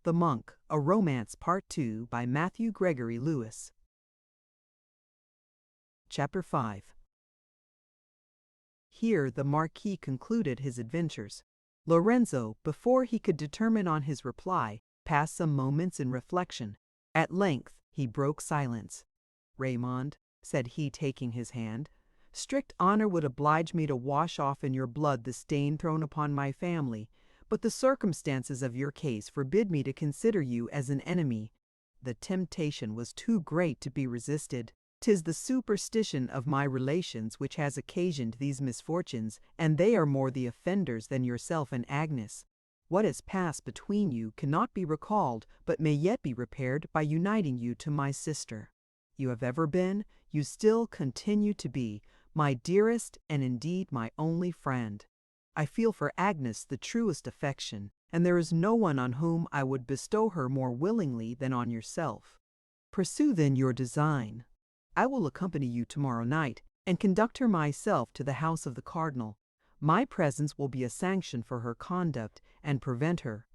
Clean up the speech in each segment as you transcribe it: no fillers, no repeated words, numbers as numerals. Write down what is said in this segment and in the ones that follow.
The Monk, a Romance Part 2 by Matthew Gregory Lewis. Chapter 5. Here the Marquis concluded his adventures. Lorenzo, before he could determine on his reply, passed some moments in reflection. At length he broke silence. "Raymond," said he, taking his hand, "strict honor would oblige me to wash off in your blood the stain thrown upon my family, but the circumstances of your case forbid me to consider you as an enemy. The temptation was too great to be resisted. 'Tis the superstition of my relations which has occasioned these misfortunes, and they are more the offenders than yourself and Agnes. What has passed between you cannot be recalled, but may yet be repaired by uniting you to my sister. You have ever been, you still continue to be, my dearest and indeed my only friend. I feel for Agnes the truest affection, and there is no one on whom I would bestow her more willingly than on yourself. Pursue then your design. I will accompany you tomorrow night, and conduct her myself to the house of the cardinal. My presence will be a sanction for her conduct, and prevent her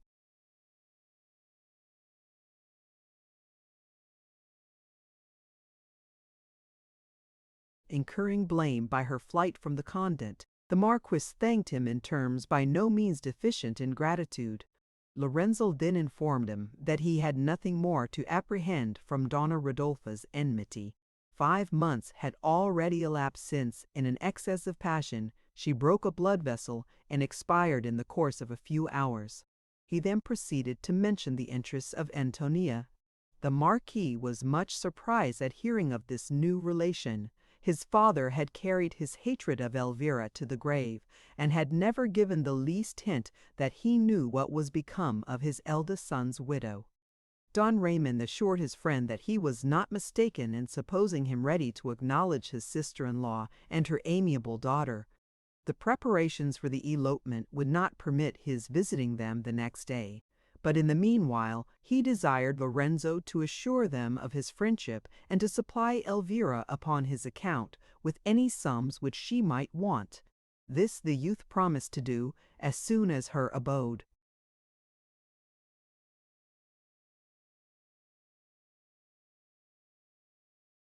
incurring blame by her flight from the convent." The Marquis thanked him in terms by no means deficient in gratitude. Lorenzo then informed him that he had nothing more to apprehend from Donna Rodolpha's enmity. 5 months had already elapsed since, in an excess of passion, she broke a blood vessel and expired in the course of a few hours. He then proceeded to mention the interests of Antonia. The Marquis was much surprised at hearing of this new relation. His father had carried his hatred of Elvira to the grave, and had never given the least hint that he knew what was become of his eldest son's widow. Don Raymond assured his friend that he was not mistaken in supposing him ready to acknowledge his sister-in-law and her amiable daughter. The preparations for the elopement would not permit his visiting them the next day, but in the meanwhile he desired Lorenzo to assure them of his friendship and to supply Elvira upon his account with any sums which she might want. This the youth promised to do as soon as her abode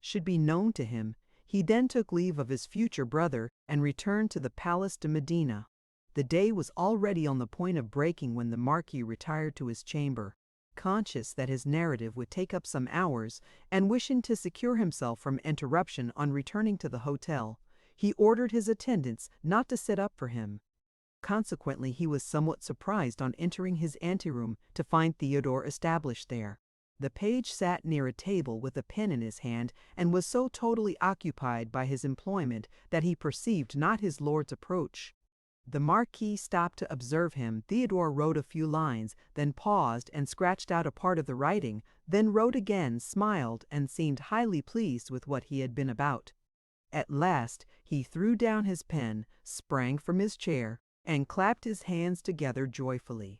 should be known to him. He then took leave of his future brother and returned to the Palace de Medina. The day was already on the point of breaking when the Marquis retired to his chamber. Conscious that his narrative would take up some hours, and wishing to secure himself from interruption on returning to the hotel, he ordered his attendants not to sit up for him. Consequently, he was somewhat surprised on entering his anteroom to find Theodore established there. The page sat near a table with a pen in his hand, and was so totally occupied by his employment that he perceived not his lord's approach. The Marquis stopped to observe him. Theodore wrote a few lines, then paused and scratched out a part of the writing, then wrote again, smiled, and seemed highly pleased with what he had been about. At last he threw down his pen, sprang from his chair, and clapped his hands together joyfully.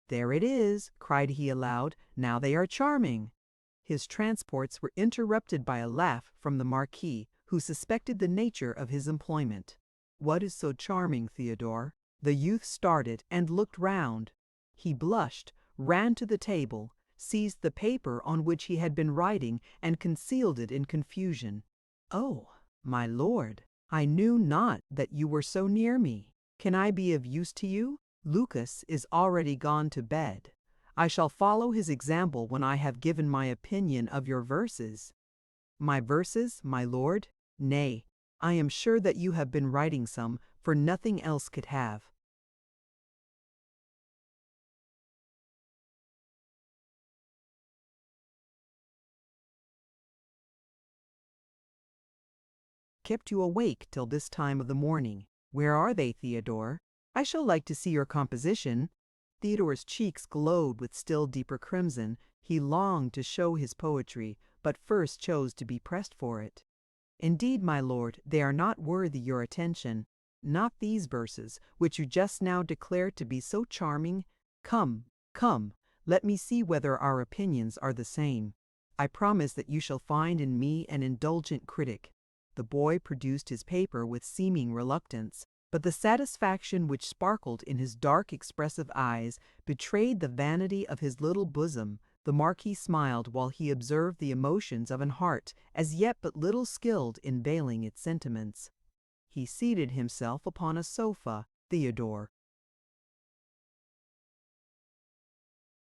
"There it is," cried he aloud. "Now they are charming." His transports were interrupted by a laugh from the Marquis, who suspected the nature of his employment. "What is so charming, Theodore?" The youth started and looked round. He blushed, ran to the table, seized the paper on which he had been writing, and concealed it in confusion. "Oh, my lord, I knew not that you were so near me. Can I be of use to you? Lucas is already gone to bed. I shall follow his example when I have given my opinion of your verses." "My verses, my lord? Nay, I am sure that you have been writing some, for nothing else could have." "Kept you awake till this time of the morning. Where are they, Theodore? I shall like to see your composition." Theodore's cheeks glowed with still deeper crimson. He longed to show his poetry, but first chose to be pressed for it. "Indeed, my lord, they are not worthy your attention." Not these verses, which you just now declared to be so charming. Come, come, let me see whether our opinions are the same. I promise that you shall find in me an indulgent critic." The boy produced his paper with seeming reluctance, but the satisfaction which sparkled in his dark, expressive eyes betrayed the vanity of his little bosom. The Marquis smiled while he observed the emotions of an heart as yet but little skilled in veiling its sentiments. He seated himself upon a sofa. Theodore,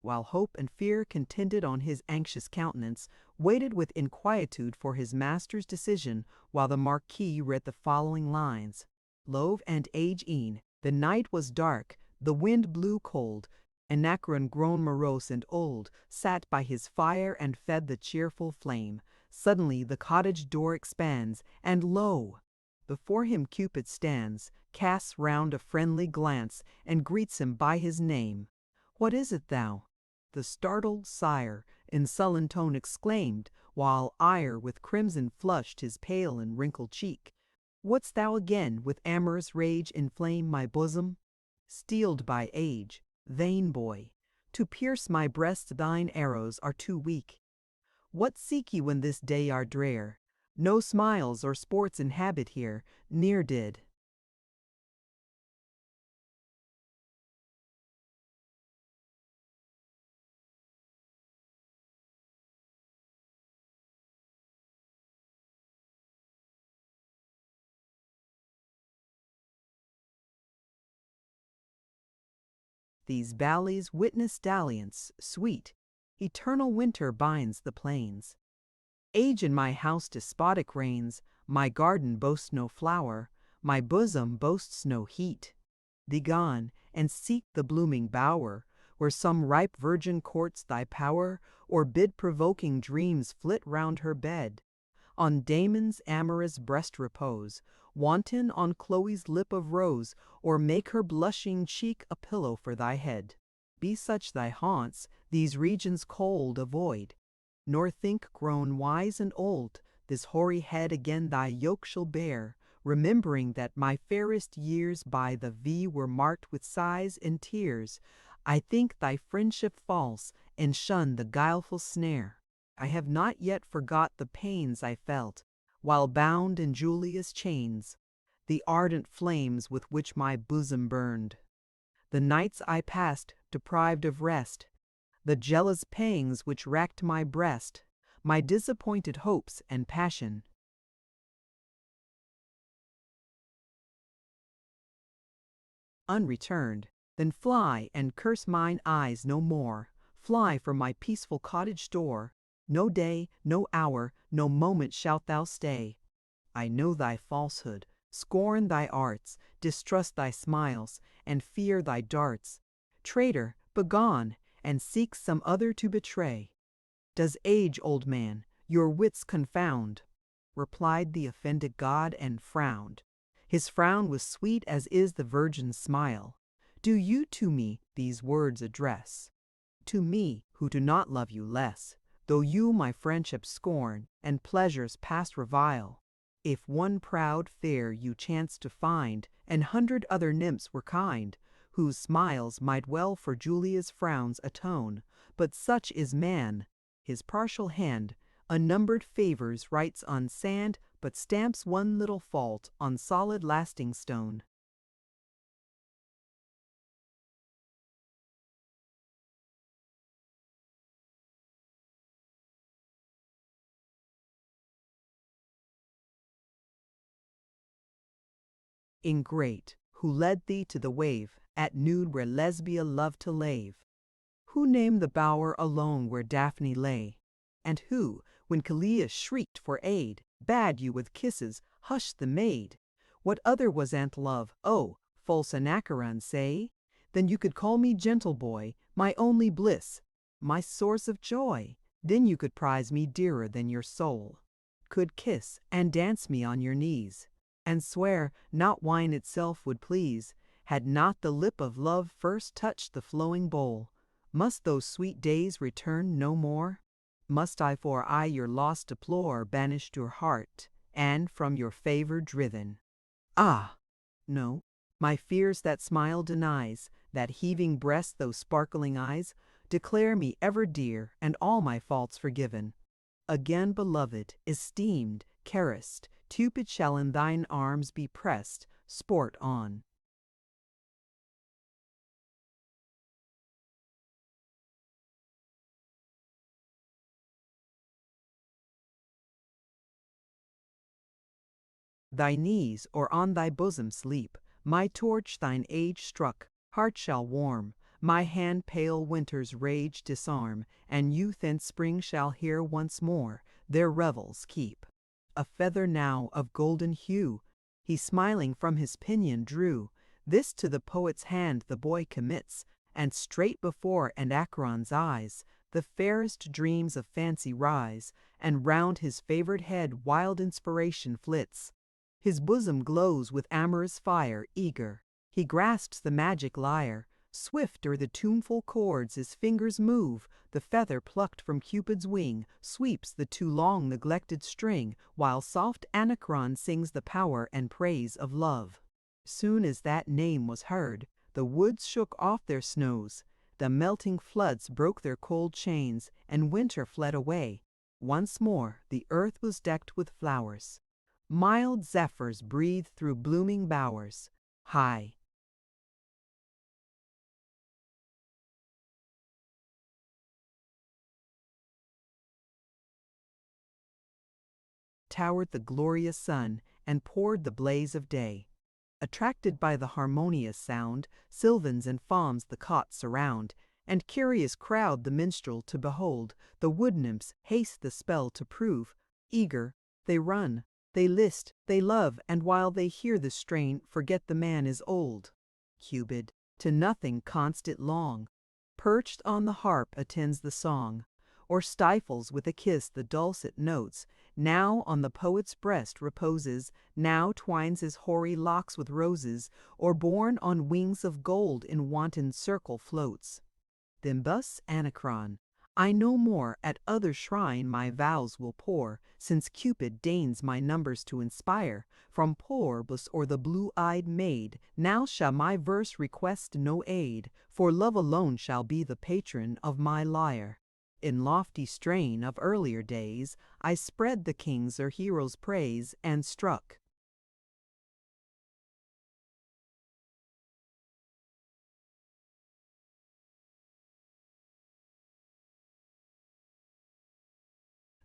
while hope and fear contended on his anxious countenance, waited with inquietude for his master's decision, while the Marquis read the following lines: "Love and age e'en, the night was dark, the wind blew cold. Anacreon, grown morose and old, sat by his fire and fed the cheerful flame. Suddenly the cottage door expands, and lo! before him Cupid stands, casts round a friendly glance, and greets him by his name. 'What is it, thou?' the startled sire in sullen tone exclaimed, while ire with crimson flushed his pale and wrinkled cheek. 'Wouldst thou again with amorous rage inflame my bosom? Steeled by age, vain boy, to pierce my breast thine arrows are too weak. What seek ye when this day are drear? No smiles or sports inhabit here, near did these valleys witness dalliance sweet. Eternal winter binds the plains. Age in my house despotic reigns, my garden boasts no flower, my bosom boasts no heat. Begone, and seek the blooming bower, where some ripe virgin courts thy power, or bid provoking dreams flit round her bed. On Damon's amorous breast repose, wanton on Chloe's lip of rose, or make her blushing cheek a pillow for thy head. Be such thy haunts, these regions cold avoid, nor think grown wise and old, this hoary head again thy yoke shall bear, remembering that my fairest years by the V were marked with sighs and tears. I think thy friendship false, and shun the guileful snare. I have not yet forgot the pains I felt, while bound in Julia's chains, the ardent flames with which my bosom burned, the nights I passed deprived of rest, the jealous pangs which racked my breast, my disappointed hopes and passion. Unreturned, then fly and curse mine eyes no more. Fly from my peaceful cottage door. No day, no hour, no moment shalt thou stay. I know thy falsehood, scorn thy arts, distrust thy smiles, and fear thy darts. Traitor, begone, and seek some other to betray. Does age, old man, your wits confound? Replied the offended god, and frowned. His frown was sweet as is the virgin's smile. Do you to me these words address? To me, who do not love you less, though you my friendship scorn, and pleasures past revile. If one proud fair you chanced to find, and 100 other nymphs were kind, whose smiles might well for Julia's frowns atone, but such is man, his partial hand unnumbered favors writes on sand, but stamps one little fault on solid lasting stone. Ingrate, who led thee to the wave, at noon where Lesbia loved to lave? Who named the bower alone where Daphne lay? And who, when Calais shrieked for aid, bade you with kisses hush the maid? What other was aunt love, oh, false Anacreon, say? Then you could call me gentle boy, my only bliss, my source of joy. Then you could prize me dearer than your soul, could kiss and dance me on your knees, and swear not wine itself would please, had not the lip of love first touched the flowing bowl. Must those sweet days return no more? Must I for aye your loss deplore, banished your heart, and from your favor driven? Ah! No, my fears that smile denies, that heaving breast, those sparkling eyes, declare me ever dear and all my faults forgiven. Again beloved, esteemed, caressed, Cupid shall in thine arms be pressed, sport on. Thy knees or on thy bosom sleep, my torch thine age struck heart shall warm, my hand pale winter's rage disarm, and youth and spring shall here once more their revels keep. A feather now of golden hue he smiling from his pinion drew, this to the poet's hand the boy commits, and straight before Anacreon's eyes the fairest dreams of fancy rise, and round his favored head wild inspiration flits. His bosom glows with amorous fire, eager. He grasps the magic lyre. Swift o'er the tuneful chords his fingers move. The feather plucked from Cupid's wing sweeps the too long neglected string, while soft Anacreon sings the power and praise of love. Soon as that name was heard, the woods shook off their snows. The melting floods broke their cold chains, and winter fled away. Once more the earth was decked with flowers. Mild zephyrs breathed through blooming bowers. High towered the glorious sun and poured the blaze of day. Attracted by the harmonious sound, sylvans and fauns the cot surround, and curious crowd the minstrel to behold. The wood nymphs haste the spell to prove. Eager, they run, they list, they love, and while they hear the strain, forget the man is old. Cupid, to nothing constant long, perched on the harp attends the song, or stifles with a kiss the dulcet notes, now on the poet's breast reposes, now twines his hoary locks with roses, or borne on wings of gold in wanton circle floats. Then thus Anacreon, I no more at other shrine my vows will pour, since Cupid deigns my numbers to inspire. From Polybus or the blue-eyed maid, now shall my verse request no aid, for love alone shall be the patron of my lyre. In lofty strain of earlier days, I spread the king's or hero's praise, and struck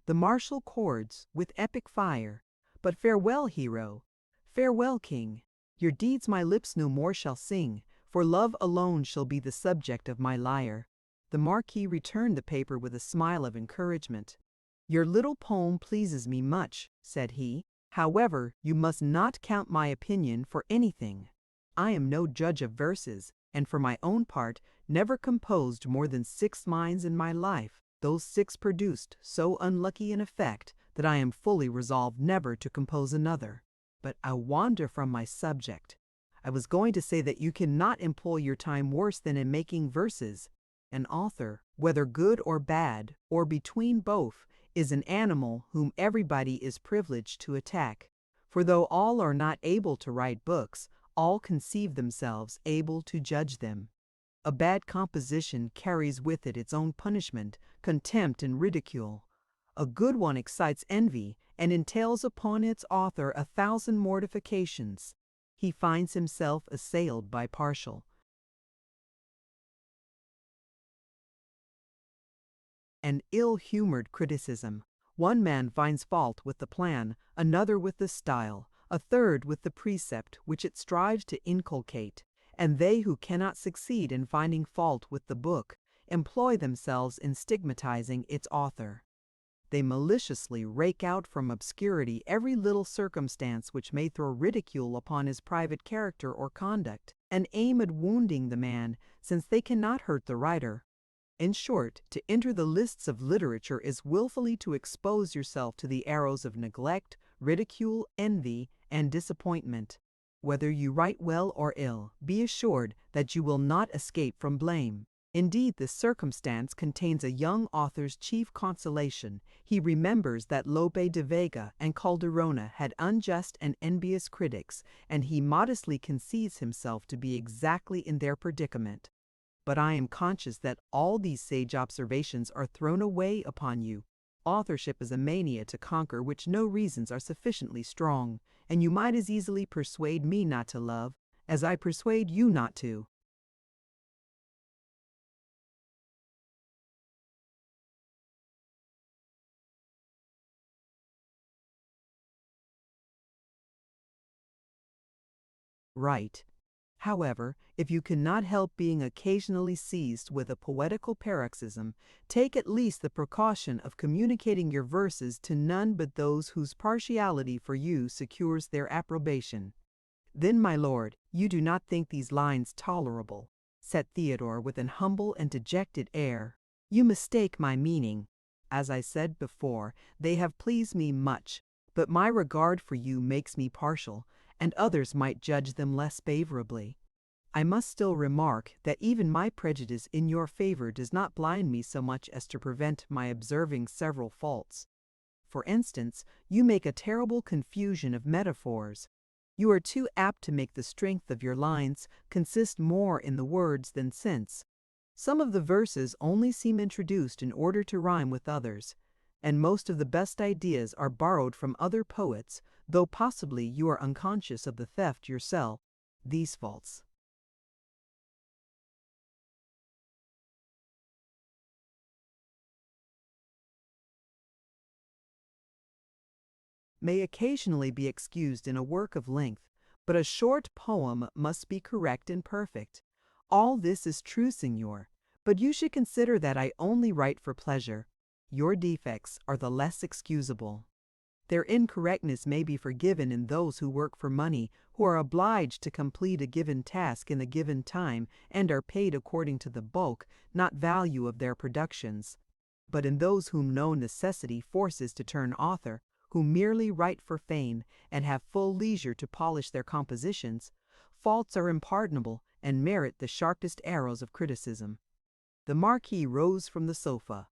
the martial chords with epic fire. But farewell, hero, farewell, king, your deeds my lips no more shall sing, for love alone shall be the subject of my lyre. The Marquis returned the paper with a smile of encouragement. Your little poem pleases me much, said he. However, you must not count my opinion for anything. I am no judge of verses, and for my own part never composed more than 6 lines in my life. Those 6 produced so unlucky an effect that I am fully resolved never to compose another. But I wander from my subject. I was going to say that you cannot employ your time worse than in making verses. An author, whether good or bad, or between both, is an animal whom everybody is privileged to attack. For though all are not able to write books, all conceive themselves able to judge them. A bad composition carries with it its own punishment, contempt, and ridicule. A good one excites envy, and entails upon its author 1,000 mortifications. He finds himself assailed by partial and ill-humored criticism. One man finds fault with the plan, another with the style, a third with the precept which it strives to inculcate. And they who cannot succeed in finding fault with the book employ themselves in stigmatizing its author. They maliciously rake out from obscurity every little circumstance which may throw ridicule upon his private character or conduct, and aim at wounding the man, since they cannot hurt the writer. In short, to enter the lists of literature is willfully to expose yourself to the arrows of neglect, ridicule, envy, and disappointment. Whether you write well or ill, be assured that you will not escape from blame. Indeed, this circumstance contains a young author's chief consolation. He remembers that Lope de Vega and Calderona had unjust and envious critics, and he modestly conceives himself to be exactly in their predicament. But I am conscious that all these sage observations are thrown away upon you. Authorship is a mania to conquer which no reasons are sufficiently strong, and you might as easily persuade me not to love as I persuade you not to. Right. However, if you cannot help being occasionally seized with a poetical paroxysm, take at least the precaution of communicating your verses to none but those whose partiality for you secures their approbation. Then, my lord, you do not think these lines tolerable, said Theodore with an humble and dejected air. You mistake my meaning. As I said before, they have pleased me much, but my regard for you makes me partial, and others might judge them less favorably. I must still remark that even my prejudice in your favor does not blind me so much as to prevent my observing several faults. For instance, you make a terrible confusion of metaphors. You are too apt to make the strength of your lines consist more in the words than sense. Some of the verses only seem introduced in order to rhyme with others, and most of the best ideas are borrowed from other poets, though possibly you are unconscious of the theft yourself. These faults may occasionally be excused in a work of length, but a short poem must be correct and perfect. All this is true, Signor, but you should consider that I only write for pleasure. Your defects are the less excusable. Their incorrectness may be forgiven in those who work for money, who are obliged to complete a given task in a given time and are paid according to the bulk, not value of their productions. But in those whom no necessity forces to turn author, who merely write for fame and have full leisure to polish their compositions, faults are unpardonable and merit the sharpest arrows of criticism. The Marquis rose from the sofa.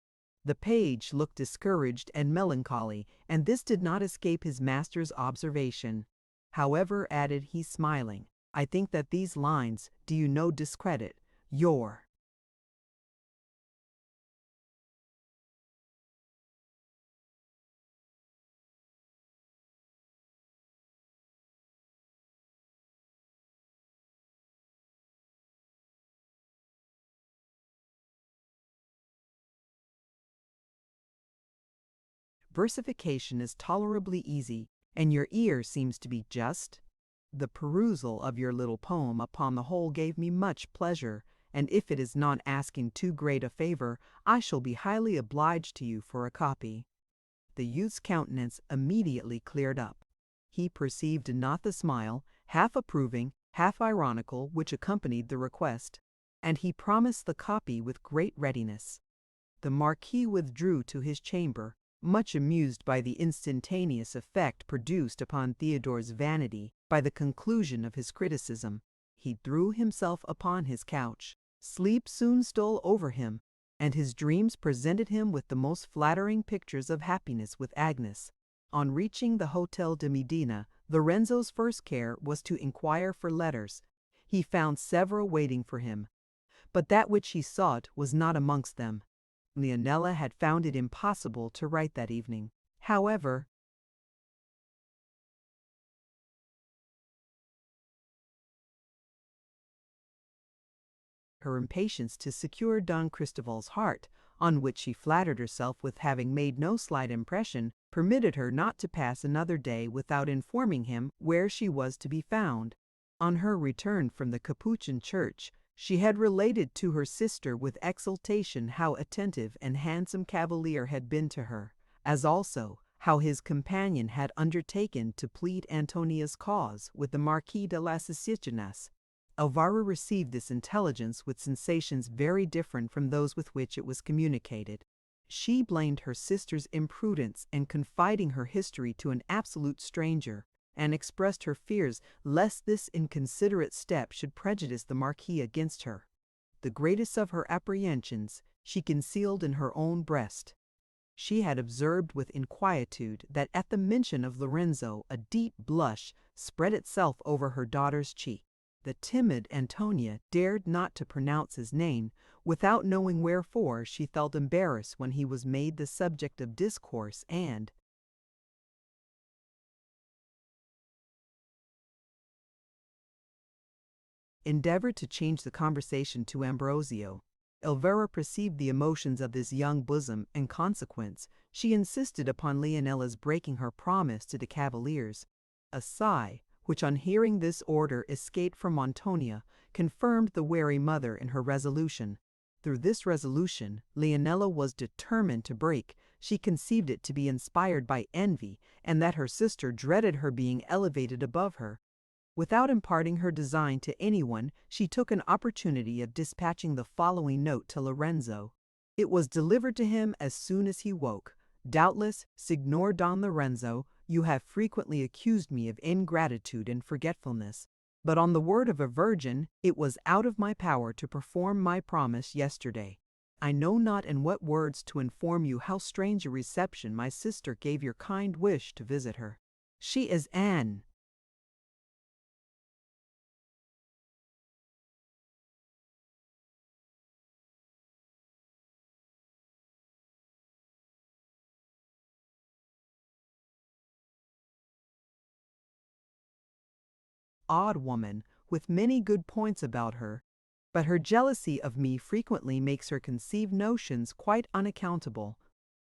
The page looked discouraged and melancholy, and this did not escape his master's observation. However, added he, smiling, I think that these lines do you no discredit. Your versification is tolerably easy, and your ear seems to be just. The perusal of your little poem upon the whole gave me much pleasure, and if it is not asking too great a favor, I shall be highly obliged to you for a copy. The youth's countenance immediately cleared up. He perceived not the smile, half approving, half ironical, which accompanied the request, and he promised the copy with great readiness. The Marquis withdrew to his chamber, much amused by the instantaneous effect produced upon Theodore's vanity by the conclusion of his criticism. He threw himself upon his couch. Sleep soon stole over him, and his dreams presented him with the most flattering pictures of happiness with Agnes. On reaching the Hotel de Medina, Lorenzo's first care was to inquire for letters. He found several waiting for him, but that which he sought was not amongst them. Leonela had found it impossible to write that evening. However, her impatience to secure Don Cristoval's heart, on which she flattered herself with having made no slight impression, permitted her not to pass another day without informing him where she was to be found. On her return from the Capuchin church, she had related to her sister with exultation how attentive and handsome Cavalier had been to her, as also how his companion had undertaken to plead Antonia's cause with the Marquis de las Sicianas. Elvira received this intelligence with sensations very different from those with which it was communicated. She blamed her sister's imprudence in confiding her history to an absolute stranger, and expressed her fears lest this inconsiderate step should prejudice the Marquis against her. the greatest of her apprehensions, she concealed in her own breast. She had observed with inquietude that at the mention of Lorenzo a deep blush spread itself over her daughter's cheek. The timid Antonia dared not to pronounce his name, without knowing wherefore she felt embarrassed when he was made the subject of discourse, and endeavored to change the conversation to Ambrosio. Elvira perceived the emotions of this young bosom, and consequence, she insisted upon Leonella's breaking her promise to the cavaliers. A sigh, which on hearing this order escaped from Antonia, confirmed the wary mother in her resolution. Through this resolution, Leonella was determined to break. She conceived it to be inspired by envy, and that her sister dreaded her being elevated above her. Without imparting her design to anyone, she took an opportunity of dispatching the following note to Lorenzo. It was delivered to him as soon as he woke. Doubtless, Signor Don Lorenzo, you have frequently accused me of ingratitude and forgetfulness, but on the word of a virgin, it was out of my power to perform my promise yesterday. I know not in what words to inform you how strange a reception my sister gave your kind wish to visit her. She is an odd woman with many good points about her, but her jealousy of me frequently makes her conceive notions quite unaccountable.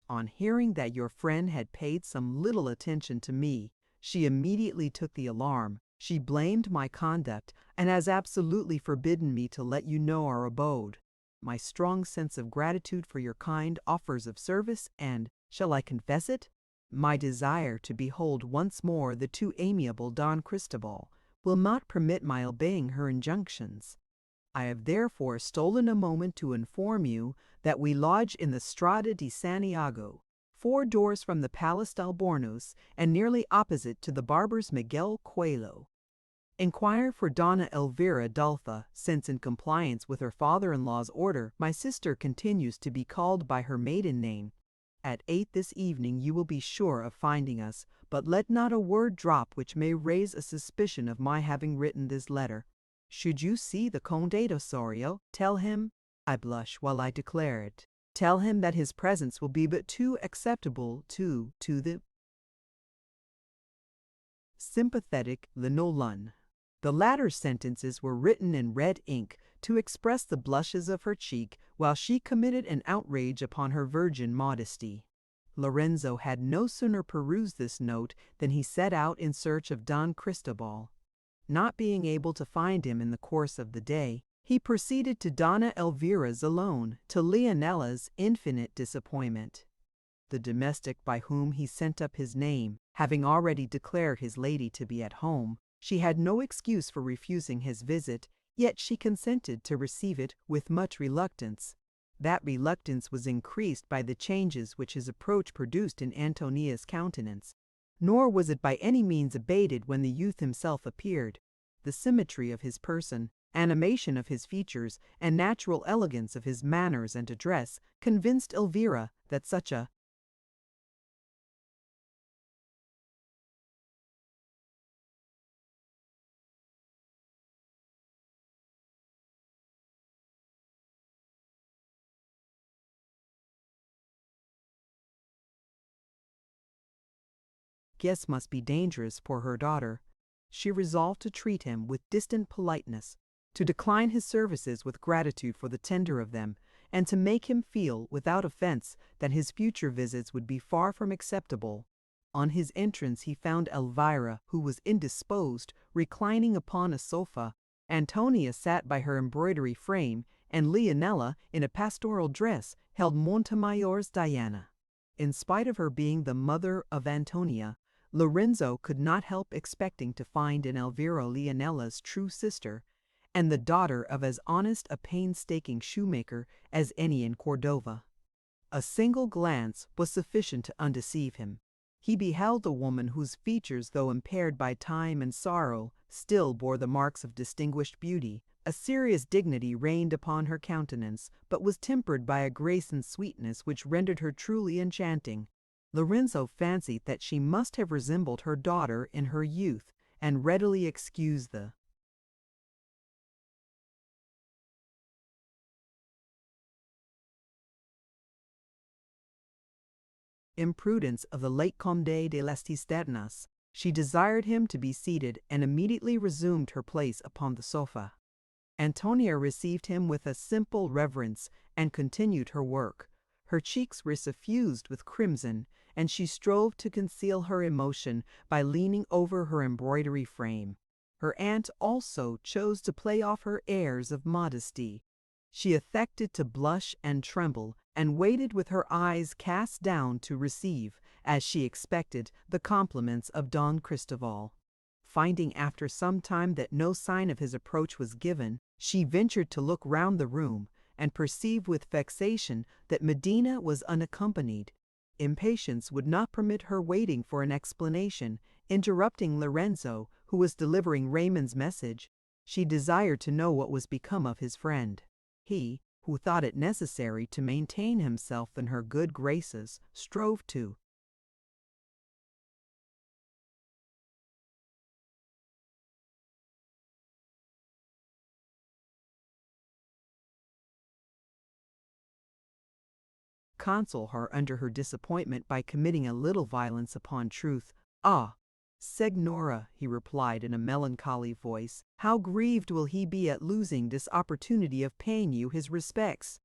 On hearing that your friend had paid some little attention to me, she immediately took the alarm. She blamed my conduct, and has absolutely forbidden me to let you know our abode. My strong sense of gratitude for your kind offers of service, and, shall I confess it? My desire to behold once more the too amiable Don Cristobal will not permit my obeying her injunctions. I have therefore stolen a moment to inform you that we lodge in the Strada di Santiago, 4 doors from the Palace d'Albornoz, and nearly opposite to the barber's Miguel Coelho. Inquire for Donna Elvira Dolfa, since in compliance with her father-in-law's order, my sister continues to be called by her maiden name. At 8 this evening you will be sure of finding us, but let not a word drop which may raise a suspicion of my having written this letter. Should you see the Conde d'Osorio, tell him, I blush while I declare it, tell him that his presence will be but too acceptable to the sympathetic Linolun. The latter sentences were written in red ink to express the blushes of her cheek while she committed an outrage upon her virgin modesty. Lorenzo had no sooner perused this note than he set out in search of Don Cristobal. Not being able to find him in the course of the day, he proceeded to Donna Elvira's alone, to Leonella's infinite disappointment. The domestic by whom he sent up his name, having already declared his lady to be at home, she had no excuse for refusing his visit, yet she consented to receive it with much reluctance. That reluctance was increased by the changes which his approach produced in Antonia's countenance, nor was it by any means abated when the youth himself appeared. The symmetry of his person, animation of his features, and natural elegance of his manners and address convinced Elvira that such a guess must be dangerous for her daughter. She resolved to treat him with distant politeness, to decline his services with gratitude for the tender of them, and to make him feel, without offense, that his future visits would be far from acceptable. On his entrance he found Elvira, who was indisposed, reclining upon a sofa. Antonia sat by her embroidery frame, and Leonella, in a pastoral dress, held Montemayor's Diana. In spite of her being the mother of Antonia, Lorenzo could not help expecting to find in Elvira Leonella's true sister, and the daughter of as honest a painstaking shoemaker as any in Cordova. A single glance was sufficient to undeceive him. He beheld a woman whose features, though impaired by time and sorrow, still bore the marks of distinguished beauty, A serious dignity reigned upon her countenance, but was tempered by a grace and sweetness which rendered her truly enchanting. Lorenzo fancied that she must have resembled her daughter in her youth, and readily excused the imprudence of the late Comte de las Cisternas. She desired him to be seated, and immediately resumed her place upon the sofa. Antonia received him with a simple reverence, and continued her work. Her cheeks were suffused with crimson, and she strove to conceal her emotion by leaning over her embroidery frame. Her aunt also chose to play off her airs of modesty. She affected to blush and tremble, and waited with her eyes cast down to receive, as she expected, the compliments of Don Cristoval. Finding after some time that no sign of his approach was given, she ventured to look round the room, and perceived with vexation that Medina was unaccompanied. Impatience would not permit her waiting for an explanation. Interrupting Lorenzo, who was delivering Raymond's message, she desired to know what was become of his friend. He, who thought it necessary to maintain himself in her good graces, strove to console her under her disappointment by committing a little violence upon truth. "Ah, Signora," he replied in a melancholy voice, "how grieved will he be at losing this opportunity of paying you his respects!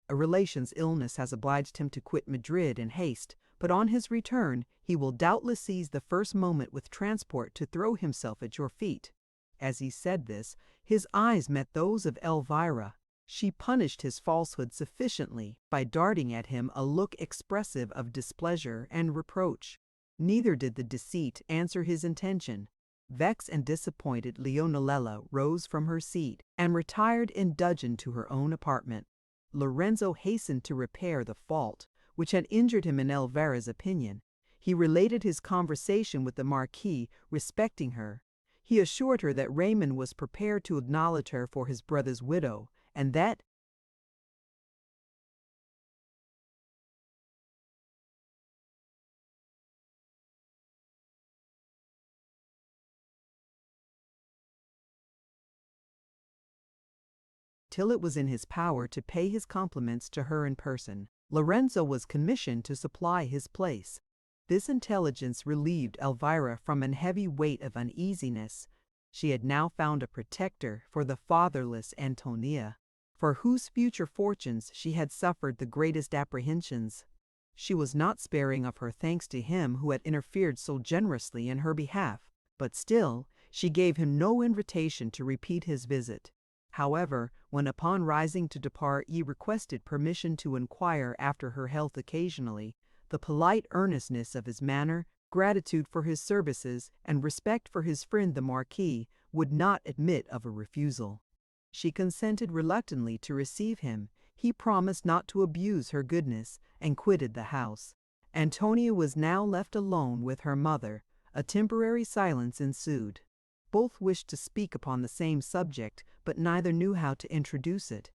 A relation's illness has obliged him to quit Madrid in haste, but on his return he will doubtless seize the first moment with transport to throw himself at your feet." As he said this, his eyes met those of Elvira. She punished his falsehood sufficiently by darting at him a look expressive of displeasure and reproach. Neither did the deceit answer his intention. Vexed and disappointed, Leonela rose from her seat and retired in dudgeon to her own apartment. Lorenzo hastened to repair the fault which had injured him in Elvira's opinion. He related his conversation with the Marquis respecting her. He assured her that Raymond was prepared to acknowledge her for his brother's widow, and that till it was in his power to pay his compliments to her in person, Lorenzo was commissioned to supply his place. This intelligence relieved Elvira from an heavy weight of uneasiness. She had now found a protector for the fatherless Antonia, for whose future fortunes she had suffered the greatest apprehensions. She was not sparing of her thanks to him who had interfered so generously in her behalf, but still she gave him no invitation to repeat his visit. However, when upon rising to depart he requested permission to inquire after her health occasionally, the polite earnestness of his manner, gratitude for his services, and respect for his friend the Marquis would not admit of a refusal. She consented reluctantly to receive him. He promised not to abuse her goodness, and quitted the house. Antonia was now left alone with her mother. A temporary silence ensued. Both wished to speak upon the same subject, but neither knew how to introduce it.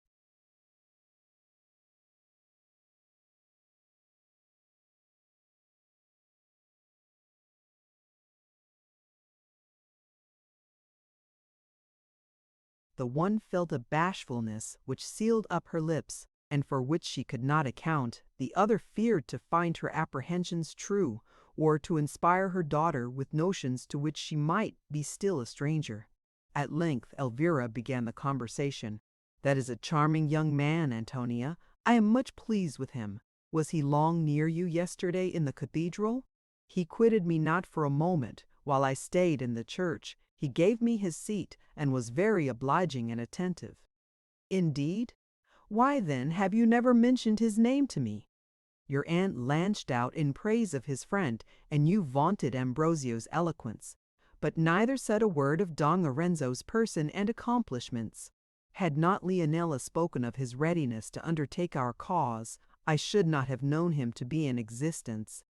The one felt a bashfulness which sealed up her lips, and for which she could not account. The other feared to find her apprehensions true, or to inspire her daughter with notions to which she might be still a stranger. At length Elvira began the conversation. "That is a charming young man, Antonia. I am much pleased with him. Was he long near you yesterday in the cathedral?" "He quitted me not for a moment while I stayed in the church. He gave me his seat, and was very obliging and attentive." "Indeed? Why, then, have you never mentioned his name to me? Your aunt lanched out in praise of his friend, and you vaunted Ambrosio's eloquence, but neither said a word of Don Lorenzo's person and accomplishments. Had not Leonela spoken of his readiness to undertake our cause, I should not have known him to be in existence."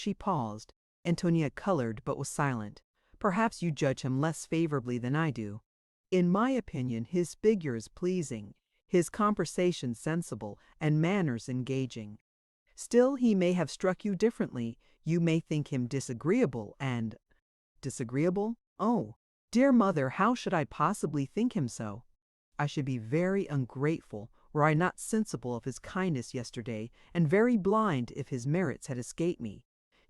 She paused. Antonia colored but was silent. Perhaps you judge him less favorably than I do. In my opinion, his figure is pleasing, his conversation sensible, and manners engaging. Still, he may have struck you differently. You may think him disagreeable and— Disagreeable? Oh, dear mother, how should I possibly think him so? I should be very ungrateful were I not sensible of his kindness yesterday, and very blind if his merits had escaped me.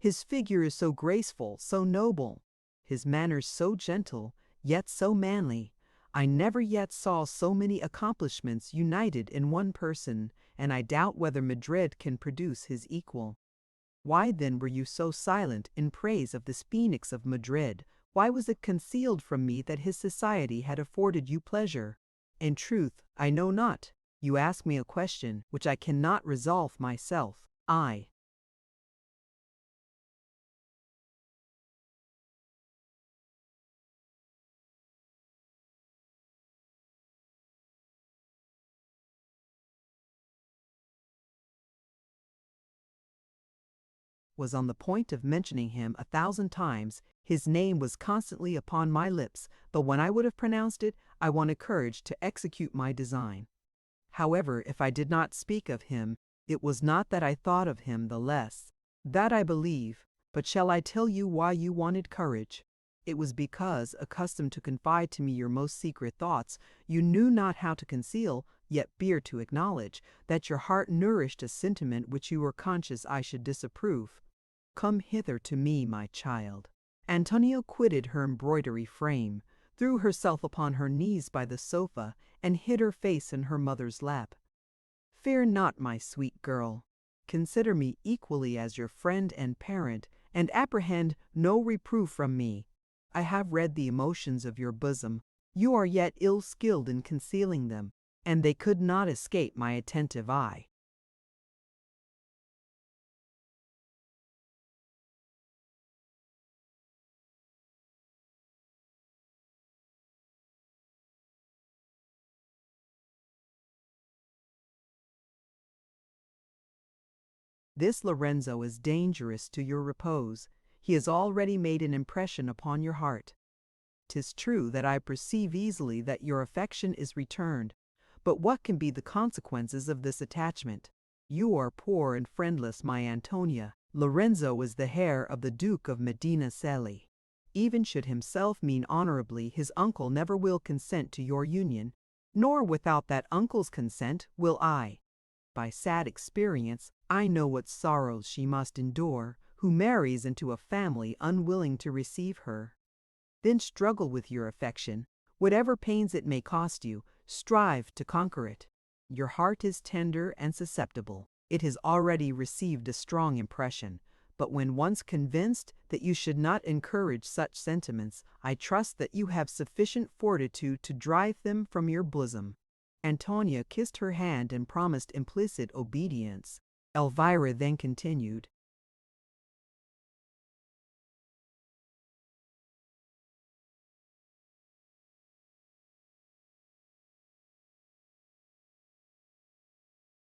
His figure is so graceful, so noble, his manners so gentle, yet so manly. I never yet saw so many accomplishments united in one person, and I doubt whether Madrid can produce his equal. Why then were you so silent in praise of this Phoenix of Madrid? Why was it concealed from me that his society had afforded you pleasure? In truth, I know not. You ask me a question which I cannot resolve myself. I was on the point of mentioning him 1,000 times. His name was constantly upon my lips, but when I would have pronounced it, I wanted courage to execute my design. However, if I did not speak of him, it was not that I thought of him the less. That I believe, but shall I tell you why you wanted courage? It was because, accustomed to confide to me your most secret thoughts, you knew not how to conceal, yet feared to acknowledge, that your heart nourished a sentiment which you were conscious I should disapprove. Come hither to me, my child. Antonia quitted her embroidery frame, threw herself upon her knees by the sofa, and hid her face in her mother's lap. Fear not, my sweet girl. Consider me equally as your friend and parent, and apprehend no reproof from me. I have read the emotions of your bosom. You are yet ill skilled in concealing them, and they could not escape my attentive eye. This Lorenzo is dangerous to your repose. He has already made an impression upon your heart. 'Tis true that I perceive easily that your affection is returned, but what can be the consequences of this attachment? You are poor and friendless, my Antonia. Lorenzo is the heir of the Duke of Medina Celi. Even should himself mean honorably, his uncle never will consent to your union, nor without that uncle's consent will I. By sad experience, I know what sorrows she must endure who marries into a family unwilling to receive her. Then struggle with your affection. Whatever pains it may cost you, strive to conquer it. Your heart is tender and susceptible. It has already received a strong impression, but when once convinced that you should not encourage such sentiments, I trust that you have sufficient fortitude to drive them from your bosom. Antonia kissed her hand and promised implicit obedience. Elvira then continued,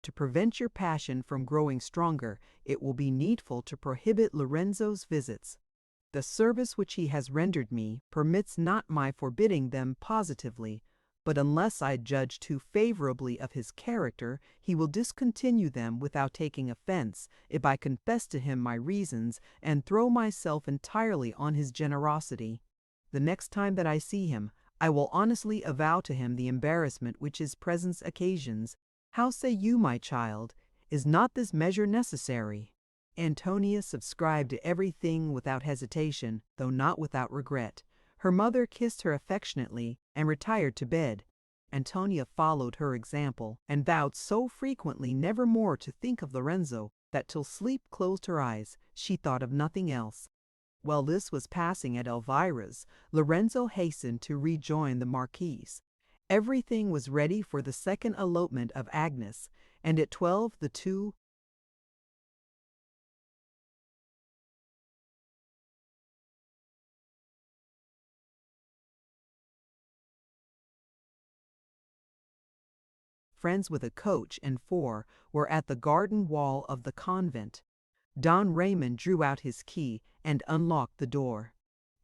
to prevent your passion from growing stronger, it will be needful to prohibit Lorenzo's visits. The service which he has rendered me permits not my forbidding them positively, but unless I judge too favorably of his character, he will discontinue them without taking offense if I confess to him my reasons and throw myself entirely on his generosity. The next time that I see him, I will honestly avow to him the embarrassment which his presence occasions. How say you, my child? Is not this measure necessary? Antonia subscribed to everything without hesitation, though not without regret. Her mother kissed her affectionately and retired to bed. Antonia followed her example, and vowed so frequently never more to think of Lorenzo that till sleep closed her eyes, she thought of nothing else. While this was passing at Elvira's, Lorenzo hastened to rejoin the Marquise. Everything was ready for the second elopement of Agnes, and at 12 the two friends with a coach and four were at the garden wall of the convent. Don Raymond drew out his key and unlocked the door.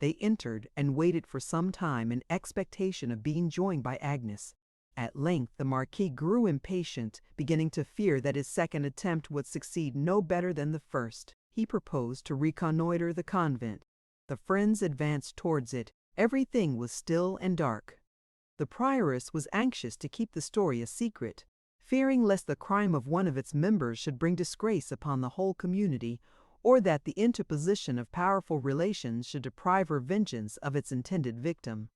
They entered and waited for some time in expectation of being joined by Agnes. At length the Marquis grew impatient, beginning to fear that his second attempt would succeed no better than the first. He proposed to reconnoiter the convent. The friends advanced towards it. Everything was still and dark. The prioress was anxious to keep the story a secret, fearing lest the crime of one of its members should bring disgrace upon the whole community, or that the interposition of powerful relations should deprive her vengeance of its intended victim.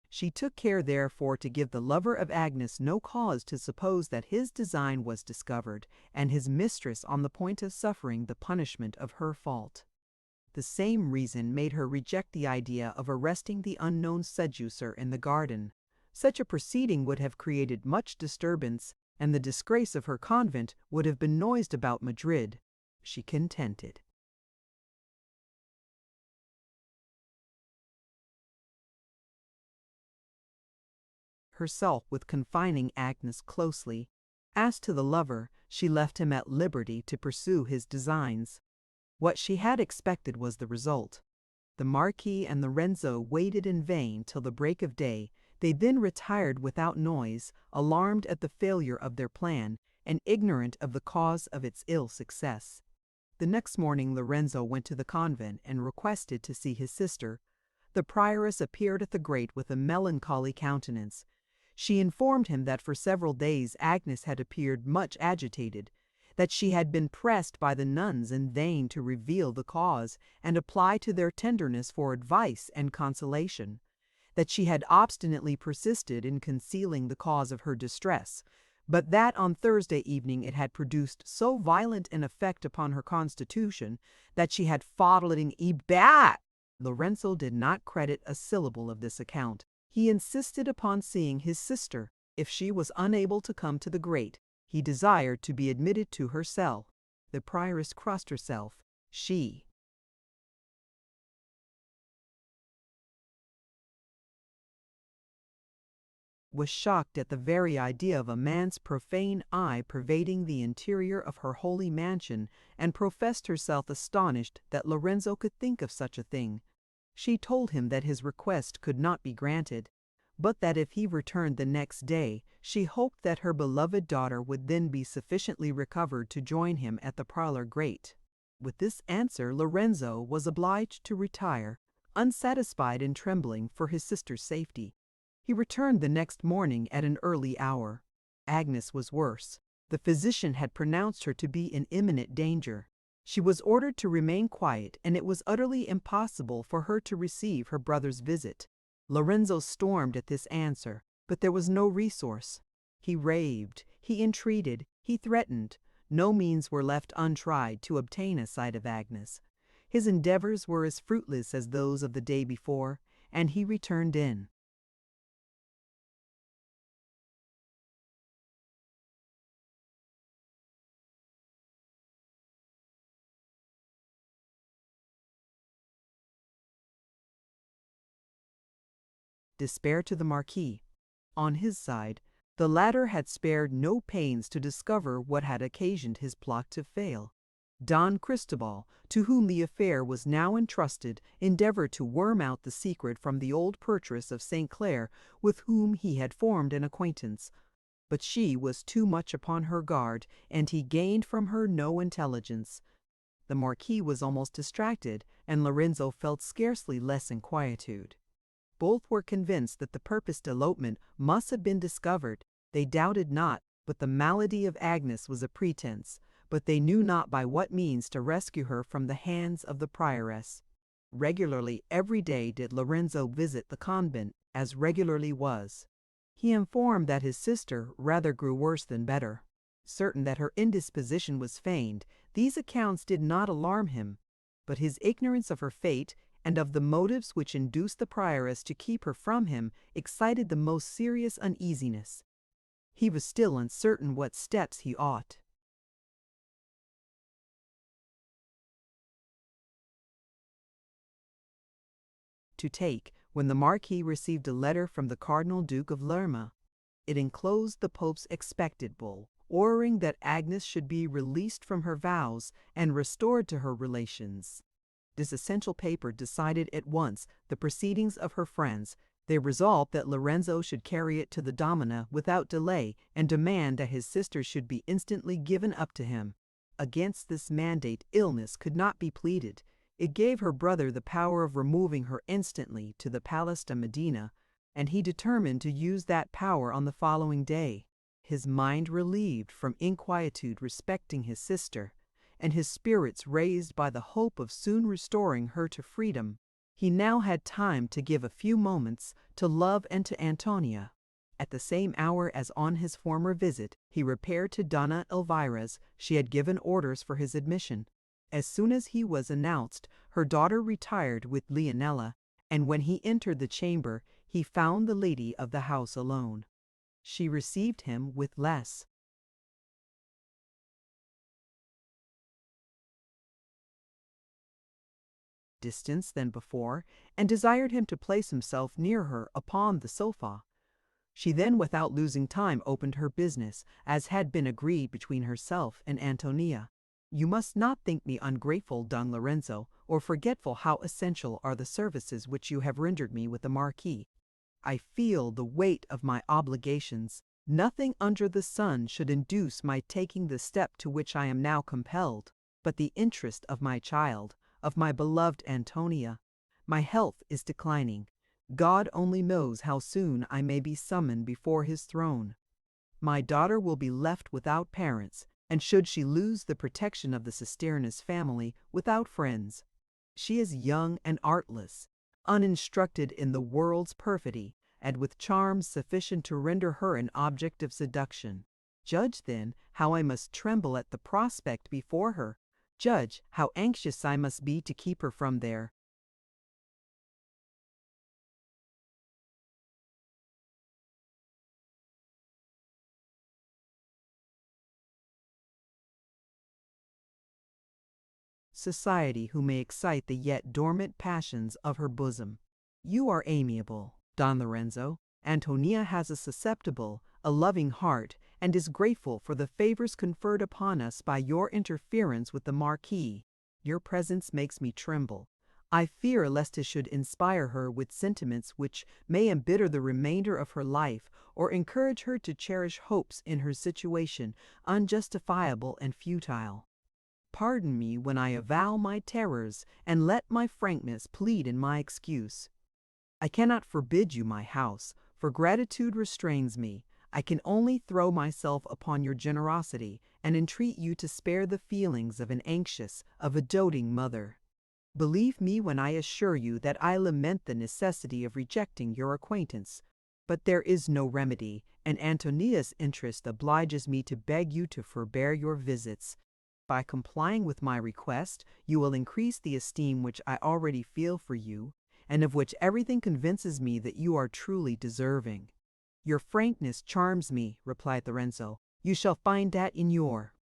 She took care, therefore, to give the lover of Agnes no cause to suppose that his design was discovered, and his mistress on the point of suffering the punishment of her fault. The same reason made her reject the idea of arresting the unknown seducer in the garden. Such a proceeding would have created much disturbance, and the disgrace of her convent would have been noised about Madrid. She contented herself with confining Agnes closely. As to the lover, she left him at liberty to pursue his designs. What she had expected was the result. The Marquis and Lorenzo waited in vain till the break of day. They then retired without noise, alarmed at the failure of their plan, and ignorant of the cause of its ill success. The next morning Lorenzo went to the convent and requested to see his sister. The prioress appeared at the grate with a melancholy countenance. She informed him that for several days Agnes had appeared much agitated, that she had been pressed by the nuns in vain to reveal the cause and apply to their tenderness for advice and consolation, that she had obstinately persisted in concealing the cause of her distress, but that on Thursday evening it had produced so violent an effect upon her constitution that she had fallen bad. Lorenzo did not credit a syllable of this account. He insisted upon seeing his sister. If she was unable to come to the grate, he desired to be admitted to her cell. The prioress crossed herself. She was shocked at the very idea of a man's profane eye pervading the interior of her holy mansion, and professed herself astonished that Lorenzo could think of such a thing. She told him that his request could not be granted, but that if he returned the next day, she hoped that her beloved daughter would then be sufficiently recovered to join him at the parlor grate. With this answer Lorenzo was obliged to retire, unsatisfied and trembling for his sister's safety. He returned the next morning at an early hour. Agnes was worse. The physician had pronounced her to be in imminent danger. She was ordered to remain quiet, and it was utterly impossible for her to receive her brother's visit. Lorenzo stormed at this answer, but there was no resource. He raved, he entreated, he threatened. No means were left untried to obtain a sight of Agnes. His endeavors were as fruitless as those of the day before, and he returned in. Despair to the Marquis. On his side, the latter had spared no pains to discover what had occasioned his plot to fail. Don Cristobal, to whom the affair was now entrusted, endeavored to worm out the secret from the old portress of St. Clair with whom he had formed an acquaintance. But she was too much upon her guard, and he gained from her no intelligence. The Marquis was almost distracted, and Lorenzo felt scarcely less inquietude. Both were convinced that the purposed elopement must have been discovered. They doubted not but the malady of Agnes was a pretense, but they knew not by what means to rescue her from the hands of the prioress. Regularly every day did Lorenzo visit the convent, as regularly was. He informed that his sister rather grew worse than better. Certain that her indisposition was feigned, these accounts did not alarm him, but his ignorance of her fate and of the motives which induced the prioress to keep her from him excited the most serious uneasiness. He was still uncertain what steps he ought to take when the Marquis received a letter from the Cardinal Duke of Lerma. It enclosed the Pope's expected bull, ordering that Agnes should be released from her vows and restored to her relations. This essential paper decided at once the proceedings of her friends. They resolved that Lorenzo should carry it to the domina without delay and demand that his sister should be instantly given up to him. Against this mandate illness could not be pleaded. It gave her brother the power of removing her instantly to the Palace de Medina, and he determined to use that power on the following day. His mind relieved from inquietude respecting his sister, and his spirits raised by the hope of soon restoring her to freedom, he now had time to give a few moments to love and to Antonia. At the same hour as on his former visit, he repaired to Donna Elvira's. She had given orders for his admission. As soon as he was announced, her daughter retired with Leonela, and when he entered the chamber, he found the lady of the house alone. She received him with less distance than before, and desired him to place himself near her upon the sofa. She then, without losing time, opened her business, as had been agreed between herself and Antonia. You must not think me ungrateful, Don Lorenzo, or forgetful how essential are the services which you have rendered me with the Marquis. I feel the weight of my obligations. Nothing under the sun should induce my taking the step to which I am now compelled, but the interest of my child, of my beloved Antonia. My health is declining. God only knows how soon I may be summoned before his throne. My daughter will be left without parents, and should she lose the protection of the Cisternus family, without friends. She is young and artless, uninstructed in the world's perfidy, and with charms sufficient to render her an object of seduction. Judge, then, how I must tremble at the prospect before her. Judge how anxious I must be to keep her from there. Society who may excite the yet dormant passions of her bosom. You are amiable, Don Lorenzo. Antonia has a susceptible, a loving heart, and is grateful for the favors conferred upon us by your interference with the Marquis. Your presence makes me tremble. I fear lest it should inspire her with sentiments which may embitter the remainder of her life, or encourage her to cherish hopes in her situation unjustifiable and futile. Pardon me when I avow my terrors, and let my frankness plead in my excuse. I cannot forbid you my house, for gratitude restrains me. I can only throw myself upon your generosity, and entreat you to spare the feelings of an anxious, of a doting mother. Believe me when I assure you that I lament the necessity of rejecting your acquaintance. But there is no remedy, and Antonia's interest obliges me to beg you to forbear your visits. By complying with my request, you will increase the esteem which I already feel for you, and of which everything convinces me that you are truly deserving. Your frankness charms me, replied Lorenzo. You shall find that in your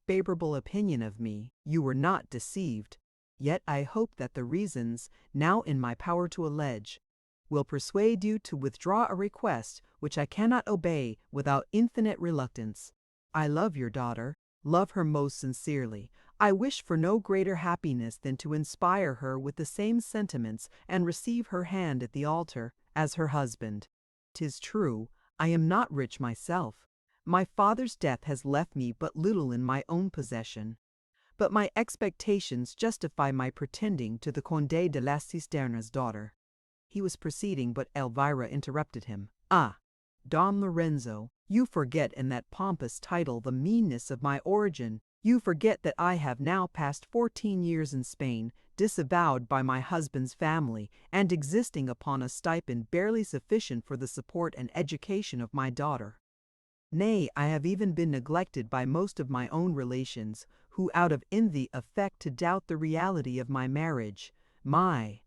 favorable opinion of me. You were not deceived. Yet I hope that the reasons, now in my power to allege, will persuade you to withdraw a request which I cannot obey without infinite reluctance. I love your daughter, love her most sincerely. I wish for no greater happiness than to inspire her with the same sentiments and receive her hand at the altar as her husband. 'Tis true, I am not rich myself. My father's death has left me but little in my own possession. But my expectations justify my pretending to the Conde de las Cisternas' daughter. He was proceeding, but Elvira interrupted him. Ah, Don Lorenzo, you forget in that pompous title the meanness of my origin. You forget that I have now passed 14 years in Spain, disavowed by my husband's family, and existing upon a stipend barely sufficient for the support and education of my daughter. Nay, I have even been neglected by most of my own relations, who out of envy affect to doubt the reality of my marriage. My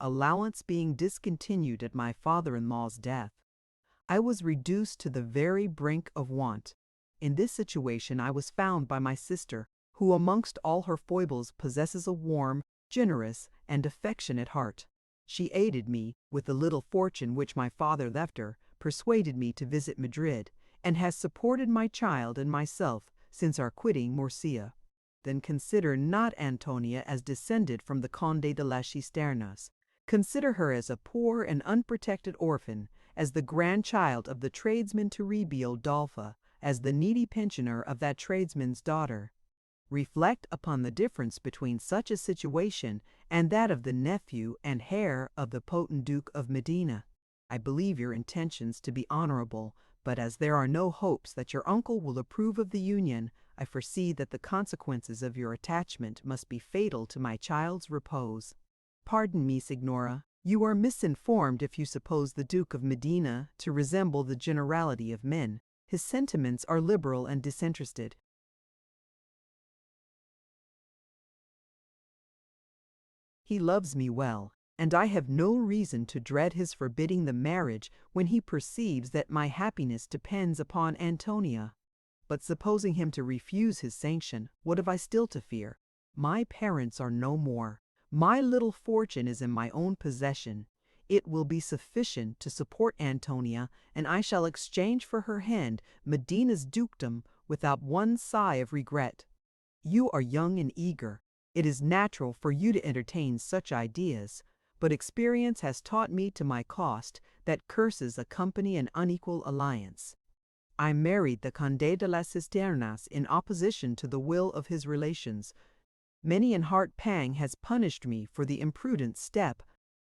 allowance being discontinued at my father-in-law's death. I was reduced to the very brink of want. In this situation I was found by my sister, who amongst all her foibles possesses a warm, generous, and affectionate heart. She aided me with the little fortune which my father left her, persuaded me to visit Madrid, and has supported my child and myself since our quitting Murcia. Then consider not Antonia as descended from the Conde de las Cisternas. Consider her as a poor and unprotected orphan, as the grandchild of the tradesman Toribio Dolfa, as the needy pensioner of that tradesman's daughter. Reflect upon the difference between such a situation and that of the nephew and heir of the potent Duke of Medina. I believe your intentions to be honorable, but as there are no hopes that your uncle will approve of the union, I foresee that the consequences of your attachment must be fatal to my child's repose. Pardon me, Signora, you are misinformed if you suppose the Duke of Medina to resemble the generality of men. His sentiments are liberal and disinterested. He loves me well, and I have no reason to dread his forbidding the marriage when he perceives that my happiness depends upon Antonia. But supposing him to refuse his sanction, what have I still to fear? My parents are no more. My little fortune is in my own possession. It will be sufficient to support Antonia, and I shall exchange for her hand Medina's dukedom without one sigh of regret. You are young and eager. It is natural for you to entertain such ideas, but experience has taught me to my cost that curses accompany an unequal alliance. I married the Conde de las Cisternas in opposition to the will of his relations. Many an heart pang has punished me for the imprudent step.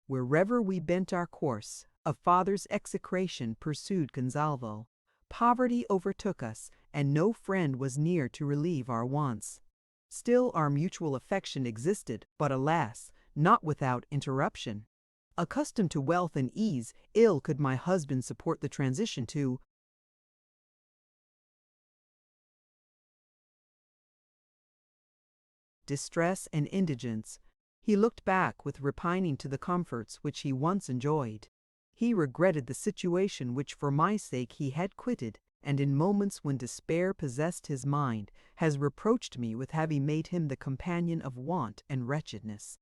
Wherever we bent our course, a father's execration pursued Gonzalvo. Poverty overtook us, and no friend was near to relieve our wants. Still our mutual affection existed, but alas, not without interruption. Accustomed to wealth and ease, ill could my husband support the transition to distress and indigence. He looked back with repining to the comforts which he once enjoyed. He regretted the situation which for my sake he had quitted, and in moments when despair possessed his mind, has reproached me with having made him the companion of want and wretchedness.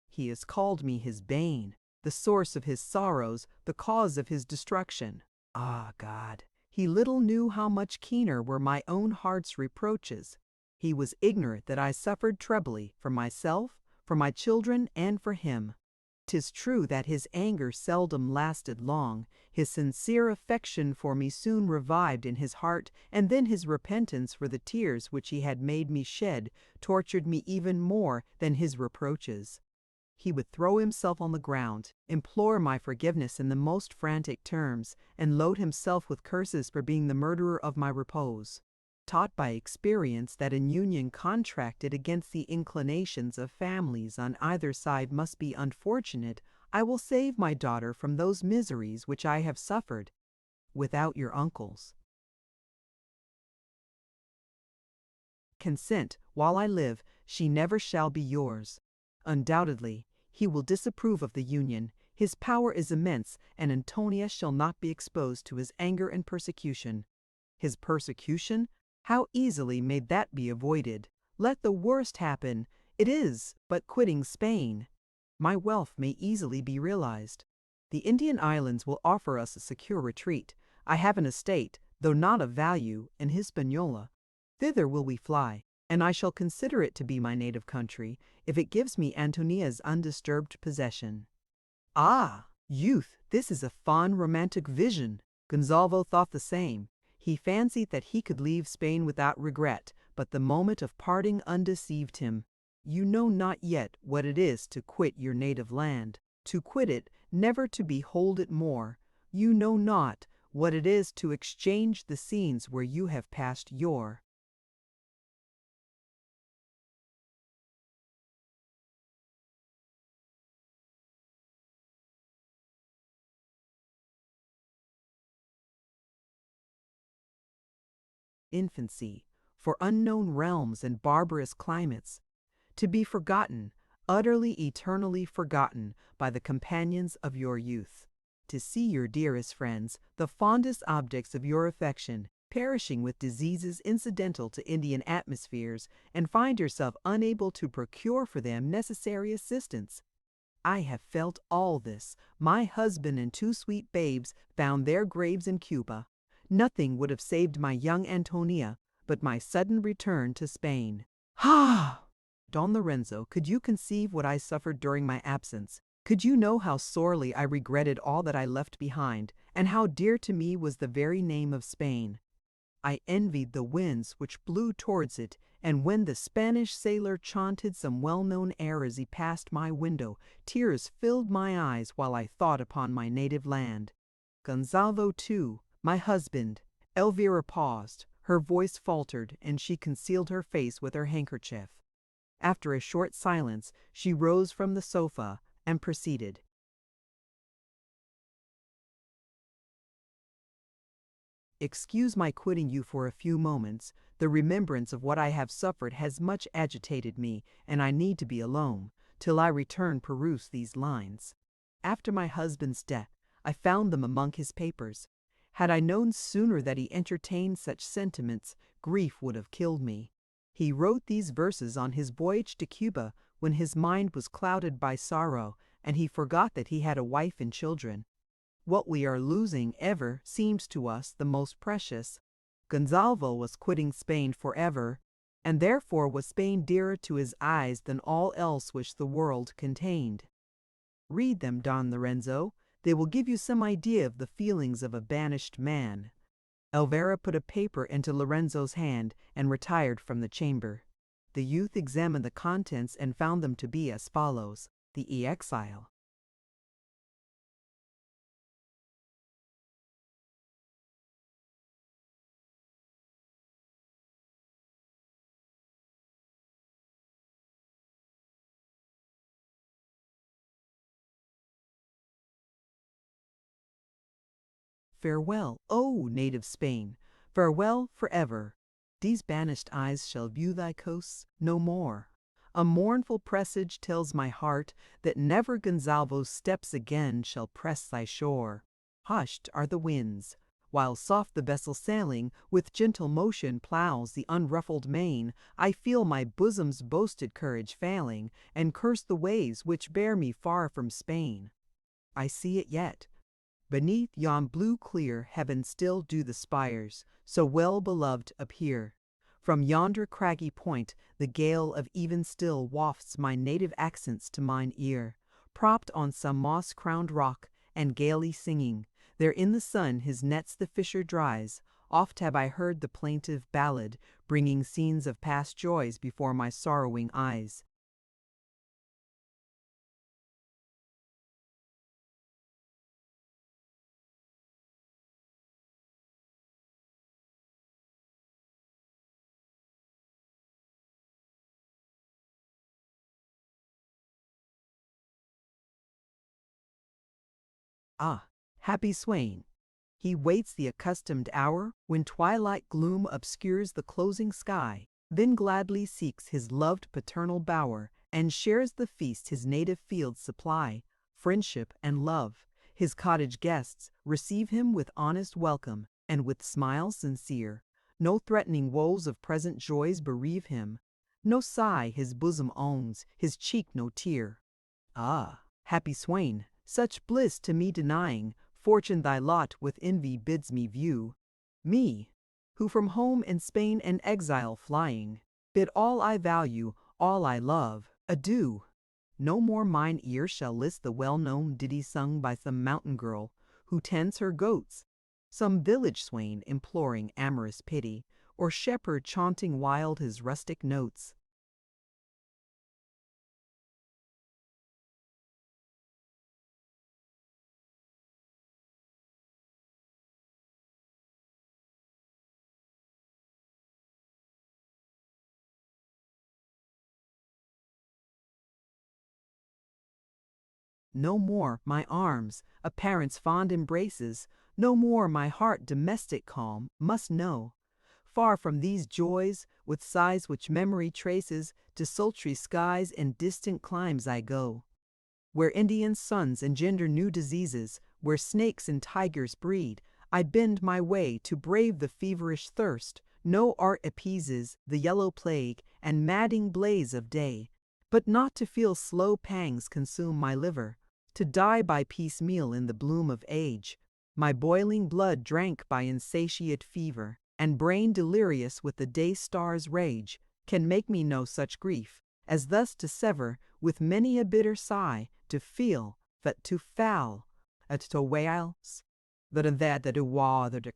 He has called me his bane, the source of his sorrows, the cause of his destruction. Ah, God! He little knew how much keener were my own heart's reproaches. He was ignorant that I suffered trebly for myself, for my children, and for him. 'Tis true that his anger seldom lasted long. His sincere affection for me soon revived in his heart, and then his repentance for the tears which he had made me shed tortured me even more than his reproaches. He would throw himself on the ground, implore my forgiveness in the most frantic terms, and load himself with curses for being the murderer of my repose. Taught by experience that an union contracted against the inclinations of families on either side must be unfortunate, I will save my daughter from those miseries which I have suffered, without your uncle's consent. While I live, she never shall be yours. Undoubtedly, he will disapprove of the union. His power is immense, and Antonia shall not be exposed to his anger and persecution. His persecution? How easily may that be avoided! Let the worst happen. It is but quitting Spain. My wealth may easily be realized. The Indian Islands will offer us a secure retreat. I have an estate, though not of value, in Hispaniola. Thither will we fly, and I shall consider it to be my native country, if it gives me Antonia's undisturbed possession. Ah, youth, this is a fond romantic vision. Gonzalvo thought the same. He fancied that he could leave Spain without regret, but the moment of parting undeceived him. You know not yet what it is to quit your native land, to quit it, never to behold it more. You know not what it is to exchange the scenes where you have passed your infancy for unknown realms and barbarous climates. To be forgotten, utterly eternally forgotten by the companions of your youth. To see your dearest friends, the fondest objects of your affection, perishing with diseases incidental to Indian atmospheres, and find yourself unable to procure for them necessary assistance. I have felt all this. My husband and two sweet babes found their graves in Cuba. Nothing would have saved my young Antonia but my sudden return to Spain. Ha! Don Lorenzo, could you conceive what I suffered during my absence? Could you know how sorely I regretted all that I left behind, and how dear to me was the very name of Spain? I envied the winds which blew towards it, and when the Spanish sailor chanted some well-known air as he passed my window, tears filled my eyes while I thought upon my native land. Gonzalo, too, my husband. Elvira paused, her voice faltered, and she concealed her face with her handkerchief. After a short silence, she rose from the sofa and proceeded. Excuse my quitting you for a few moments. The remembrance of what I have suffered has much agitated me, and I need to be alone, till I return peruse these lines. After my husband's death, I found them among his papers. Had I known sooner that he entertained such sentiments, grief would have killed me. He wrote these verses on his voyage to Cuba when his mind was clouded by sorrow, and he forgot that he had a wife and children. What we are losing ever seems to us the most precious. Gonzalo was quitting Spain forever, and therefore was Spain dearer to his eyes than all else which the world contained. Read them, Don Lorenzo. They will give you some idea of the feelings of a banished man. Elvira put a paper into Lorenzo's hand and retired from the chamber. The youth examined the contents and found them to be as follows: the exile. Farewell, O native Spain, farewell forever. These banished eyes shall view thy coasts no more. A mournful presage tells my heart that never Gonzalo's steps again shall press thy shore. Hushed are the winds, while soft the vessel sailing with gentle motion plows the unruffled main. I feel my bosom's boasted courage failing, and curse the waves which bear me far from Spain. I see it yet. Beneath yon blue clear heaven still do the spires, so well beloved, appear. From yonder craggy point the gale of even still wafts my native accents to mine ear. Propped on some moss-crowned rock, and gaily singing, there in the sun his nets the fisher dries. Oft have I heard the plaintive ballad, bringing scenes of past joys before my sorrowing eyes. Ah, happy swain! He waits the accustomed hour when twilight gloom obscures the closing sky, then gladly seeks his loved paternal bower, and shares the feast his native fields supply. Friendship and love, his cottage guests, receive him with honest welcome, and with smiles sincere. No threatening woes of present joys bereave him. No sigh his bosom owns, his cheek no tear. Ah, happy swain! Such bliss to me denying, fortune thy lot with envy bids me view. Me, who from home in Spain and exile flying, bid all I value, all I love, adieu. No more mine ear shall list the well-known ditty sung by some mountain girl who tends her goats, some village swain imploring amorous pity, or shepherd chaunting wild his rustic notes. No more my arms, a parent's fond embraces, no more my heart domestic calm must know. Far from these joys, with sighs which memory traces, to sultry skies and distant climes I go, where Indian suns engender new diseases, where snakes and tigers breed. I bend my way to brave the feverish thirst. No art appeases the yellow plague and madding blaze of day, but not to feel slow pangs consume my liver, to die by piecemeal in the bloom of age, my boiling blood drank by insatiate fever, and brain delirious with the day star's rage, can make me know such grief, as thus to sever, with many a bitter sigh, to feel, that to foul, at to wails, that to wathered.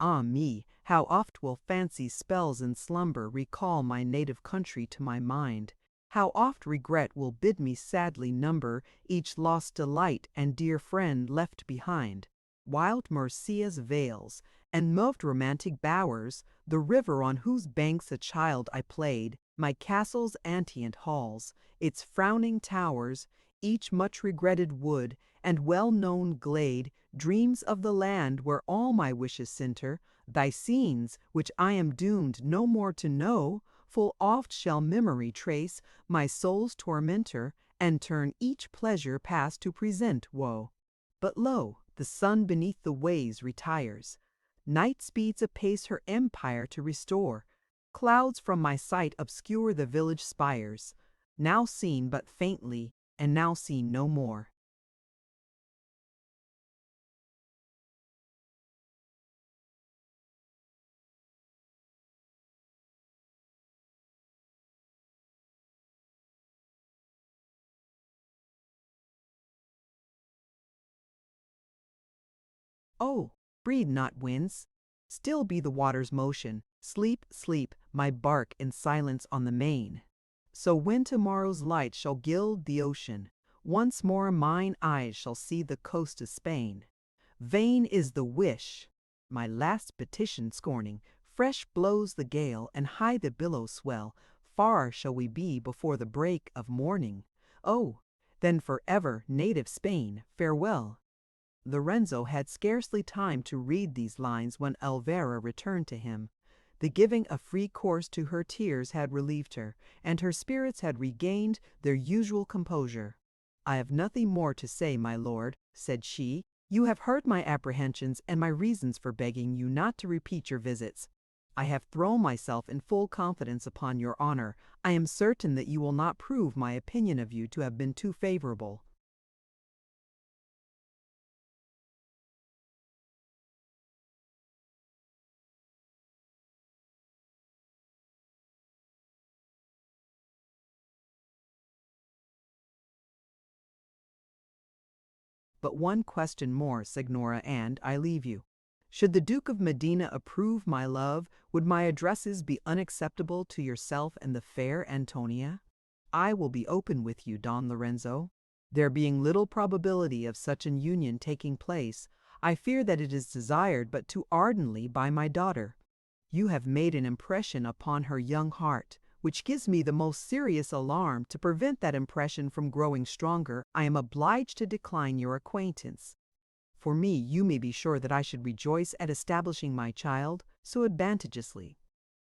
Ah me, how oft will fancy's spells in slumber recall my native country to my mind, how oft regret will bid me sadly number each lost delight and dear friend left behind. Wild Murcia's vales, and moved romantic bowers, the river on whose banks a child I played, my castle's antient halls, its frowning towers, each much regretted wood, and well-known glade, dreams of the land where all my wishes centre, thy scenes, which I am doomed no more to know, full oft shall memory trace, my soul's tormentor, and turn each pleasure past to present woe. But lo, the sun beneath the waves retires. Night speeds apace her empire to restore. Clouds from my sight obscure the village spires, now seen but faintly, and now seen no more. Oh, breathe not, winds. Still be the water's motion. Sleep, sleep, my bark in silence on the main. So when tomorrow's light shall gild the ocean, once more mine eyes shall see the coast of Spain. Vain is the wish, my last petition scorning. Fresh blows the gale, and high the billows swell. Far shall we be before the break of morning. Oh, then forever, native Spain, farewell. Lorenzo had scarcely time to read these lines when Elvira returned to him. The giving a free course to her tears had relieved her, and her spirits had regained their usual composure. "I have nothing more to say, my lord," said she. "You have heard my apprehensions and my reasons for begging you not to repeat your visits. I have thrown myself in full confidence upon your honor. I am certain that you will not prove my opinion of you to have been too favorable." But one question more, Signora, and I leave you. Should the Duke of Medina approve my love, would my addresses be unacceptable to yourself and the fair Antonia? I will be open with you, Don Lorenzo. There being little probability of such an union taking place, I fear that it is desired but too ardently by my daughter. You have made an impression upon her young heart, which gives me the most serious alarm. To prevent that impression from growing stronger, I am obliged to decline your acquaintance. For me, you may be sure that I should rejoice at establishing my child so advantageously.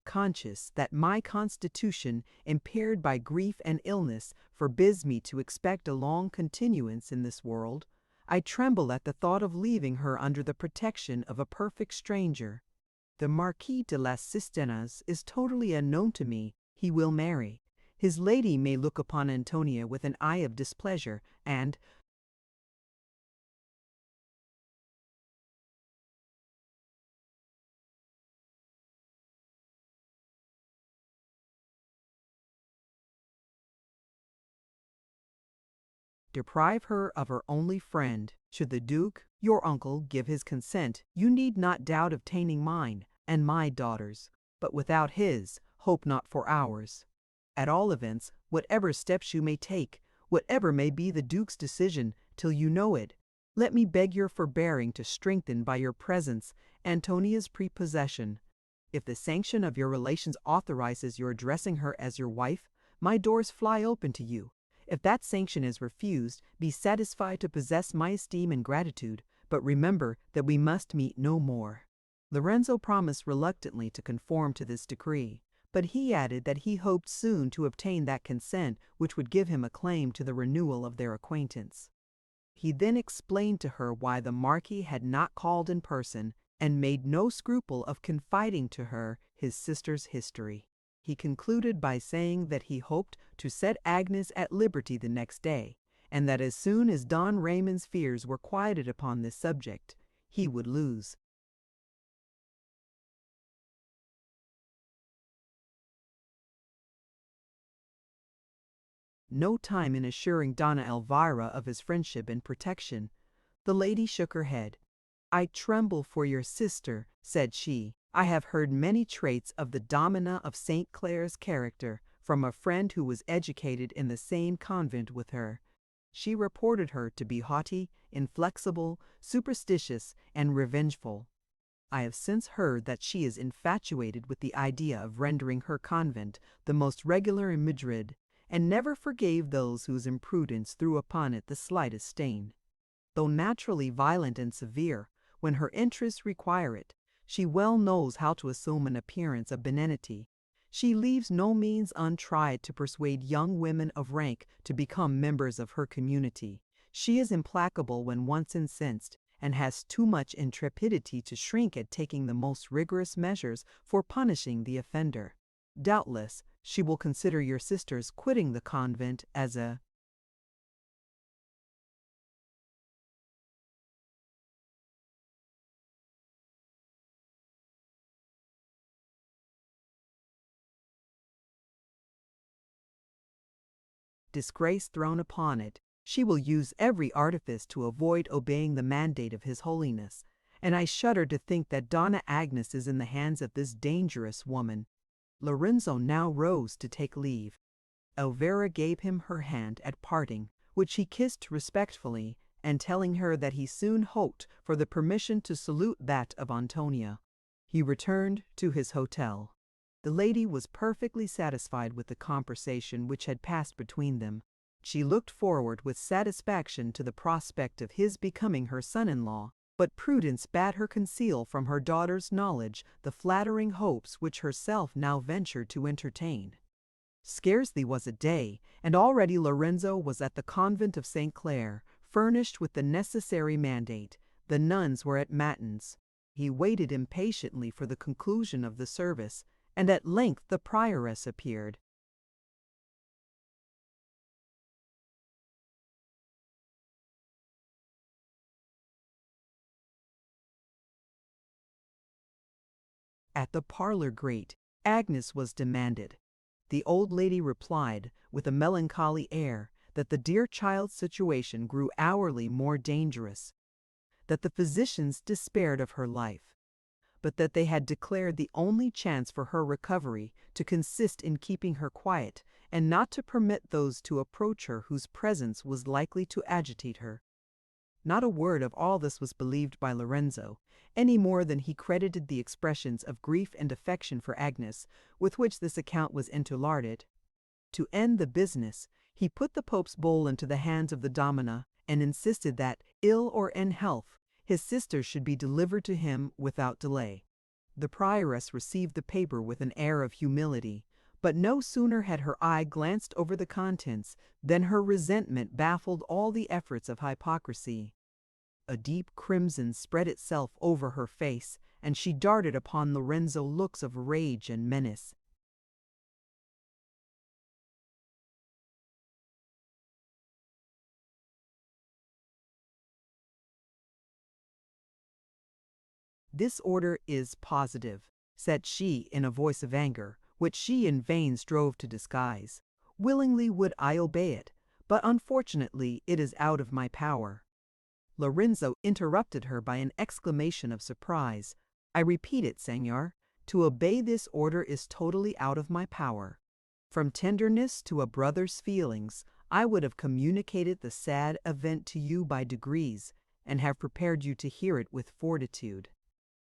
Conscious that my constitution, impaired by grief and illness, forbids me to expect a long continuance in this world, I tremble at the thought of leaving her under the protection of a perfect stranger. The Marquis de las Cisternas is totally unknown to me. He will marry. His lady may look upon Antonia with an eye of displeasure, and deprive her of her only friend. Should the Duke, your uncle, give his consent, you need not doubt obtaining mine and my daughter's, but without his, hope not for ours. At all events, whatever steps you may take, whatever may be the Duke's decision, till you know it, let me beg your forbearing to strengthen by your presence Antonia's prepossession. If the sanction of your relations authorizes your addressing her as your wife, my doors fly open to you. If that sanction is refused, be satisfied to possess my esteem and gratitude, but remember that we must meet no more." Lorenzo promised reluctantly to conform to this decree, but he added that he hoped soon to obtain that consent which would give him a claim to the renewal of their acquaintance. He then explained to her why the Marquis had not called in person, and made no scruple of confiding to her his sister's history. He concluded by saying that he hoped to set Agnes at liberty the next day, and that as soon as Don Raymond's fears were quieted upon this subject, he would lose no time in assuring Donna Elvira of his friendship and protection. The lady shook her head. "I tremble for your sister," said she. "I have heard many traits of the Domina of St. Clair's character from a friend who was educated in the same convent with her. She reported her to be haughty, inflexible, superstitious, and revengeful. I have since heard that she is infatuated with the idea of rendering her convent the most regular in Madrid, and never forgave those whose imprudence threw upon it the slightest stain. Though naturally violent and severe, when her interests require it, she well knows how to assume an appearance of benignity. She leaves no means untried to persuade young women of rank to become members of her community. She is implacable when once incensed, and has too much intrepidity to shrink at taking the most rigorous measures for punishing the offender. Doubtless, she will consider your sister's quitting the convent as a disgrace thrown upon it. She will use every artifice to avoid obeying the mandate of His Holiness, and I shudder to think that Donna Agnes is in the hands of this dangerous woman." Lorenzo now rose to take leave. Elvira gave him her hand at parting, which he kissed respectfully, and telling her that he soon hoped for the permission to salute that of Antonia, he returned to his hotel. The lady was perfectly satisfied with the conversation which had passed between them. She looked forward with satisfaction to the prospect of his becoming her son-in-law, but prudence bade her conceal from her daughter's knowledge the flattering hopes which herself now ventured to entertain. Scarcely was a day, and already Lorenzo was at the convent of St. Clair, furnished with the necessary mandate. The nuns were at matins. He waited impatiently for the conclusion of the service, and at length the prioress appeared. At the parlor grate, Agnes was demanded. The old lady replied, with a melancholy air, that the dear child's situation grew hourly more dangerous, that the physicians despaired of her life, but that they had declared the only chance for her recovery to consist in keeping her quiet, and not to permit those to approach her whose presence was likely to agitate her. Not a word of all this was believed by Lorenzo, any more than he credited the expressions of grief and affection for Agnes with which this account was interlarded. To end the business, he put the Pope's bull into the hands of the Domina, and insisted that, ill or in health, his sister should be delivered to him without delay. The prioress received the paper with an air of humility, but no sooner had her eye glanced over the contents than her resentment baffled all the efforts of hypocrisy. A deep crimson spread itself over her face, and she darted upon Lorenzo looks of rage and menace. "This order is positive," said she in a voice of anger, which she in vain strove to disguise. "Willingly would I obey it, but unfortunately it is out of my power." Lorenzo interrupted her by an exclamation of surprise. "I repeat it, Señor. To obey this order is totally out of my power. From tenderness to a brother's feelings, I would have communicated the sad event to you by degrees, and have prepared you to hear it with fortitude.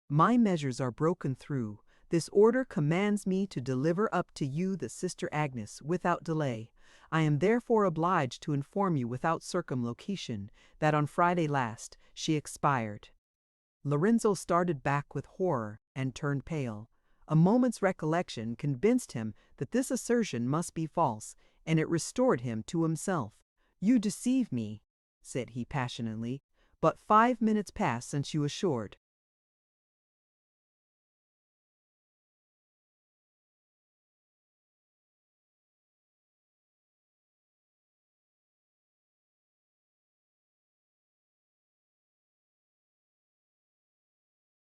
My measures are broken through. This order commands me to deliver up to you the Sister Agnes without delay. I am therefore obliged to inform you without circumlocution that on Friday last she expired." Lorenzo started back with horror and turned pale. A moment's recollection convinced him that this assertion must be false, and it restored him to himself. "You deceive me," said he passionately. "But 5 minutes passed since you assured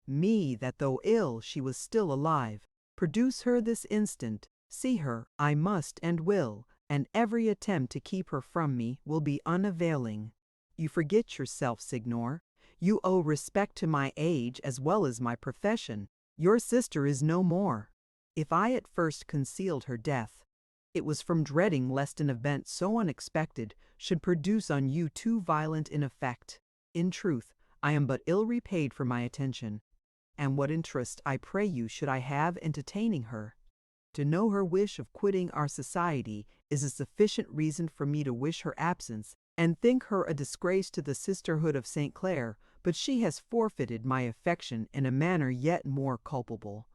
me that though ill she was still alive. Produce her this instant. See her I must and will, and every attempt to keep her from me will be unavailing. You forget yourself, Signor. You owe respect to my age as well as my profession. Your sister is no more. If I at first concealed her death, it was from dreading lest an event so unexpected should produce on you too violent an effect. In truth, I am but ill repaid for my attention. And what interest, I pray you, should I have in detaining her? To know her wish of quitting our society is a sufficient reason for me to wish her absence, and think her a disgrace to the sisterhood of St. Clare, but she has forfeited my affection in a manner yet more culpable.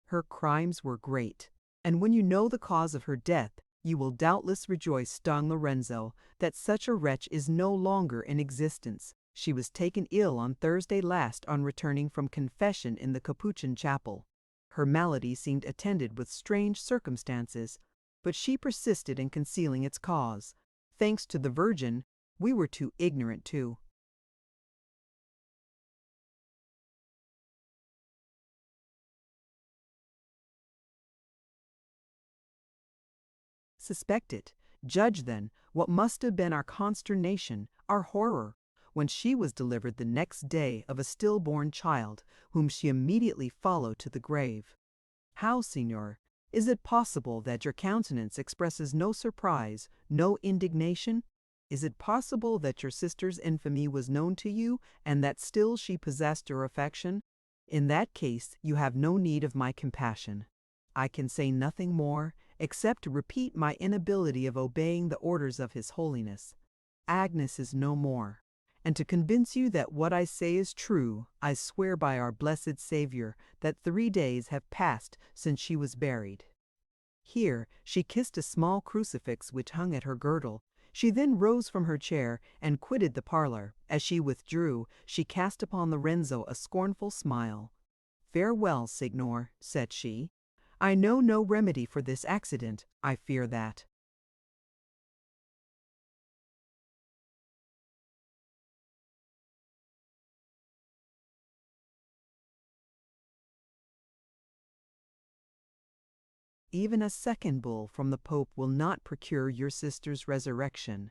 Her crimes were great, and when you know the cause of her death, you will doubtless rejoice, Don Lorenzo, that such a wretch is no longer in existence. She was taken ill on Thursday last on returning from confession in the Capuchin chapel. Her malady seemed attended with strange circumstances, but she persisted in concealing its cause. Thanks to the Virgin, we were too ignorant to suspect it. Judge, then, what must have been our consternation, our horror, when she was delivered the next day of a stillborn child, whom she immediately followed to the grave. How, Signor, is it possible that your countenance expresses no surprise, no indignation? Is it possible that your sister's infamy was known to you, and that still she possessed your affection? In that case, you have no need of my compassion. I can say nothing more, except to repeat my inability of obeying the orders of His Holiness. Agnes is no more. And to convince you that what I say is true, I swear by our blessed Savior that 3 days have passed since she was buried. Here she kissed a small crucifix which hung at her girdle. She then rose from her chair and quitted the parlor. As she withdrew, she cast upon Lorenzo a scornful smile. "Farewell, Signor," said she. "I know no remedy for this accident. I fear that." Even a second bull from the Pope will not procure your sister's resurrection.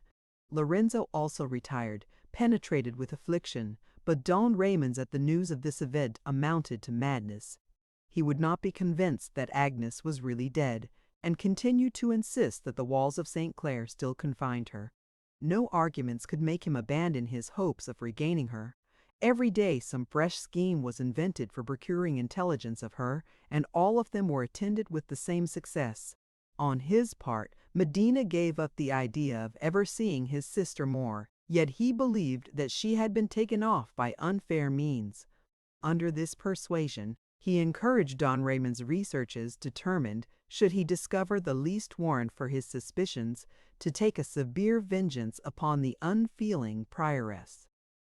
Lorenzo also retired, penetrated with affliction, but Don Raymond's at the news of this event amounted to madness. He would not be convinced that Agnes was really dead, and continued to insist that the walls of St. Clare still confined her. No arguments could make him abandon his hopes of regaining her. Every day some fresh scheme was invented for procuring intelligence of her, and all of them were attended with the same success. On his part, Medina gave up the idea of ever seeing his sister more, yet he believed that she had been taken off by unfair means. Under this persuasion, he encouraged Don Raymond's researches, determined, should he discover the least warrant for his suspicions, to take a severe vengeance upon the unfeeling prioress.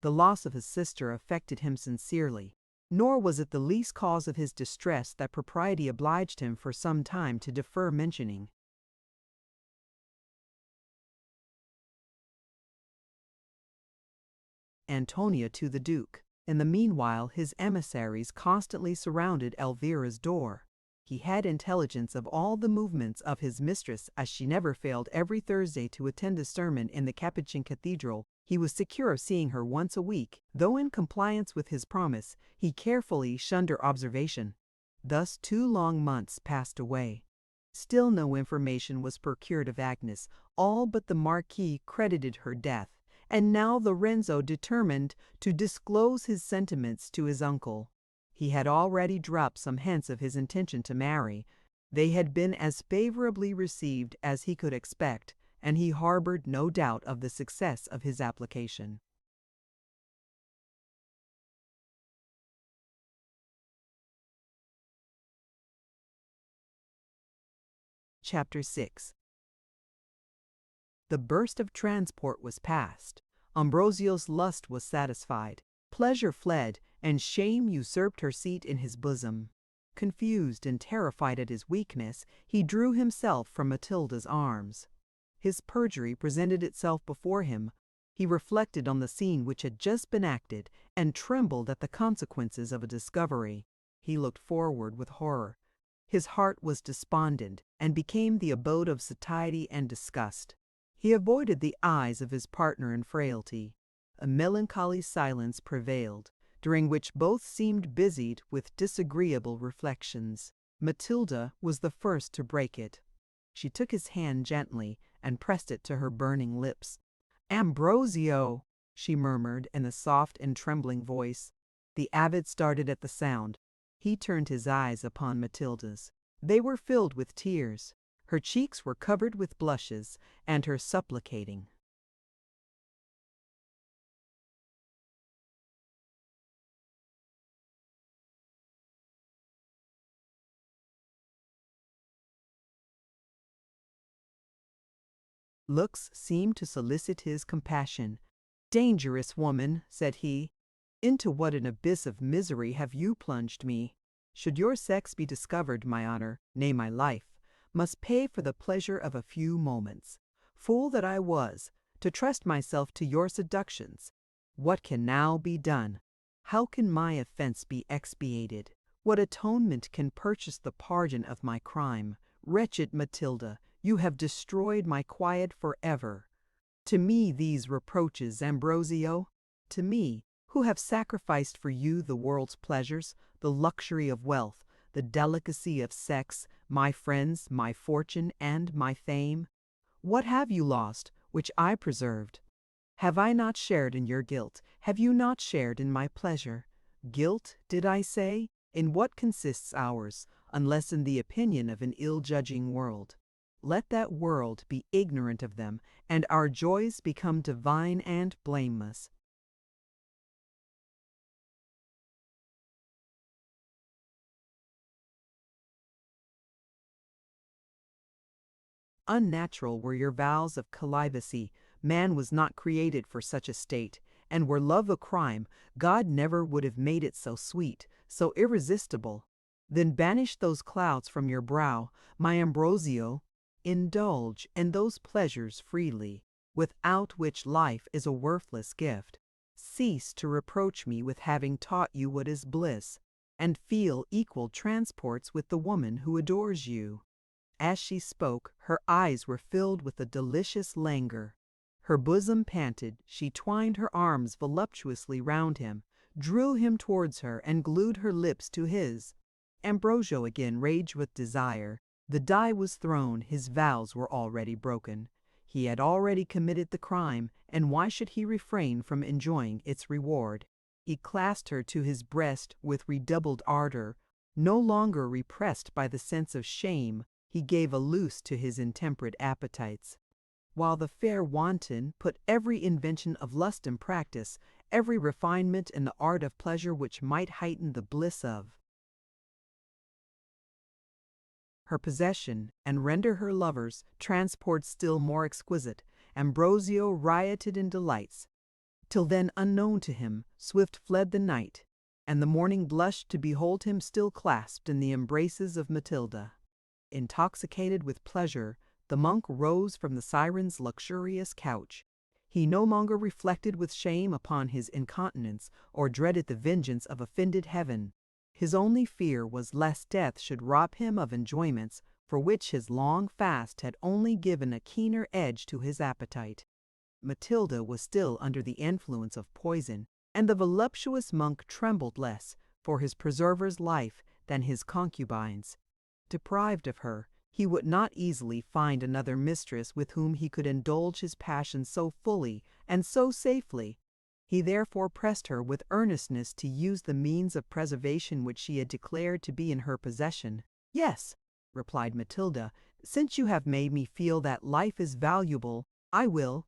The loss of his sister affected him sincerely, nor was it the least cause of his distress that propriety obliged him for some time to defer mentioning. Antonia to the Duke. In the meanwhile, his emissaries constantly surrounded Elvira's door. He had intelligence of all the movements of his mistress, as she never failed every Thursday to attend a sermon in the Capuchin cathedral. He was secure of seeing her once a week, though in compliance with his promise, he carefully shunned her observation. Thus 2 long months passed away. Still no information was procured of Agnes. All but the Marquis credited her death, and now Lorenzo determined to disclose his sentiments to his uncle. He had already dropped some hints of his intention to marry. They had been as favorably received as he could expect, and he harbored no doubt of the success of his application. Chapter 6. The burst of transport was past. Ambrosio's lust was satisfied. Pleasure fled, and shame usurped her seat in his bosom. Confused and terrified at his weakness, he drew himself from Matilda's arms. His perjury presented itself before him. He reflected on the scene which had just been acted, and trembled at the consequences of a discovery. He looked forward with horror. His heart was despondent, and became the abode of satiety and disgust. He avoided the eyes of his partner in frailty. A melancholy silence prevailed, during which both seemed busied with disagreeable reflections. Matilda was the first to break it. She took his hand gently and pressed it to her burning lips. "Ambrosio!" she murmured in a soft and trembling voice. The abbot started at the sound. He turned his eyes upon Matilda's. They were filled with tears. Her cheeks were covered with blushes, and her supplicating. Looks seemed to solicit his compassion. "Dangerous woman," said he, "into what an abyss of misery have you plunged me? Should your sex be discovered, my honor, nay, my life, must pay for the pleasure of a few moments. Fool that I was, to trust myself to your seductions! What can now be done? How can my offense be expiated? What atonement can purchase the pardon of my crime? Wretched Matilda, you have destroyed my quiet forever. To me these reproaches, Ambrosio? To me, who have sacrificed for you the world's pleasures, the luxury of wealth, the delicacy of sex, my friends, my fortune, and my fame? What have you lost, which I preserved? Have I not shared in your guilt? Have you not shared in my pleasure? Guilt, did I say? In what consists ours, unless in the opinion of an ill-judging world? Let that world be ignorant of them, and our joys become divine and blameless. Unnatural were your vows of celibacy. Man was not created for such a state, and were love a crime, God never would have made it so sweet, so irresistible. Then banish those clouds from your brow, my Ambrosio. Indulge in those pleasures freely, without which life is a worthless gift. Cease to reproach me with having taught you what is bliss, and feel equal transports with the woman who adores you." As she spoke, her eyes were filled with a delicious languor. Her bosom panted, she twined her arms voluptuously round him, drew him towards her, and glued her lips to his. Ambrosio again raged with desire. The die was thrown, his vows were already broken. He had already committed the crime, and why should he refrain from enjoying its reward? He clasped her to his breast with redoubled ardor. No longer repressed by the sense of shame, he gave a loose to his intemperate appetites. While the fair wanton put every invention of lust in practice, every refinement in the art of pleasure which might heighten the bliss of her possession, and render her lover's transports still more exquisite, Ambrosio rioted in delights. Till then unknown to him, swift fled the night, and the morning blushed to behold him still clasped in the embraces of Matilda. Intoxicated with pleasure, the monk rose from the siren's luxurious couch. He no longer reflected with shame upon his incontinence, or dreaded the vengeance of offended heaven. His only fear was lest death should rob him of enjoyments for which his long fast had only given a keener edge to his appetite. Matilda was still under the influence of poison, and the voluptuous monk trembled less for his preserver's life than his concubine's. Deprived of her, he would not easily find another mistress with whom he could indulge his passion so fully and so safely. He therefore pressed her with earnestness to use the means of preservation which she had declared to be in her possession. "Yes," replied Matilda, Since you have made me feel that life is valuable, I will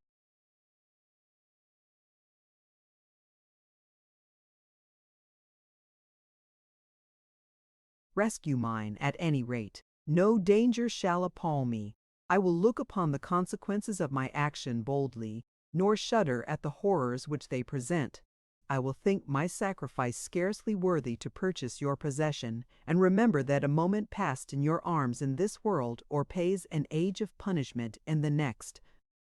rescue mine at any rate. No danger shall appall me. I will look upon the consequences of my action boldly, nor shudder at the horrors which they present. I will think my sacrifice scarcely worthy to purchase your possession, and remember that a moment passed in your arms in this world pays an age of punishment in the next.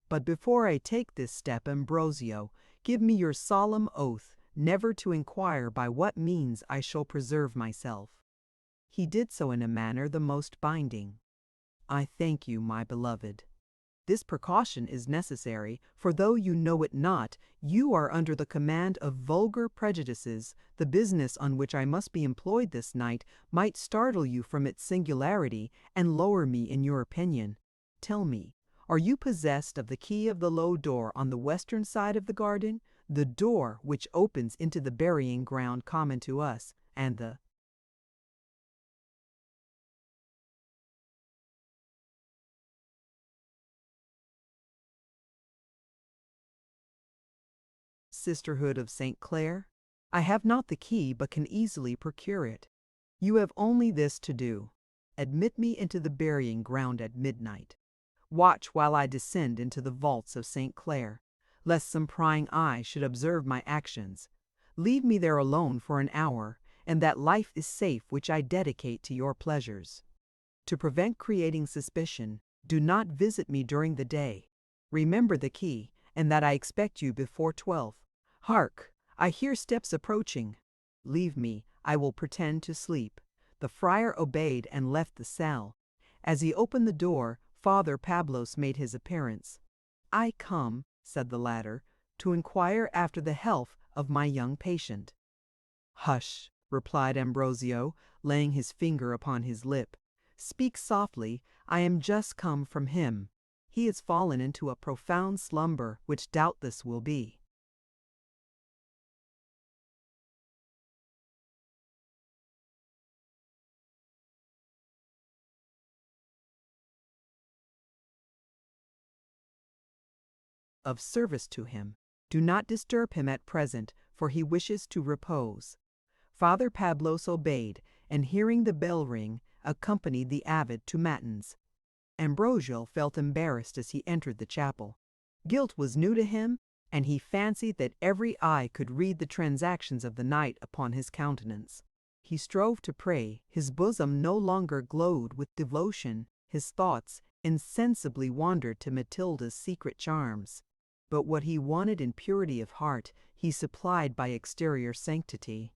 But before I take this step, Ambrosio, give me your solemn oath never to inquire by what means I shall preserve myself. He did so in a manner the most binding. I thank you, my beloved. This precaution is necessary, for though you know it not, you are under the command of vulgar prejudices. The business on which I must be employed this night might startle you from its singularity, and lower me in your opinion. Tell me, are you possessed of the key of the low door on the western side of the garden, the door which opens into the burying ground common to us, and the Sisterhood of St. Clare? I have not the key, but can easily procure it. You have only this to do. Admit me into the burying ground at midnight. Watch while I descend into the vaults of St. Clare, lest some prying eye should observe my actions. Leave me there alone for an hour, and that life is safe which I dedicate to your pleasures. To prevent creating suspicion, do not visit me during the day. Remember the key, and that I expect you before 12. Hark! I hear steps approaching. Leave me, I will pretend to sleep. The friar obeyed and left the cell. As he opened the door, Father Pablos made his appearance. I come, said the latter, to inquire after the health of my young patient. Hush, replied Ambrosio, laying his finger upon his lip. Speak softly, I am just come from him. He has fallen into a profound slumber, which doubtless will be. Of service to him. Do not disturb him at present, for he wishes to repose. Father Pablos obeyed, and hearing the bell ring, accompanied the abbot to matins. Ambrosio felt embarrassed as he entered the chapel. Guilt was new to him, and he fancied that every eye could read the transactions of the night upon his countenance. He strove to pray, his bosom no longer glowed with devotion, his thoughts insensibly wandered to Matilda's secret charms. But what he wanted in purity of heart, he supplied by exterior sanctity.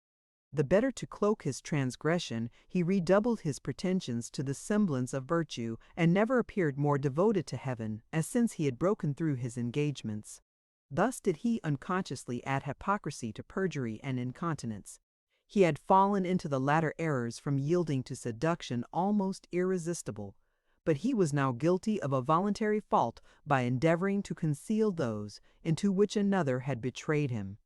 The better to cloak his transgression, he redoubled his pretensions to the semblance of virtue, and never appeared more devoted to heaven, as since he had broken through his engagements. Thus did he unconsciously add hypocrisy to perjury and incontinence. He had fallen into the latter errors from yielding to seduction almost irresistible, but he was now guilty of a voluntary fault by endeavoring to conceal those into which another had betrayed him.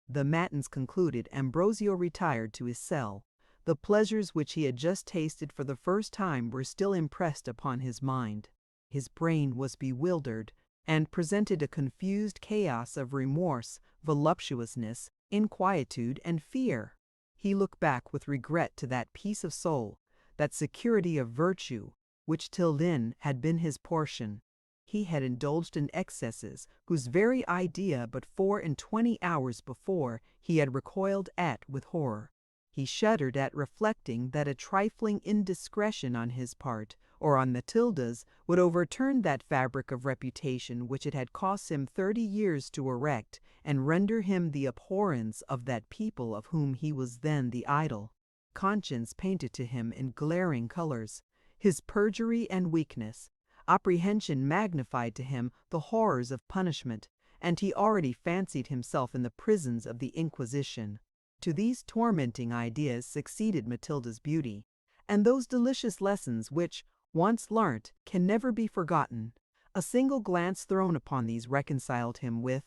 The matins concluded, Ambrosio retired to his cell. The pleasures which he had just tasted for the first time were still impressed upon his mind. His brain was bewildered, and presented a confused chaos of remorse, voluptuousness, inquietude, and fear. He looked back with regret to that peace of soul, that security of virtue, which till then had been his portion. He had indulged in excesses whose very idea but 24 hours before he had recoiled at with horror. He shuddered at reflecting that a trifling indiscretion on his part, or on Matilda's, would overturn that fabric of reputation which it had cost him 30 years to erect, and render him the abhorrence of that people of whom he was then the idol. Conscience painted to him in glaring colors his perjury and weakness. Apprehension magnified to him the horrors of punishment, and he already fancied himself in the prisons of the Inquisition. To these tormenting ideas succeeded Matilda's beauty, and those delicious lessons which, once learnt, can never be forgotten. A single glance thrown upon these reconciled him with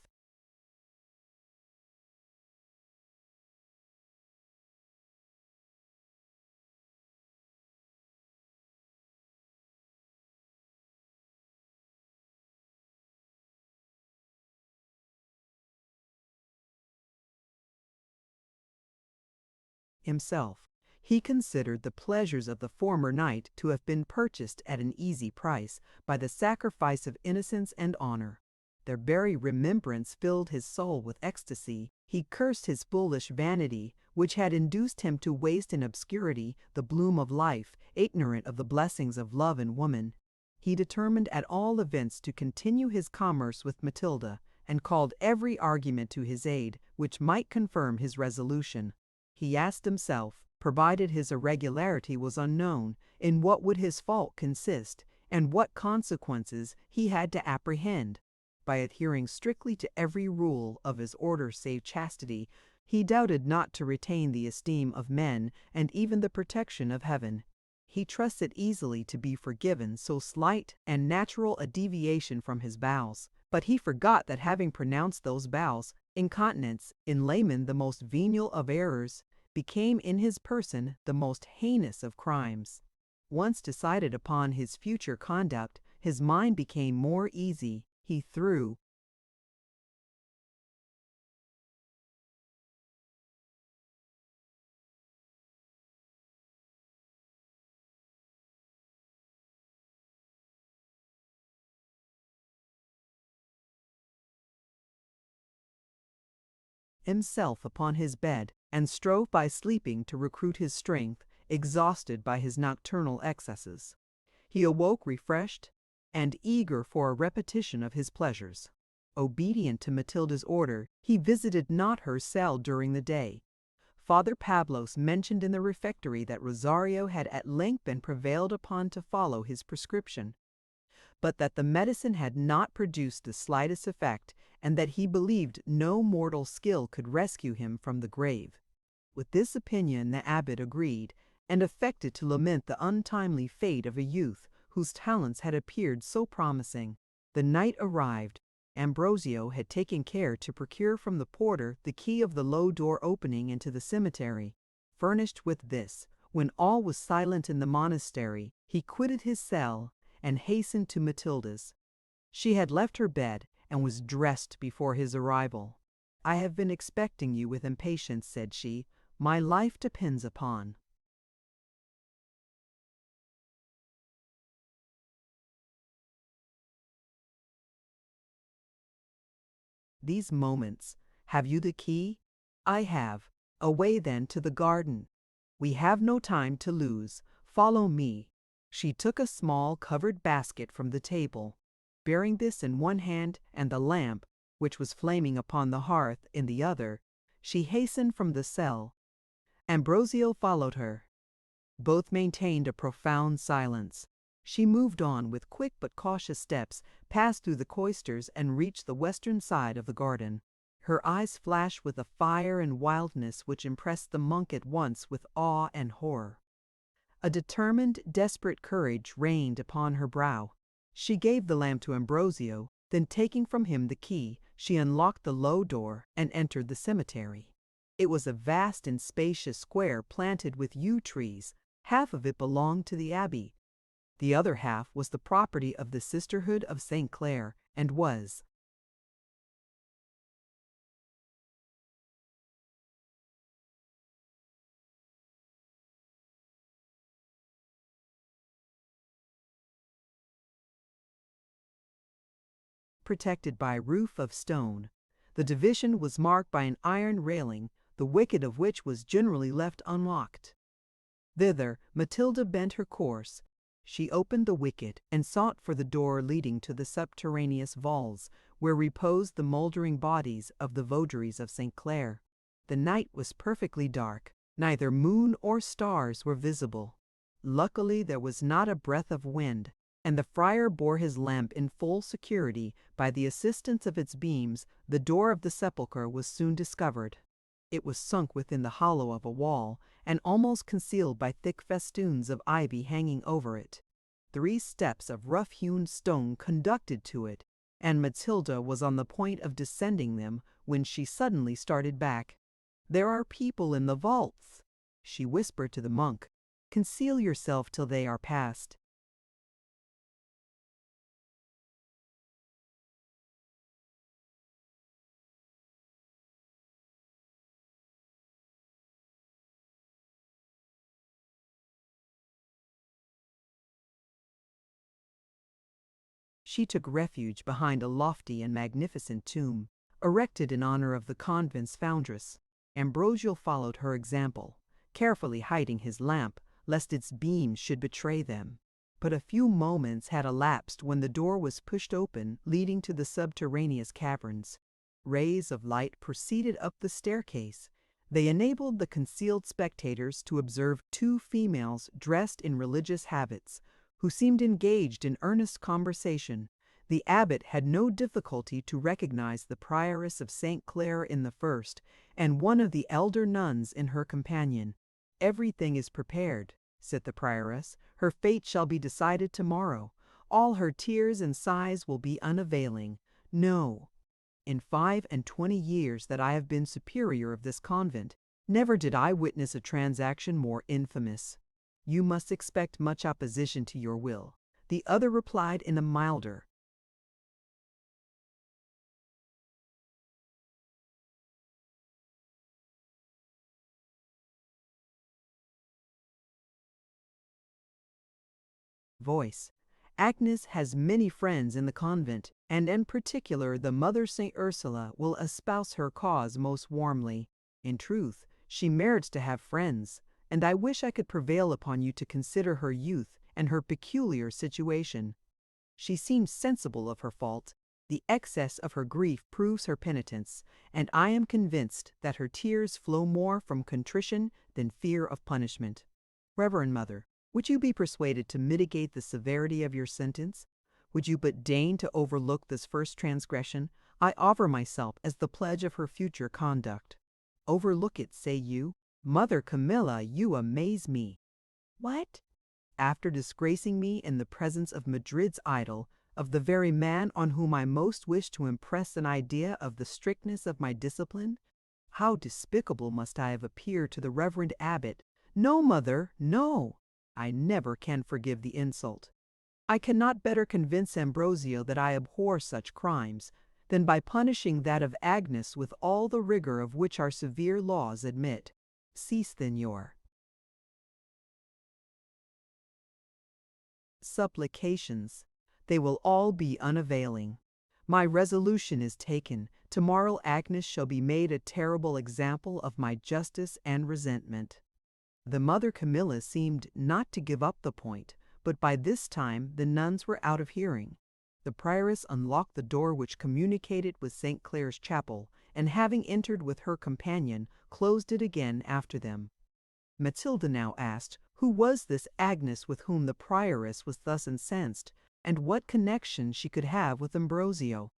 himself. He considered the pleasures of the former night to have been purchased at an easy price by the sacrifice of innocence and honor. Their very remembrance filled his soul with ecstasy. He cursed his foolish vanity, which had induced him to waste in obscurity the bloom of life, ignorant of the blessings of love and woman. He determined at all events to continue his commerce with Matilda, and called every argument to his aid which might confirm his resolution. He asked himself, provided his irregularity was unknown, in what would his fault consist, and what consequences he had to apprehend. By adhering strictly to every rule of his order save chastity, he doubted not to retain the esteem of men and even the protection of heaven. He trusted easily to be forgiven so slight and natural a deviation from his vows, but he forgot that having pronounced those vows, incontinence, in layman the most venial of errors, became in his person the most heinous of crimes. Once decided upon his future conduct, his mind became more easy. He threw himself upon his bed, and strove by sleeping to recruit his strength, exhausted by his nocturnal excesses. He awoke refreshed and eager for a repetition of his pleasures. Obedient to Matilda's order, he visited not her cell during the day. Father Pablos mentioned in the refectory that Rosario had at length been prevailed upon to follow his prescription, but that the medicine had not produced the slightest effect, and that he believed no mortal skill could rescue him from the grave. With this opinion the abbot agreed, and affected to lament the untimely fate of a youth whose talents had appeared so promising. The night arrived. Ambrosio had taken care to procure from the porter the key of the low door opening into the cemetery. Furnished with this, when all was silent in the monastery, he quitted his cell and hastened to Matilda's. She had left her bed and was dressed before his arrival. "I have been expecting you with impatience," said she. "My life depends upon." These moments. Have you the key? I have. Away then to the garden. We have no time to lose. Follow me. She took a small covered basket from the table. Bearing this in one hand and the lamp, which was flaming upon the hearth, in the other, she hastened from the cell. Ambrosio followed her. Both maintained a profound silence. She moved on with quick but cautious steps, passed through the cloisters, and reached the western side of the garden. Her eyes flashed with a fire and wildness which impressed the monk at once with awe and horror. A determined, desperate courage reigned upon her brow. She gave the lamp to Ambrosio, then taking from him the key, she unlocked the low door and entered the cemetery. It was a vast and spacious square planted with yew trees. Half of it belonged to the abbey. The other half was the property of the Sisterhood of St. Clare, and was protected by a roof of stone. The division was marked by an iron railing, the wicket of which was generally left unlocked. Thither Matilda bent her course. She opened the wicket and sought for the door leading to the subterraneous vaults, where reposed the mouldering bodies of the votaries of St. Clare. The night was perfectly dark. Neither moon or stars were visible. Luckily there was not a breath of wind, and the friar bore his lamp in full security. By the assistance of its beams, the door of the sepulchre was soon discovered. It was sunk within the hollow of a wall, and almost concealed by thick festoons of ivy hanging over it. 3 steps of rough-hewn stone conducted to it, and Matilda was on the point of descending them when she suddenly started back. "There are people in the vaults," she whispered to the monk. "Conceal yourself till they are past." She took refuge behind a lofty and magnificent tomb, erected in honor of the convent's foundress. Ambrosio followed her example, carefully hiding his lamp, lest its beams should betray them. But a few moments had elapsed when the door was pushed open, leading to the subterraneous caverns. Rays of light proceeded up the staircase. They enabled the concealed spectators to observe two females dressed in religious habits, who seemed engaged in earnest conversation. The abbot had no difficulty to recognize the prioress of St. Clare in the first, and one of the elder nuns in her companion. "Everything is prepared," said the prioress. "Her fate shall be decided tomorrow. All her tears and sighs will be unavailing. No, in 25 years that I have been superior of this convent, never did I witness a transaction more infamous. You must expect much opposition to your will." The other replied in a milder voice. "Agnes has many friends in the convent, and in particular the Mother St. Ursula will espouse her cause most warmly. In truth, she merits to have friends, and I wish I could prevail upon you to consider her youth and her peculiar situation. She seems sensible of her fault. The excess of her grief proves her penitence, and I am convinced that her tears flow more from contrition than fear of punishment. Reverend Mother, would you be persuaded to mitigate the severity of your sentence? Would you but deign to overlook this first transgression? I offer myself as the pledge of her future conduct." "Overlook it, say you? Mother Camilla, you amaze me." "What?" "After disgracing me in the presence of Madrid's idol, of the very man on whom I most wish to impress an idea of the strictness of my discipline? How despicable must I have appeared to the reverend abbot! No, mother, no! I never can forgive the insult. I cannot better convince Ambrosio that I abhor such crimes than by punishing that of Agnes with all the rigor of which our severe laws admit. Cease, then, your supplications. They will all be unavailing. My resolution is taken. Tomorrow Agnes shall be made a terrible example of my justice and resentment." The Mother Camilla seemed not to give up the point, but by this time the nuns were out of hearing. The prioress unlocked the door which communicated with St. Clare's chapel, and having entered with her companion, closed it again after them. Matilda now asked who was this Agnes with whom the prioress was thus incensed, and what connection she could have with Ambrosio.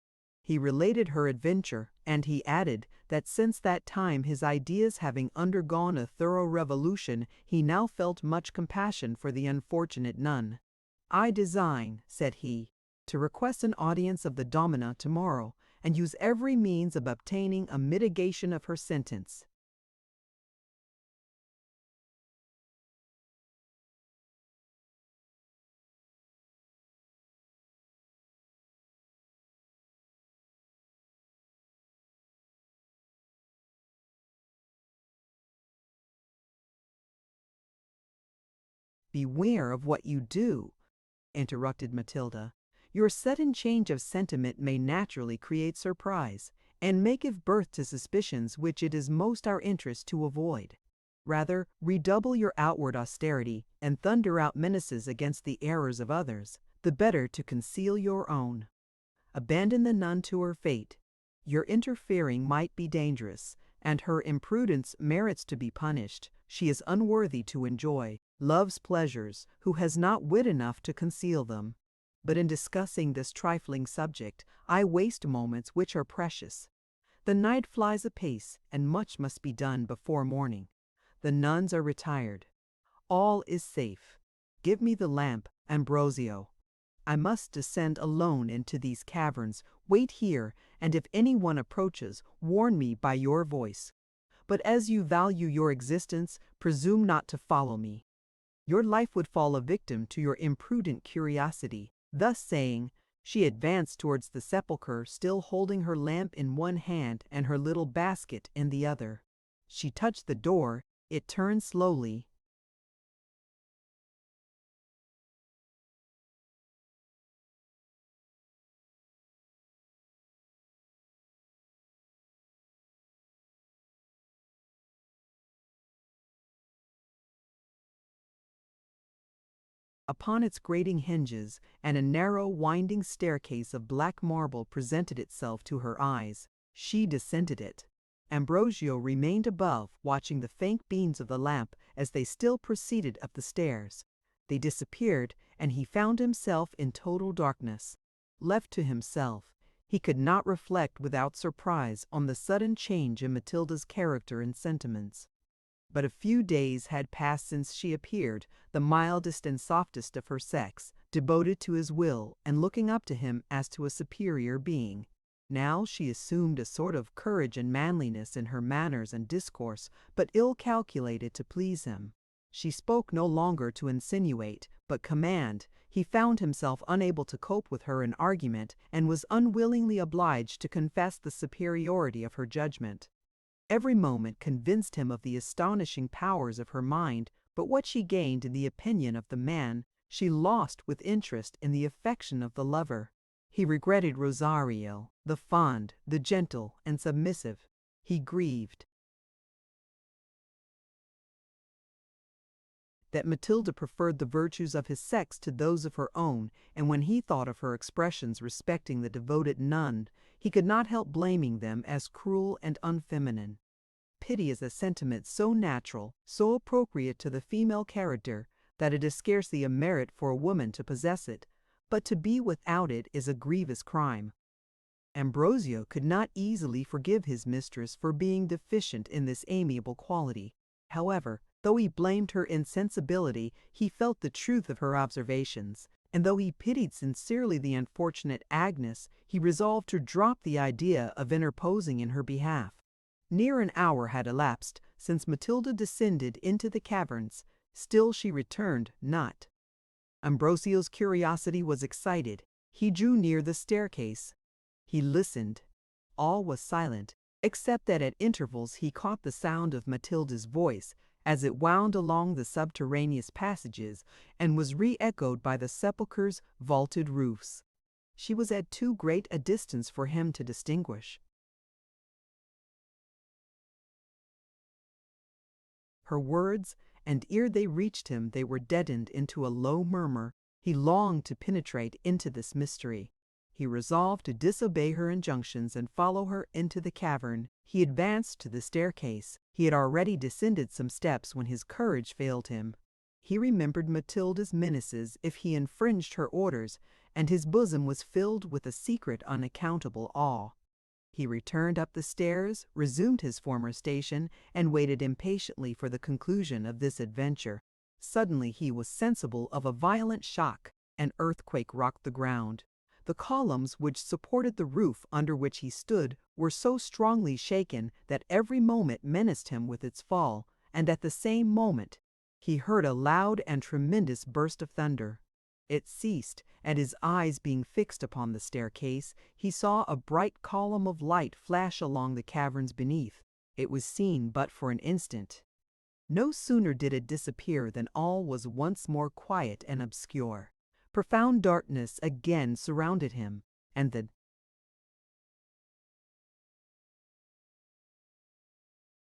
He related her adventure, and he added that since that time, his ideas having undergone a thorough revolution, he now felt much compassion for the unfortunate nun. "I design," said he, "to request an audience of the domina tomorrow, and use every means of obtaining a mitigation of her sentence." "Beware of what you do," interrupted Matilda. "Your sudden change of sentiment may naturally create surprise, and may give birth to suspicions which it is most our interest to avoid. Rather, redouble your outward austerity, and thunder out menaces against the errors of others, the better to conceal your own. Abandon the nun to her fate. Your interfering might be dangerous, and her imprudence merits to be punished. She is unworthy to enjoy love's pleasures, who has not wit enough to conceal them. But in discussing this trifling subject, I waste moments which are precious. The night flies apace, and much must be done before morning. The nuns are retired. All is safe. Give me the lamp, Ambrosio. I must descend alone into these caverns. Wait here, and if any one approaches, warn me by your voice. But as you value your existence, presume not to follow me. Your life would fall a victim to your imprudent curiosity." Thus saying, she advanced towards the sepulchre, still holding her lamp in one hand and her little basket in the other. She touched the door, it turned slowly, Upon its grating hinges, and a narrow, winding staircase of black marble presented itself to her eyes. She descended it. Ambrosio remained above, watching the faint beams of the lamp as they still proceeded up the stairs. They disappeared, and he found himself in total darkness. Left to himself, he could not reflect without surprise on the sudden change in Matilda's character and sentiments. But a few days had passed since she appeared, the mildest and softest of her sex, devoted to his will and looking up to him as to a superior being. Now she assumed a sort of courage and manliness in her manners and discourse, but ill calculated to please him. She spoke no longer to insinuate, but command. He found himself unable to cope with her in argument, and was unwillingly obliged to confess the superiority of her judgment. Every moment convinced him of the astonishing powers of her mind, but what she gained in the opinion of the man, she lost with interest in the affection of the lover. He regretted Rosario, the fond, the gentle, and submissive. He grieved that Matilda preferred the virtues of his sex to those of her own, and when he thought of her expressions respecting the devoted nun, he could not help blaming them as cruel and unfeminine. Pity is a sentiment so natural, so appropriate to the female character, that it is scarcely a merit for a woman to possess it, but to be without it is a grievous crime. Ambrosio could not easily forgive his mistress for being deficient in this amiable quality. However, though he blamed her insensibility, he felt the truth of her observations, and though he pitied sincerely the unfortunate Agnes, he resolved to drop the idea of interposing in her behalf. Near an hour had elapsed since Matilda descended into the caverns, still she returned not. Ambrosio's curiosity was excited. He drew near the staircase. He listened. All was silent, except that at intervals he caught the sound of Matilda's voice as it wound along the subterraneous passages and was re-echoed by the sepulchre's vaulted roofs. She was at too great a distance for him to distinguish her words, and ere they reached him they were deadened into a low murmur. He longed to penetrate into this mystery. He resolved to disobey her injunctions and follow her into the cavern. He advanced to the staircase. He had already descended some steps when his courage failed him. He remembered Matilda's menaces if he infringed her orders, and his bosom was filled with a secret unaccountable awe. He returned up the stairs, resumed his former station, and waited impatiently for the conclusion of this adventure. Suddenly he was sensible of a violent shock. An earthquake rocked the ground. The columns which supported the roof under which he stood were so strongly shaken that every moment menaced him with its fall, and at the same moment he heard a loud and tremendous burst of thunder. It ceased, and his eyes being fixed upon the staircase, he saw a bright column of light flash along the caverns beneath. It was seen but for an instant. No sooner did it disappear than all was once more quiet and obscure. Profound darkness again surrounded him, and the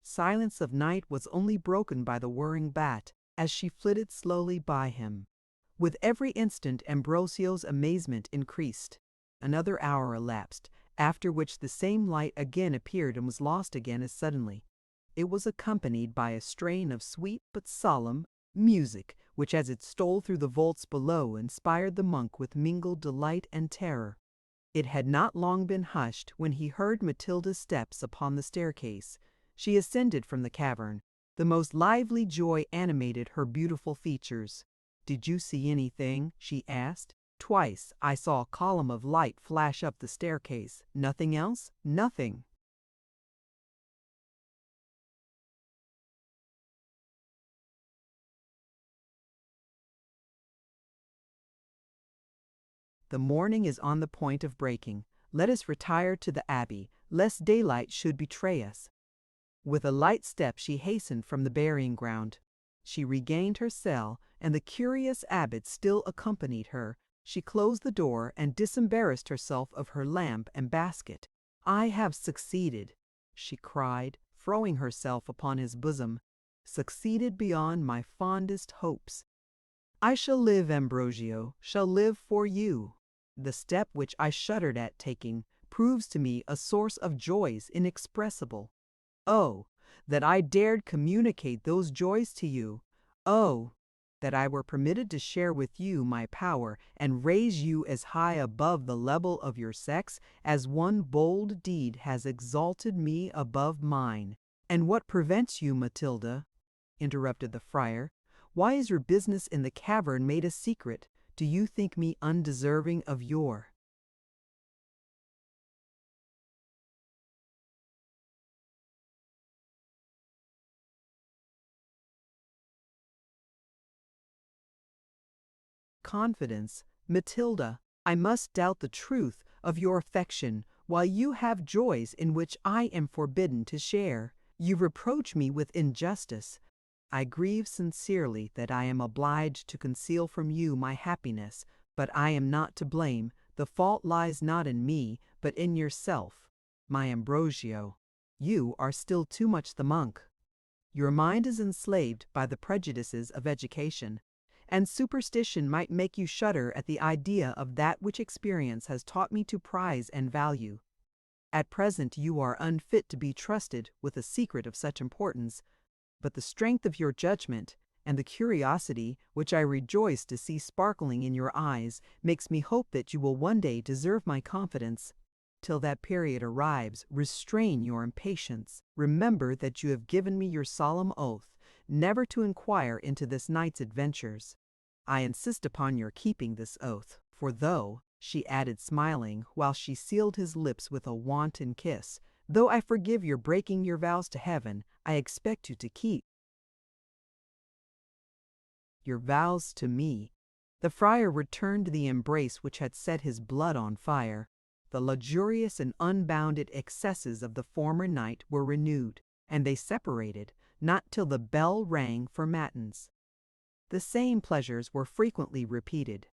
silence of night was only broken by the whirring bat as she flitted slowly by him. With every instant Ambrosio's amazement increased. Another hour elapsed, after which the same light again appeared and was lost again as suddenly. It was accompanied by a strain of sweet but solemn music, which as it stole through the vaults below inspired the monk with mingled delight and terror. It had not long been hushed when he heard Matilda's steps upon the staircase. She ascended from the cavern. The most lively joy animated her beautiful features. "Did you see anything?" she asked. "Twice I saw a column of light flash up the staircase. Nothing else?" "Nothing." The morning is on the point of breaking. Let us retire to the abbey, lest daylight should betray us. With a light step she hastened from the burying ground. She regained her cell, and the curious abbot still accompanied her. She closed the door and disembarrassed herself of her lamp and basket. "I have succeeded," she cried, throwing herself upon his bosom. "Succeeded beyond my fondest hopes." I shall live, Ambrosio, shall live for you. The step which I shuddered at taking proves to me a source of joys inexpressible. Oh, that I dared communicate those joys to you! Oh, that I were permitted to share with you my power and raise you as high above the level of your sex as one bold deed has exalted me above mine. And what prevents you, Matilda? Interrupted the friar. Why is your business in the cavern made a secret? Do you think me undeserving of your confidence? Matilda, I must doubt the truth of your affection while you have joys in which I am forbidden to share. You reproach me with injustice. I grieve sincerely that I am obliged to conceal from you my happiness, but I am not to blame. The fault lies not in me, but in yourself. My Ambrosio, you are still too much the monk. Your mind is enslaved by the prejudices of education, and superstition might make you shudder at the idea of that which experience has taught me to prize and value. At present you are unfit to be trusted with a secret of such importance, but the strength of your judgment and the curiosity which I rejoice to see sparkling in your eyes makes me hope that you will one day deserve my confidence. Till that period arrives, restrain your impatience. Remember that you have given me your solemn oath never to inquire into this night's adventures. I insist upon your keeping this oath, for though, she added smiling, while she sealed his lips with a wanton kiss, though I forgive your breaking your vows to heaven, I expect you to keep your vows to me. The friar returned the embrace which had set his blood on fire. The luxurious and unbounded excesses of the former night were renewed, and they separated, not till the bell rang for matins. The same pleasures were frequently repeated.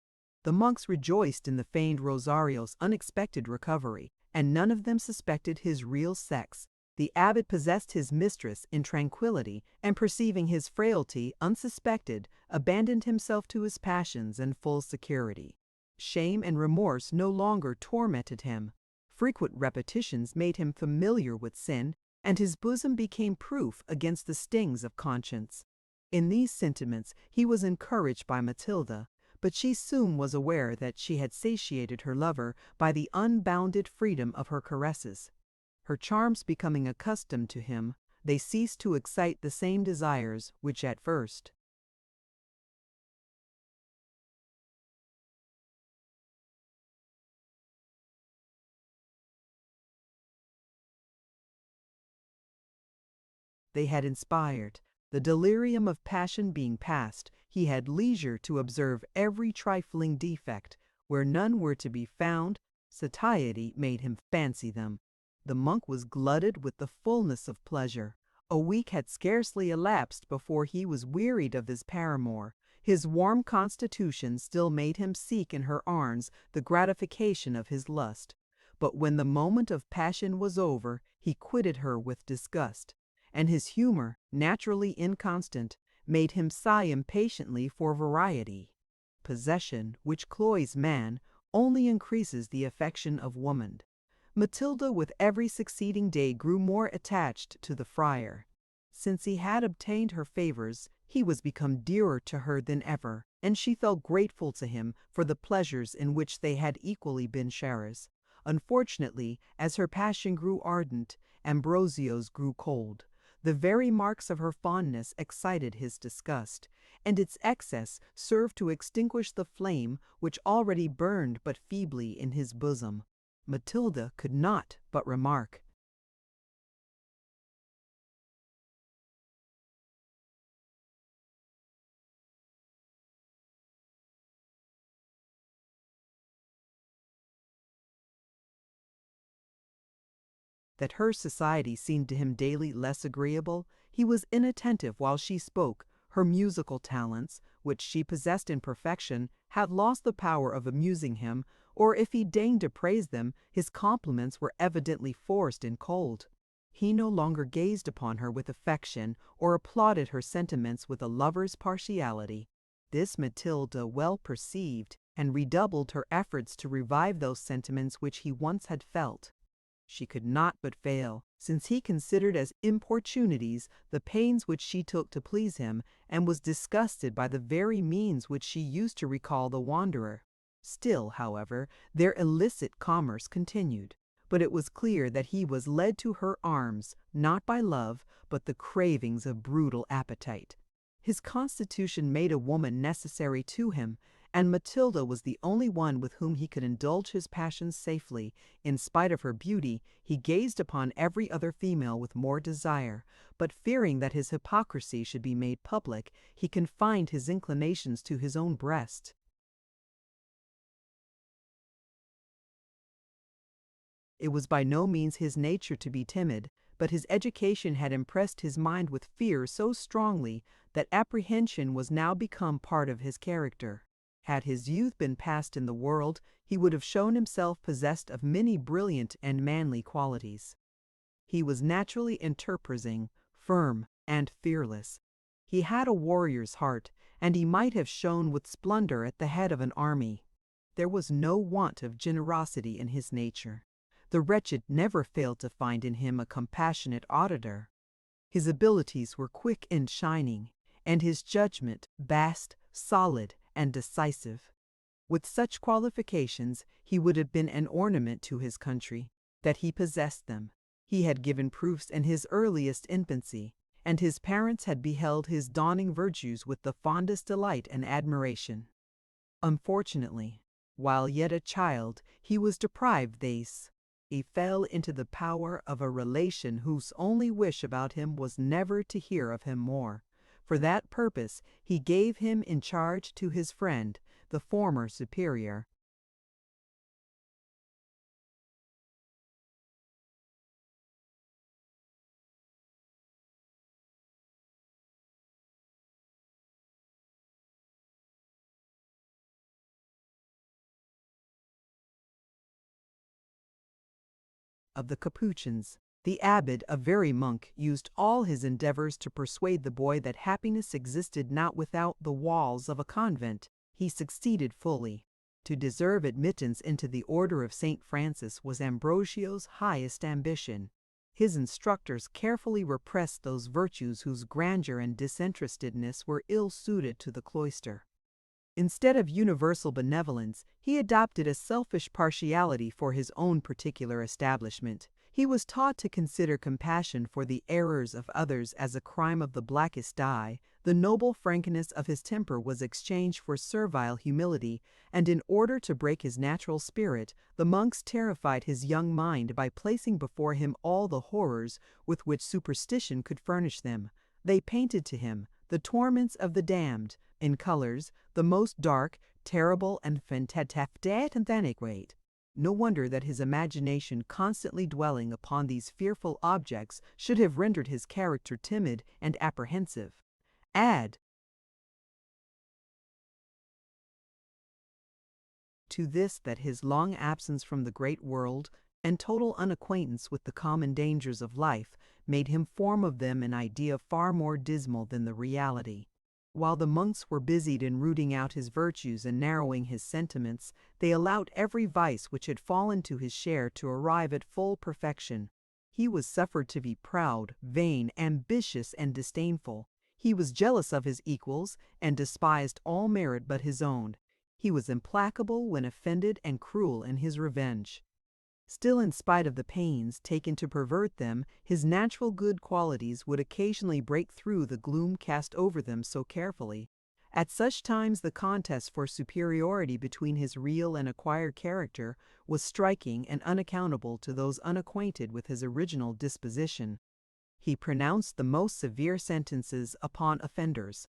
The monks rejoiced in the feigned Rosario's unexpected recovery, and none of them suspected his real sex. The abbot possessed his mistress in tranquillity, and perceiving his frailty unsuspected, abandoned himself to his passions in full security. Shame and remorse no longer tormented him. Frequent repetitions made him familiar with sin, and his bosom became proof against the stings of conscience. In these sentiments he was encouraged by Matilda, but she soon was aware that she had satiated her lover by the unbounded freedom of her caresses. Her charms becoming accustomed to him, they ceased to excite the same desires which at first they had inspired. The delirium of passion being past, he had leisure to observe every trifling defect. Where none were to be found, satiety made him fancy them. The monk was glutted with the fullness of pleasure. A week had scarcely elapsed before he was wearied of his paramour. His warm constitution still made him seek in her arms the gratification of his lust. But when the moment of passion was over, he quitted her with disgust, and his humor, naturally inconstant, made him sigh impatiently for variety. Possession, which cloys man, only increases the affection of woman. Matilda with every succeeding day grew more attached to the friar. Since he had obtained her favors, he was become dearer to her than ever, and she felt grateful to him for the pleasures in which they had equally been sharers. Unfortunately, as her passion grew ardent, Ambrosio's grew cold. The very marks of her fondness excited his disgust, and its excess served to extinguish the flame which already burned but feebly in his bosom. Matilda could not but remark that her society seemed to him daily less agreeable. He was inattentive while she spoke. Her musical talents, which she possessed in perfection, had lost the power of amusing him, or if he deigned to praise them, his compliments were evidently forced and cold. He no longer gazed upon her with affection, or applauded her sentiments with a lover's partiality. This Matilda well perceived, and redoubled her efforts to revive those sentiments which he once had felt. She could not but fail, since he considered as importunities the pains which she took to please him, and was disgusted by the very means which she used to recall the wanderer. Still, however, their illicit commerce continued, but it was clear that he was led to her arms, not by love, but the cravings of brutal appetite. His constitution made a woman necessary to him, and Matilda was the only one with whom he could indulge his passions safely. In spite of her beauty, he gazed upon every other female with more desire, but fearing that his hypocrisy should be made public, he confined his inclinations to his own breast. It was by no means his nature to be timid, but his education had impressed his mind with fear so strongly that apprehension was now become part of his character. Had his youth been passed in the world, he would have shown himself possessed of many brilliant and manly qualities. He was naturally enterprising, firm, and fearless. He had a warrior's heart, and he might have shone with splendor at the head of an army. There was no want of generosity in his nature. The wretched never failed to find in him a compassionate auditor. His abilities were quick and shining, and his judgment vast, solid, and decisive. With such qualifications, he would have been an ornament to his country. That he possessed them, he had given proofs in his earliest infancy, and his parents had beheld his dawning virtues with the fondest delight and admiration. Unfortunately, while yet a child, he was deprived these. He fell into the power of a relation whose only wish about him was never to hear of him more. For that purpose, he gave him in charge to his friend, the former superior. Of the Capuchins, the abbot, a very monk, used all his endeavors to persuade the boy that happiness existed not without the walls of a convent. He succeeded fully. To deserve admittance into the order of St. Francis was Ambrosio's highest ambition. His instructors carefully repressed those virtues whose grandeur and disinterestedness were ill suited to the cloister. Instead of universal benevolence, he adopted a selfish partiality for his own particular establishment. He was taught to consider compassion for the errors of others as a crime of the blackest dye. The noble frankness of his temper was exchanged for servile humility, and in order to break his natural spirit, the monks terrified his young mind by placing before him all the horrors with which superstition could furnish them. They painted to him the torments of the damned, in colors the most dark, terrible, and fantastic. No wonder that his imagination, constantly dwelling upon these fearful objects, should have rendered his character timid and apprehensive. Add to this that his long absence from the great world and total unacquaintance with the common dangers of life made him form of them an idea far more dismal than the reality. While the monks were busied in rooting out his virtues and narrowing his sentiments, they allowed every vice which had fallen to his share to arrive at full perfection. He was suffered to be proud, vain, ambitious, and disdainful. He was jealous of his equals, and despised all merit but his own. He was implacable when offended and cruel in his revenge. Still, in spite of the pains taken to pervert them, his natural good qualities would occasionally break through the gloom cast over them so carefully. At such times the contest for superiority between his real and acquired character was striking and unaccountable to those unacquainted with his original disposition. He pronounced the most severe sentences upon offenders,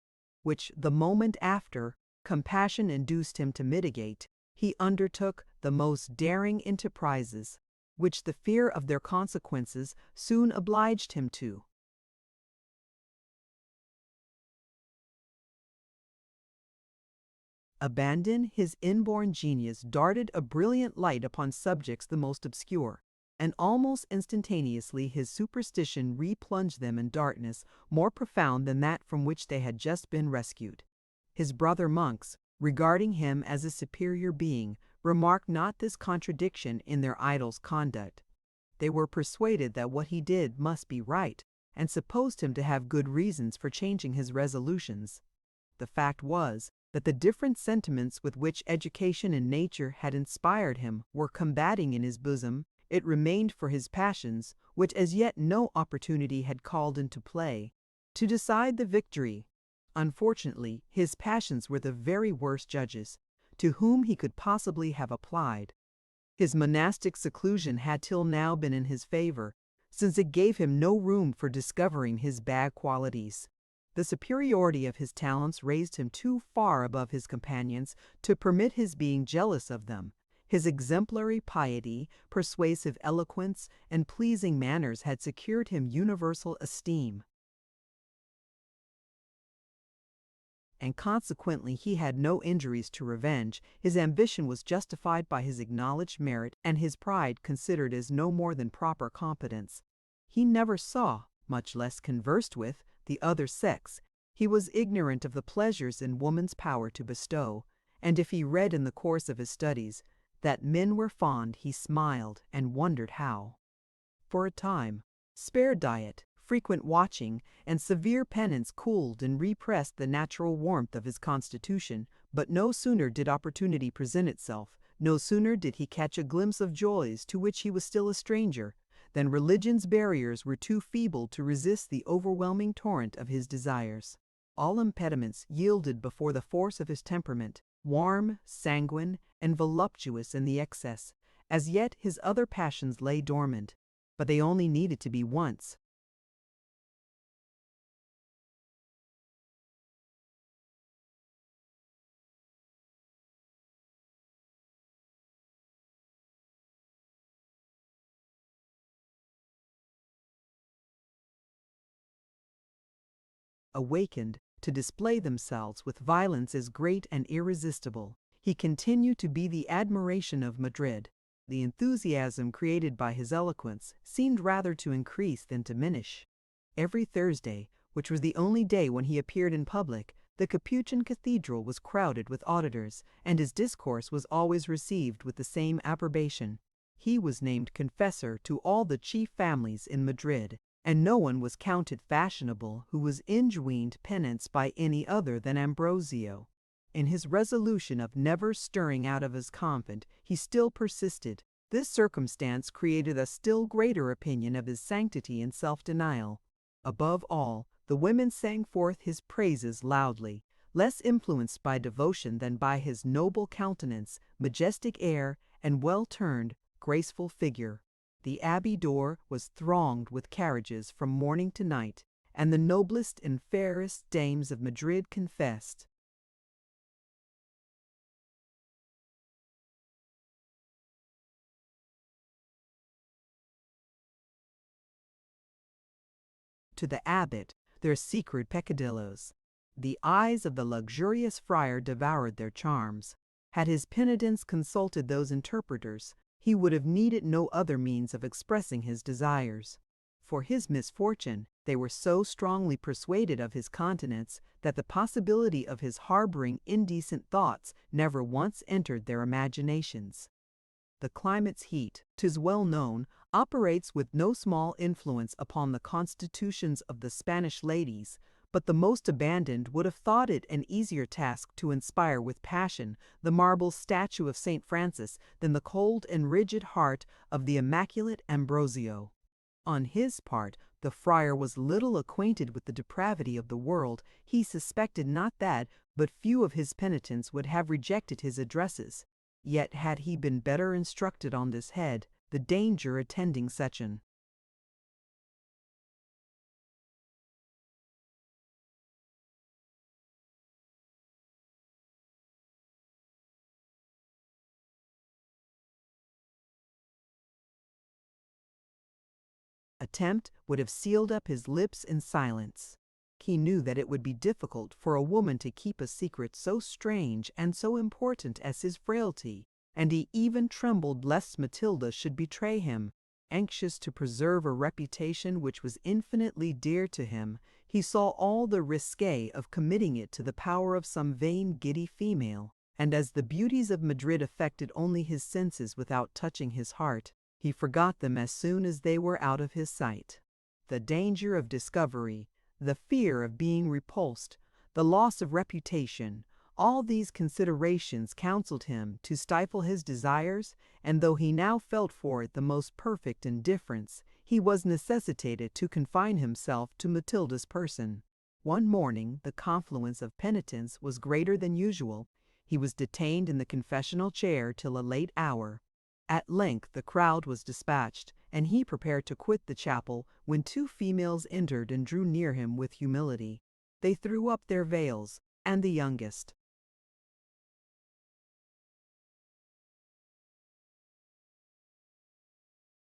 which the moment after compassion induced him to mitigate. He undertook the most daring enterprises, which the fear of their consequences soon obliged him to. Abandon his inborn genius darted a brilliant light upon subjects the most obscure, and almost instantaneously his superstition replunged them in darkness more profound than that from which they had just been rescued. His brother monks, regarding him as a superior being, remarked not this contradiction in their idol's conduct. They were persuaded that what he did must be right, and supposed him to have good reasons for changing his resolutions. The fact was that the different sentiments with which education and nature had inspired him were combating in his bosom. It remained for his passions, which as yet no opportunity had called into play, to decide the victory. Unfortunately, his passions were the very worst judges to whom he could possibly have applied. His monastic seclusion had till now been in his favor, since it gave him no room for discovering his bad qualities. The superiority of his talents raised him too far above his companions to permit his being jealous of them. His exemplary piety, persuasive eloquence, and pleasing manners had secured him universal esteem, and consequently he had no injuries to revenge. His ambition was justified by his acknowledged merit, and his pride considered as no more than proper competence. He never saw, much less conversed with, the other sex. He was ignorant of the pleasures in woman's power to bestow, and if he read in the course of his studies that men were fond, he smiled and wondered how. For a time, spare diet, frequent watching, and severe penance cooled and repressed the natural warmth of his constitution, but no sooner did opportunity present itself, no sooner did he catch a glimpse of joys to which he was still a stranger, than religion's barriers were too feeble to resist the overwhelming torrent of his desires. All impediments yielded before the force of his temperament, warm, sanguine, and voluptuous in the excess. As yet his other passions lay dormant, but they only needed to be once. Awakened to display themselves with violence as great and irresistible. He continued to be the admiration of Madrid. The enthusiasm created by his eloquence seemed rather to increase than diminish. Every Thursday, which was the only day when he appeared in public, the Capuchin cathedral was crowded with auditors, and his discourse was always received with the same approbation. He was named confessor to all the chief families in Madrid, and no one was counted fashionable who was enjoined penance by any other than Ambrosio. In his resolution of never stirring out of his convent, he still persisted. This circumstance created a still greater opinion of his sanctity and self-denial. Above all, the women sang forth his praises loudly, less influenced by devotion than by his noble countenance, majestic air, and well-turned, graceful figure. The abbey door was thronged with carriages from morning to night, and the noblest and fairest dames of Madrid confessed. To the abbot, their secret peccadillos. The eyes of the luxurious friar devoured their charms. Had his penitents consulted those interpreters, he would have needed no other means of expressing his desires. For his misfortune, they were so strongly persuaded of his continence that the possibility of his harboring indecent thoughts never once entered their imaginations. The climate's heat, 'tis well known, operates with no small influence upon the constitutions of the Spanish ladies, but the most abandoned would have thought it an easier task to inspire with passion the marble statue of St. Francis than the cold and rigid heart of the immaculate Ambrosio. On his part, the friar was little acquainted with the depravity of the world. He suspected not that but few of his penitents would have rejected his addresses. Yet had he been better instructed on this head, the danger attending such an attempt would have sealed up his lips in silence. He knew that it would be difficult for a woman to keep a secret so strange and so important as his frailty, and he even trembled lest Matilda should betray him. Anxious to preserve a reputation which was infinitely dear to him, He saw all the risque of committing it to the power of some vain, giddy female, and as the beauties of Madrid affected only his senses without touching his heart, he forgot them as soon as they were out of his sight. The danger of discovery, the fear of being repulsed, the loss of reputation, all these considerations counseled him to stifle his desires, and though he now felt for it the most perfect indifference, he was necessitated to confine himself to Matilda's person. One morning the confluence of penitents was greater than usual. He was detained in the confessional chair till a late hour. At length the crowd was dispatched, and he prepared to quit the chapel, when two females entered and drew near him with humility. They threw up their veils, and the youngest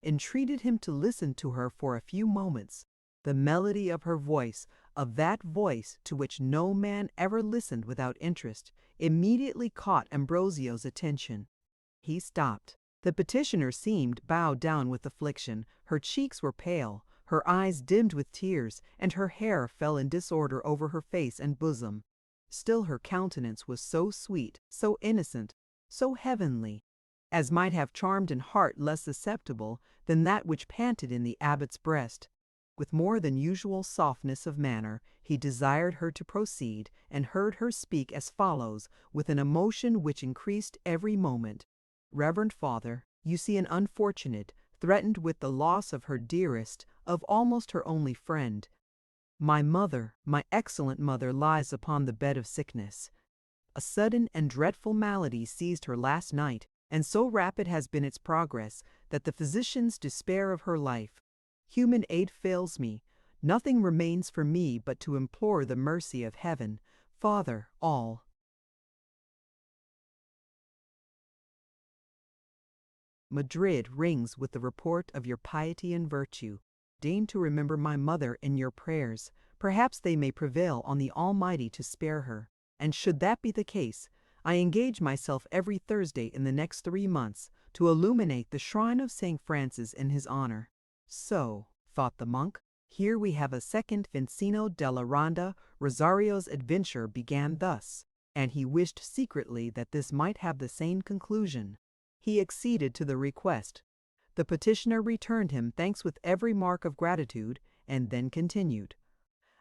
entreated him to listen to her for a few moments. The melody of her voice, of that voice to which no man ever listened without interest, immediately caught Ambrosio's attention. He stopped. The petitioner seemed bowed down with affliction. Her cheeks were pale, her eyes dimmed with tears, and her hair fell in disorder over her face and bosom. Still her countenance was so sweet, so innocent, so heavenly, as might have charmed an heart less susceptible than that which panted in the abbot's breast. With more than usual softness of manner, he desired her to proceed, and heard her speak as follows, with an emotion which increased every moment. "Reverend Father, you see an unfortunate, threatened with the loss of her dearest, of almost her only friend. My mother, my excellent mother, lies upon the bed of sickness. A sudden and dreadful malady seized her last night, and so rapid has been its progress that the physicians despair of her life. Human aid fails me. Nothing remains for me but to implore the mercy of heaven. Father, all Madrid rings with the report of your piety and virtue. Deign to remember my mother in your prayers. Perhaps they may prevail on the Almighty to spare her. And should that be the case, I engage myself every Thursday in the next 3 months to illuminate the shrine of St. Francis in his honor." So, thought the monk, here we have a second Vincino della Ronda. Rosario's adventure began thus, and he wished secretly that this might have the same conclusion. He acceded to the request. The petitioner returned him thanks with every mark of gratitude, and then continued,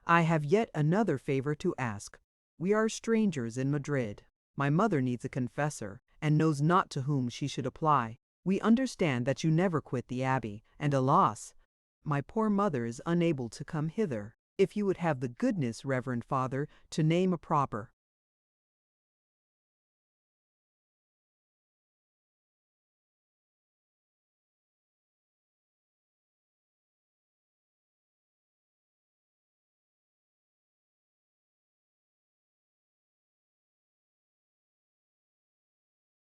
"I have yet another favor to ask. We are strangers in Madrid. My mother needs a confessor, and knows not to whom she should apply. We understand that you never quit the abbey, and alas! my poor mother is unable to come hither. If you would have the goodness, Reverend Father, to name a proper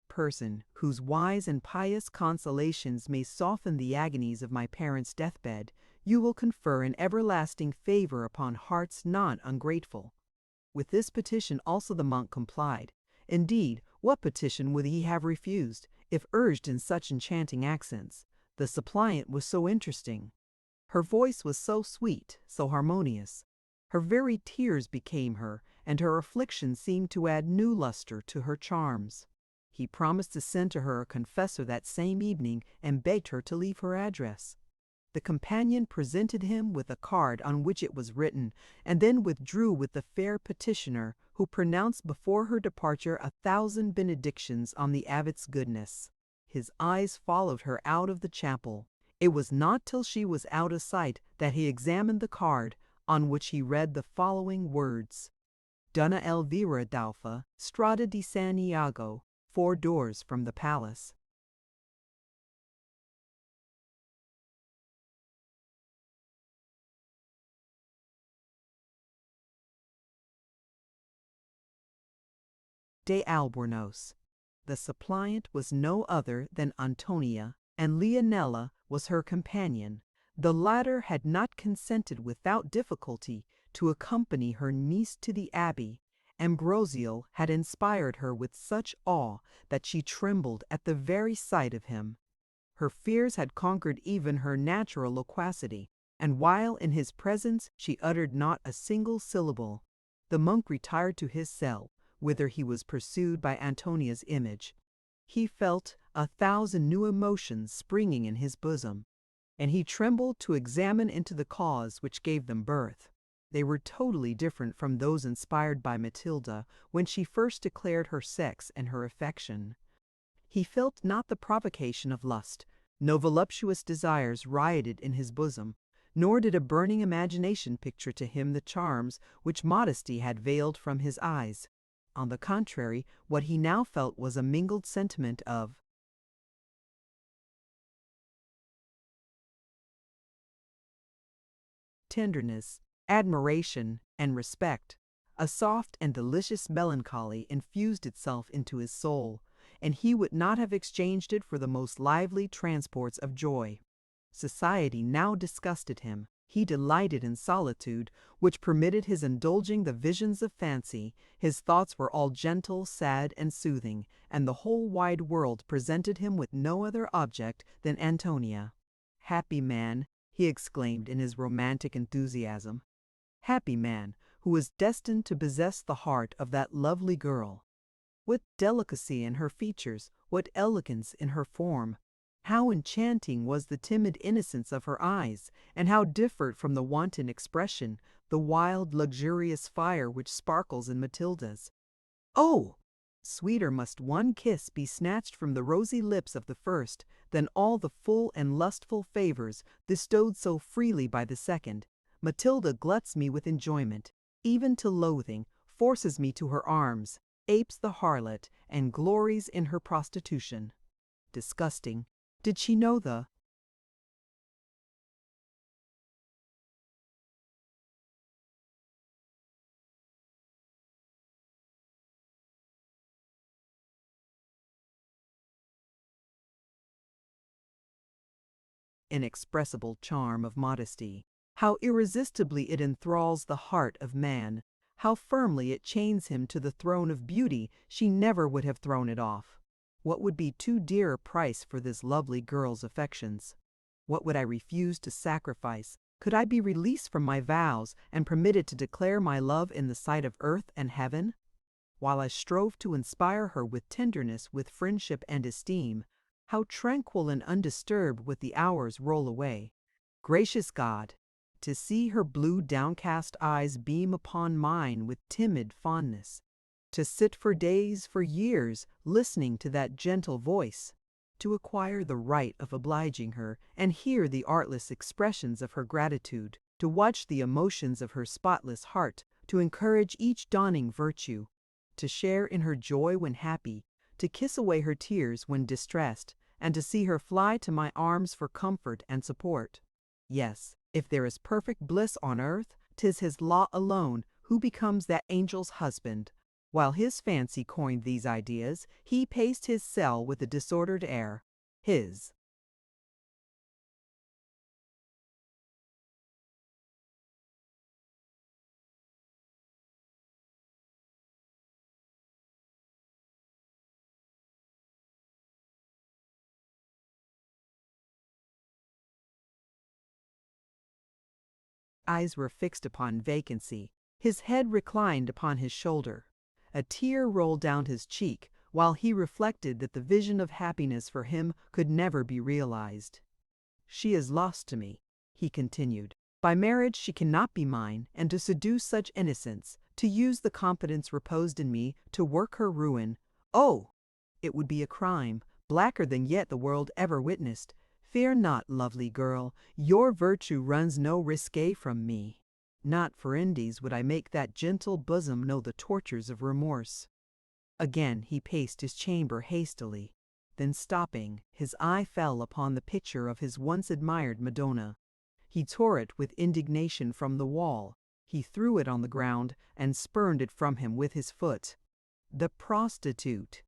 person whose wise and pious consolations may soften the agonies of my parents' deathbed, you will confer an everlasting favor upon hearts not ungrateful." With this petition also the monk complied. Indeed, what petition would he have refused, if urged in such enchanting accents? The suppliant was so interesting. Her voice was so sweet, so harmonious. Her very tears became her, and her affliction seemed to add new luster to her charms. He promised to send to her a confessor that same evening, and begged her to leave her address. The companion presented him with a card on which it was written, and then withdrew with the fair petitioner, who pronounced before her departure 1,000 benedictions on the abbot's goodness. His eyes followed her out of the chapel. It was not till she was out of sight that he examined the card, on which he read the following words: "Donna Elvira Dalfa, Strada di San Iago, 4 doors from the palace." De Albornoz. The suppliant was no other than Antonia, and Leonela was her companion. The latter had not consented without difficulty to accompany her niece to the abbey. Ambrosio had inspired her with such awe that she trembled at the very sight of him. Her fears had conquered even her natural loquacity. and while in his presence she uttered not a single syllable. The monk retired to his cell, whither he was pursued by Antonia's image. He felt 1,000 new emotions springing in his bosom, and he trembled to examine into the cause which gave them birth. They were totally different from those inspired by Matilda when she first declared her sex and her affection. He felt not the provocation of lust, no voluptuous desires rioted in his bosom, nor did a burning imagination picture to him the charms which modesty had veiled from his eyes. On the contrary, what he now felt was a mingled sentiment of tenderness, admiration, and respect. A soft and delicious melancholy infused itself into his soul, and he would not have exchanged it for the most lively transports of joy. Society now disgusted him. He delighted in solitude, which permitted his indulging the visions of fancy. His thoughts were all gentle, sad, and soothing, and the whole wide world presented him with no other object than Antonia. Happy man, he exclaimed in his romantic enthusiasm. Happy man, who was destined to possess the heart of that lovely girl. What delicacy in her features, what elegance in her form! How enchanting was the timid innocence of her eyes, and how different from the wanton expression, the wild, luxurious fire which sparkles in Matilda's. Oh! Sweeter must one kiss be snatched from the rosy lips of the first than all the full and lustful favors bestowed so freely by the second. Matilda gluts me with enjoyment, even to loathing, forces me to her arms, apes the harlot, and glories in her prostitution. Disgusting. Did she know the inexpressible charm of modesty? How irresistibly it enthralls the heart of man, how firmly it chains him to the throne of beauty. She never would have thrown it off. What would be too dear a price for this lovely girl's affections? What would I refuse to sacrifice? Could I be released from my vows and permitted to declare my love in the sight of earth and heaven? While I strove to inspire her with tenderness, with friendship and esteem, how tranquil and undisturbed would the hours roll away. Gracious God! To see her blue downcast eyes beam upon mine with timid fondness, to sit for days, for years, listening to that gentle voice, to acquire the right of obliging her, and hear the artless expressions of her gratitude, to watch the emotions of her spotless heart, to encourage each dawning virtue, to share in her joy when happy, to kiss away her tears when distressed, and to see her fly to my arms for comfort and support. Yes, if there is perfect bliss on earth, 'tis his lot alone who becomes that angel's husband. While his fancy coined these ideas, he paced his cell with a disordered air. His eyes were fixed upon vacancy. His head reclined upon his shoulder. A tear rolled down his cheek, while he reflected that the vision of happiness for him could never be realized. She is lost to me, he continued. By marriage she cannot be mine, and to seduce such innocence, to use the confidence reposed in me to work her ruin, oh! It would be a crime, blacker than yet the world ever witnessed. Fear not, lovely girl, your virtue runs no risque from me. Not for endies would I make that gentle bosom know the tortures of remorse. Again he paced his chamber hastily. Then stopping, his eye fell upon the picture of his once admired Madonna. He tore it with indignation from the wall. He threw it on the ground and spurned it from him with his foot. The prostitute!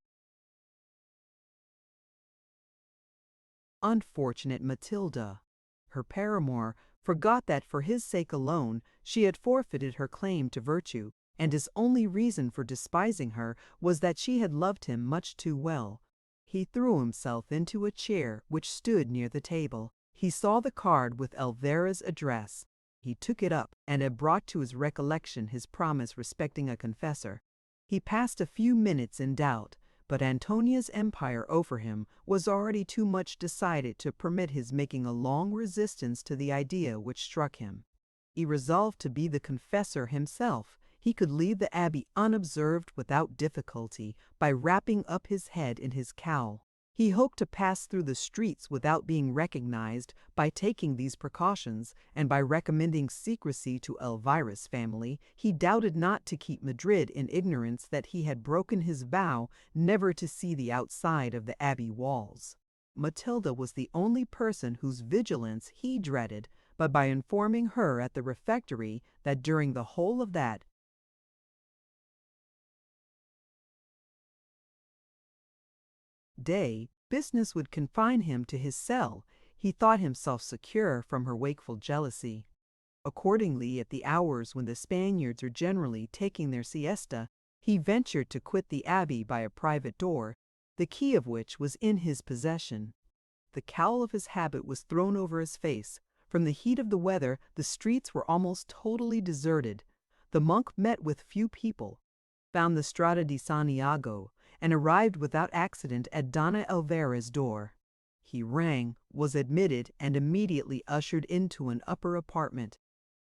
Unfortunate Matilda! Her paramour forgot that for his sake alone she had forfeited her claim to virtue, and his only reason for despising her was that she had loved him much too well. He threw himself into a chair which stood near the table. He saw the card with Elvira's address. He took it up, and it brought to his recollection his promise respecting a confessor. He passed a few minutes in doubt, but Antonia's empire over him was already too much decided to permit his making a long resistance to the idea which struck him. He resolved to be the confessor himself. He could leave the abbey unobserved without difficulty by wrapping up his head in his cowl. He hoped to pass through the streets without being recognized by taking these precautions, and by recommending secrecy to Elvira's family, he doubted not to keep Madrid in ignorance that he had broken his vow never to see the outside of the abbey walls. Matilda was the only person whose vigilance he dreaded, but by informing her at the refectory that during the whole of that day business would confine him to his cell, he thought himself secure from her wakeful jealousy. Accordingly, at the hours when the Spaniards are generally taking their siesta, he ventured to quit the abbey by a private door, the key of which was in his possession. The cowl of his habit was thrown over his face. From the heat of the weather, the streets were almost totally deserted. The monk met with few people, found the Strada di San Iago, and arrived without accident at Donna Elvira's door. He rang, was admitted, and immediately ushered into an upper apartment.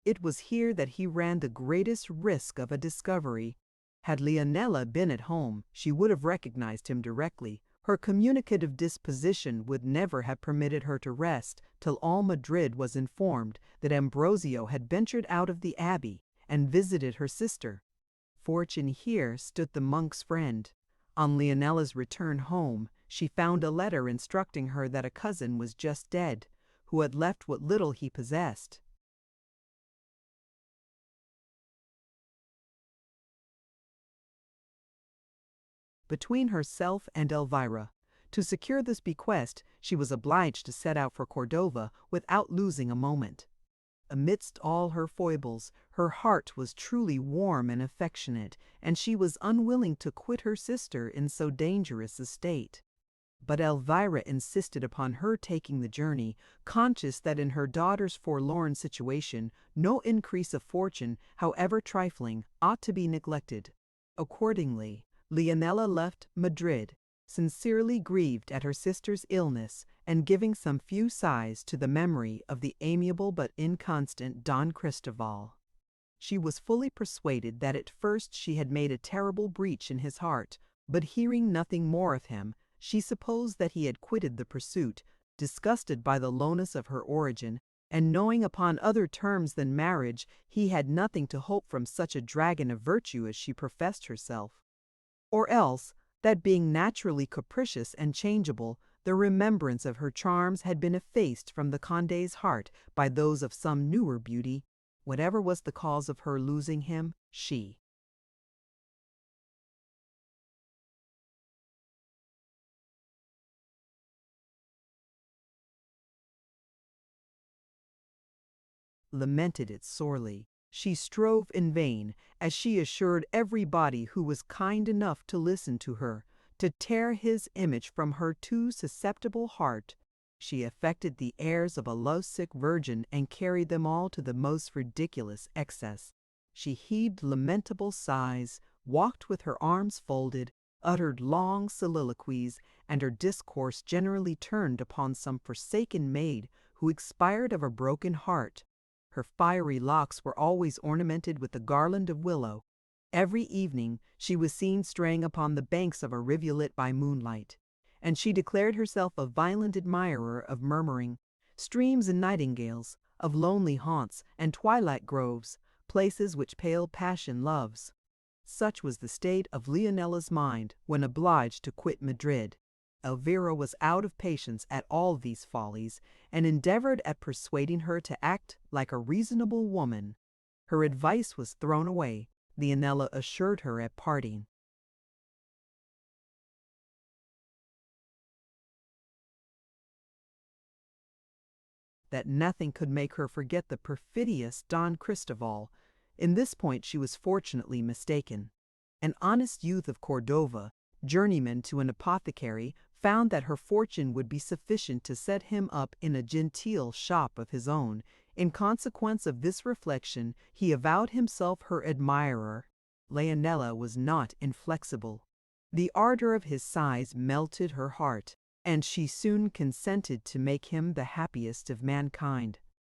It was here that he ran the greatest risk of a discovery. Had Leonela been at home, she would have recognized him directly. Her communicative disposition would never have permitted her to rest till all Madrid was informed that Ambrosio had ventured out of the abbey and visited her sister. Fortune here stood the monk's friend. On Leonela's return home, she found a letter instructing her that a cousin was just dead, who had left what little he possessed. Between herself and Elvira. To secure this bequest, she was obliged to set out for Cordova without losing a moment. Amidst all her foibles, her heart was truly warm and affectionate, and she was unwilling to quit her sister in so dangerous a state. But Elvira insisted upon her taking the journey, conscious that in her daughter's forlorn situation no increase of fortune, however trifling, ought to be neglected. Accordingly, Leonela left Madrid, sincerely grieved at her sister's illness, and giving some few sighs to the memory of the amiable but inconstant Don Cristoval. She was fully persuaded that at first she had made a terrible breach in his heart, but hearing nothing more of him, she supposed that he had quitted the pursuit, disgusted by the lowness of her origin, and knowing upon other terms than marriage he had nothing to hope from such a dragon of virtue as she professed herself. Or else, that being naturally capricious and changeable, the remembrance of her charms had been effaced from the Conde's heart by those of some newer beauty. Whatever was the cause of her losing him, she lamented it sorely. She strove in vain, as she assured everybody who was kind enough to listen to her, to tear his image from her too susceptible heart. She affected the airs of a lovesick virgin and carried them all to the most ridiculous excess. She heaved lamentable sighs, walked with her arms folded, uttered long soliloquies, and her discourse generally turned upon some forsaken maid who expired of a broken heart. Her fiery locks were always ornamented with a garland of willow. Every evening she was seen straying upon the banks of a rivulet by moonlight, and she declared herself a violent admirer of murmuring streams and nightingales, of lonely haunts and twilight groves, places which pale passion loves. Such was the state of Leonela's mind when obliged to quit Madrid. Elvira was out of patience at all these follies, and endeavored at persuading her to act like a reasonable woman. Her advice was thrown away. Leonela assured her at parting that nothing could make her forget the perfidious Don Cristoval. In this point she was fortunately mistaken. An honest youth of Cordova, journeyman to an apothecary, found that her fortune would be sufficient to set him up in a genteel shop of his own. In consequence of this reflection, he avowed himself her admirer. Leonela was not inflexible. The ardor of his sighs melted her heart, and she soon consented to make him the happiest of mankind.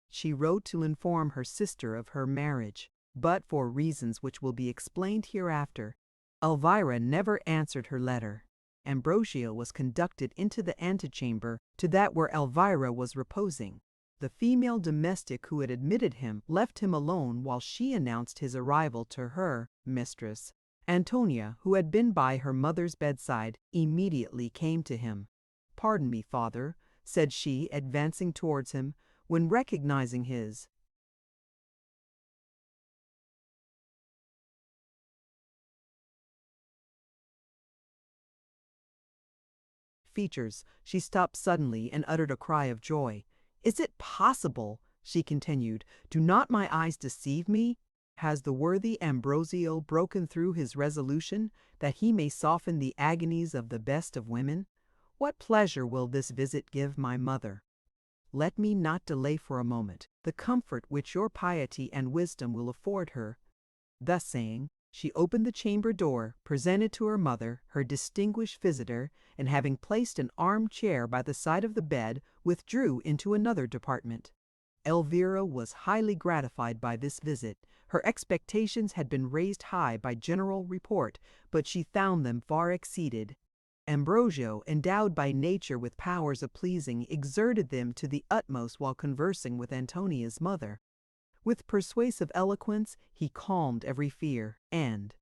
She wrote to inform her sister of her marriage, but for reasons which will be explained hereafter, Elvira never answered her letter. Ambrosio was conducted into the antechamber to that where Elvira was reposing. The female domestic who had admitted him left him alone while she announced his arrival to her mistress. Antonia, who had been by her mother's bedside, immediately came to him. "Pardon me, father," said she, advancing towards him, when recognizing his features, she stopped suddenly and uttered a cry of joy. "Is it possible?" she continued. "Do not my eyes deceive me? Has the worthy Ambrosio broken through his resolution that he may soften the agonies of the best of women? What pleasure will this visit give my mother? Let me not delay for a moment the comfort which your piety and wisdom will afford her." Thus saying, she opened the chamber door, presented to her mother her distinguished visitor, and having placed an armchair by the side of the bed, withdrew into another department. Elvira was highly gratified by this visit. Her expectations had been raised high by general report, but she found them far exceeded. Ambrosio, endowed by nature with powers of pleasing, exerted them to the utmost while conversing with Antonia's mother. With persuasive eloquence he calmed every fear, and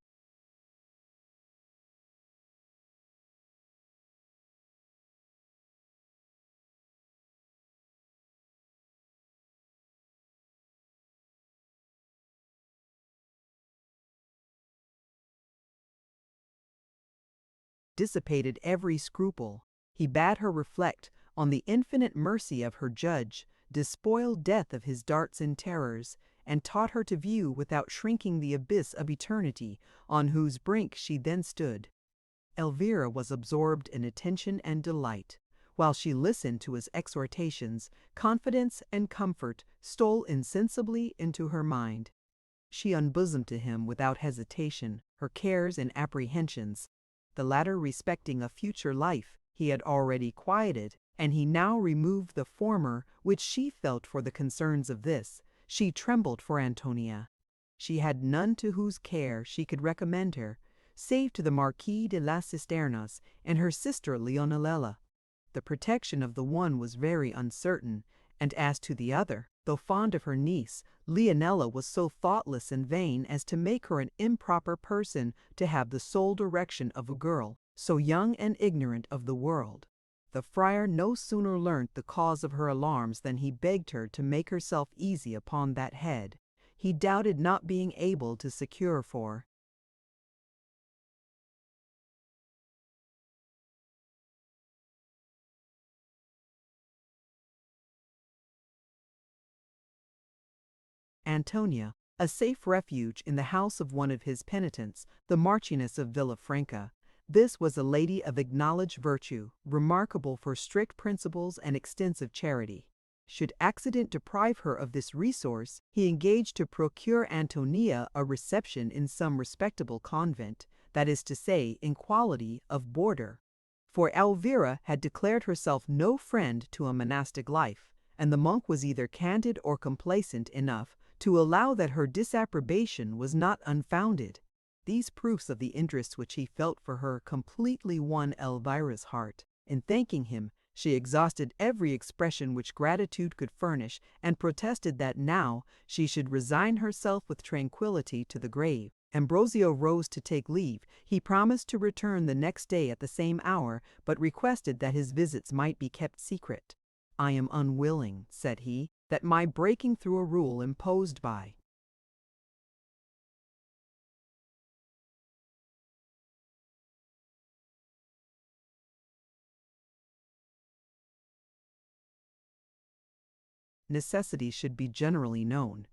dissipated every scruple. He bade her reflect on the infinite mercy of her judge, despoiled death of his darts and terrors, and taught her to view without shrinking the abyss of eternity on whose brink she then stood. Elvira was absorbed in attention and delight. While she listened to his exhortations, confidence and comfort stole insensibly into her mind. She unbosomed to him without hesitation her cares and apprehensions. The latter respecting a future life he had already quieted, and he now removed the former which she felt for the concerns of this. She trembled for Antonia. She had none to whose care she could recommend her, save to the Marquis de las Cisternas and her sister Leonela. The protection of the one was very uncertain, and as to the other, though fond of her niece, Leonela was so thoughtless and vain as to make her an improper person to have the sole direction of a girl so young and ignorant of the world. The friar no sooner learnt the cause of her alarms than he begged her to make herself easy upon that head. He doubted not being able to secure for Antonia a safe refuge in the house of one of his penitents, the Marchioness of Villafranca. This was a lady of acknowledged virtue, remarkable for strict principles and extensive charity. Should accident deprive her of this resource, he engaged to procure Antonia a reception in some respectable convent, that is to say, in quality of boarder. For Elvira had declared herself no friend to a monastic life, and the monk was either candid or complacent enough to allow that her disapprobation was not unfounded. These proofs of the interest which he felt for her completely won Elvira's heart. In thanking him, she exhausted every expression which gratitude could furnish, and protested that now she should resign herself with tranquillity to the grave. Ambrosio rose to take leave. He promised to return the next day at the same hour, but requested that his visits might be kept secret. "I am unwilling," said he, "that my breaking through a rule imposed by necessity should be generally known.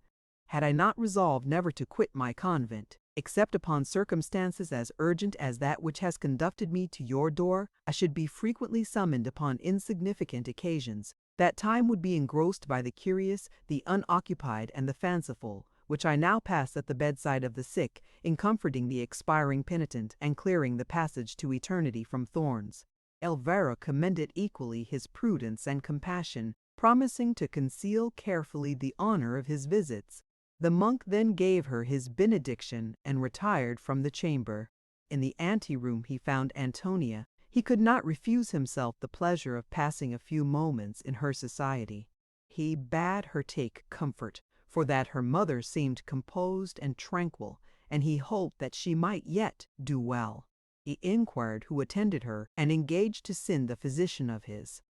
Had I not resolved never to quit my convent, Except upon circumstances as urgent as that which has conducted me to your door, I should be frequently summoned upon insignificant occasions. That time would be engrossed by the curious, the unoccupied, and the fanciful, which I now pass at the bedside of the sick, in comforting the expiring penitent and clearing the passage to eternity from thorns. Elvira commended equally his prudence and compassion, promising to conceal carefully the honor of his visits. The monk then gave her his benediction and retired from the chamber. In the anteroom he found Antonia. He could not refuse himself the pleasure of passing a few moments in her society. He bade her take comfort, for that her mother seemed composed and tranquil, and he hoped that she might yet do well. He inquired who attended her, and engaged to send the physician of his.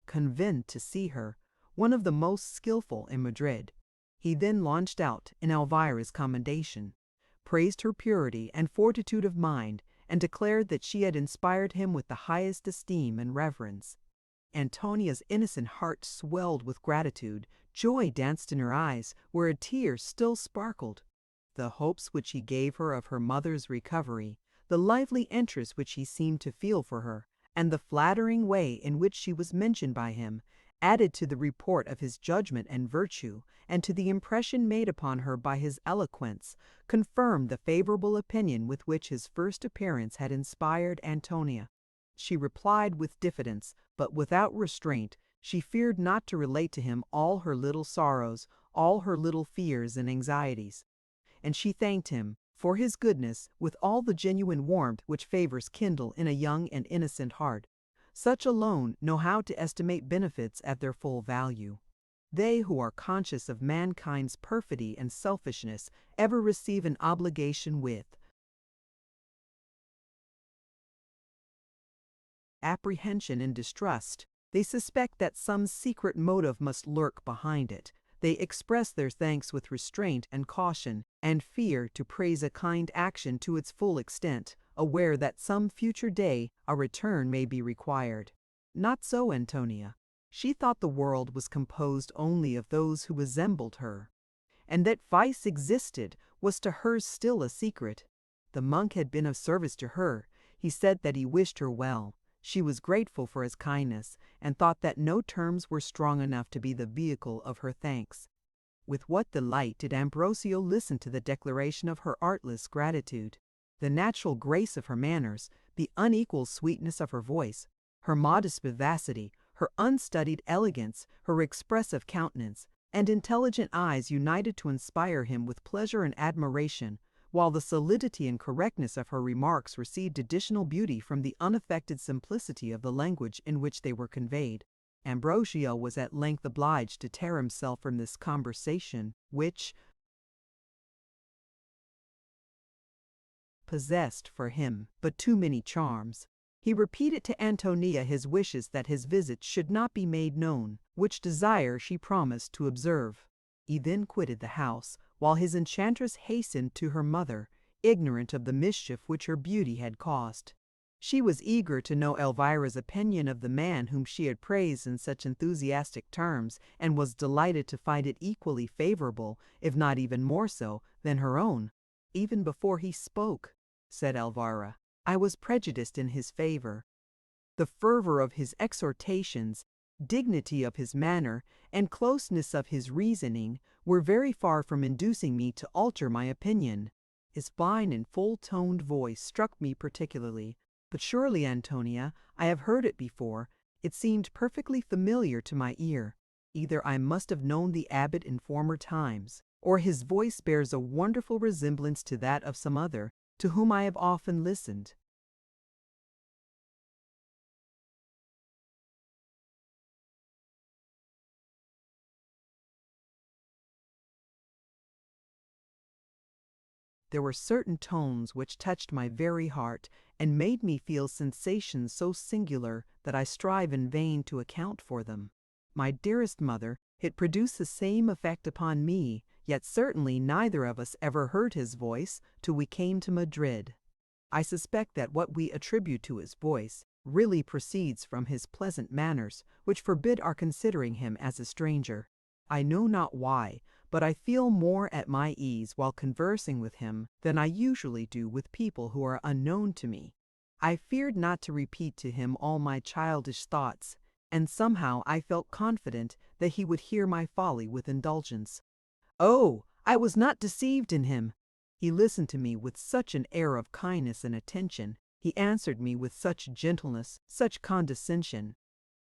Convened to see her, one of the most skilful in Madrid. He then launched out in Elvira's commendation, praised her purity and fortitude of mind, and declared that she had inspired him with the highest esteem and reverence. Antonia's innocent heart swelled with gratitude, joy danced in her eyes, where a tear still sparkled. The hopes which he gave her of her mother's recovery, the lively interest which he seemed to feel for her, and the flattering way in which she was mentioned by him, added to the report of his judgment and virtue, and to the impression made upon her by his eloquence, confirmed the favorable opinion with which his first appearance had inspired Antonia. She replied with diffidence, but without restraint. She feared not to relate to him all her little sorrows, all her little fears and anxieties. And she thanked him for his goodness with all the genuine warmth which favors kindle in a young and innocent heart. Such alone know how to estimate benefits at their full value. They who are conscious of mankind's perfidy and selfishness ever receive an obligation with apprehension and distrust. They suspect that some secret motive must lurk behind it. They express their thanks with restraint and caution, and fear to praise a kind action to its full extent, aware that some future day a return may be required. Not so Antonia. She thought the world was composed only of those who resembled her, and that vice existed was to her still a secret. The monk had been of service to her. He said that he wished her well. She was grateful for his kindness, and thought that no terms were strong enough to be the vehicle of her thanks. With what delight did Ambrosio listen to the declaration of her artless gratitude! The natural grace of her manners, the unequaled sweetness of her voice, her modest vivacity, her unstudied elegance, her expressive countenance, and intelligent eyes united to inspire him with pleasure and admiration, while the solidity and correctness of her remarks received additional beauty from the unaffected simplicity of the language in which they were conveyed. Ambrosio was at length obliged to tear himself from this conversation, which possessed for him but too many charms. He repeated to Antonia his wishes that his visit should not be made known, which desire she promised to observe. He then quitted the house, while his enchantress hastened to her mother, ignorant of the mischief which her beauty had caused. She was eager to know Elvira's opinion of the man whom she had praised in such enthusiastic terms, and was delighted to find it equally favorable, if not even more so, than her own. "Even before he spoke," said Elvira, "I was prejudiced in his favor. The fervor of his exhortations, dignity of his manner, and closeness of his reasoning were very far from inducing me to alter my opinion. His fine and full-toned voice struck me particularly. But surely, Antonia, I have heard it before. It seemed perfectly familiar to my ear. Either I must have known the abbot in former times, or his voice bears a wonderful resemblance to that of some other, to whom I have often listened." There were certain tones which touched my very heart, and made me feel sensations so singular that I strive in vain to account for them. My dearest mother, it produced the same effect upon me, Yet certainly neither of us ever heard his voice till we came to Madrid. I suspect that what we attribute to his voice really proceeds from his pleasant manners, which forbid our considering him as a stranger. I know not why, but I feel more at my ease while conversing with him than I usually do with people who are unknown to me. I feared not to repeat to him all my childish thoughts, and somehow I felt confident that he would hear my folly with indulgence. Oh, I was not deceived in him! He listened to me with such an air of kindness and attention. He answered me with such gentleness, such condescension.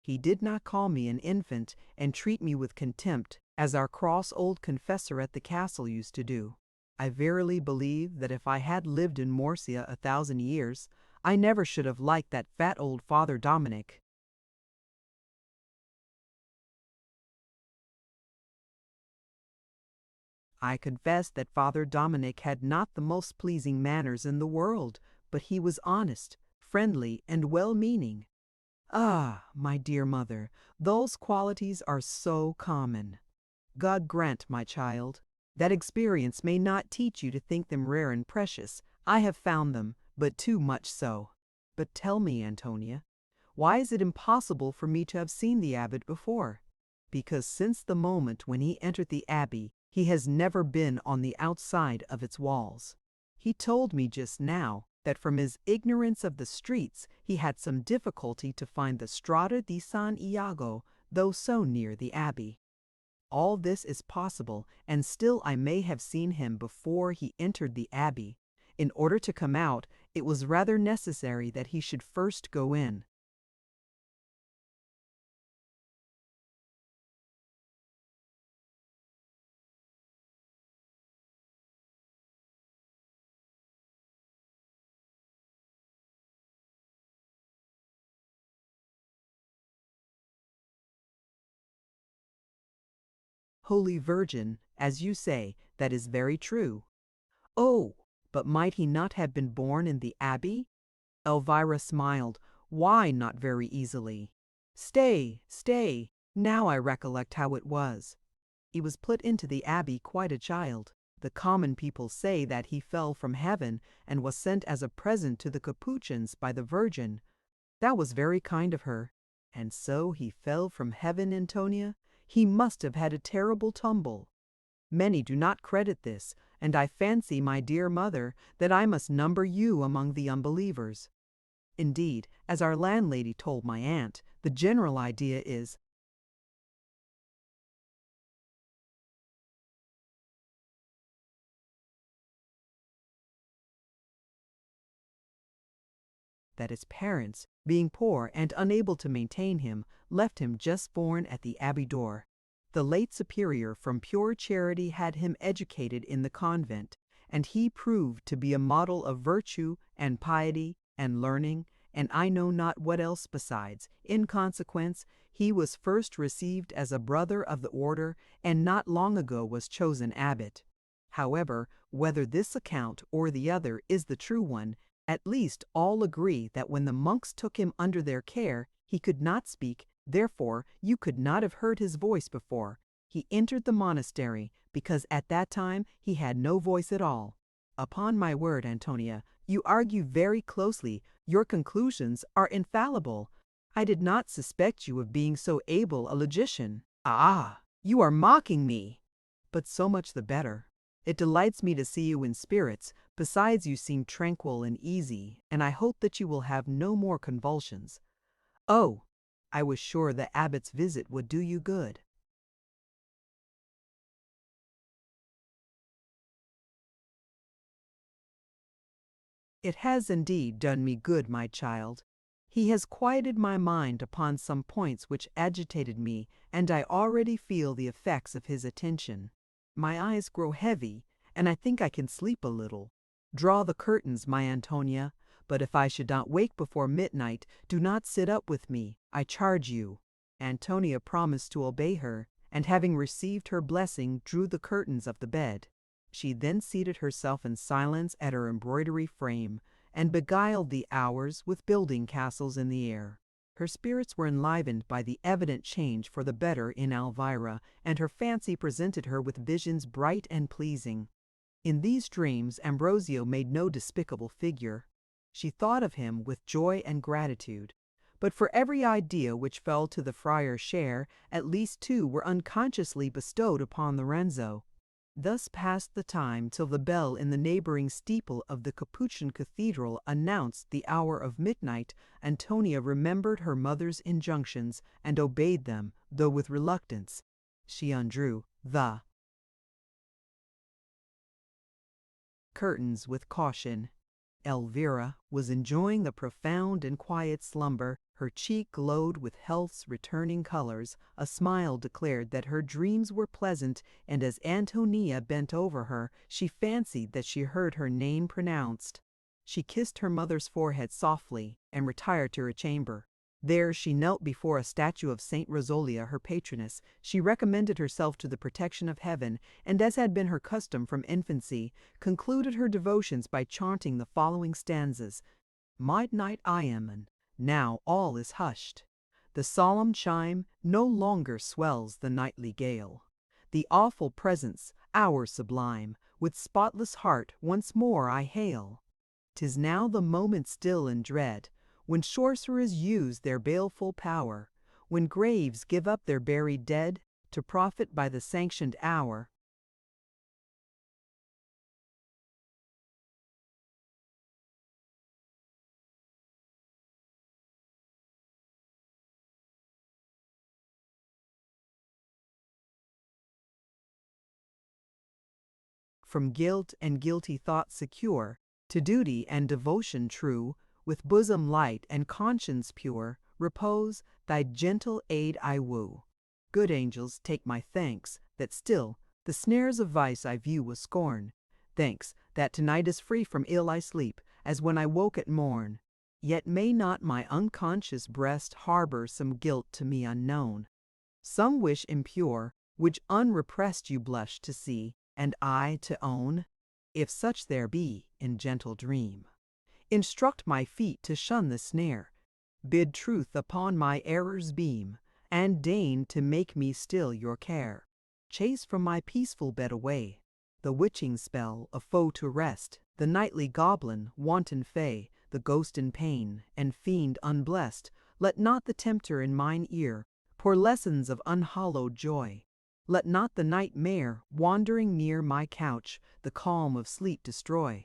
He did not call me an infant and treat me with contempt, as our cross old confessor at the castle used to do. I verily believe that if I had lived in Murcia 1,000 years, I never should have liked that fat old Father Dominic. I confess that Father Dominic had not the most pleasing manners in the world, but he was honest, friendly, and well-meaning. Ah, my dear mother, those qualities are so common. God grant, my child, that experience may not teach you to think them rare and precious. I have found them, but too much so. But tell me, Antonia, why is it impossible for me to have seen the abbot before? Because since the moment when he entered the abbey, he has never been on the outside of its walls. He told me just now that from his ignorance of the streets he had some difficulty to find the Strada di San Iago, though so near the abbey. All this is possible, and still I may have seen him before he entered the abbey. In order to come out, it was rather necessary that he should first go in. Holy Virgin, as you say, that is very true. Oh, but might he not have been born in the abbey? Elvira smiled. Why, not very easily. Stay, stay, now I recollect how it was. He was put into the abbey quite a child. The common people say that he fell from heaven and was sent as a present to the Capuchins by the Virgin. That was very kind of her. And so he fell from heaven, Antonia? He must have had a terrible tumble. Many do not credit this, and I fancy, my dear mother, that I must number you among the unbelievers. Indeed, as our landlady told my aunt, the general idea is that his parents, being poor and unable to maintain him, left him just born at the abbey door. The late superior from pure charity had him educated in the convent, and he proved to be a model of virtue and piety and learning, and I know not what else besides. In consequence, he was first received as a brother of the order, and not long ago was chosen abbot. However, whether this account or the other is the true one, at least all agree that when the monks took him under their care, he could not speak, therefore you could not have heard his voice before. He entered the monastery, because at that time he had no voice at all. Upon my word, Antonia, you argue very closely. Your conclusions are infallible. I did not suspect you of being so able a logician. Ah, you are mocking me! But so much the better. It delights me to see you in spirits. Besides, you seem tranquil and easy, and I hope that you will have no more convulsions. Oh, I was sure the abbot's visit would do you good. It has indeed done me good, my child. He has quieted my mind upon some points which agitated me, and I already feel the effects of his attention. My eyes grow heavy, and I think I can sleep a little. Draw the curtains, my Antonia, but if I should not wake before midnight, do not sit up with me, I charge you. Antonia promised to obey her, and having received her blessing, drew the curtains of the bed. She then seated herself in silence at her embroidery frame, and beguiled the hours with building castles in the air. Her spirits were enlivened by the evident change for the better in Elvira, and her fancy presented her with visions bright and pleasing. In these dreams Ambrosio made no despicable figure. She thought of him with joy and gratitude. But for every idea which fell to the friar's share, at least two were unconsciously bestowed upon Lorenzo. Thus passed the time till the bell in the neighboring steeple of the Capuchin cathedral announced the hour of midnight. Antonia remembered her mother's injunctions and obeyed them, though with reluctance. She undrew the curtains with caution. Elvira was enjoying a profound and quiet slumber. Her cheek glowed with health's returning colors. A smile declared that her dreams were pleasant, and as Antonia bent over her, she fancied that she heard her name pronounced. She kissed her mother's forehead softly and retired to her chamber. There she knelt before a statue of Saint Rosalia, her patroness. She recommended herself to the protection of heaven, and, as had been her custom from infancy, concluded her devotions by chanting the following stanzas. Midnight Iemen, now all is hushed. The solemn chime no longer swells the nightly gale. The awful presence, hour sublime, with spotless heart once more I hail. 'Tis now the moment still and dread, when sorcerers use their baleful power, when graves give up their buried dead to profit by the sanctioned hour. From guilt and guilty thoughts secure, to duty and devotion true, with bosom light and conscience pure, repose, thy gentle aid I woo. Good angels, take my thanks, that still the snares of vice I view with scorn. Thanks, that tonight is free from ill I sleep, as when I woke at morn. Yet may not my unconscious breast harbor some guilt to me unknown, some wish impure, which unrepressed you blush to see, and I to own? If such there be, in gentle dream, instruct my feet to shun the snare, bid truth upon my errors beam, and deign to make me still your care. Chase from my peaceful bed away the witching spell, a foe to rest, the nightly goblin, wanton fay, the ghost in pain, and fiend unblessed. Let not the tempter in mine ear pour lessons of unhallowed joy. Let not the nightmare, wandering near my couch, the calm of sleep destroy.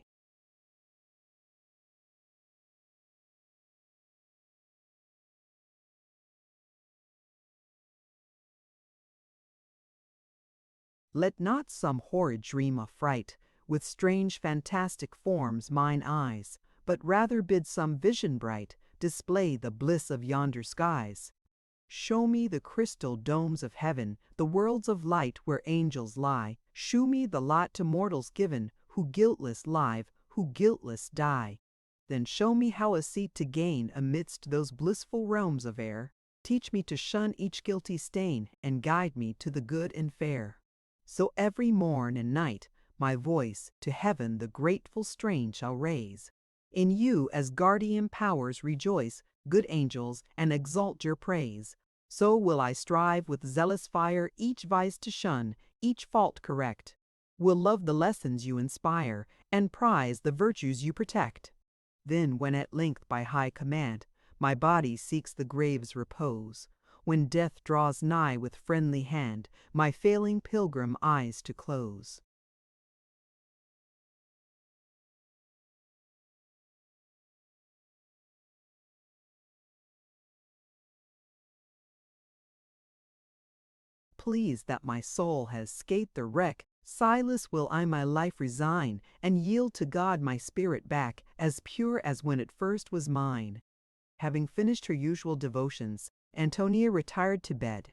Let not some horrid dream affright with strange fantastic forms mine eyes, but rather bid some vision bright display the bliss of yonder skies. Show me the crystal domes of heaven, the worlds of light where angels lie. Shew me the lot to mortals given, who guiltless live, who guiltless die. Then show me how a seat to gain amidst those blissful realms of air. Teach me to shun each guilty stain, and guide me to the good and fair. So every morn and night my voice to heaven the grateful strain shall raise. In you as guardian powers rejoice, good angels, and exalt your praise. So will I strive with zealous fire each vice to shun, each fault correct. Will love the lessons you inspire, and prize the virtues you protect. Then when at length by high command my body seeks the grave's repose, when death draws nigh with friendly hand, my failing pilgrim eyes to close. Pleased that my soul has scaped the wreck, sightless will I my life resign, and yield to God my spirit back, as pure as when it first was mine. Having finished her usual devotions, Antonia retired to bed.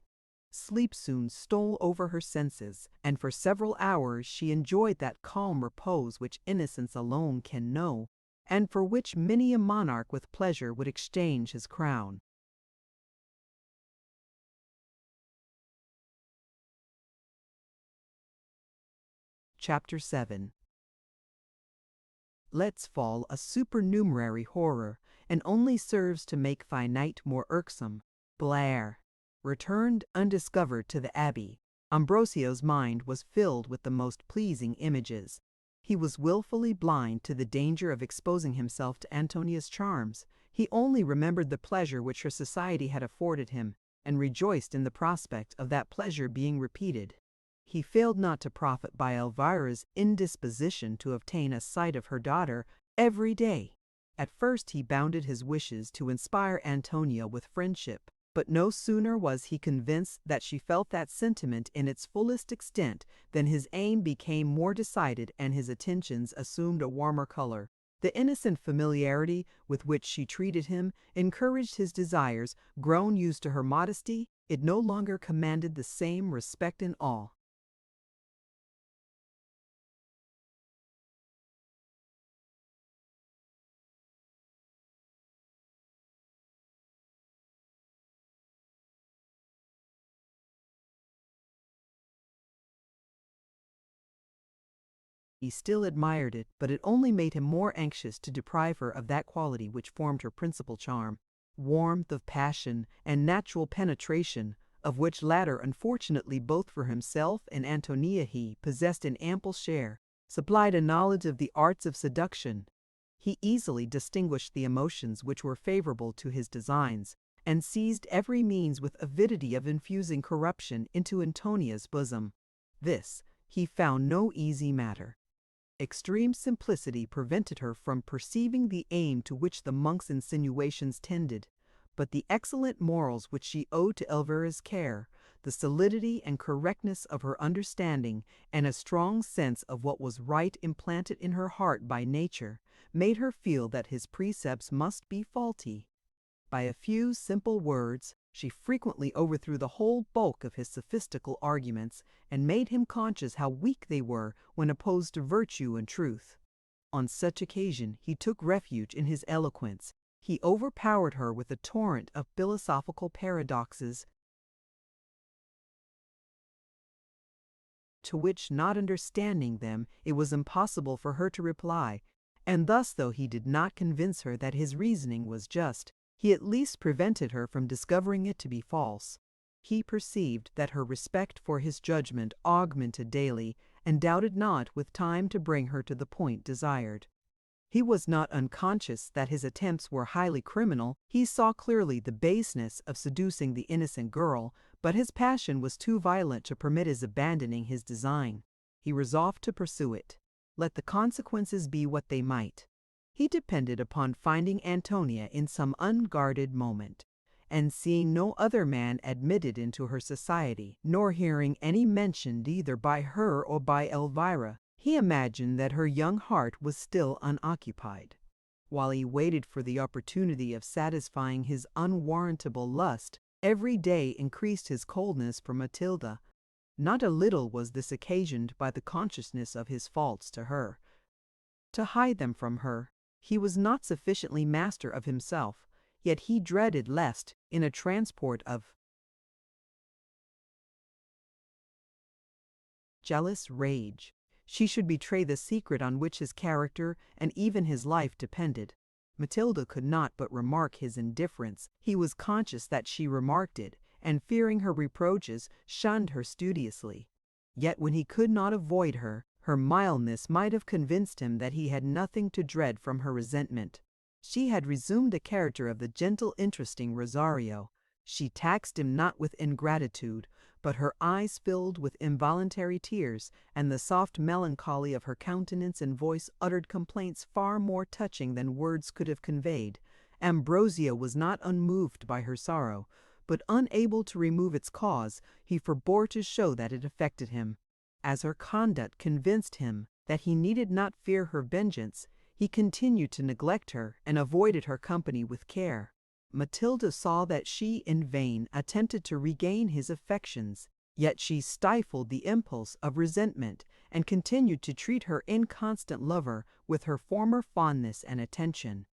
Sleep soon stole over her senses, and for several hours she enjoyed that calm repose which innocence alone can know, and for which many a monarch with pleasure would exchange his crown. Chapter 7. Lets fall a supernumerary horror, and only serves to make thy night more irksome. Blair returned undiscovered to the abbey. Ambrosio's mind was filled with the most pleasing images. He was willfully blind to the danger of exposing himself to Antonia's charms. He only remembered the pleasure which her society had afforded him, and rejoiced in the prospect of that pleasure being repeated. He failed not to profit by Elvira's indisposition to obtain a sight of her daughter every day. At first he bounded his wishes to inspire Antonia with friendship, but no sooner was he convinced that she felt that sentiment in its fullest extent than his aim became more decided and his attentions assumed a warmer color. The innocent familiarity with which she treated him encouraged his desires. Grown used to her modesty, it no longer commanded the same respect and awe. He still admired it, but it only made him more anxious to deprive her of that quality which formed her principal charm, warmth of passion and natural penetration, of which latter unfortunately both for himself and Antonia he possessed an ample share, supplied a knowledge of the arts of seduction. He easily distinguished the emotions which were favorable to his designs, and seized every means with avidity of infusing corruption into Antonia's bosom. This he found no easy matter. Extreme simplicity prevented her from perceiving the aim to which the monk's insinuations tended, but the excellent morals which she owed to Elvira's care, the solidity and correctness of her understanding, and a strong sense of what was right implanted in her heart by nature, made her feel that his precepts must be faulty. By a few simple words, she frequently overthrew the whole bulk of his sophistical arguments, and made him conscious how weak they were when opposed to virtue and truth. On such occasion he took refuge in his eloquence. He overpowered her with a torrent of philosophical paradoxes, to which, not understanding them, it was impossible for her to reply, and thus, though he did not convince her that his reasoning was just, he at least prevented her from discovering it to be false. He perceived that her respect for his judgment augmented daily, and doubted not with time to bring her to the point desired. He was not unconscious that his attempts were highly criminal. He saw clearly the baseness of seducing the innocent girl, but his passion was too violent to permit his abandoning his design. He resolved to pursue it, let the consequences be what they might. He depended upon finding Antonia in some unguarded moment, and seeing no other man admitted into her society, nor hearing any mentioned either by her or by Elvira, he imagined that her young heart was still unoccupied. While he waited for the opportunity of satisfying his unwarrantable lust, every day increased his coldness for Matilda. Not a little was this occasioned by the consciousness of his faults to her. To hide them from her, he was not sufficiently master of himself, yet he dreaded lest, in a transport of jealous rage, she should betray the secret on which his character and even his life depended. Matilda could not but remark his indifference. He was conscious that she remarked it, and fearing her reproaches, shunned her studiously. Yet when he could not avoid her, her mildness might have convinced him that he had nothing to dread from her resentment. She had resumed the character of the gentle, interesting Rosario. She taxed him not with ingratitude, but her eyes filled with involuntary tears, and the soft melancholy of her countenance and voice uttered complaints far more touching than words could have conveyed. Ambrosio was not unmoved by her sorrow, but unable to remove its cause, he forbore to show that it affected him. As her conduct convinced him that he needed not fear her vengeance, he continued to neglect her and avoided her company with care. Matilda saw that she in vain attempted to regain his affections, yet she stifled the impulse of resentment and continued to treat her inconstant lover with her former fondness and attention.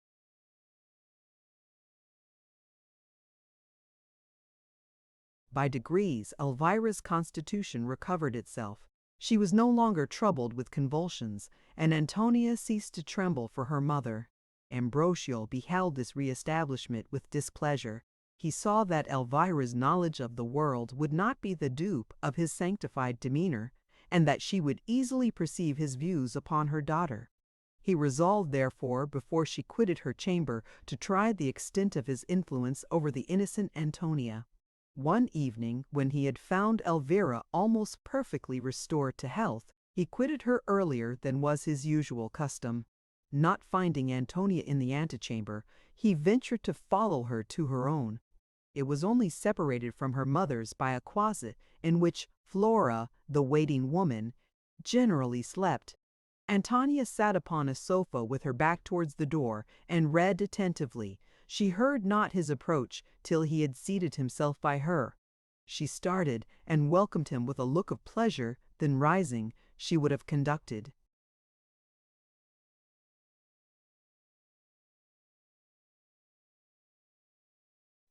By degrees, Elvira's constitution recovered itself. She was no longer troubled with convulsions, and Antonia ceased to tremble for her mother. Ambrosio beheld this re-establishment with displeasure. He saw that Elvira's knowledge of the world would not be the dupe of his sanctified demeanor, and that she would easily perceive his views upon her daughter. He resolved, therefore, before she quitted her chamber, to try the extent of his influence over the innocent Antonia. One evening, when he had found Elvira almost perfectly restored to health, he quitted her earlier than was his usual custom. Not finding Antonia in the antechamber, he ventured to follow her to her own. It was only separated from her mother's by a closet in which Flora, the waiting woman, generally slept. Antonia sat upon a sofa with her back towards the door and read attentively. She heard not his approach till he had seated himself by her. She started and welcomed him with a look of pleasure, then rising, she would have conducted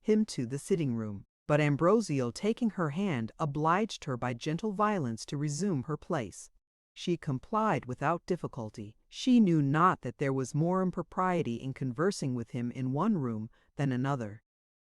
him to the sitting-room, but Ambrosio, taking her hand, obliged her by gentle violence to resume her place. She complied without difficulty. She knew not that there was more impropriety in conversing with him in one room than another.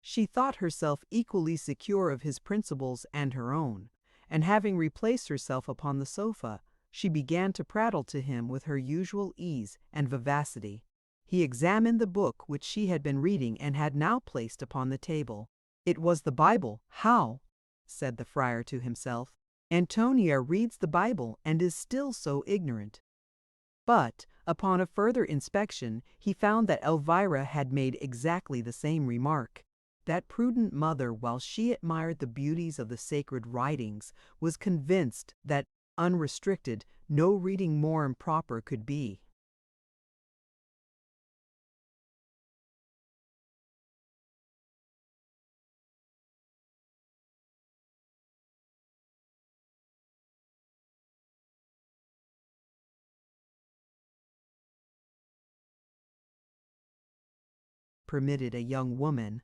She thought herself equally secure of his principles and her own, and having replaced herself upon the sofa, she began to prattle to him with her usual ease and vivacity. He examined the book which she had been reading and had now placed upon the table. It was the Bible. How, said the friar to himself, Antonia reads the Bible and is still so ignorant. But, upon a further inspection, he found that Elvira had made exactly the same remark. That prudent mother, while she admired the beauties of the sacred writings, was convinced that, unrestricted, no reading more improper could be. Permitted a young woman.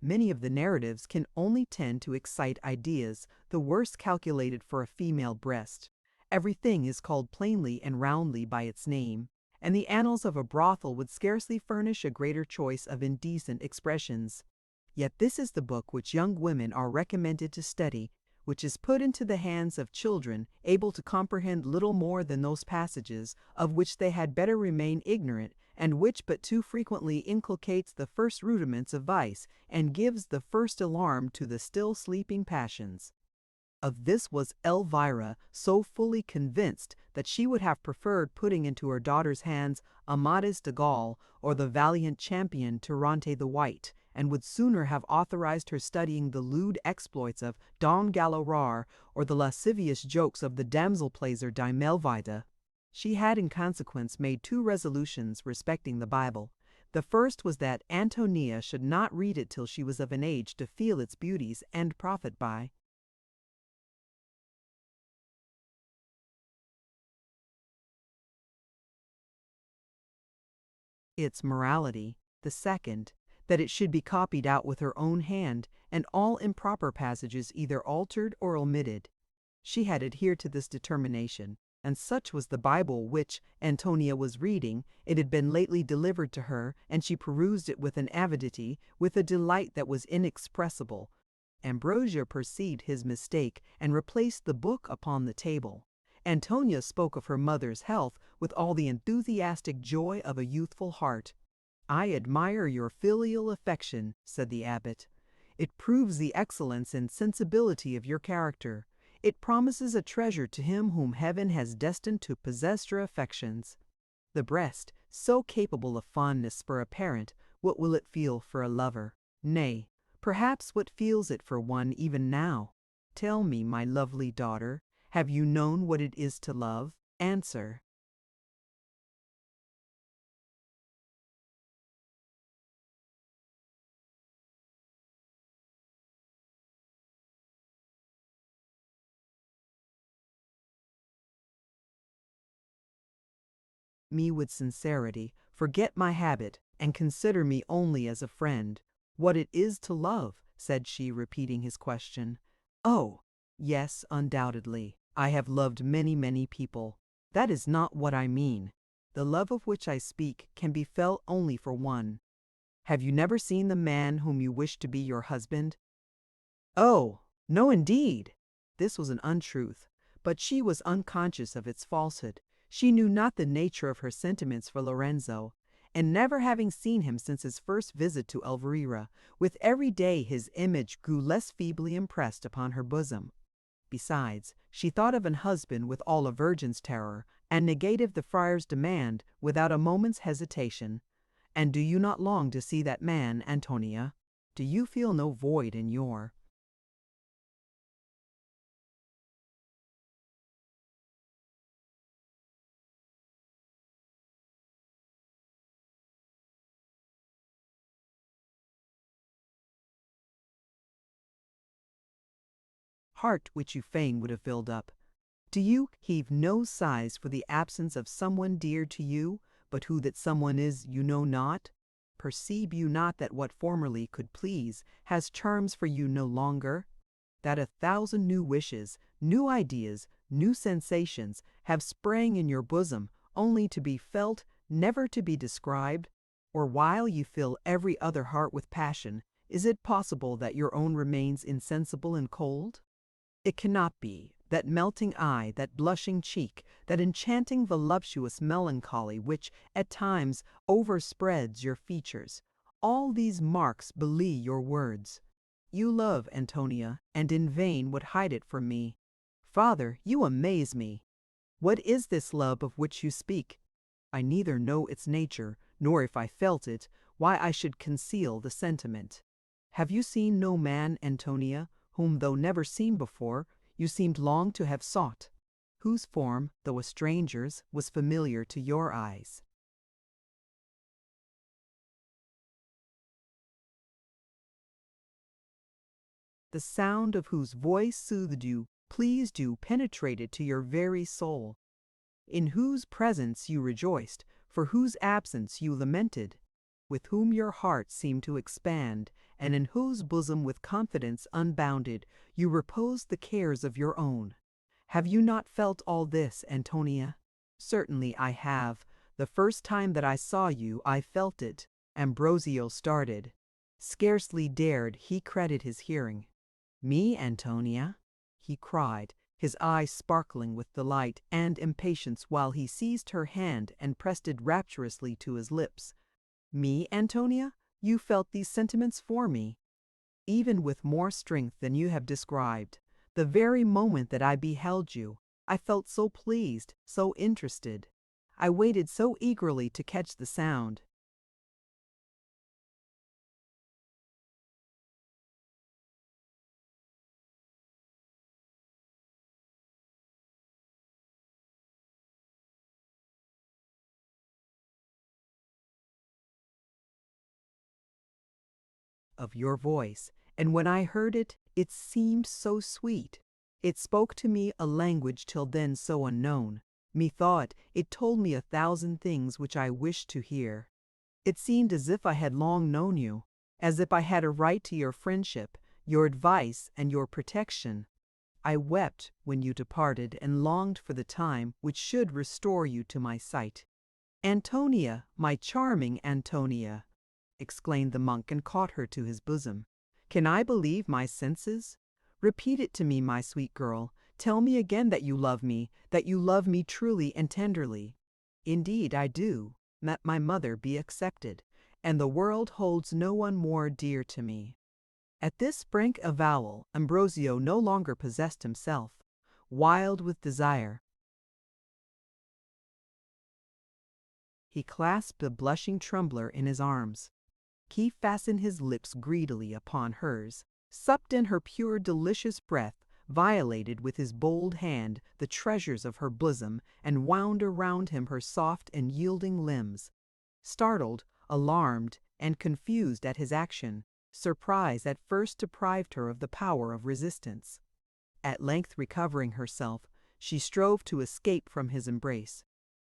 Many of the narratives can only tend to excite ideas, the worst calculated for a female breast. Everything is called plainly and roundly by its name, and the annals of a brothel would scarcely furnish a greater choice of indecent expressions. Yet this is the book which young women are recommended to study, which is put into the hands of children able to comprehend little more than those passages of which they had better remain ignorant, and which but too frequently inculcates the first rudiments of vice and gives the first alarm to the still sleeping passions. Of this was Elvira so fully convinced that she would have preferred putting into her daughter's hands Amadis de Gaul or the valiant champion Tirante the White, and would sooner have authorized her studying the lewd exploits of Don Galarar or the lascivious jokes of the damsel-placer Dimelvida. She had in consequence made two resolutions respecting the Bible. The first was that Antonia should not read it till she was of an age to feel its beauties and profit by its morality. The second, that it should be copied out with her own hand, and all improper passages either altered or omitted. She had adhered to this determination, and such was the Bible which Antonia was reading. It had been lately delivered to her, and she perused it with an avidity, with a delight that was inexpressible. Ambrosio perceived his mistake, and replaced the book upon the table. Antonia spoke of her mother's health with all the enthusiastic joy of a youthful heart. "I admire your filial affection," said the abbot. "It proves the excellence and sensibility of your character. It promises a treasure to him whom heaven has destined to possess your affections. The breast, so capable of fondness for a parent, what will it feel for a lover? Nay, perhaps what feels it for one even now? Tell me, my lovely daughter, have you known what it is to love? Answer." Me with sincerity, forget my habit, and consider me only as a friend. "What it is to love?" said she, repeating his question. "Oh, yes, undoubtedly. I have loved many, many people. That is not what I mean. The love of which I speak can be felt only for one. Have you never seen the man whom you wish to be your husband?" "Oh, no indeed!" This was an untruth, but she was unconscious of its falsehood. She knew not the nature of her sentiments for Lorenzo, and never having seen him since his first visit to Elvira, with every day his image grew less feebly impressed upon her bosom. Besides, she thought of an husband with all a virgin's terror, and negated the friar's demand without a moment's hesitation. "And do you not long to see that man, Antonia? Do you feel no void in your heart which you fain would have filled up? Do you heave no sighs for the absence of someone dear to you, but who that someone is you know not? Perceive you not that what formerly could please has charms for you no longer? That a thousand new wishes, new ideas, new sensations have sprang in your bosom, only to be felt, never to be described? Or while you fill every other heart with passion, is it possible that your own remains insensible and cold? It cannot be. That melting eye, that blushing cheek, that enchanting voluptuous melancholy which, at times, overspreads your features, all these marks belie your words. You love Antonia, and in vain would hide it from me. Father, you amaze me. What is this love of which you speak? I neither know its nature, nor if I felt it, why I should conceal the sentiment. Have you seen no man, Antonia, whom, though never seen before, you seemed long to have sought, whose form, though a stranger's, was familiar to your eyes? The sound of whose voice soothed you, pleased you, penetrated to your very soul, in whose presence you rejoiced, for whose absence you lamented, with whom your heart seemed to expand, and in whose bosom with confidence unbounded you reposed the cares of your own. Have you not felt all this, Antonia? Certainly I have. The first time that I saw you, I felt it. Ambrosio started. Scarcely dared he credit his hearing. Me, Antonia? He cried, his eyes sparkling with delight and impatience while he seized her hand and pressed it rapturously to his lips. Me, Antonia? You felt these sentiments for me, even with more strength than you have described. The very moment that I beheld you, I felt so pleased, so interested. I waited so eagerly to catch the sound. Of your voice, and when I heard it, it seemed so sweet. It spoke to me a language till then so unknown. Methought it told me 1,000 things which I wished to hear. It seemed as if I had long known you, as if I had a right to your friendship, your advice, and your protection. I wept when you departed and longed for the time which should restore you to my sight. "Antonia, my charming Antonia!" exclaimed the monk and caught her to his bosom. "Can I believe my senses? Repeat it to me, my sweet girl. Tell me again that you love me, that you love me truly and tenderly." "Indeed I do. Let my mother be accepted, and the world holds no one more dear to me." At this frank avowal, Ambrosio no longer possessed himself. Wild with desire, he clasped the blushing trembler in his arms. He fastened his lips greedily upon hers, supped in her pure delicious breath, violated with his bold hand the treasures of her bosom, and wound around him her soft and yielding limbs. Startled, alarmed, and confused at his action, surprise at first deprived her of the power of resistance. At length recovering herself, she strove to escape from his embrace.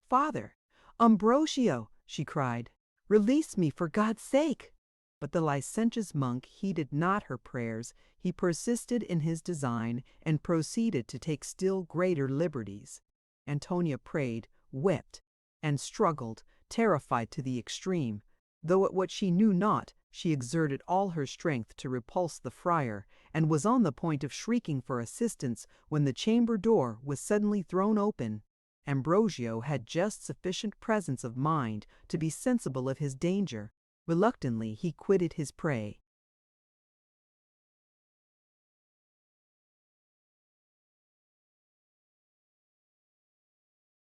"Father! Ambrosio!" she cried. "Release me, for God's sake!" But the licentious monk heeded not her prayers. He persisted in his design, and proceeded to take still greater liberties. Antonia prayed, wept, and struggled, terrified to the extreme. Though at what she knew not, she exerted all her strength to repulse the friar, and was on the point of shrieking for assistance when the chamber door was suddenly thrown open. Ambrosio had just sufficient presence of mind to be sensible of his danger. Reluctantly he quitted his prey,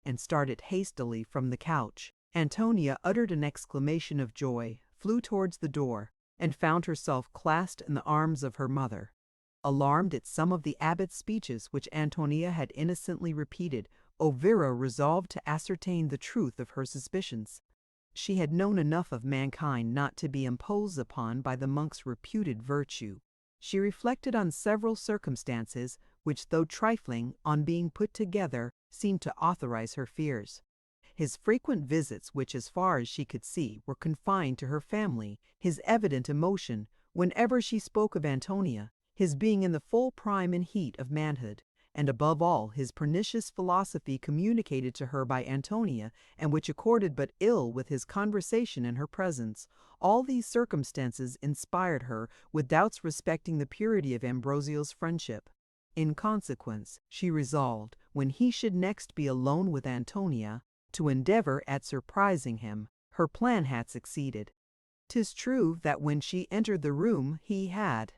and started hastily from the couch. Antonia uttered an exclamation of joy, flew towards the door, and found herself clasped in the arms of her mother. Alarmed at some of the abbot's speeches which Antonia had innocently repeated, Elvira resolved to ascertain the truth of her suspicions. She had known enough of mankind not to be imposed upon by the monk's reputed virtue. She reflected on several circumstances which, though trifling, on being put together, seemed to authorize her fears. His frequent visits, which, as far as she could see, were confined to her family, his evident emotion whenever she spoke of Antonia, his being in the full prime and heat of manhood, and above all his pernicious philosophy communicated to her by Antonia, and which accorded but ill with his conversation in her presence, all these circumstances inspired her with doubts respecting the purity of Ambrosio's friendship. In consequence, she resolved, when he should next be alone with Antonia, to endeavor at surprising him. Her plan had succeeded. 'Tis true that when she entered the room he had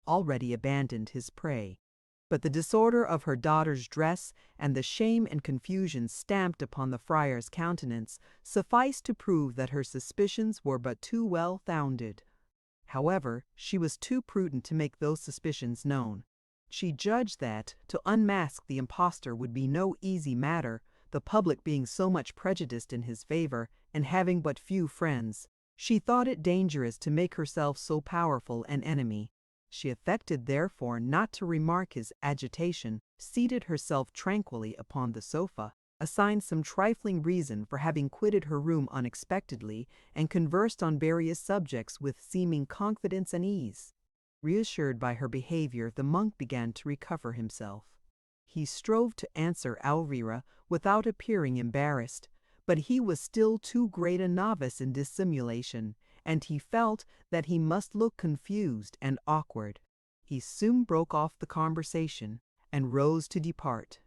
already abandoned his prey. But the disorder of her daughter's dress and the shame and confusion stamped upon the friar's countenance sufficed to prove that her suspicions were but too well founded. However, she was too prudent to make those suspicions known. She judged that to unmask the impostor would be no easy matter, the public being so much prejudiced in his favor, and having but few friends. She thought it dangerous to make herself so powerful an enemy. She affected, therefore, not to remark his agitation, seated herself tranquilly upon the sofa, assigned some trifling reason for having quitted her room unexpectedly, and conversed on various subjects with seeming confidence and ease. Reassured by her behavior, the monk began to recover himself. He strove to answer Elvira without appearing embarrassed, but he was still too great a novice in dissimulation, and he felt that he must look confused and awkward. He soon broke off the conversation and rose to depart.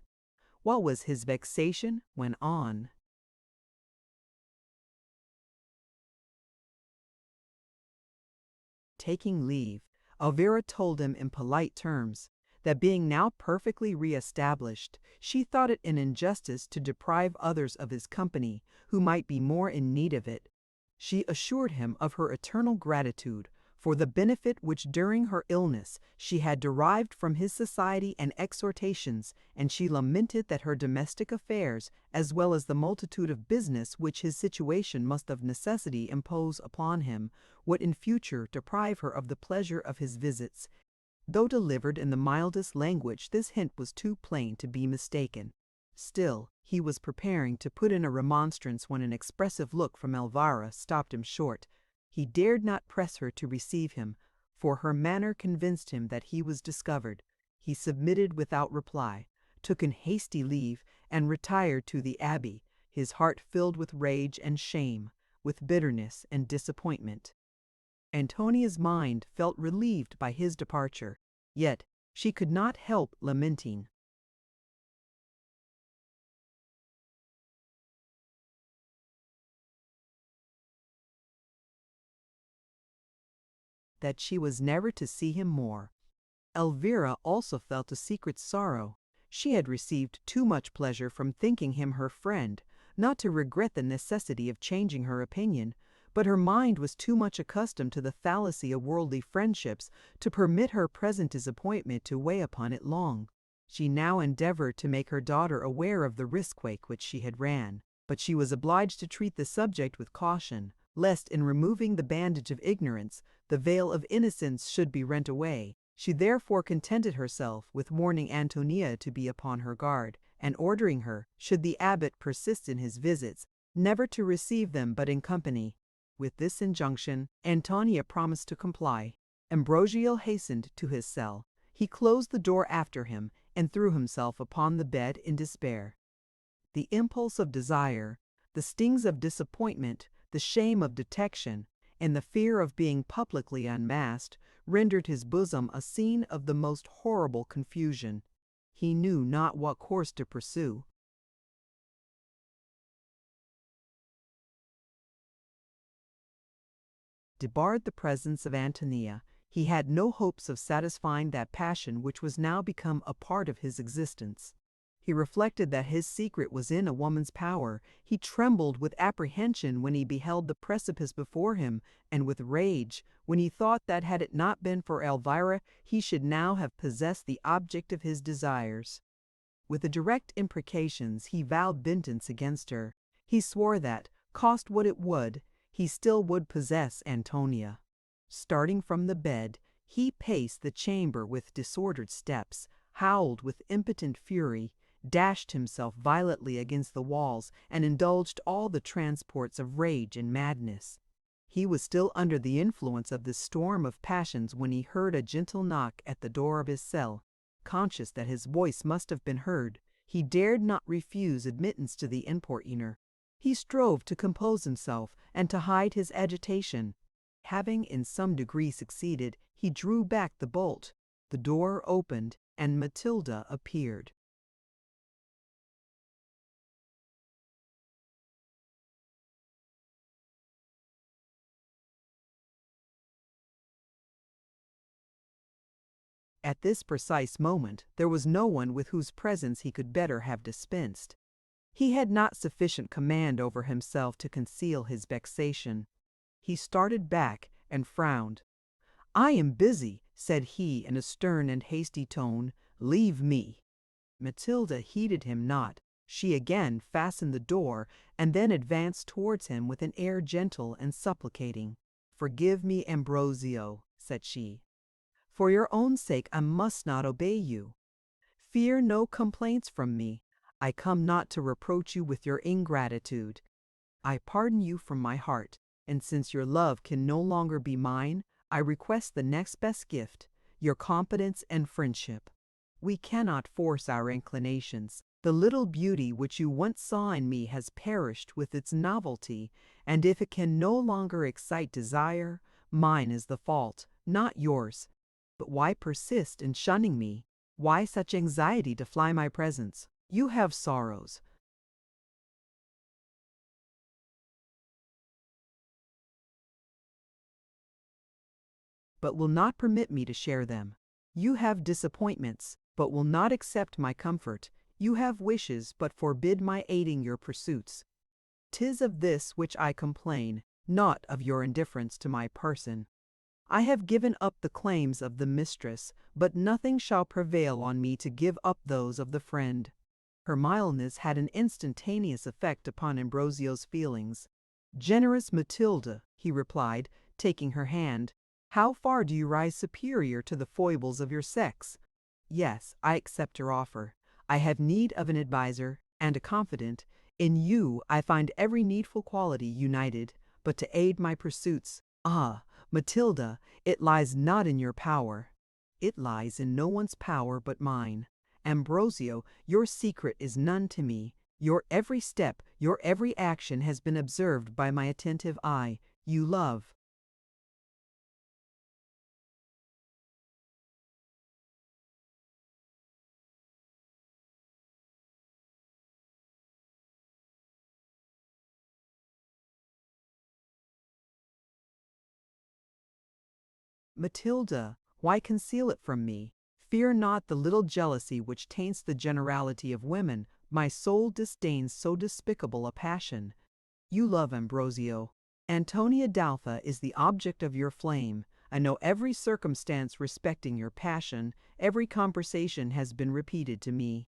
What was his vexation when on taking leave, Elvira told him in polite terms that being now perfectly re-established, she thought it an injustice to deprive others of his company who might be more in need of it. She assured him of her eternal gratitude for the benefit which during her illness she had derived from his society and exhortations, and she lamented that her domestic affairs, as well as the multitude of business which his situation must of necessity impose upon him, would in future deprive her of the pleasure of his visits. Though delivered in the mildest language, this hint was too plain to be mistaken. Still, he was preparing to put in a remonstrance when an expressive look from Elvira stopped him short. He dared not press her to receive him, for her manner convinced him that he was discovered. He submitted without reply, took an hasty leave, and retired to the abbey, his heart filled with rage and shame, with bitterness and disappointment. Antonia's mind felt relieved by his departure, yet she could not help lamenting that she was never to see him more. Elvira also felt a secret sorrow. She had received too much pleasure from thinking him her friend, not to regret the necessity of changing her opinion, but her mind was too much accustomed to the fallacy of worldly friendships to permit her present disappointment to weigh upon it long. She now endeavored to make her daughter aware of the risk which she had ran, but she was obliged to treat the subject with caution, lest in removing the bandage of ignorance, the veil of innocence should be rent away. She therefore contented herself with warning Antonia to be upon her guard, and ordering her, should the abbot persist in his visits, never to receive them but in company. With this injunction, Antonia promised to comply. Ambrosio hastened to his cell. He closed the door after him, and threw himself upon the bed in despair. The impulse of desire, the stings of disappointment, the shame of detection, and the fear of being publicly unmasked rendered his bosom a scene of the most horrible confusion. He knew not what course to pursue. Debarred the presence of Antonia, he had no hopes of satisfying that passion which was now become a part of his existence. He reflected that his secret was in a woman's power. He trembled with apprehension when he beheld the precipice before him, and with rage when he thought that had it not been for Elvira, he should now have possessed the object of his desires. With the direct imprecations, he vowed vengeance against her. He swore that, cost what it would, he still would possess Antonia. Starting from the bed, he paced the chamber with disordered steps, howled with impotent fury, dashed himself violently against the walls, and indulged all the transports of rage and madness. He was still under the influence of this storm of passions when he heard a gentle knock at the door of his cell. Conscious that his voice must have been heard, he dared not refuse admittance to the importuner. He strove to compose himself and to hide his agitation. Having in some degree succeeded, he drew back the bolt. The door opened, and Matilda appeared. At this precise moment, there was no one with whose presence he could better have dispensed. He had not sufficient command over himself to conceal his vexation. He started back and frowned. "I am busy," said he in a stern and hasty tone. "Leave me." Matilda heeded him not. She again fastened the door, and then advanced towards him with an air gentle and supplicating. "Forgive me, Ambrosio," said she. "For your own sake I must not obey you. Fear no complaints from me. I come not to reproach you with your ingratitude. I pardon you from my heart, and since your love can no longer be mine, I request the next best gift, your confidence and friendship. We cannot force our inclinations. The little beauty which you once saw in me has perished with its novelty, and if it can no longer excite desire, mine is the fault, not yours. But why persist in shunning me? Why such anxiety to fly my presence? You have sorrows. But will not permit me to share them. You have disappointments, but will not accept my comfort. You have wishes, but forbid my aiding your pursuits. 'Tis of this which I complain, not of your indifference to my person. I have given up the claims of the mistress, but nothing shall prevail on me to give up those of the friend." Her mildness had an instantaneous effect upon Ambrosio's feelings. "Generous Matilda," he replied, taking her hand, "how far do you rise superior to the foibles of your sex? Yes, I accept your offer. I have need of an adviser and a confidant. In you I find every needful quality united, but to aid my pursuits, ah, Matilda, it lies not in your power. It lies in no one's power but mine. Ambrosio, your secret is none to me. Your every step, your every action has been observed by my attentive eye. You love." "Matilda, why conceal it from me? Fear not the little jealousy which taints the generality of women. My soul disdains so despicable a passion. You love Ambrosio. Antonia d'Alfa is the object of your flame. I know every circumstance respecting your passion. Every conversation has been repeated to me.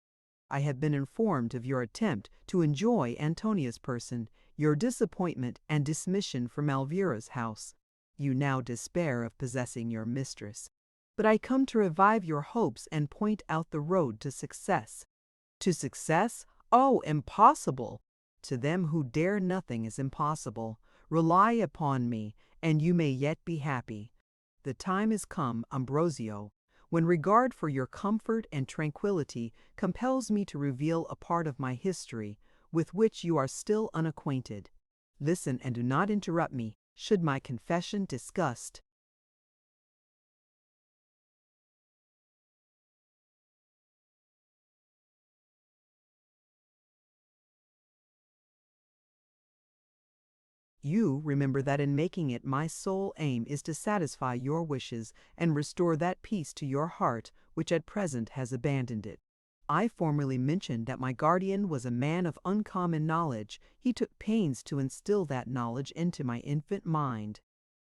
I have been informed of your attempt to enjoy Antonia's person, your disappointment and dismission from Elvira's house. You now despair of possessing your mistress. But I come to revive your hopes and point out the road to success." "To success? Oh, impossible!" "To them who dare nothing is impossible. Rely upon me, and you may yet be happy. The time is come, Ambrosio, when regard for your comfort and tranquility compels me to reveal a part of my history with which you are still unacquainted. Listen and do not interrupt me, should my confession disgust. You remember that in making it my sole aim is to satisfy your wishes and restore that peace to your heart which at present has abandoned it. I formerly mentioned that my guardian was a man of uncommon knowledge. He took pains to instill that knowledge into my infant mind.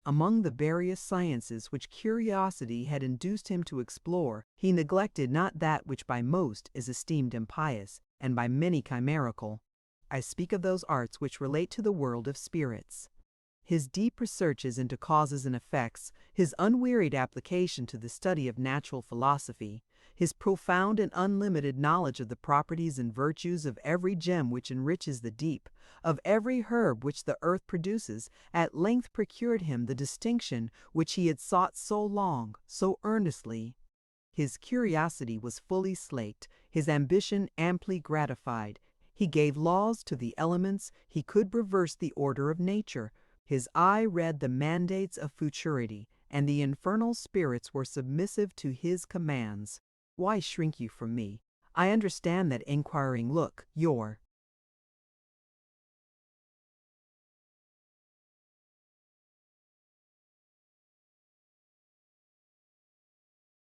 Among the various sciences which curiosity had induced him to explore, he neglected not that which by most is esteemed impious, and by many chimerical. I speak of those arts which relate to the world of spirits. His deep researches into causes and effects, his unwearied application to the study of natural philosophy, his profound and unlimited knowledge of the properties and virtues of every gem which enriches the deep, of every herb which the earth produces, at length procured him the distinction which he had sought so long, so earnestly. His curiosity was fully slaked, his ambition amply gratified. He gave laws to the elements, he could reverse the order of nature. His eye read the mandates of futurity, and the infernal spirits were submissive to his commands. Why shrink you from me? I understand that inquiring look, your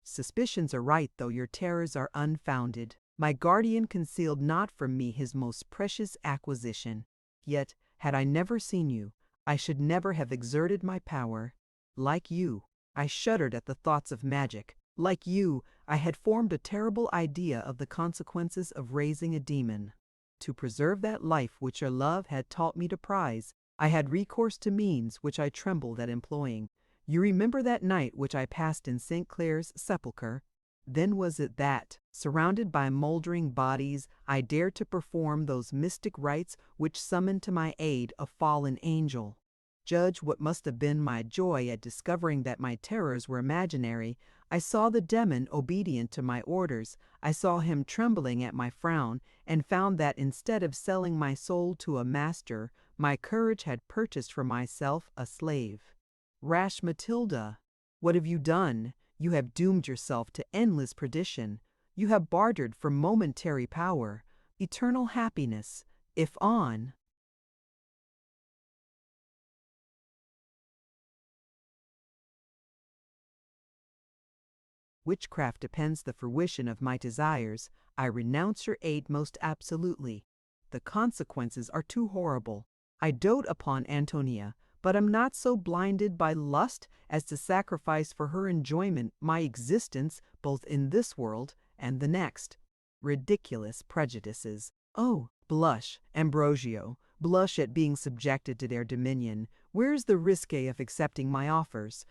suspicions are right, though your terrors are unfounded. My guardian concealed not from me his most precious acquisition. Yet, had I never seen you, I should never have exerted my power. Like you, I shuddered at the thoughts of magic. Like you, I had formed a terrible idea of the consequences of raising a demon. To preserve that life which your love had taught me to prize, I had recourse to means which I trembled at employing. You remember that night which I passed in St. Clare's sepulchre? Then was it that, surrounded by mouldering bodies, I dared to perform those mystic rites which summoned to my aid a fallen angel. Judge what must have been my joy at discovering that my terrors were imaginary. I saw the demon obedient to my orders. I saw him trembling at my frown, and found that instead of selling my soul to a master, my courage had purchased for myself a slave. Rash Matilda, what have you done? You have doomed yourself to endless perdition. You have bartered for momentary power, eternal happiness, if on witchcraft depends the fruition of my desires. I renounce your aid most absolutely. The consequences are too horrible. I dote upon Antonia, but am not so blinded by lust as to sacrifice for her enjoyment my existence both in this world and the next. Ridiculous prejudices. Oh, blush, Ambrosio, blush at being subjected to their dominion. Where's the risque of accepting my offers?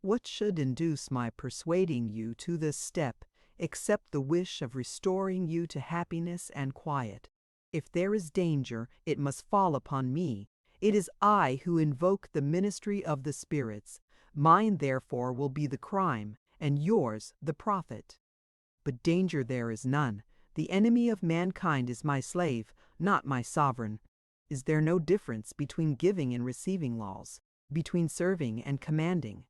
What should induce my persuading you to this step, except the wish of restoring you to happiness and quiet? If there is danger, it must fall upon me. It is I who invoke the ministry of the spirits. Mine, therefore, will be the crime, and yours the profit. But danger there is none. The enemy of mankind is my slave, not my sovereign. Is there no difference between giving and receiving laws, between serving and commanding?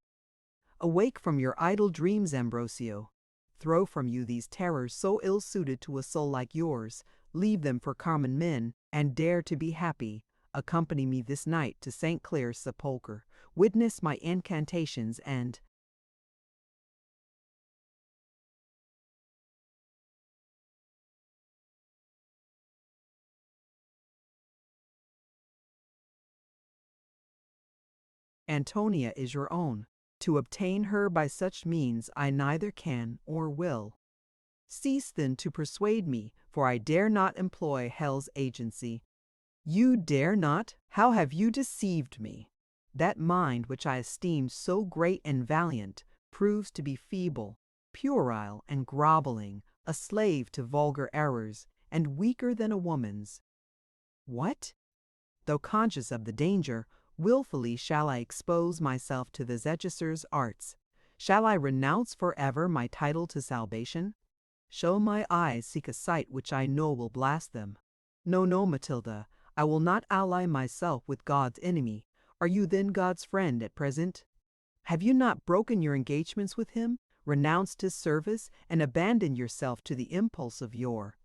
Awake from your idle dreams, Ambrosio. Throw from you these terrors so ill-suited to a soul like yours. Leave them for common men, and dare to be happy. Accompany me this night to St. Clare's sepulchre. Witness my incantations and Antonia is your own. To obtain her by such means I neither can or will. Cease then to persuade me, for I dare not employ hell's agency. You dare not? How have you deceived me? That mind which I esteemed so great and valiant proves to be feeble, puerile, and groveling, a slave to vulgar errors, and weaker than a woman's. What? Though conscious of the danger, wilfully shall I expose myself to the Zechuser's arts. Shall I renounce forever my title to salvation? Shall my eyes seek a sight which I know will blast them? No, no, Matilda, I will not ally myself with God's enemy. Are you then God's friend at present? Have you not broken your engagements with him, renounced his service, and abandoned yourself to the impulse of your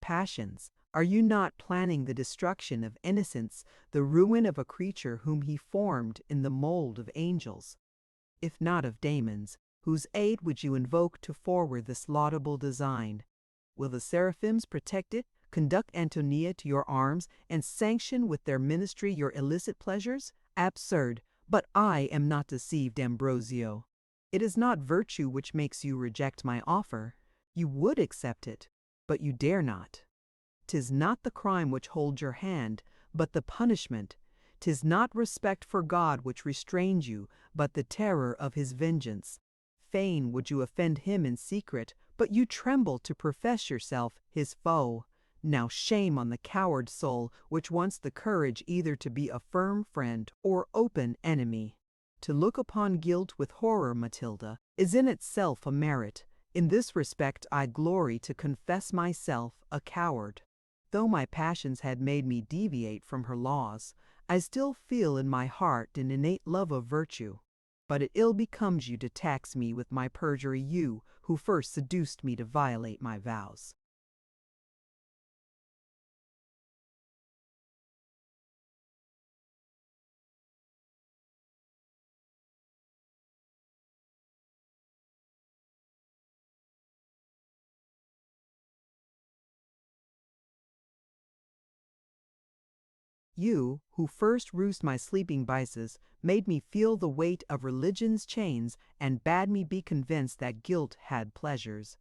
passions? Are you not planning the destruction of innocence, the ruin of a creature whom he formed in the mold of angels, if not of daemons? Whose aid would you invoke to forward this laudable design? Will the seraphims protect it, conduct Antonia to your arms, and sanction with their ministry your illicit pleasures? Absurd! But I am not deceived, Ambrosio. It is not virtue which makes you reject my offer. You would accept it, but you dare not. 'Tis not the crime which holds your hand, but the punishment. 'Tis not respect for God which restrains you, but the terror of his vengeance. Fain would you offend him in secret, but you tremble to profess yourself his foe. Now shame on the coward soul which wants the courage either to be a firm friend or open enemy. To look upon guilt with horror, Matilda, is in itself a merit. In this respect I glory to confess myself a coward. Though my passions had made me deviate from her laws, I still feel in my heart an innate love of virtue. But it ill becomes you to tax me with my perjury, you who first seduced me to violate my vows. You, who first roused my sleeping vices, made me feel the weight of religion's chains, and bade me be convinced that guilt had pleasures.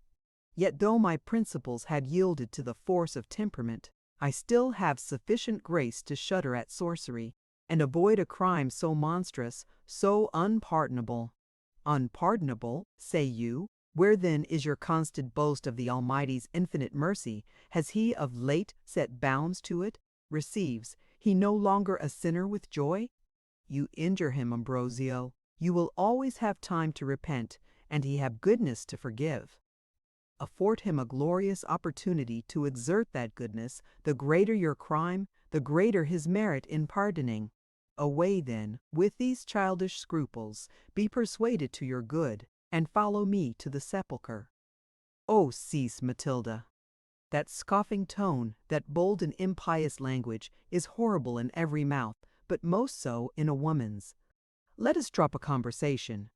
Yet though my principles had yielded to the force of temperament, I still have sufficient grace to shudder at sorcery, and avoid a crime so monstrous, so unpardonable. Unpardonable, say you? Where then is your constant boast of the Almighty's infinite mercy? Has he of late set bounds to it? Receives he no longer a sinner with joy? You injure him, Ambrosio. You will always have time to repent, and he have goodness to forgive. Afford him a glorious opportunity to exert that goodness. The greater your crime, the greater his merit in pardoning. Away, then, with these childish scruples, be persuaded to your good, and follow me to the sepulchre. Oh, cease, Matilda! That scoffing tone, that bold and impious language, is horrible in every mouth, but most so in a woman's. Let us drop a conversation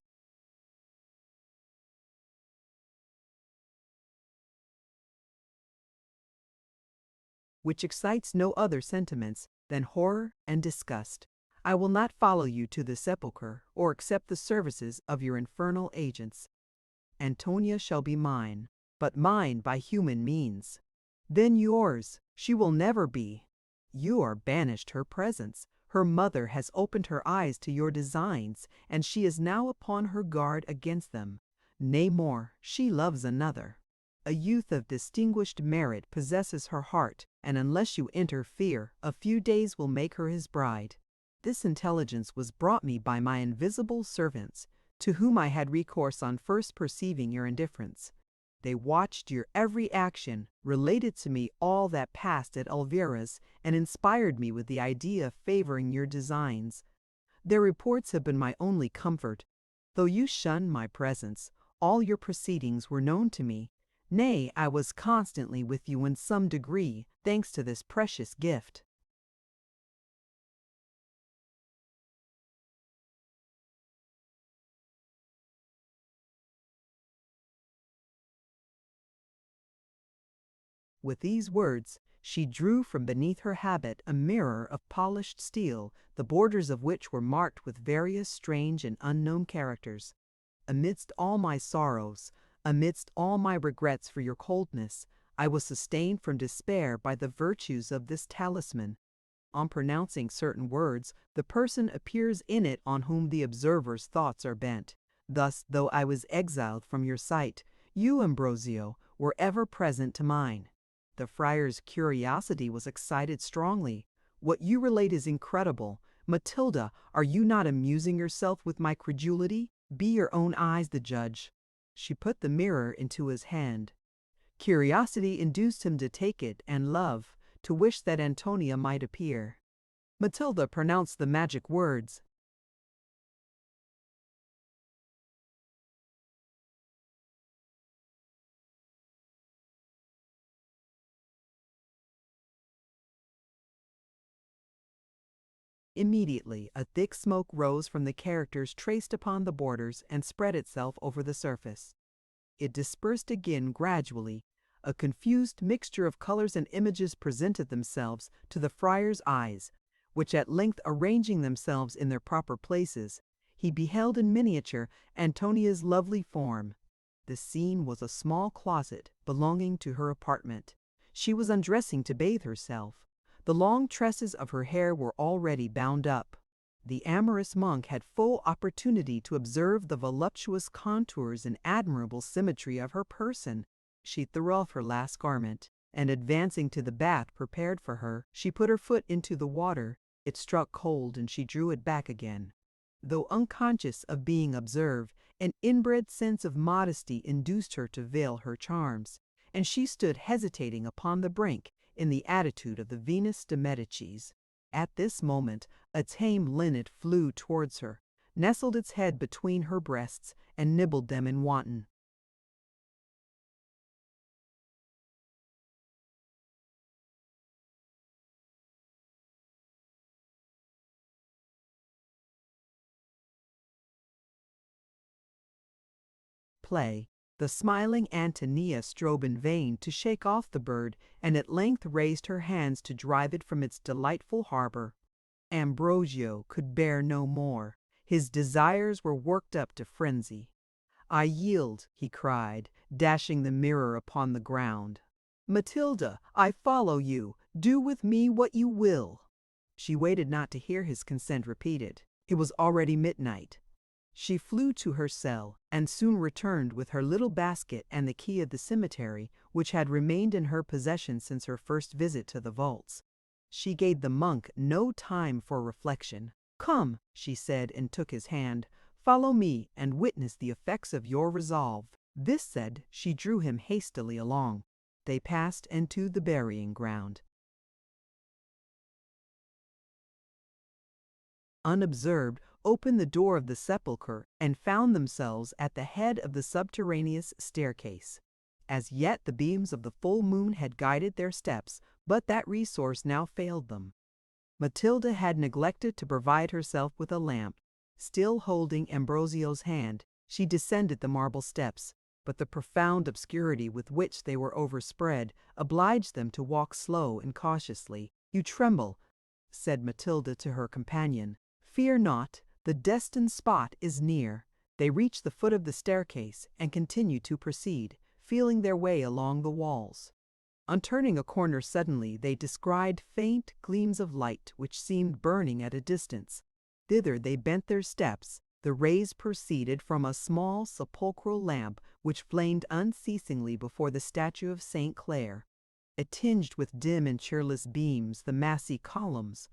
which excites no other sentiments than horror and disgust. I will not follow you to the sepulchre, or accept the services of your infernal agents. Antonia shall be mine, but mine by human means. Then yours she will never be. You are banished her presence. Her mother has opened her eyes to your designs, and she is now upon her guard against them. Nay more, she loves another. A youth of distinguished merit possesses her heart, and unless you interfere, a few days will make her his bride. This intelligence was brought me by my invisible servants, to whom I had recourse on first perceiving your indifference. They watched your every action, related to me all that passed at Elvira's, and inspired me with the idea of favoring your designs. Their reports have been my only comfort. Though you shunned my presence, all your proceedings were known to me. Nay, I was constantly with you in some degree, thanks to this precious gift. With these words, she drew from beneath her habit a mirror of polished steel, the borders of which were marked with various strange and unknown characters. Amidst all my sorrows, amidst all my regrets for your coldness, I was sustained from despair by the virtues of this talisman. on pronouncing certain words, the person appears in it on whom the observer's thoughts are bent. Thus, though I was exiled from your sight, you, Ambrosio, were ever present to mine. The friar's curiosity was excited strongly. What you relate is incredible. Matilda, are you not amusing yourself with my credulity? Be your own eyes the judge. She put the mirror into his hand. Curiosity induced him to take it, and love, to wish that Antonia might appear. Matilda pronounced the magic words. Immediately, a thick smoke rose from the characters traced upon the borders and spread itself over the surface. It dispersed again gradually. A confused mixture of colors and images presented themselves to the friar's eyes, which at length arranging themselves in their proper places, he beheld in miniature Antonia's lovely form. The scene was a small closet belonging to her apartment. She was undressing to bathe herself. The long tresses of her hair were already bound up. The amorous monk had full opportunity to observe the voluptuous contours and admirable symmetry of her person. She threw off her last garment, and advancing to the bath prepared for her, she put her foot into the water. It struck cold, and she drew it back again. Though unconscious of being observed, an inbred sense of modesty induced her to veil her charms, and she stood hesitating upon the brink, in the attitude of the Venus de Medicis. At this moment, a tame linnet flew towards her, nestled its head between her breasts, and nibbled them in wanton. Play. The smiling Antonia strove in vain to shake off the bird, and at length raised her hands to drive it from its delightful harbor. Ambrosio could bear no more. His desires were worked up to frenzy. "I yield," he cried, dashing the mirror upon the ground. "Matilda, I follow you. Do with me what you will." She waited not to hear his consent repeated. It was already midnight. She flew to her cell, and soon returned with her little basket and the key of the cemetery, which had remained in her possession since her first visit to the vaults. She gave the monk no time for reflection. "Come," she said, and took his hand. "Follow me, and witness the effects of your resolve." This said, she drew him hastily along. They passed into the burying ground. Unobserved, opened the door of the sepulchre, and found themselves at the head of the subterraneous staircase. As yet the beams of the full moon had guided their steps, but that resource now failed them. Matilda had neglected to provide herself with a lamp. Still holding Ambrosio's hand, she descended the marble steps, but the profound obscurity with which they were overspread obliged them to walk slow and cautiously. "You tremble," said Matilda to her companion. "Fear not, the destined spot is near." They reached the foot of the staircase and continued to proceed, feeling their way along the walls. On turning a corner suddenly, they descried faint gleams of light which seemed burning at a distance. Thither they bent their steps. The rays proceeded from a small sepulchral lamp which flamed unceasingly before the statue of St. Clare. It tinged with dim and cheerless beams the massy columns,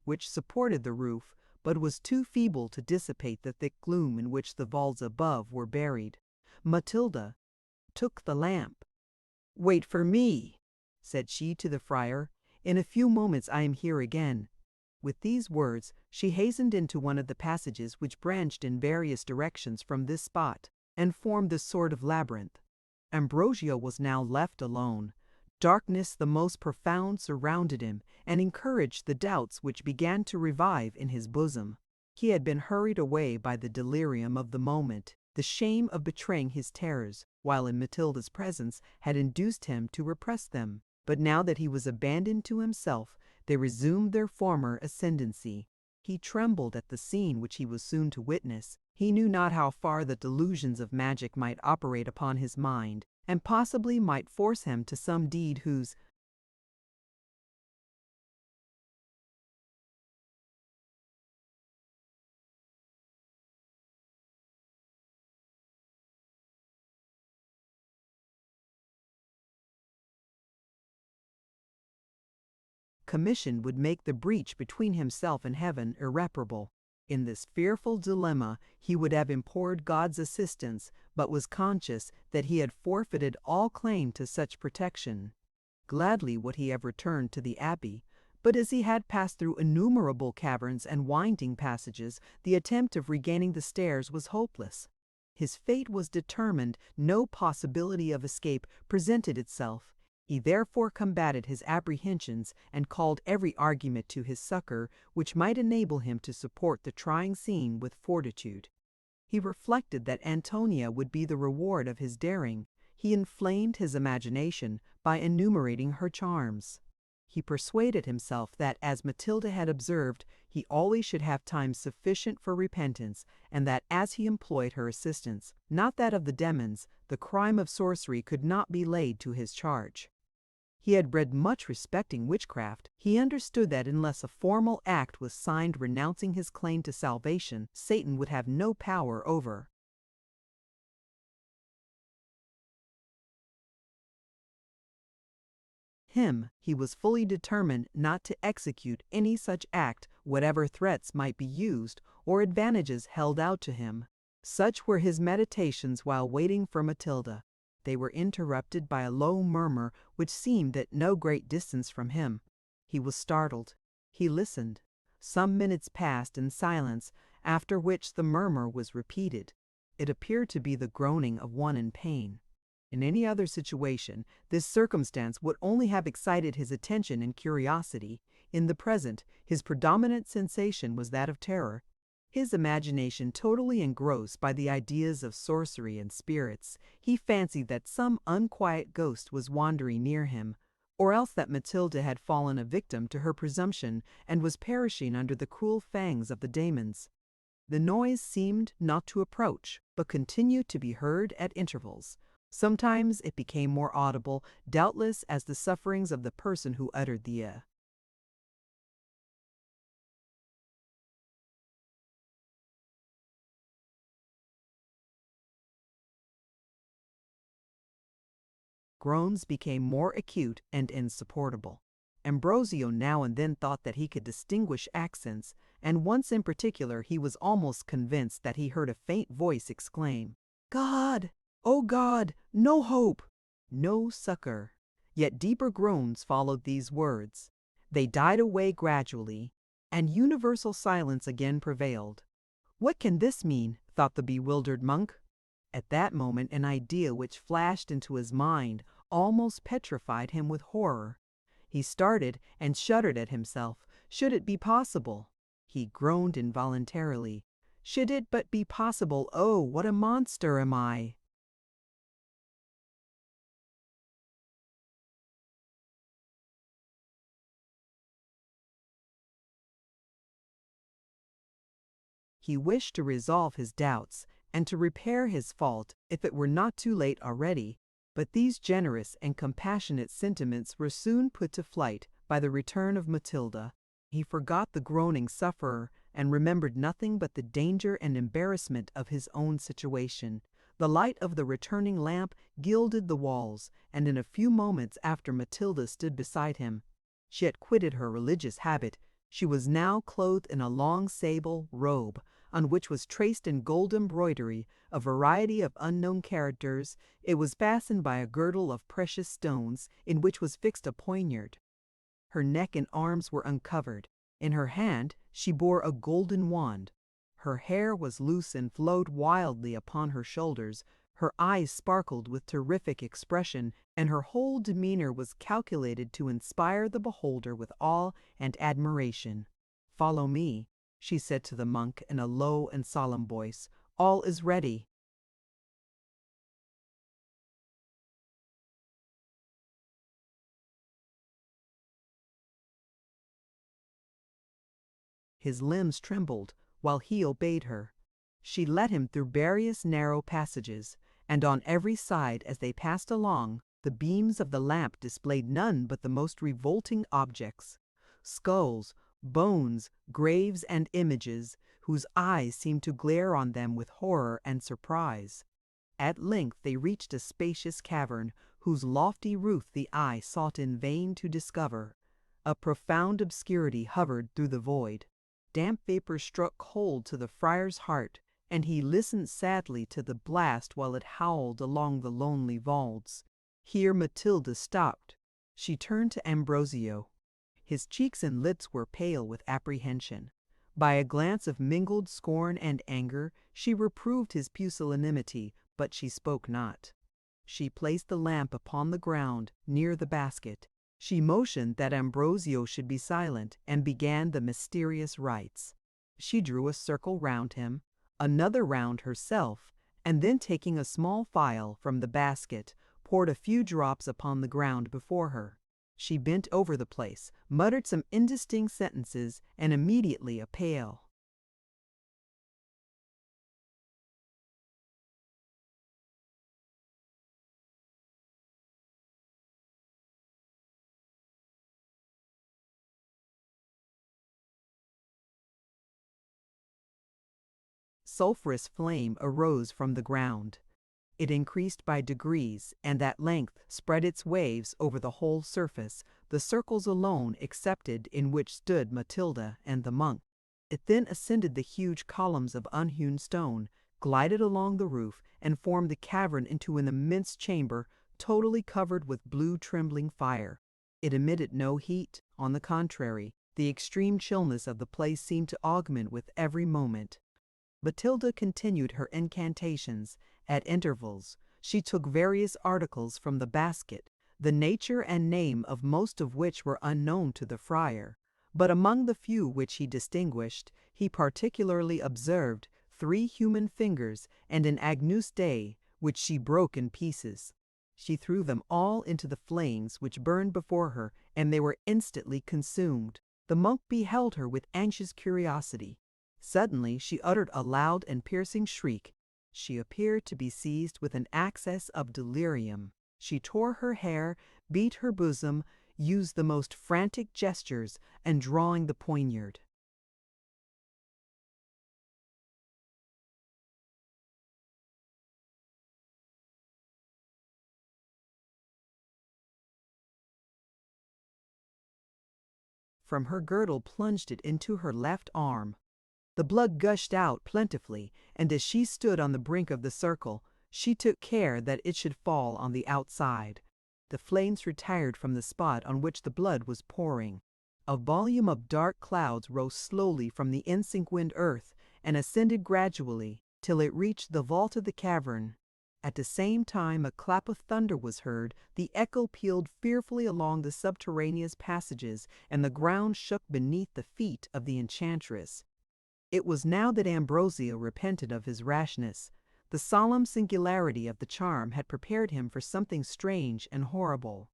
which supported the roof, but was too feeble to dissipate the thick gloom in which the vaults above were buried. Matilda took the lamp. "Wait for me," said she to the friar. "In a few moments I am here again." With these words, she hastened into one of the passages which branched in various directions from this spot, and formed this sort of labyrinth. Ambrosio was now left alone. Darkness the most profound surrounded him, and encouraged the doubts which began to revive in his bosom. He had been hurried away by the delirium of the moment. The shame of betraying his terrors, while in Matilda's presence, had induced him to repress them. But now that he was abandoned to himself, they resumed their former ascendancy. He trembled at the scene which he was soon to witness. He knew not how far the delusions of magic might operate upon his mind, and possibly might force him to some deed whose commission would make the breach between himself and heaven irreparable. In this fearful dilemma, he would have implored God's assistance, but was conscious that he had forfeited all claim to such protection. Gladly would he have returned to the abbey, but as he had passed through innumerable caverns and winding passages, the attempt of regaining the stairs was hopeless. His fate was determined, no possibility of escape presented itself. He therefore combated his apprehensions and called every argument to his succor which might enable him to support the trying scene with fortitude. He reflected that Antonia would be the reward of his daring. He inflamed his imagination by enumerating her charms. He persuaded himself that, as Matilda had observed, he always should have time sufficient for repentance, and that as he employed her assistance, not that of the demons, the crime of sorcery could not be laid to his charge. He had read much respecting witchcraft. He understood that unless a formal act was signed renouncing his claim to salvation, Satan would have no power over him. He was fully determined not to execute any such act, whatever threats might be used or advantages held out to him. Such were his meditations while waiting for Matilda. They were interrupted by a low murmur which seemed at no great distance from him. He was startled. He listened. Some minutes passed in silence, after which the murmur was repeated. It appeared to be the groaning of one in pain. In any other situation, this circumstance would only have excited his attention and curiosity. In the present, his predominant sensation was that of terror. His imagination totally engrossed by the ideas of sorcery and spirits, he fancied that some unquiet ghost was wandering near him, or else that Matilda had fallen a victim to her presumption and was perishing under the cruel fangs of the demons. The noise seemed not to approach, but continued to be heard at intervals. Sometimes it became more audible, doubtless as the sufferings of the person who uttered the groans became more acute and insupportable. Ambrosio now and then thought that he could distinguish accents, and once in particular he was almost convinced that he heard a faint voice exclaim, "God! O God! No hope! No succor!" Yet deeper groans followed these words. They died away gradually, and universal silence again prevailed. "What can this mean?" thought the bewildered monk. At that moment an idea which flashed into his mind almost petrified him with horror. He started and shuddered at himself. Should it be possible? He groaned involuntarily. Should it but be possible? Oh, what a monster am I! He wished to resolve his doubts and to repair his fault if it were not too late already, but these generous and compassionate sentiments were soon put to flight by the return of Matilda. He forgot the groaning sufferer and remembered nothing but the danger and embarrassment of his own situation. The light of the returning lamp gilded the walls, and in a few moments after Matilda stood beside him. She had quitted her religious habit. She was now clothed in a long sable robe, on which was traced in gold embroidery a variety of unknown characters. It was fastened by a girdle of precious stones, in which was fixed a poniard. Her neck and arms were uncovered. In her hand she bore a golden wand. Her hair was loose and flowed wildly upon her shoulders. Her eyes sparkled with terrific expression, and her whole demeanor was calculated to inspire the beholder with awe and admiration. "Follow me," she said to the monk in a low and solemn voice. "All is ready." His limbs trembled while he obeyed her. She led him through various narrow passages, and on every side as they passed along, the beams of the lamp displayed none but the most revolting objects: skulls, bones, graves, and images, whose eyes seemed to glare on them with horror and surprise. At length they reached a spacious cavern, whose lofty roof the eye sought in vain to discover. A profound obscurity hovered through the void. Damp vapor struck cold to the friar's heart, and he listened sadly to the blast while it howled along the lonely vaults. Here Matilda stopped. She turned to Ambrosio. His cheeks and lids were pale with apprehension. By a glance of mingled scorn and anger, she reproved his pusillanimity, but she spoke not. She placed the lamp upon the ground, near the basket. She motioned that Ambrosio should be silent, and began the mysterious rites. She drew a circle round him, another round herself, and then taking a small phial from the basket, poured a few drops upon the ground before her. She bent over the place, muttered some indistinct sentences, and immediately a pale, sulphurous flame arose from the ground. It increased by degrees, and at length spread its waves over the whole surface, the circles alone excepted in which stood Matilda and the monk. It then ascended the huge columns of unhewn stone, glided along the roof, and formed the cavern into an immense chamber, totally covered with blue trembling fire. It emitted no heat; on the contrary, the extreme chillness of the place seemed to augment with every moment. Matilda continued her incantations. At intervals, she took various articles from the basket, the nature and name of most of which were unknown to the friar, but among the few which he distinguished, he particularly observed 3 human fingers and an Agnus Dei, which she broke in pieces. She threw them all into the flames which burned before her, and they were instantly consumed. The monk beheld her with anxious curiosity. Suddenly she uttered a loud and piercing shriek. She appeared to be seized with an access of delirium. She tore her hair, beat her bosom, used the most frantic gestures, and drawing the poignard. From her girdle plunged it into her left arm. The blood gushed out plentifully, and as she stood on the brink of the circle, she took care that it should fall on the outside. The flames retired from the spot on which the blood was pouring. A volume of dark clouds rose slowly from the ensanguined earth, and ascended gradually, till it reached the vault of the cavern. At the same time a clap of thunder was heard, the echo pealed fearfully along the subterraneous passages, and the ground shook beneath the feet of the enchantress. It was now that Ambrosio repented of his rashness. The solemn singularity of the charm had prepared him for something strange and horrible.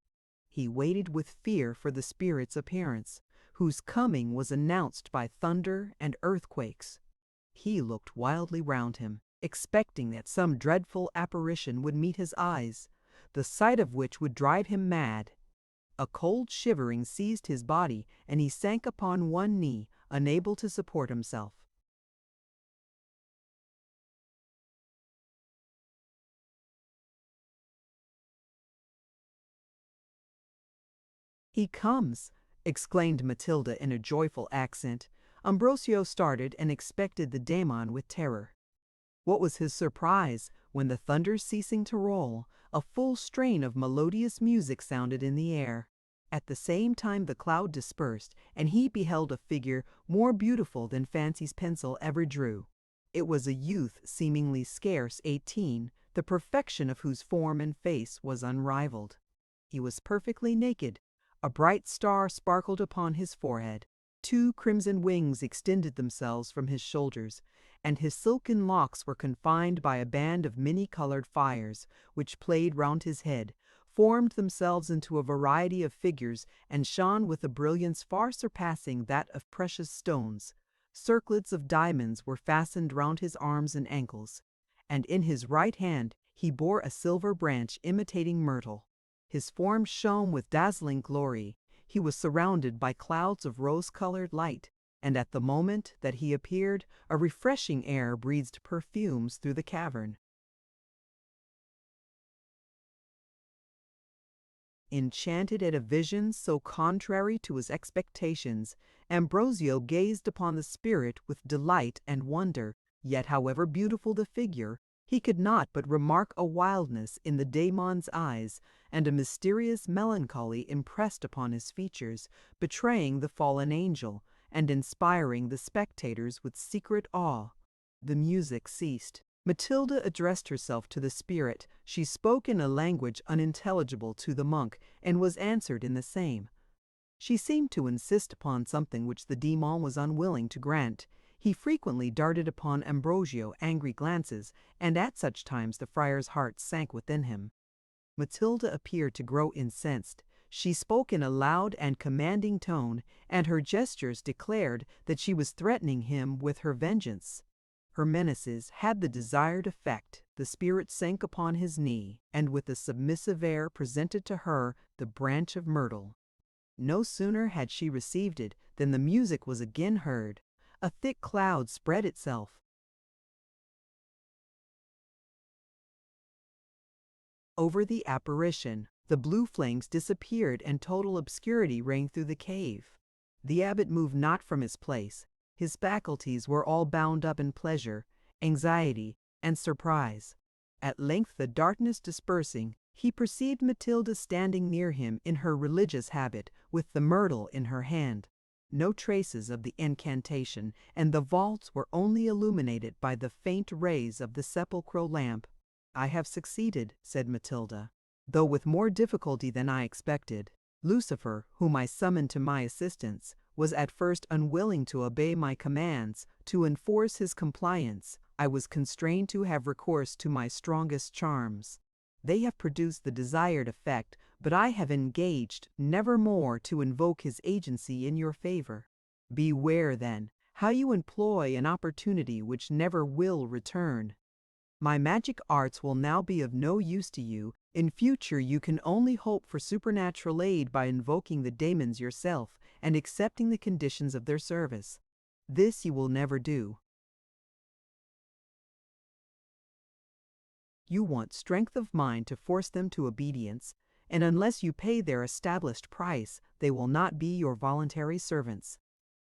He waited with fear for the spirit's appearance, whose coming was announced by thunder and earthquakes. He looked wildly round him, expecting that some dreadful apparition would meet his eyes, the sight of which would drive him mad. A cold shivering seized his body, and he sank upon one knee, unable to support himself. "He comes!" exclaimed Matilda in a joyful accent. Ambrosio started and expected the daemon with terror. What was his surprise, when, the thunder ceasing to roll, a full strain of melodious music sounded in the air. At the same time the cloud dispersed, and he beheld a figure more beautiful than fancy's pencil ever drew. It was a youth seemingly scarce 18, the perfection of whose form and face was unrivaled. He was perfectly naked. A bright star sparkled upon his forehead. 2 crimson wings extended themselves from his shoulders, and his silken locks were confined by a band of many-colored fires, which played round his head, formed themselves into a variety of figures, and shone with a brilliance far surpassing that of precious stones. Circlets of diamonds were fastened round his arms and ankles, and in his right hand he bore a silver branch imitating myrtle. His form shone with dazzling glory. He was surrounded by clouds of rose-colored light, and at the moment that he appeared, a refreshing air breathed perfumes through the cavern. Enchanted at a vision so contrary to his expectations, Ambrosio gazed upon the spirit with delight and wonder. Yet, however beautiful the figure, he could not but remark a wildness in the daemon's eyes, and a mysterious melancholy impressed upon his features, betraying the fallen angel, and inspiring the spectators with secret awe. The music ceased. Matilda addressed herself to the spirit. She spoke in a language unintelligible to the monk, and was answered in the same. She seemed to insist upon something which the demon was unwilling to grant. He frequently darted upon Ambrosio angry glances, and at such times the friar's heart sank within him. Matilda appeared to grow incensed. She spoke in a loud and commanding tone, and her gestures declared that she was threatening him with her vengeance. Her menaces had the desired effect. The spirit sank upon his knee, and with a submissive air presented to her the branch of myrtle. No sooner had she received it than the music was again heard. A thick cloud spread itself over the apparition. The blue flames disappeared, and total obscurity reigned through the cave. The abbot moved not from his place. His faculties were all bound up in pleasure, anxiety, and surprise. At length, the darkness dispersing, he perceived Matilda standing near him in her religious habit, with the myrtle in her hand. No traces of the incantation, and the vaults were only illuminated by the faint rays of the sepulchral lamp. "I have succeeded," said Matilda, "though with more difficulty than I expected. Lucifer, whom I summoned to my assistance, was at first unwilling to obey my commands. To enforce his compliance, I was constrained to have recourse to my strongest charms. They have produced the desired effect, but I have engaged never more to invoke his agency in your favor. Beware, then, how you employ an opportunity which never will return. My magic arts will now be of no use to you. In future you can only hope for supernatural aid by invoking the demons yourself and accepting the conditions of their service. This you will never do. You want strength of mind to force them to obedience, and unless you pay their established price, they will not be your voluntary servants.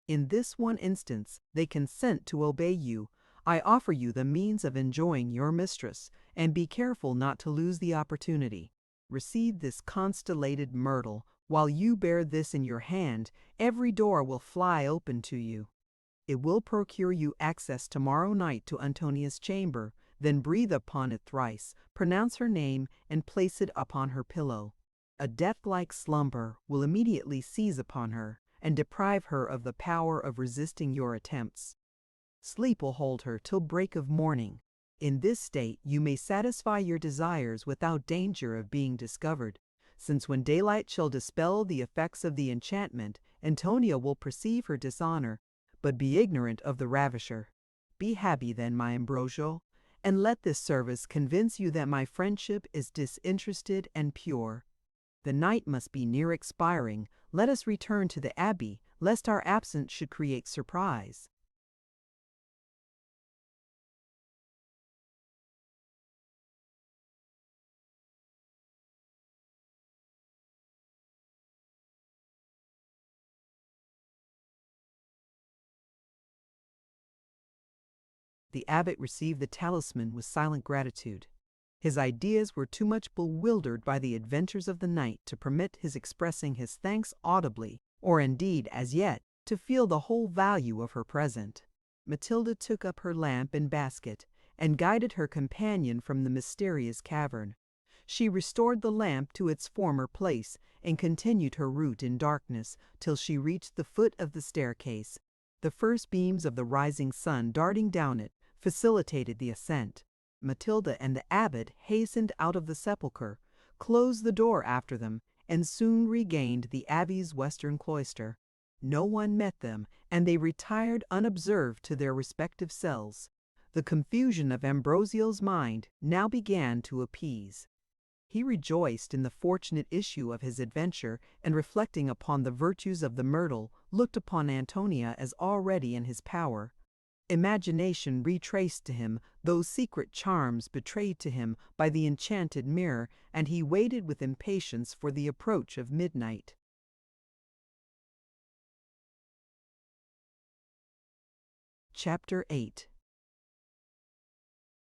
In this one instance, they consent to obey you. I offer you the means of enjoying your mistress, and be careful not to lose the opportunity. Receive this constellated myrtle. While you bear this in your hand, every door will fly open to you. It will procure you access tomorrow night to Antonia's chamber. Then breathe upon it thrice, pronounce her name, and place it upon her pillow. A death-like slumber will immediately seize upon her, and deprive her of the power of resisting your attempts. Sleep will hold her till break of morning. In this state you may satisfy your desires without danger of being discovered, since when daylight shall dispel the effects of the enchantment, Antonia will perceive her dishonor, but be ignorant of the ravisher. Be happy then, my Ambrosio, and let this service convince you that my friendship is disinterested and pure. The night must be near expiring. Let us return to the abbey, lest our absence should create surprise." The abbot received the talisman with silent gratitude. His ideas were too much bewildered by the adventures of the night to permit his expressing his thanks audibly, or indeed, as yet, to feel the whole value of her present. Matilda took up her lamp and basket, and guided her companion from the mysterious cavern. She restored the lamp to its former place, and continued her route in darkness till she reached the foot of the staircase. The first beams of the rising sun darting down it facilitated the ascent. Matilda and the abbot hastened out of the sepulchre, closed the door after them, and soon regained the abbey's western cloister. No one met them, and they retired unobserved to their respective cells. The confusion of Ambrosio's mind now began to appease. He rejoiced in the fortunate issue of his adventure, and reflecting upon the virtues of the myrtle, looked upon Antonia as already in his power. Imagination retraced to him those secret charms betrayed to him by the enchanted mirror, and he waited with impatience for the approach of midnight. Chapter 8.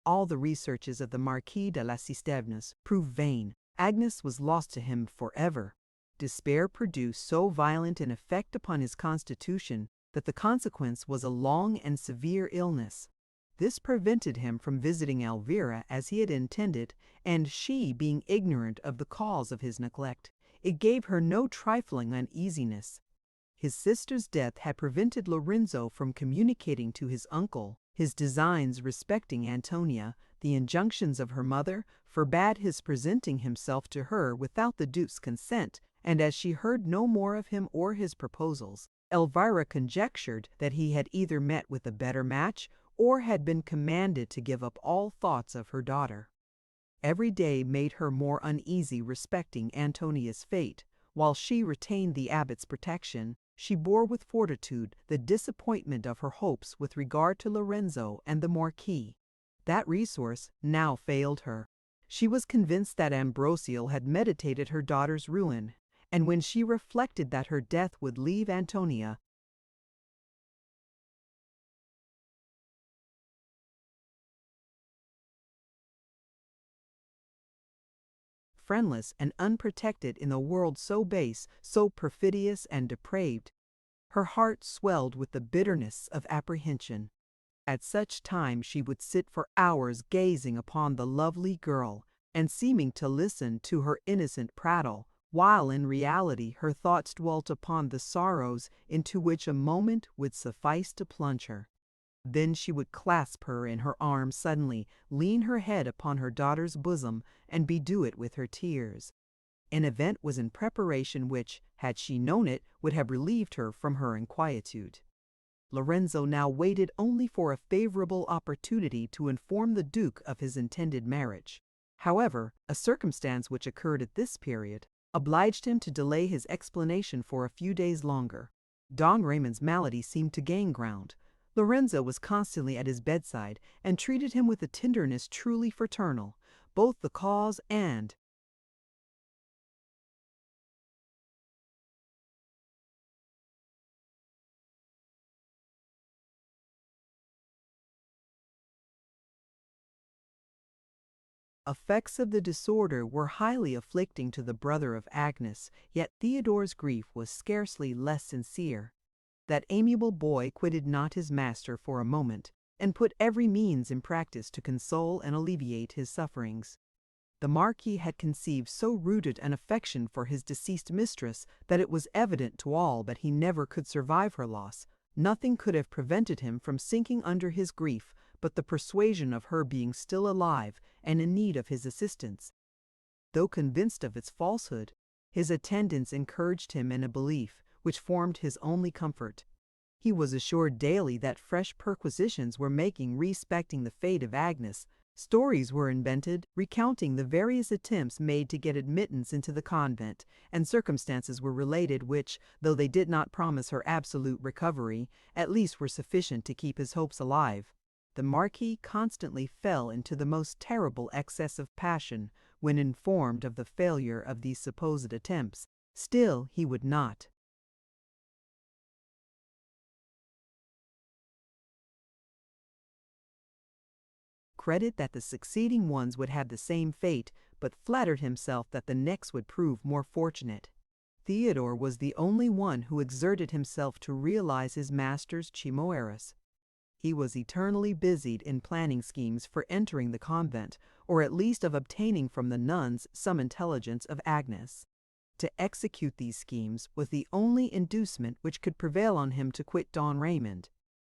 All the researches of the Marquis de las Cisternas proved vain. Agnes was lost to him forever. Despair produced so violent an effect upon his constitution that the consequence was a long and severe illness. This prevented him from visiting Elvira as he had intended, and she being ignorant of the cause of his neglect, it gave her no trifling uneasiness. His sister's death had prevented Lorenzo from communicating to his uncle his designs respecting Antonia. The injunctions of her mother forbade his presenting himself to her without the Duke's consent, and as she heard no more of him or his proposals, Elvira conjectured that he had either met with a better match or had been commanded to give up all thoughts of her daughter. Every day made her more uneasy respecting Antonia's fate. While she retained the abbot's protection, she bore with fortitude the disappointment of her hopes with regard to Lorenzo and the Marquis. That resource now failed her. She was convinced that Ambrosio had meditated her daughter's ruin, and when she reflected that her death would leave Antonia friendless and unprotected in a world so base, so perfidious and depraved, her heart swelled with the bitterness of apprehension. At such times she would sit for hours gazing upon the lovely girl, and seeming to listen to her innocent prattle, while in reality her thoughts dwelt upon the sorrows into which a moment would suffice to plunge her. Then she would clasp her in her arms suddenly, lean her head upon her daughter's bosom, and bedew it with her tears. An event was in preparation which, had she known it, would have relieved her from her inquietude. Lorenzo now waited only for a favorable opportunity to inform the Duke of his intended marriage. However, a circumstance which occurred at this period obliged him to delay his explanation for a few days longer. Don Raymond's malady seemed to gain ground. Lorenzo was constantly at his bedside, and treated him with a tenderness truly fraternal. Both the cause and effects of the disorder were highly afflicting to the brother of Agnes, yet Theodore's grief was scarcely less sincere. That amiable boy quitted not his master for a moment, and put every means in practice to console and alleviate his sufferings. The Marquis had conceived so rooted an affection for his deceased mistress that it was evident to all that he never could survive her loss. Nothing could have prevented him from sinking under his grief but the persuasion of her being still alive and in need of his assistance. Though convinced of its falsehood, his attendants encouraged him in a belief which formed his only comfort. He was assured daily that fresh perquisitions were making respecting the fate of Agnes. Stories were invented recounting the various attempts made to get admittance into the convent, and circumstances were related which, though they did not promise her absolute recovery, at least were sufficient to keep his hopes alive. The Marquis constantly fell into the most terrible excess of passion when informed of the failure of these supposed attempts. Still he would not credit that the succeeding ones would have the same fate, but flattered himself that the next would prove more fortunate. Theodore was the only one who exerted himself to realize his master's chimeras. He was eternally busied in planning schemes for entering the convent, or at least of obtaining from the nuns some intelligence of Agnes. To execute these schemes was the only inducement which could prevail on him to quit Don Raymond.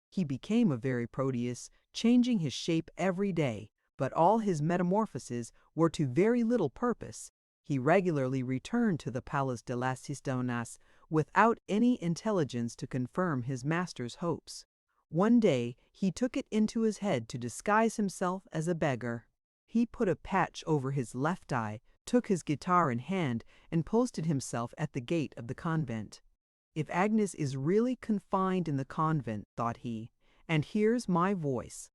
He became a very Proteus, changing his shape every day, but all his metamorphoses were to very little purpose. He regularly returned to the Palace de las Cisternas, without any intelligence to confirm his master's hopes. One day he took it into his head to disguise himself as a beggar. He put a patch over his left eye, took his guitar in hand, and posted himself at the gate of the convent. "If Agnes is really confined in the convent," thought he, "and hears my voice,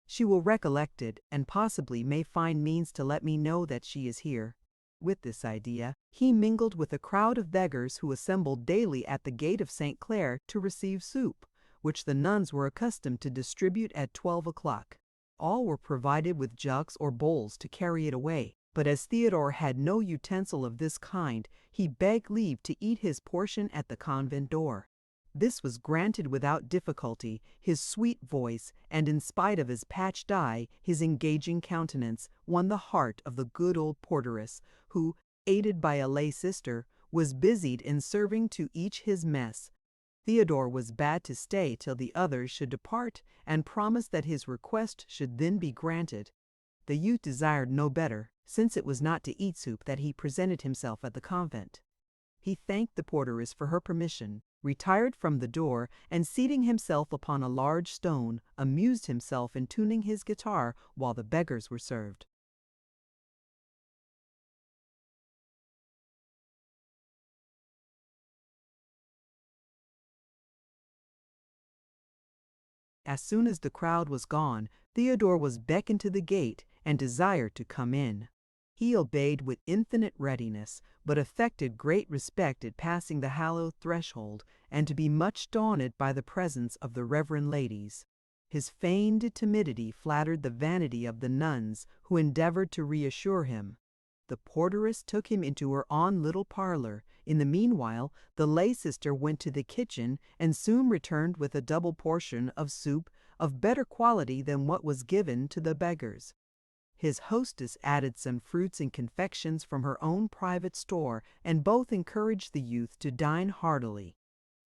she will recollect it and possibly may find means to let me know that she is here." With this idea, he mingled with a crowd of beggars who assembled daily at the gate of St. Clare to receive soup, which the nuns were accustomed to distribute at 12 o'clock. All were provided with jugs or bowls to carry it away, but as Theodore had no utensil of this kind, he begged leave to eat his portion at the convent door. This was granted without difficulty. His sweet voice, and in spite of his patched eye, his engaging countenance, won the heart of the good old porteress, who, aided by a lay sister, was busied in serving to each his mess. Theodore was bade to stay till the others should depart, and promised that his request should then be granted. The youth desired no better, since it was not to eat soup that he presented himself at the convent. He thanked the porteress for her permission, retired from the door, and seating himself upon a large stone, amused himself in tuning his guitar while the beggars were served. As soon as the crowd was gone, Theodore was beckoned to the gate and desired to come in. He obeyed with infinite readiness, but affected great respect at passing the hallowed threshold, and to be much daunted by the presence of the reverend ladies. His feigned timidity flattered the vanity of the nuns, who endeavored to reassure him. The porteress took him into her own little parlor. In the meanwhile, the lay sister went to the kitchen and soon returned with a double portion of soup of better quality than what was given to the beggars. His hostess added some fruits and confections from her own private store, and both encouraged the youth to dine heartily.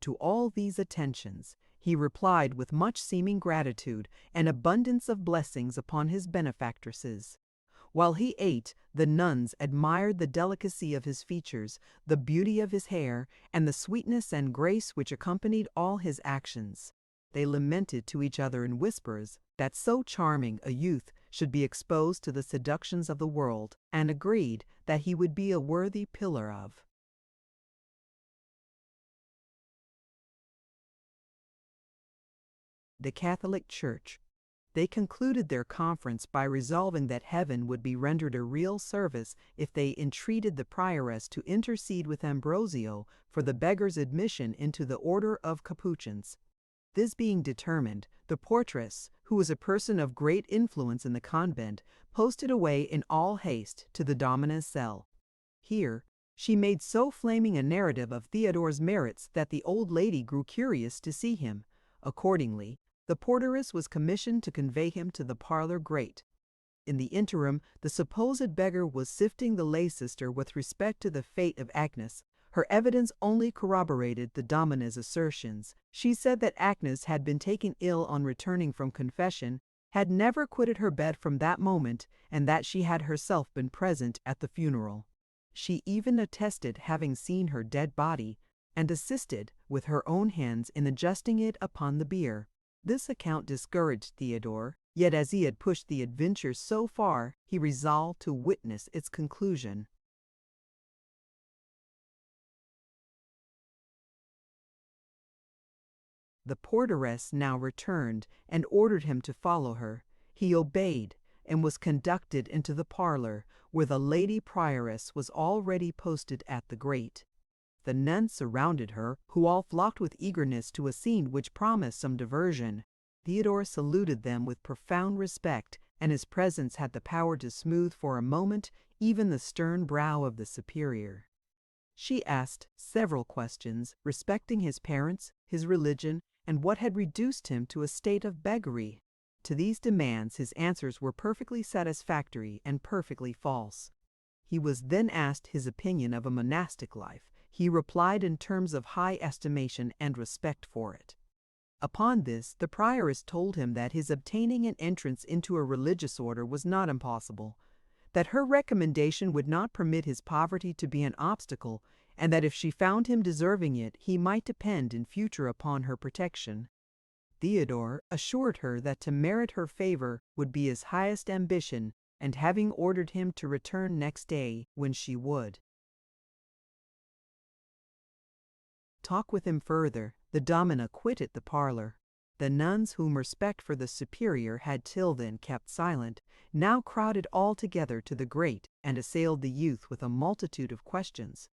To all these attentions he replied with much seeming gratitude and abundance of blessings upon his benefactresses. While he ate, the nuns admired the delicacy of his features, the beauty of his hair, and the sweetness and grace which accompanied all his actions. They lamented to each other in whispers that so charming a youth should be exposed to the seductions of the world, and agreed that he would be a worthy pillar of the Catholic Church. They concluded their conference by resolving that heaven would be rendered a real service if they entreated the prioress to intercede with Ambrosio for the beggar's admission into the order of Capuchins. This being determined, the portress, who was a person of great influence in the convent, posted away in all haste to the domina's cell. Here she made so flaming a narrative of Theodore's merits that the old lady grew curious to see him. Accordingly, the porteress was commissioned to convey him to the parlor grate. In the interim, the supposed beggar was sifting the lay sister with respect to the fate of Agnes. Her evidence only corroborated the domina's assertions. She said that Agnes had been taken ill on returning from confession, had never quitted her bed from that moment, and that she had herself been present at the funeral. She even attested having seen her dead body, and assisted with her own hands in adjusting it upon the bier. This account discouraged Theodore, yet as he had pushed the adventure so far, he resolved to witness its conclusion. The porteress now returned and ordered him to follow her. He obeyed and was conducted into the parlor, where the lady prioress was already posted at the grate. The nuns surrounded her, who all flocked with eagerness to a scene which promised some diversion. Theodore saluted them with profound respect, and his presence had the power to smooth for a moment even the stern brow of the superior. She asked several questions respecting his parents, his religion, and what had reduced him to a state of beggary. To these demands his answers were perfectly satisfactory and perfectly false. He was then asked his opinion of a monastic life. he replied in terms of high estimation and respect for it. Upon this, the prioress told him that his obtaining an entrance into a religious order was not impossible, that her recommendation would not permit his poverty to be an obstacle, and that if she found him deserving it, he might depend in future upon her protection. Theodore assured her that to merit her favor would be his highest ambition, and having ordered him to return next day when she would talk with him further, the domina quitted the parlor. The nuns, whom respect for the superior had till then kept silent, now crowded all together to the grate and assailed the youth with a multitude of questions.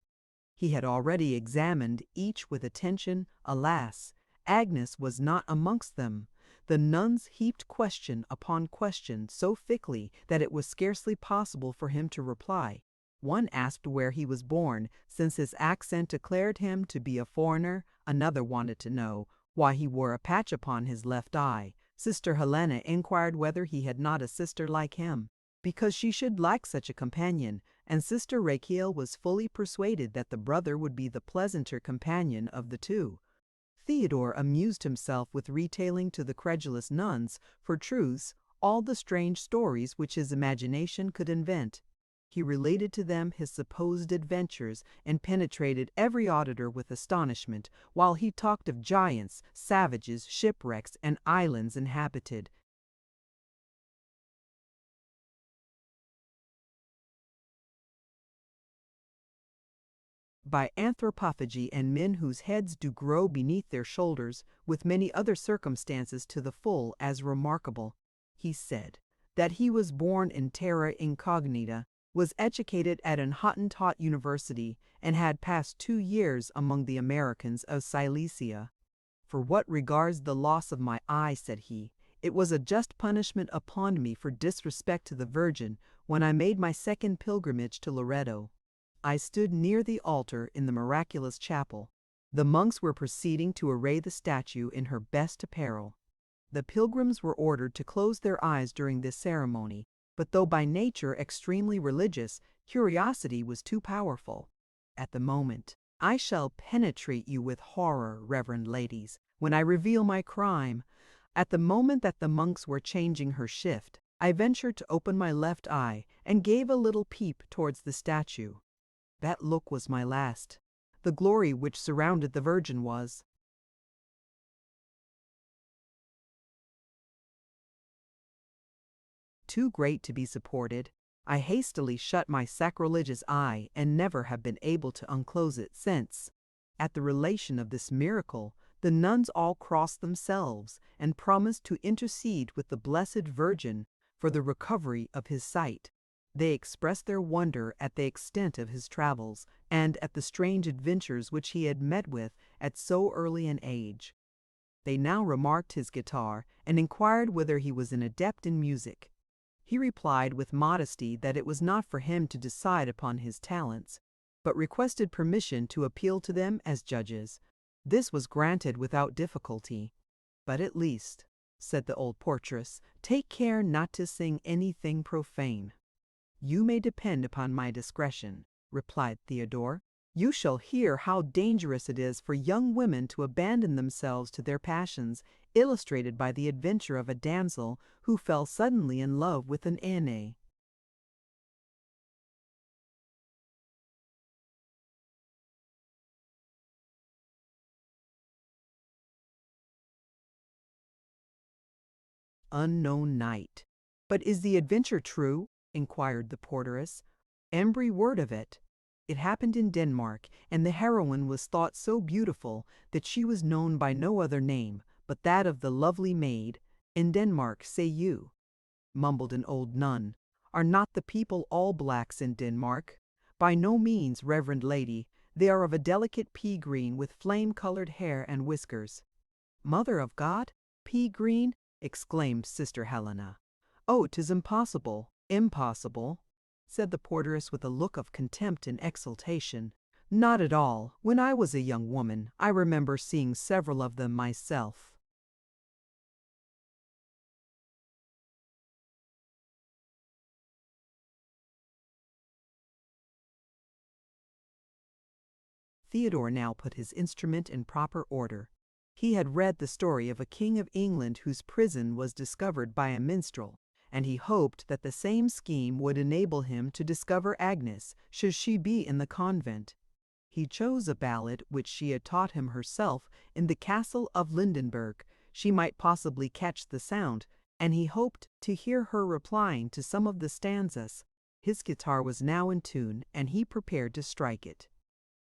He had already examined each with attention. Alas, Agnes was not amongst them. The nuns heaped question upon question so thickly that it was scarcely possible for him to reply. One asked where he was born, since his accent declared him to be a foreigner. Another wanted to know why he wore a patch upon his left eye. Sister Helena inquired whether he had not a sister like him, because she should like such a companion, and Sister Rachael was fully persuaded that the brother would be the pleasanter companion of the two. Theodore amused himself with retailing to the credulous nuns, for truths, all the strange stories which his imagination could invent. He related to them his supposed adventures and penetrated every auditor with astonishment, while he talked of giants, savages, shipwrecks, and islands inhabited by anthropophagy and men whose heads do grow beneath their shoulders, with many other circumstances to the full as remarkable. He said that he was born in terra incognita, was educated at an Hottentot university, and had passed 2 years among the Americans of Silesia. For what regards the loss of my eye, said he, it was a just punishment upon me for disrespect to the Virgin when I made my second pilgrimage to Loreto. I stood near the altar in the miraculous chapel. The monks were proceeding to array the statue in her best apparel. The pilgrims were ordered to close their eyes during this ceremony, but though by nature extremely religious, curiosity was too powerful. At the moment, I shall penetrate you with horror, reverend ladies, when I reveal my crime. At the moment that the monks were changing her shift, I ventured to open my left eye and gave a little peep towards the statue. That look was my last. The glory which surrounded the Virgin was too great to be supported. I hastily shut my sacrilegious eye and never have been able to unclose it since. At the relation of this miracle, the nuns all crossed themselves and promised to intercede with the Blessed Virgin for the recovery of his sight. They expressed their wonder at the extent of his travels and at the strange adventures which he had met with at so early an age. They now remarked his guitar and inquired whether he was an adept in music. He replied with modesty that it was not for him to decide upon his talents, but requested permission to appeal to them as judges. This was granted without difficulty. But at least, said the old portress, take care not to sing anything profane. You may depend upon my discretion, replied Theodore. You shall hear how dangerous it is for young women to abandon themselves to their passions, illustrated by the adventure of a damsel who fell suddenly in love with an aine. Unknown knight. But is the adventure true? Inquired the porteress. Every word of it. It happened in Denmark, and the heroine was thought so beautiful that she was known by no other name but that of the lovely maid. In Denmark, say you, mumbled an old nun. Are not the people all blacks in Denmark? By no means, reverend lady. They are of a delicate pea-green with flame-colored hair and whiskers. Mother of God, pea-green? Exclaimed Sister Helena. Oh, 'tis impossible, impossible, said the porteress with a look of contempt and exultation. Not at all. When I was a young woman, I remember seeing several of them myself. Theodore now put his instrument in proper order. He had read the story of a king of England whose prison was discovered by a minstrel, and he hoped that the same scheme would enable him to discover Agnes, should she be in the convent. He chose a ballad which she had taught him herself in the castle of Lindenberg. She might possibly catch the sound, and he hoped to hear her replying to some of the stanzas. His guitar was now in tune, and he prepared to strike it.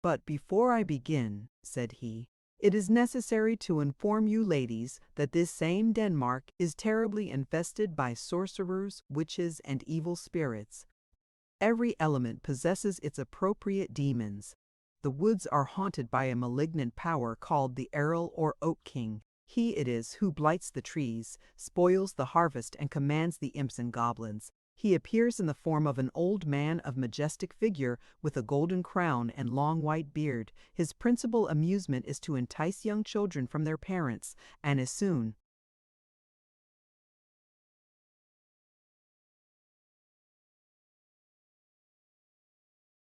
"But before I begin," said he, "it is necessary to inform you ladies that this same Denmark is terribly infested by sorcerers, witches, and evil spirits. Every element possesses its appropriate demons. The woods are haunted by a malignant power called the Errol or Oak King. He it is who blights the trees, spoils the harvest, and commands the imps and goblins. He appears in the form of an old man of majestic figure with a golden crown and long white beard. His principal amusement is to entice young children from their parents, and as soon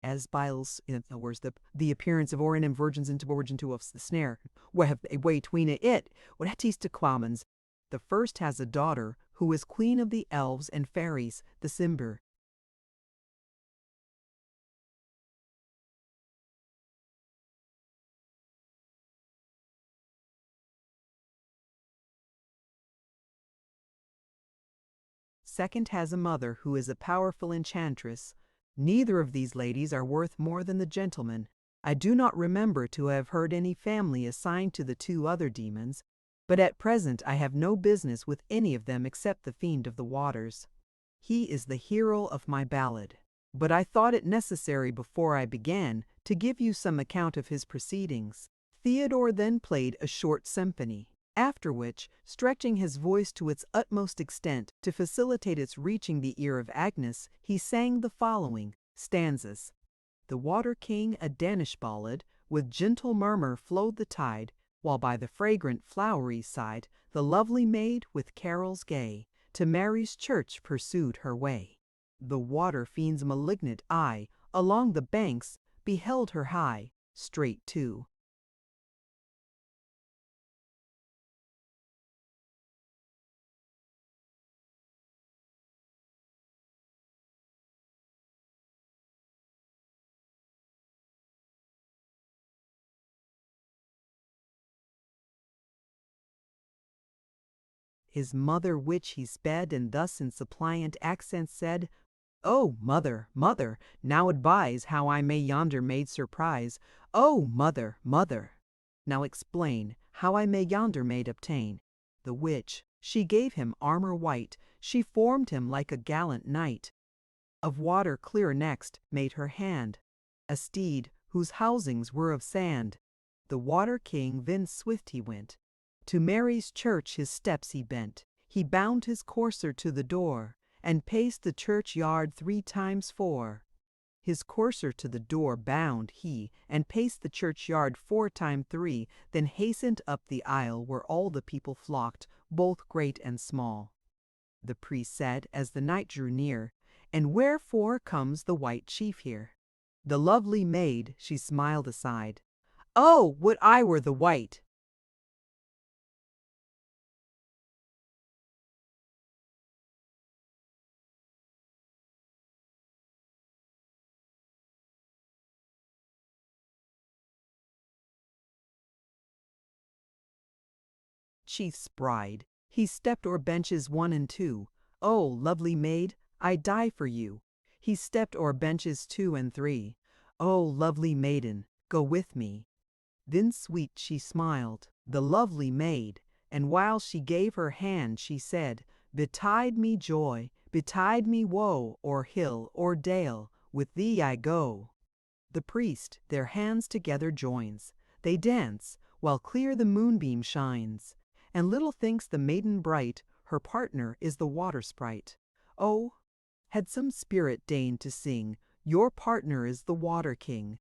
as biles, in other words, the appearance of Orienum virgins into origin to us the snare, we have a way tween it, what hatis to quamens. The first has a daughter, who is queen of the elves and fairies, the Cymber. Second has a mother, who is a powerful enchantress. Neither of these ladies are worth more than the gentleman. I do not remember to have heard any family assigned to the two other demons, but at present I have no business with any of them except the fiend of the waters. He is the hero of my ballad, but I thought it necessary before I began to give you some account of his proceedings." Theodore then played a short symphony, after which, stretching his voice to its utmost extent to facilitate its reaching the ear of Agnes, he sang the following stanzas. The Water King, a Danish ballad, with gentle murmur flowed the tide, while by the fragrant flowery side the lovely maid with carols gay to Mary's church pursued her way. The water fiend's malignant eye along the banks beheld her high, straight to his mother, which he sped, and thus in suppliant accents said, "O mother, mother, now advise how I may yonder maid surprise. O mother, mother, now explain how I may yonder maid obtain." The which, she gave him armor white, she formed him like a gallant knight. Of water clear next made her hand, a steed whose housings were of sand. The Water King then swift he went, to Mary's church his steps he bent. He bound his courser to the door, and paced the churchyard 3 times 4. His courser to the door bound he, and paced the churchyard 4 times 3, then hastened up the aisle where all the people flocked, both great and small. The priest said, as the night drew near, "And wherefore comes the white chief here?" The lovely maid, she smiled aside, "Oh, would I were the white!" Chief's bride, he stepped o'er benches 1 and 2. "Oh, lovely maid, I die for you." He stepped o'er benches 2 and 3. "Oh, lovely maiden, go with me." Then sweet she smiled, the lovely maid, and while she gave her hand, she said, "Betide me joy, betide me woe, o'er hill or dale, with thee I go." The priest their hands together joins. They dance, while clear the moonbeam shines, and little thinks the maiden bright her partner is the water sprite. Oh, had some spirit deigned to sing, "Your partner is the Water King,"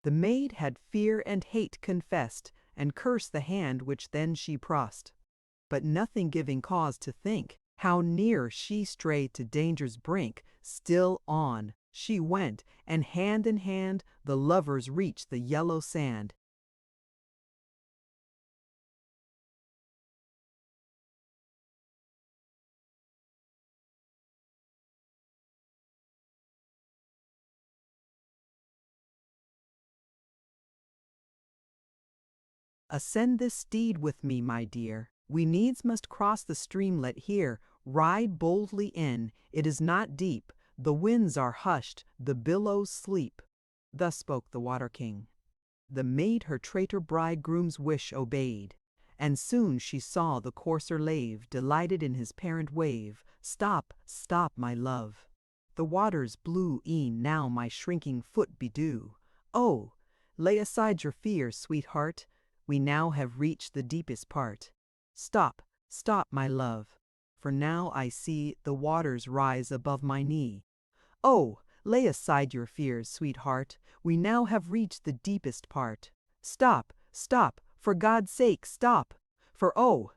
the maid had fear and hate confessed, and cursed the hand which then she pressed, but nothing giving cause to think how near she strayed to danger's brink. Still on, She went, and hand in hand the lovers reached the yellow sand. Ascend this steed with me, my dear. We needs must cross the streamlet here. Ride boldly in, it is not deep. The winds are hushed, the billows sleep. Thus spoke the Water King. The maid her traitor bridegroom's wish obeyed, and soon she saw the courser lave, delighted in his parent wave. Stop, stop, my love. The waters blue e'en now my shrinking foot bedew. Oh, lay aside your fears, sweetheart. We now have reached the deepest part. Stop, stop, my love, for now I see the waters rise above my knee. Oh, lay aside your fears, sweetheart, we now have reached the deepest part. Stop, stop, for God's sake, stop, for oh,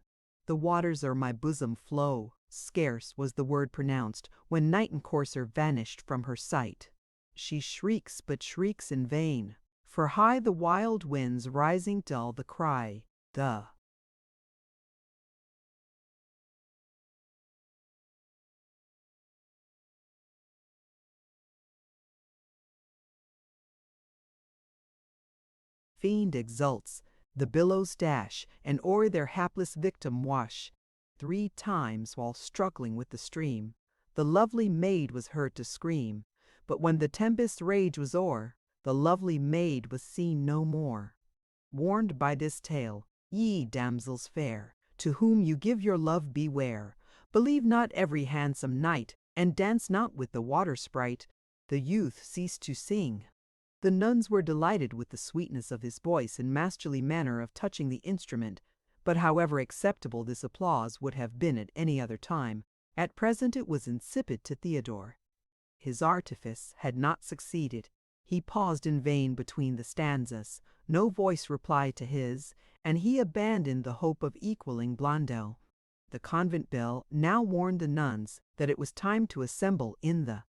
the waters o'er my bosom flow. Scarce was the word pronounced, when knight and courser vanished from her sight. She shrieks, but shrieks in vain, for high the wild winds rising dull the cry, the fiend exults, the billows dash, and o'er their hapless victim wash. 3 times while struggling with the stream, the lovely maid was heard to scream, but when the tempest's rage was o'er, the lovely maid was seen no more. Warned by this tale, ye damsels fair, to whom you give your love beware. Believe not every handsome knight, and dance not with the water sprite. The youth ceased to sing. The nuns were delighted with the sweetness of his voice and masterly manner of touching the instrument, but however acceptable this applause would have been at any other time, at present it was insipid to Theodore. His artifice had not succeeded. He paused in vain between the stanzas, no voice replied to his, and he abandoned the hope of equaling Blondel. The convent bell now warned the nuns that it was time to assemble in the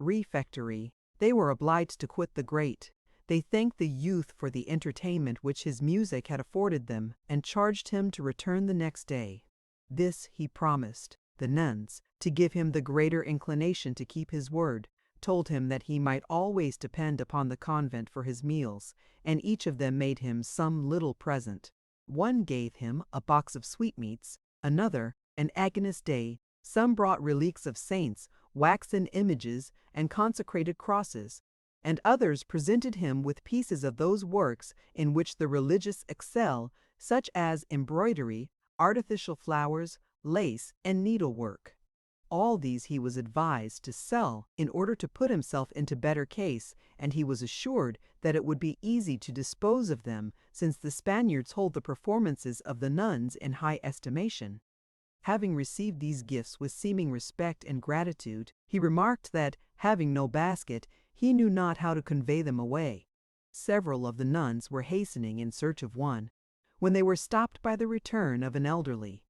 refectory. They were obliged to quit the grate. They thanked the youth for the entertainment which his music had afforded them, and charged him to return the next day. This he promised. The nuns, to give him the greater inclination to keep his word, told him that he might always depend upon the convent for his meals, and each of them made him some little present. One gave him a box of sweetmeats, another an Agnus Dei, some brought relics of saints, waxen images, and consecrated crosses, and others presented him with pieces of those works in which the religious excel, such as embroidery, artificial flowers, lace, and needlework. All these he was advised to sell in order to put himself into better case, and he was assured that it would be easy to dispose of them, since the Spaniards hold the performances of the nuns in high estimation. Having received these gifts with seeming respect and gratitude, he remarked that, having no basket, he knew not how to convey them away. Several of the nuns were hastening in search of one, when they were stopped by the return of an elderly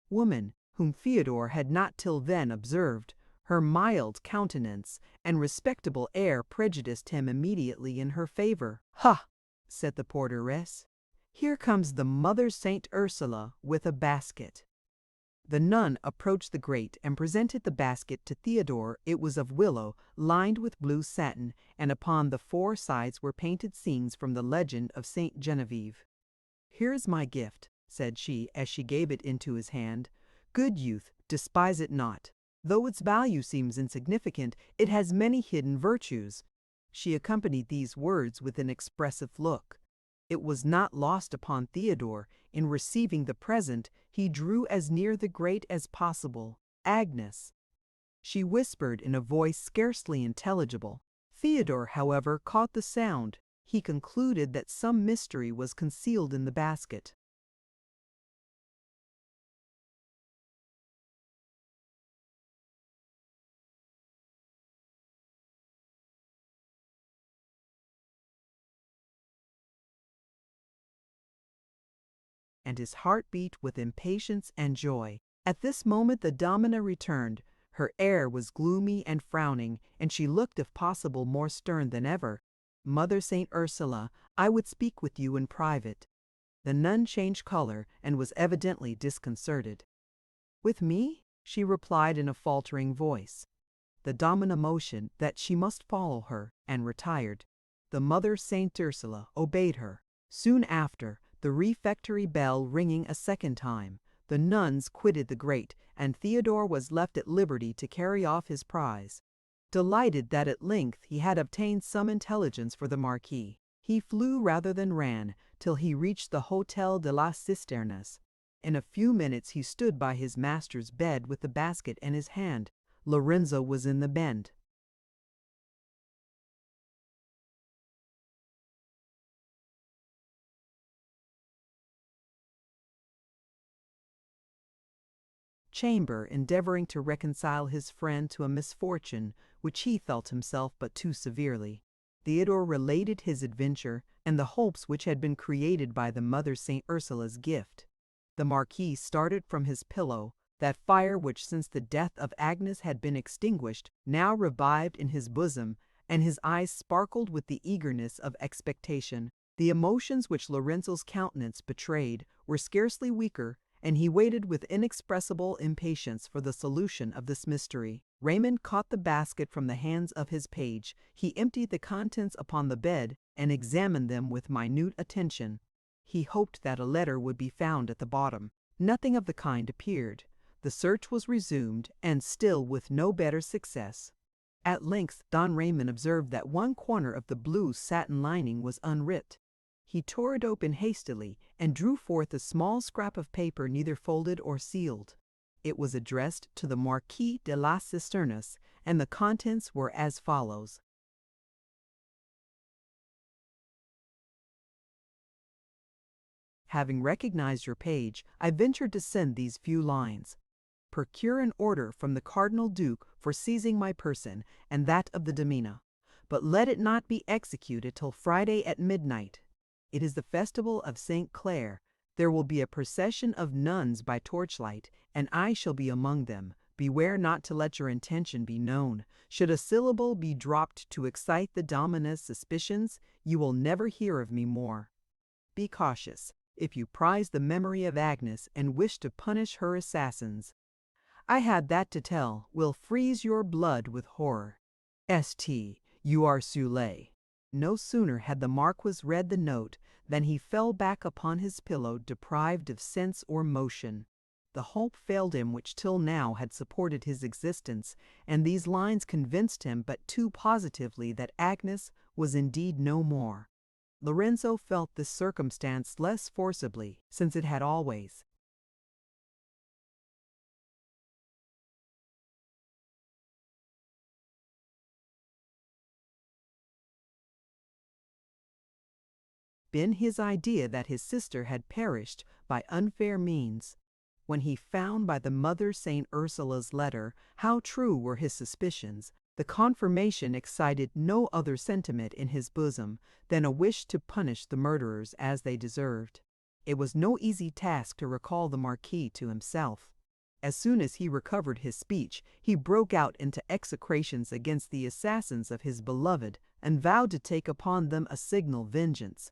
woman, whom Theodore had not till then observed. Her mild countenance and respectable air prejudiced him immediately in her favor. "Ha!" said the porteress, "here comes the Mother Saint Ursula with a basket." The nun approached the grate and presented the basket to Theodore. It was of willow, lined with blue satin, and upon the 4 sides were painted scenes from the legend of Saint Genevieve. "Here is my gift," said she, as she gave it into his hand. "Good youth, despise it not. Though its value seems insignificant, it has many hidden virtues." She accompanied these words with an expressive look. It was not lost upon Theodore. In receiving the present, he drew as near the grate as possible. "Agnes," she whispered in a voice scarcely intelligible. Theodore, however, caught the sound. He concluded that some mystery was concealed in the basket. and his heart beat with impatience and joy. At this moment the domina returned. Her air was gloomy and frowning, and she looked if possible more stern than ever. "Mother Saint Ursula, I would speak with you in private." The nun changed color and was evidently disconcerted. "With me?" she replied in a faltering voice. The domina motioned that she must follow her, and retired. The Mother Saint Ursula obeyed her. Soon after, the refectory bell ringing a second time, the nuns quitted the grate, and Theodore was left at liberty to carry off his prize. Delighted that at length he had obtained some intelligence for the Marquis, he flew rather than ran, till he reached the Hotel de las Cisternas. In a few minutes he stood by his master's bed with the basket in his hand. Lorenzo was in the bed. Chamber, endeavoring to reconcile his friend to a misfortune which he felt himself but too severely. Theodore related his adventure and the hopes which had been created by the Mother Saint Ursula's gift. The Marquis started from his pillow. That fire which since the death of Agnes had been extinguished now revived in his bosom, and his eyes sparkled with the eagerness of expectation. The emotions which Lorenzo's countenance betrayed were scarcely weaker, and he waited with inexpressible impatience for the solution of this mystery. Raymond caught the basket from the hands of his page. He emptied the contents upon the bed and examined them with minute attention. He hoped that a letter would be found at the bottom. Nothing of the kind appeared. The search was resumed, and still with no better success. At length Don Raymond observed that one corner of the blue satin lining was unripped. He tore it open hastily and drew forth a small scrap of paper neither folded or sealed. It was addressed to the Marquis de las Cisternas, and the contents were as follows. Having recognized your page, I venture to send these few lines. Procure an order from the Cardinal Duke for seizing my person and that of the domina, but let it not be executed till Friday at midnight. It is the festival of St. Clare. There will be a procession of nuns by torchlight, and I shall be among them. Beware not to let your intention be known. Should a syllable be dropped to excite the domina's suspicions, you will never hear of me more. Be cautious, if you prize the memory of Agnes and wish to punish her assassins. I had that to tell will freeze your blood with horror. St. You are Soulé. No sooner had the Marquis read the note than he fell back upon his pillow deprived of sense or motion. The hope failed him which till now had supported his existence, and these lines convinced him but too positively that Agnes was indeed no more. Lorenzo felt this circumstance less forcibly, since it had always been his idea that his sister had perished by unfair means. When he found by the Mother Saint Ursula's letter how true were his suspicions, the confirmation excited no other sentiment in his bosom than a wish to punish the murderers as they deserved. It was no easy task to recall the Marquis to himself. As soon as he recovered his speech, he broke out into execrations against the assassins of his beloved, and vowed to take upon them a signal vengeance.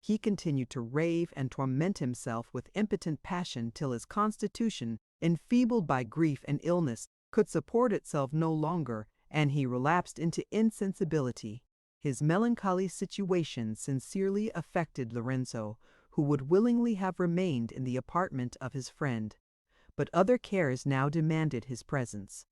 He continued to rave and torment himself with impotent passion till his constitution, enfeebled by grief and illness, could support itself no longer, and he relapsed into insensibility. His melancholy situation sincerely affected Lorenzo, who would willingly have remained in the apartment of his friend. But other cares now demanded his presence.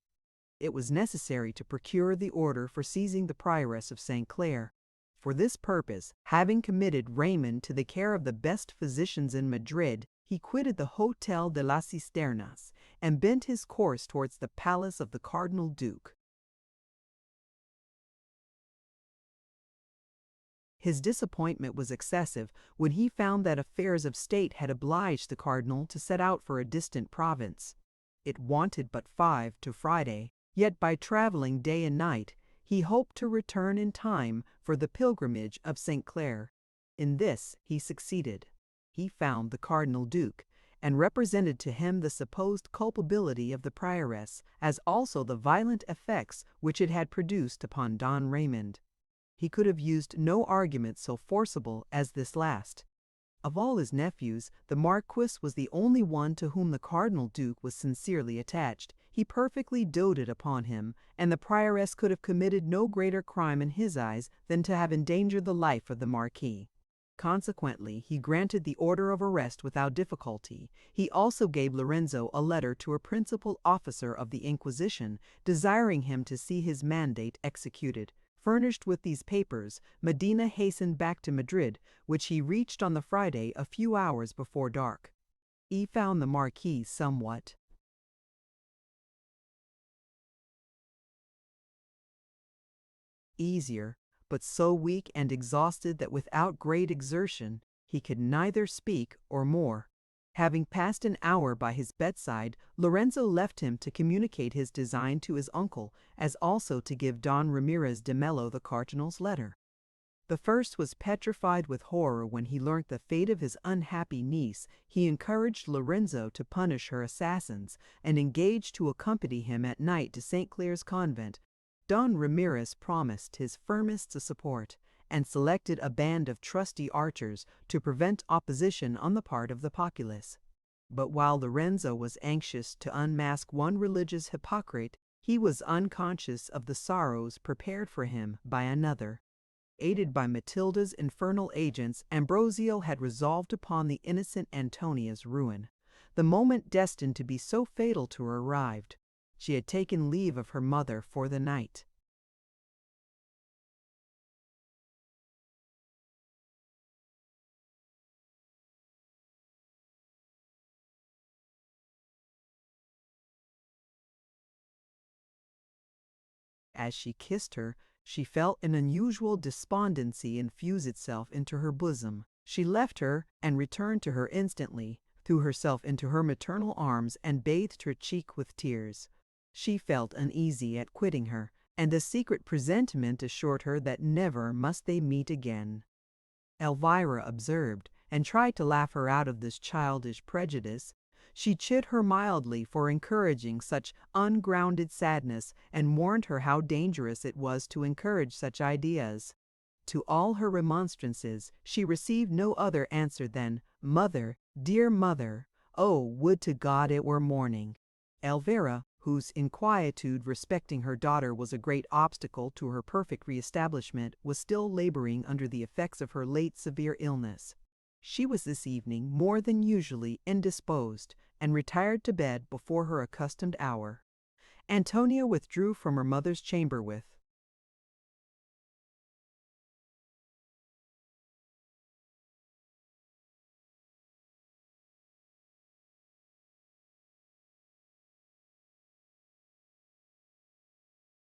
It was necessary to procure the order for seizing the prioress of St. Clare. For this purpose, having committed Raymond to the care of the best physicians in Madrid, he quitted the Hotel de las Cisternas and bent his course towards the palace of the Cardinal Duke. His disappointment was excessive when he found that affairs of state had obliged the cardinal to set out for a distant province. It wanted but 5 to Friday, yet by traveling day and night, he hoped to return in time for the pilgrimage of St. Clare. In this he succeeded. he found the Cardinal Duke, and represented to him the supposed culpability of the prioress, as also the violent effects which it had produced upon Don Raymond. He could have used no argument so forcible as this last. Of all his nephews, the Marquis was the only one to whom the Cardinal Duke was sincerely attached. He perfectly doted upon him, and the prioress could have committed no greater crime in his eyes than to have endangered the life of the Marquis. Consequently, he granted the order of arrest without difficulty. He also gave Lorenzo a letter to a principal officer of the Inquisition, desiring him to see his mandate executed. Furnished with these papers, Medina hastened back to Madrid, which he reached on the Friday a few hours before dark. He found the Marquis somewhat easier, but so weak and exhausted that without great exertion he could neither speak or more. Having passed an hour by his bedside, Lorenzo left him to communicate his design to his uncle, as also to give Don Ramirez de Mello the cardinal's letter. The first was petrified with horror when he learnt the fate of his unhappy niece. He encouraged Lorenzo to punish her assassins, and engaged to accompany him at night to St. Clare's convent. Don Ramirez promised his firmest support, and selected a band of trusty archers to prevent opposition on the part of the populace. But while Lorenzo was anxious to unmask one religious hypocrite, he was unconscious of the sorrows prepared for him by another. Aided by Matilda's infernal agents, Ambrosio had resolved upon the innocent Antonia's ruin. The moment destined to be so fatal to her arrived. She had taken leave of her mother for the night. As she kissed her, she felt an unusual despondency infuse itself into her bosom. She left her and returned to her instantly, threw herself into her maternal arms, and bathed her cheek with tears. She felt uneasy at quitting her, and a secret presentiment assured her that never must they meet again. Elvira observed, and tried to laugh her out of this childish prejudice. She chid her mildly for encouraging such ungrounded sadness, and warned her how dangerous it was to encourage such ideas. To all her remonstrances, she received no other answer than, "Mother, dear mother, oh, would to God it were morning." Elvira, whose inquietude respecting her daughter was a great obstacle to her perfect re-establishment, was still laboring under the effects of her late severe illness. She was this evening more than usually indisposed, and retired to bed before her accustomed hour. Antonia withdrew from her mother's chamber with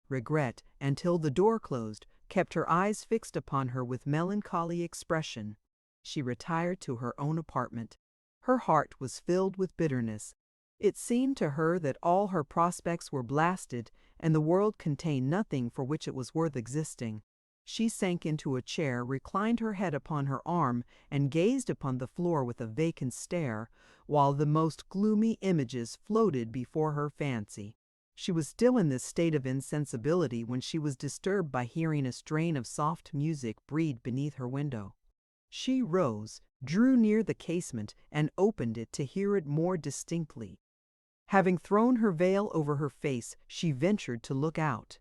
regret, until the door closed, kept her eyes fixed upon her with melancholy expression. She retired to her own apartment. Her heart was filled with bitterness. It seemed to her that all her prospects were blasted, and the world contained nothing for which it was worth existing. She sank into a chair, reclined her head upon her arm, and gazed upon the floor with a vacant stare, while the most gloomy images floated before her fancy. She was still in this state of insensibility when she was disturbed by hearing a strain of soft music breathed beneath her window. She rose, drew near the casement, and opened it to hear it more distinctly. Having thrown her veil over her face, she ventured to look out.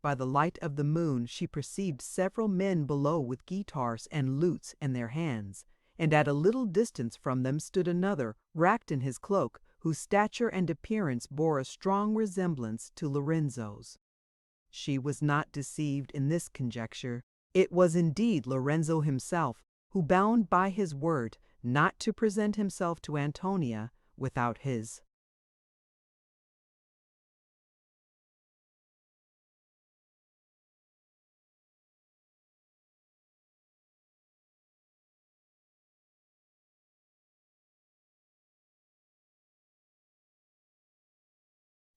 By the light of the moon she perceived several men below with guitars and lutes in their hands, and at a little distance from them stood another, wrapped in his cloak, whose stature and appearance bore a strong resemblance to Lorenzo's. She was not deceived in this conjecture. It was indeed Lorenzo himself, who, bound by his word not to present himself to Antonia without his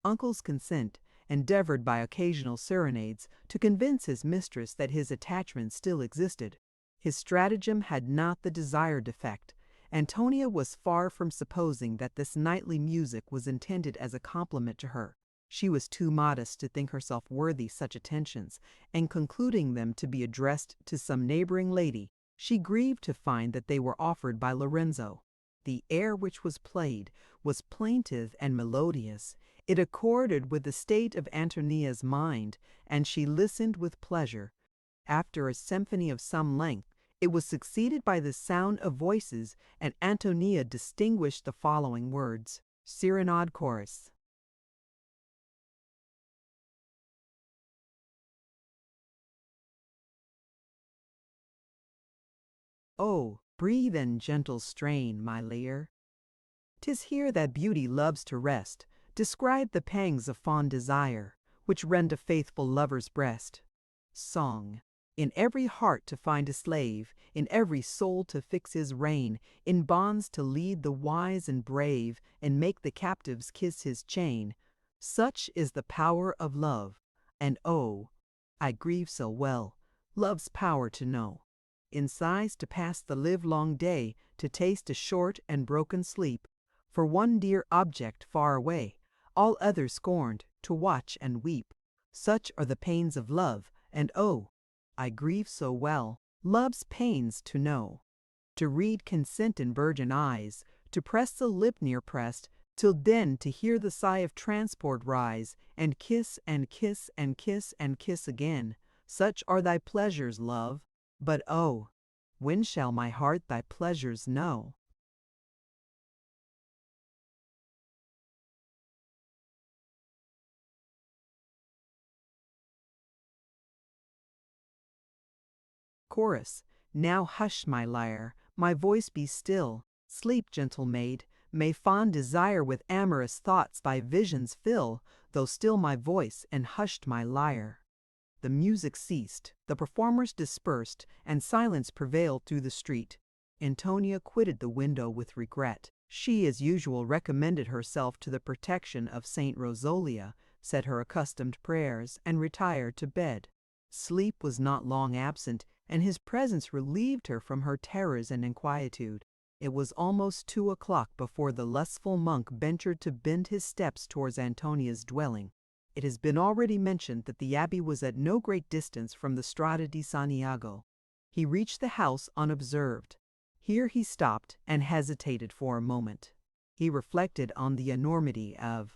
uncle's consent, endeavored by occasional serenades to convince his mistress that his attachment still existed. His stratagem had not the desired effect, Antonia was far from supposing that this nightly music was intended as a compliment to her. She was too modest to think herself worthy such attentions, and concluding them to be addressed to some neighboring lady, she grieved to find that they were offered by Lorenzo. The air which was played was plaintive and melodious. It accorded with the state of Antonia's mind, and she listened with pleasure. After a symphony of some length, it was succeeded by the sound of voices, and Antonia distinguished the following words: Serenade Chorus. Oh, breathe and gentle strain, my lyre. 'Tis here that beauty loves to rest. Describe the pangs of fond desire, which rend a faithful lover's breast. Song. In every heart to find a slave, in every soul to fix his reign, in bonds to lead the wise and brave, and make the captives kiss his chain. Such is the power of love, and oh, I grieve so well, love's power to know. In sighs to pass the livelong day, to taste a short and broken sleep, for one dear object far away, all others scorned, to watch and weep. Such are the pains of love, and oh, I grieve so well, love's pains to know. To read consent in virgin eyes, to press the lip near pressed, till then to hear the sigh of transport rise, and kiss and kiss and kiss and kiss again. Such are thy pleasures, love. But oh, when shall my heart thy pleasures know? Chorus. Now hush, my lyre, my voice be still. Sleep, gentle maid, may fond desire with amorous thoughts thy visions fill, though still my voice and hushed my lyre. The music ceased, the performers dispersed, and silence prevailed through the street. Antonia quitted the window with regret. She, as usual, recommended herself to the protection of Saint Rosolia, said her accustomed prayers, and retired to bed. Sleep was not long absent, and his presence relieved her from her terrors and inquietude. It was almost 2 o'clock before the lustful monk ventured to bend his steps towards Antonia's dwelling. It has been already mentioned that the abbey was at no great distance from the Strada di San Iago. He reached the house unobserved. Here he stopped and hesitated for a moment. He reflected on the enormity of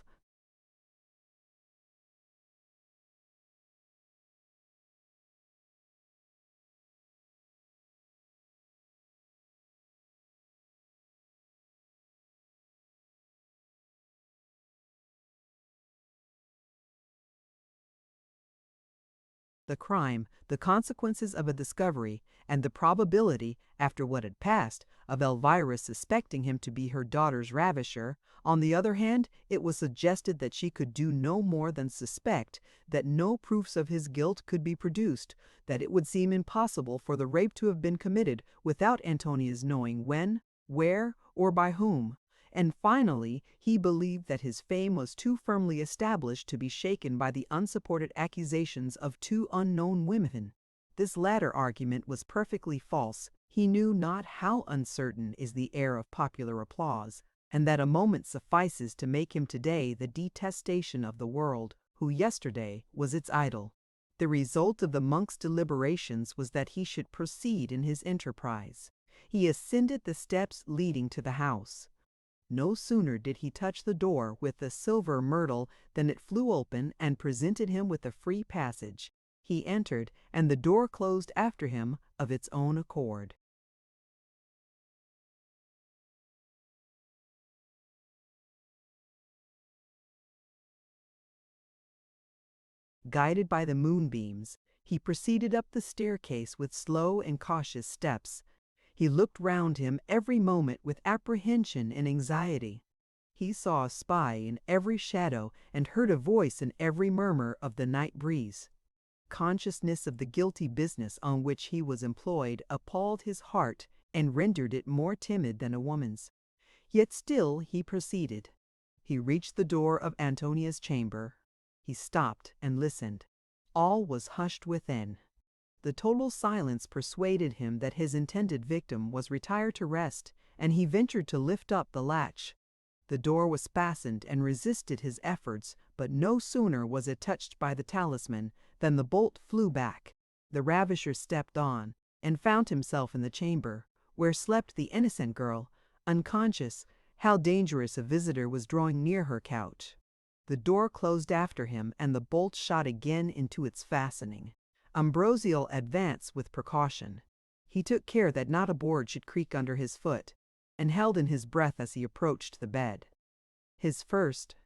the crime, the consequences of a discovery, and the probability, after what had passed, of Elvira suspecting him to be her daughter's ravisher. On the other hand, it was suggested that she could do no more than suspect, that no proofs of his guilt could be produced, that it would seem impossible for the rape to have been committed without Antonia's knowing when, where, or by whom. And finally, he believed that his fame was too firmly established to be shaken by the unsupported accusations of 2 unknown women. This latter argument was perfectly false. He knew not how uncertain is the air of popular applause, and that a moment suffices to make him today the detestation of the world, who yesterday was its idol. The result of the monk's deliberations was that he should proceed in his enterprise. He ascended the steps leading to the house. No sooner did he touch the door with the silver myrtle than it flew open and presented him with a free passage. He entered, and the door closed after him of its own accord. Guided by the moonbeams, he proceeded up the staircase with slow and cautious steps. He looked round him every moment with apprehension and anxiety. He saw a spy in every shadow and heard a voice in every murmur of the night breeze. Consciousness of the guilty business on which he was employed appalled his heart and rendered it more timid than a woman's. Yet still he proceeded. He reached the door of Antonia's chamber. He stopped and listened. All was hushed within. The total silence persuaded him that his intended victim was retired to rest, and he ventured to lift up the latch. The door was fastened and resisted his efforts, but no sooner was it touched by the talisman than the bolt flew back. The ravisher stepped on, and found himself in the chamber, where slept the innocent girl, unconscious how dangerous a visitor was drawing near her couch. The door closed after him, and the bolt shot again into its fastening. Ambrosio advanced with precaution. He took care that not a board should creak under his foot, and held in his breath as he approached the bed. His first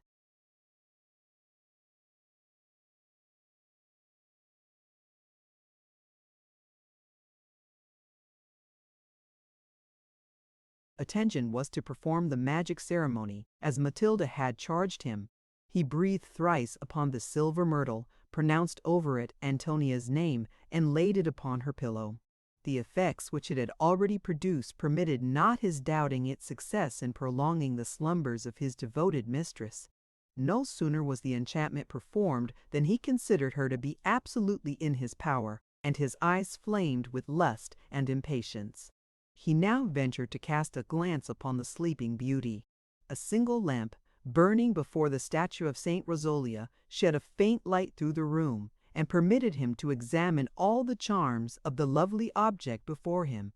attention was to perform the magic ceremony, as Matilda had charged him. He breathed thrice upon the silver myrtle, pronounced over it Antonia's name, and laid it upon her pillow. The effects which it had already produced permitted not his doubting its success in prolonging the slumbers of his devoted mistress. No sooner was the enchantment performed than he considered her to be absolutely in his power, and his eyes flamed with lust and impatience. He now ventured to cast a glance upon the sleeping beauty. A single lamp, burning before the statue of Saint Rosalia, shed a faint light through the room, and permitted him to examine all the charms of the lovely object before him.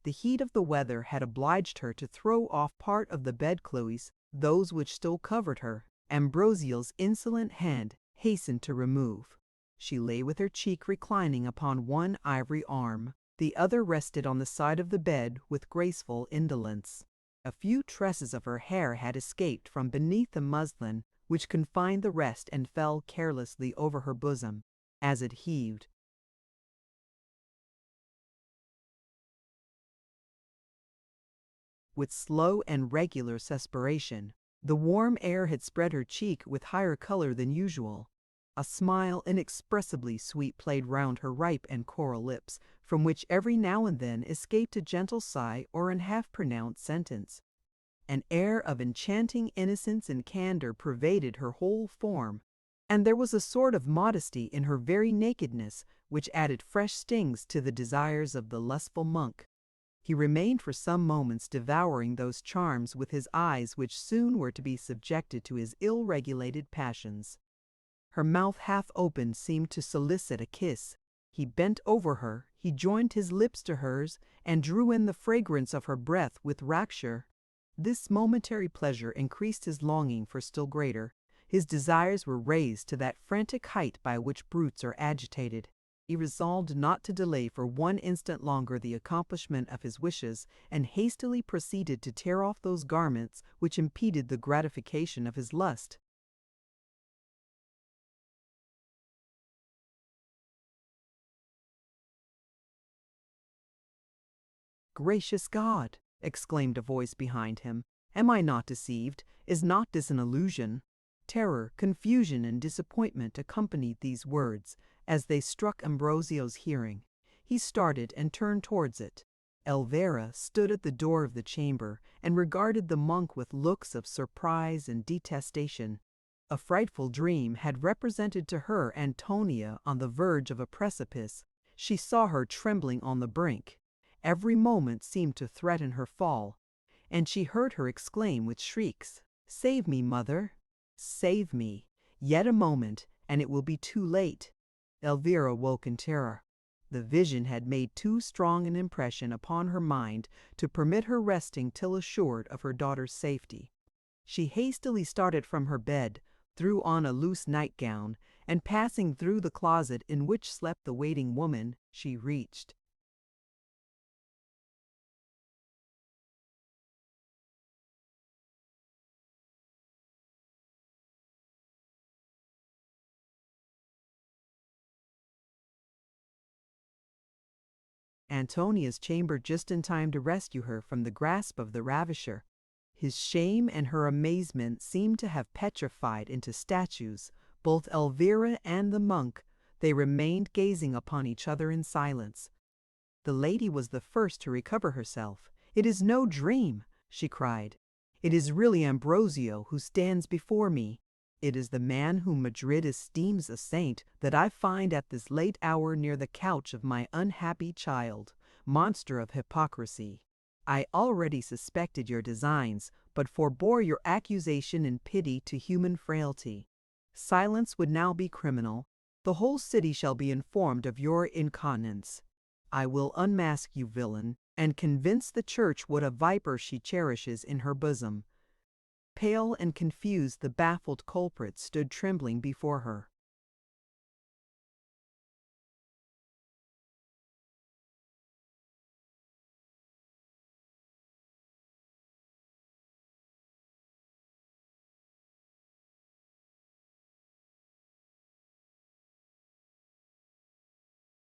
The heat of the weather had obliged her to throw off part of the bedclothes, those which still covered her. Ambrosio's insolent hand hastened to remove. She lay with her cheek reclining upon one ivory arm. The other rested on the side of the bed with graceful indolence. A few tresses of her hair had escaped from beneath the muslin, which confined the rest, and fell carelessly over her bosom, as it heaved. With slow and regular suspiration, the warm air had spread her cheek with higher color than usual. A smile inexpressibly sweet played round her ripe and coral lips, from which every now and then escaped a gentle sigh or an half-pronounced sentence. An air of enchanting innocence and candor pervaded her whole form, and there was a sort of modesty in her very nakedness which added fresh stings to the desires of the lustful monk. He remained for some moments devouring those charms with his eyes, which soon were to be subjected to his ill-regulated passions. Her mouth half opened seemed to solicit a kiss. He bent over her, he joined his lips to hers, and drew in the fragrance of her breath with rapture. This momentary pleasure increased his longing for still greater. His desires were raised to that frantic height by which brutes are agitated. He resolved not to delay for one instant longer the accomplishment of his wishes, and hastily proceeded to tear off those garments which impeded the gratification of his lust. "Gracious God!" exclaimed a voice behind him. "Am I not deceived? Is not this an illusion?" Terror, confusion, and disappointment accompanied these words as they struck Ambrosio's hearing. He started and turned towards it. Elvira stood at the door of the chamber and regarded the monk with looks of surprise and detestation. A frightful dream had represented to her Antonia on the verge of a precipice. She saw her trembling on the brink. Every moment seemed to threaten her fall, and she heard her exclaim with shrieks, "Save me, mother! Save me! Yet a moment, and it will be too late." Elvira woke in terror. The vision had made too strong an impression upon her mind to permit her resting till assured of her daughter's safety. She hastily started from her bed, threw on a loose nightgown, and passing through the closet in which slept the waiting woman, she reached Antonia's chamber just in time to rescue her from the grasp of the ravisher. His shame and her amazement seemed to have petrified into statues both Elvira and the monk. They remained gazing upon each other in silence. The lady was the first to recover herself. "It is no dream," she cried. "It is really Ambrosio who stands before me. It is the man whom Madrid esteems a saint that I find at this late hour near the couch of my unhappy child. Monster of hypocrisy! I already suspected your designs, but forbore your accusation in pity to human frailty. Silence would now be criminal. The whole city shall be informed of your incontinence. I will unmask you, villain, and convince the church what a viper she cherishes in her bosom." Pale and confused, the baffled culprit stood trembling before her.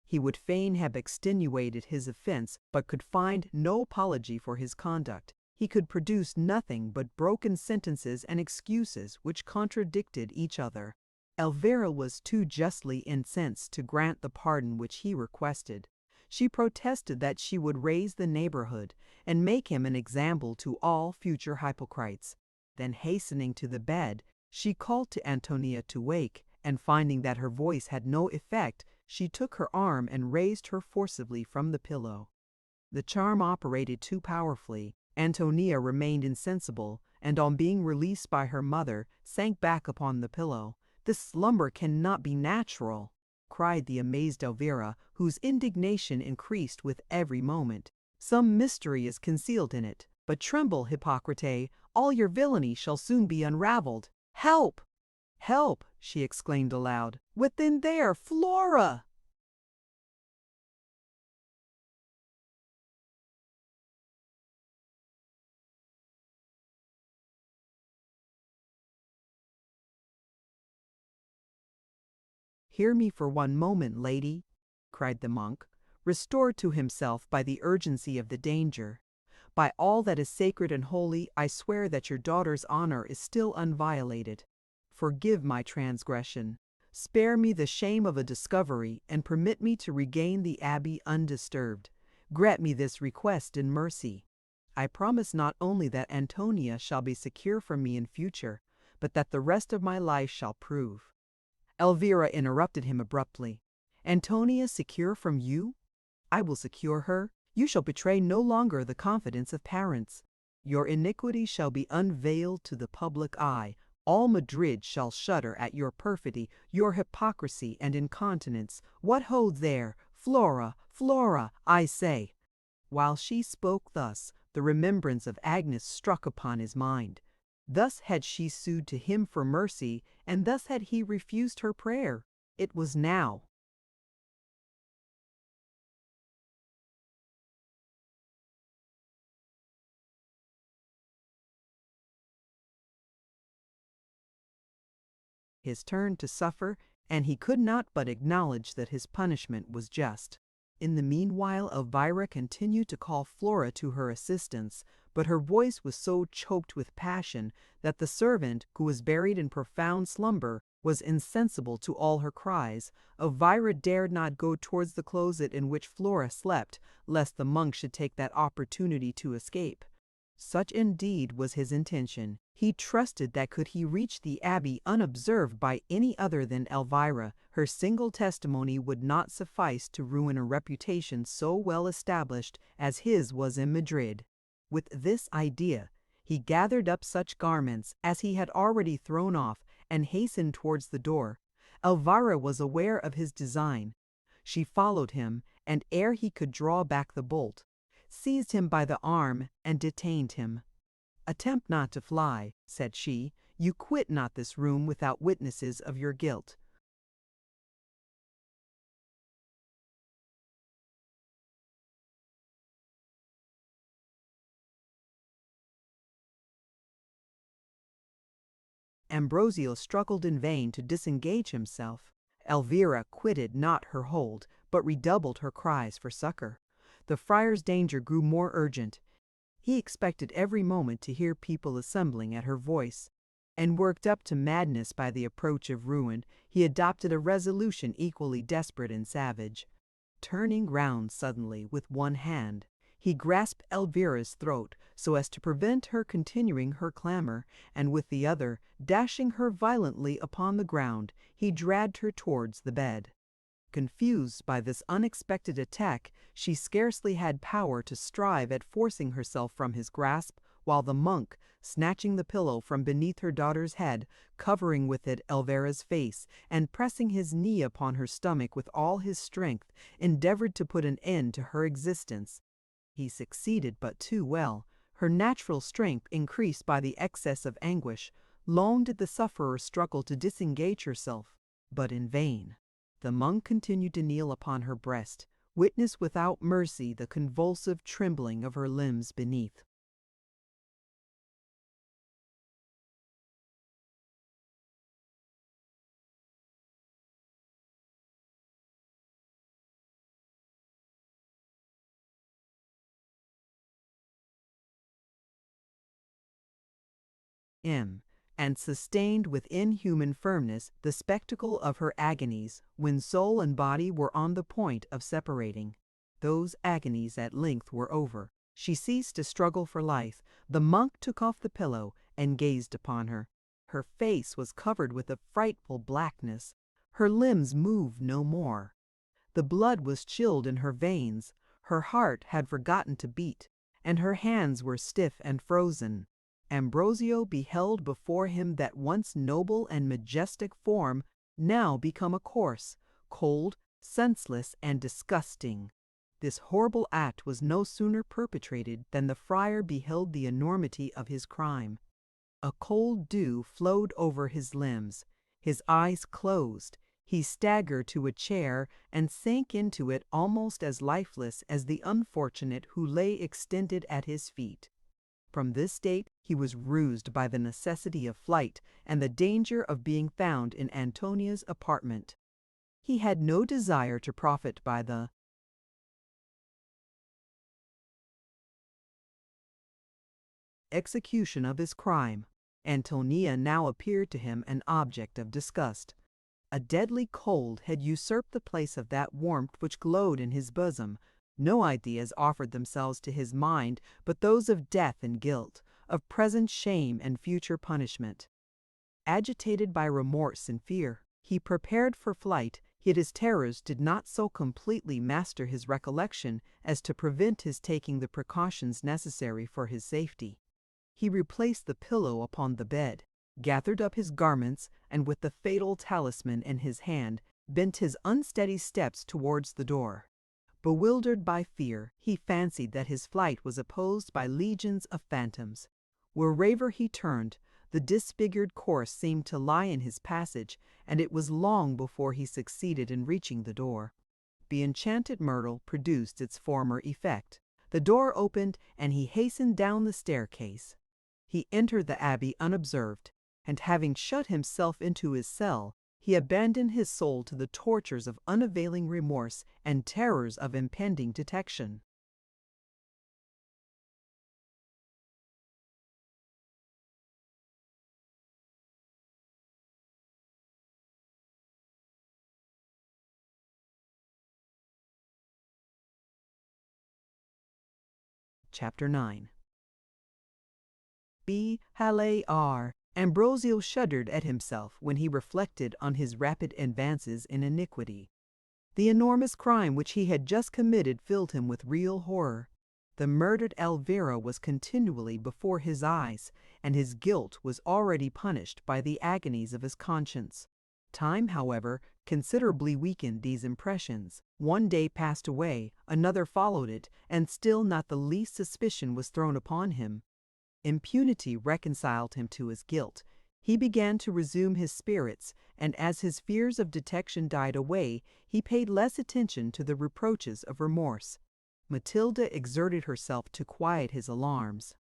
He would fain have extenuated his offense, but could find no apology for his conduct. He could produce nothing but broken sentences and excuses which contradicted each other. Elvira was too justly incensed to grant the pardon which he requested. She protested that she would raise the neighborhood and make him an example to all future hypocrites. Then, hastening to the bed, she called to Antonia to wake, and finding that her voice had no effect, she took her arm and raised her forcibly from the pillow. The charm operated too powerfully. Antonia remained insensible, and on being released by her mother, sank back upon the pillow. "This slumber cannot be natural," cried the amazed Elvira, whose indignation increased with every moment. "Some mystery is concealed in it. But tremble, Hippocrate, all your villainy shall soon be unravelled. Help! Help!" she exclaimed aloud. "Within there, Flora!" "Hear me for one moment, lady," cried the monk, restored to himself by the urgency of the danger. "By all that is sacred and holy, I swear that your daughter's honor is still unviolated. Forgive my transgression. Spare me the shame of a discovery, and permit me to regain the abbey undisturbed. Grant me this request in mercy. I promise not only that Antonia shall be secure from me in future, but that the rest of my life shall prove." Elvira interrupted him abruptly. "Antonia secure from you? I will secure her. You shall betray no longer the confidence of parents. Your iniquity shall be unveiled to the public eye. All Madrid shall shudder at your perfidy, your hypocrisy and incontinence. What ho there! Flora, Flora, I say!" While she spoke thus, the remembrance of Agnes struck upon his mind. Thus had she sued to him for mercy, and thus had he refused her prayer. It was now. His turn to suffer, and he could not but acknowledge that his punishment was just. In the meanwhile, Elvira continued to call Flora to her assistance, but her voice was so choked with passion that the servant, who was buried in profound slumber, was insensible to all her cries. Elvira dared not go towards the closet in which Flora slept, lest the monk should take that opportunity to escape. Such indeed was his intention. He trusted that could he reach the abbey unobserved by any other than Elvira, her single testimony would not suffice to ruin a reputation so well established as his was in Madrid. With this idea, he gathered up such garments as he had already thrown off and hastened towards the door. Elvira was aware of his design. She followed him, and ere he could draw back the bolt, seized him by the arm and detained him. "Attempt not to fly," said she. "You quit not this room without witnesses of your guilt." Ambrosio struggled in vain to disengage himself. Elvira quitted not her hold, but redoubled her cries for succor. The friar's danger grew more urgent. He expected every moment to hear people assembling at her voice, and worked up to madness by the approach of ruin, he adopted a resolution equally desperate and savage. Turning round suddenly with one hand, he grasped Elvira's throat so as to prevent her continuing her clamor, and with the other, dashing her violently upon the ground, he dragged her towards the bed. Confused by this unexpected attack, she scarcely had power to strive at forcing herself from his grasp, while the monk, snatching the pillow from beneath her daughter's head, covering with it Elvira's face, and pressing his knee upon her stomach with all his strength, endeavored to put an end to her existence. He succeeded but too well. Her natural strength, increased by the excess of anguish, long did the sufferer struggle to disengage herself, but in vain. The monk continued to kneel upon her breast, witness without mercy the convulsive trembling of her limbs beneath. And sustained with inhuman firmness the spectacle of her agonies when soul and body were on the point of separating. Those agonies at length were over. She ceased to struggle for life. The monk took off the pillow and gazed upon her. Her face was covered with a frightful blackness. Her limbs moved no more. The blood was chilled in her veins. Her heart had forgotten to beat, and her hands were stiff and frozen. Ambrosio beheld before him that once noble and majestic form, now become a coarse, cold, senseless, and disgusting. This horrible act was no sooner perpetrated than the friar beheld the enormity of his crime. A cold dew flowed over his limbs. His eyes closed. He staggered to a chair and sank into it almost as lifeless as the unfortunate who lay extended at his feet. From this state he was roused by the necessity of flight and the danger of being found in Antonia's apartment. He had no desire to profit by the execution of his crime. Antonia now appeared to him an object of disgust. A deadly cold had usurped the place of that warmth which glowed in his bosom. No ideas offered themselves to his mind but those of death and guilt, of present shame and future punishment. Agitated by remorse and fear, he prepared for flight, yet his terrors did not so completely master his recollection as to prevent his taking the precautions necessary for his safety. He replaced the pillow upon the bed, gathered up his garments, and with the fatal talisman in his hand, bent his unsteady steps towards the door. Bewildered by fear, he fancied that his flight was opposed by legions of phantoms. Wherever he turned, the disfigured corse seemed to lie in his passage, and it was long before he succeeded in reaching the door. The enchanted myrtle produced its former effect. The door opened, and he hastened down the staircase. He entered the abbey unobserved, and having shut himself into his cell, he abandoned his soul to the tortures of unavailing remorse and terrors of impending detection. Chapter 9. B. Hale Ambrosio shuddered at himself when he reflected on his rapid advances in iniquity. The enormous crime which he had just committed filled him with real horror. The murdered Elvira was continually before his eyes, and his guilt was already punished by the agonies of his conscience. Time, however, considerably weakened these impressions. One day passed away, another followed it, and still not the least suspicion was thrown upon him. Impunity reconciled him to his guilt. He began to resume his spirits, and as his fears of detection died away, he paid less attention to the reproaches of remorse. Matilda exerted herself to quiet his alarms.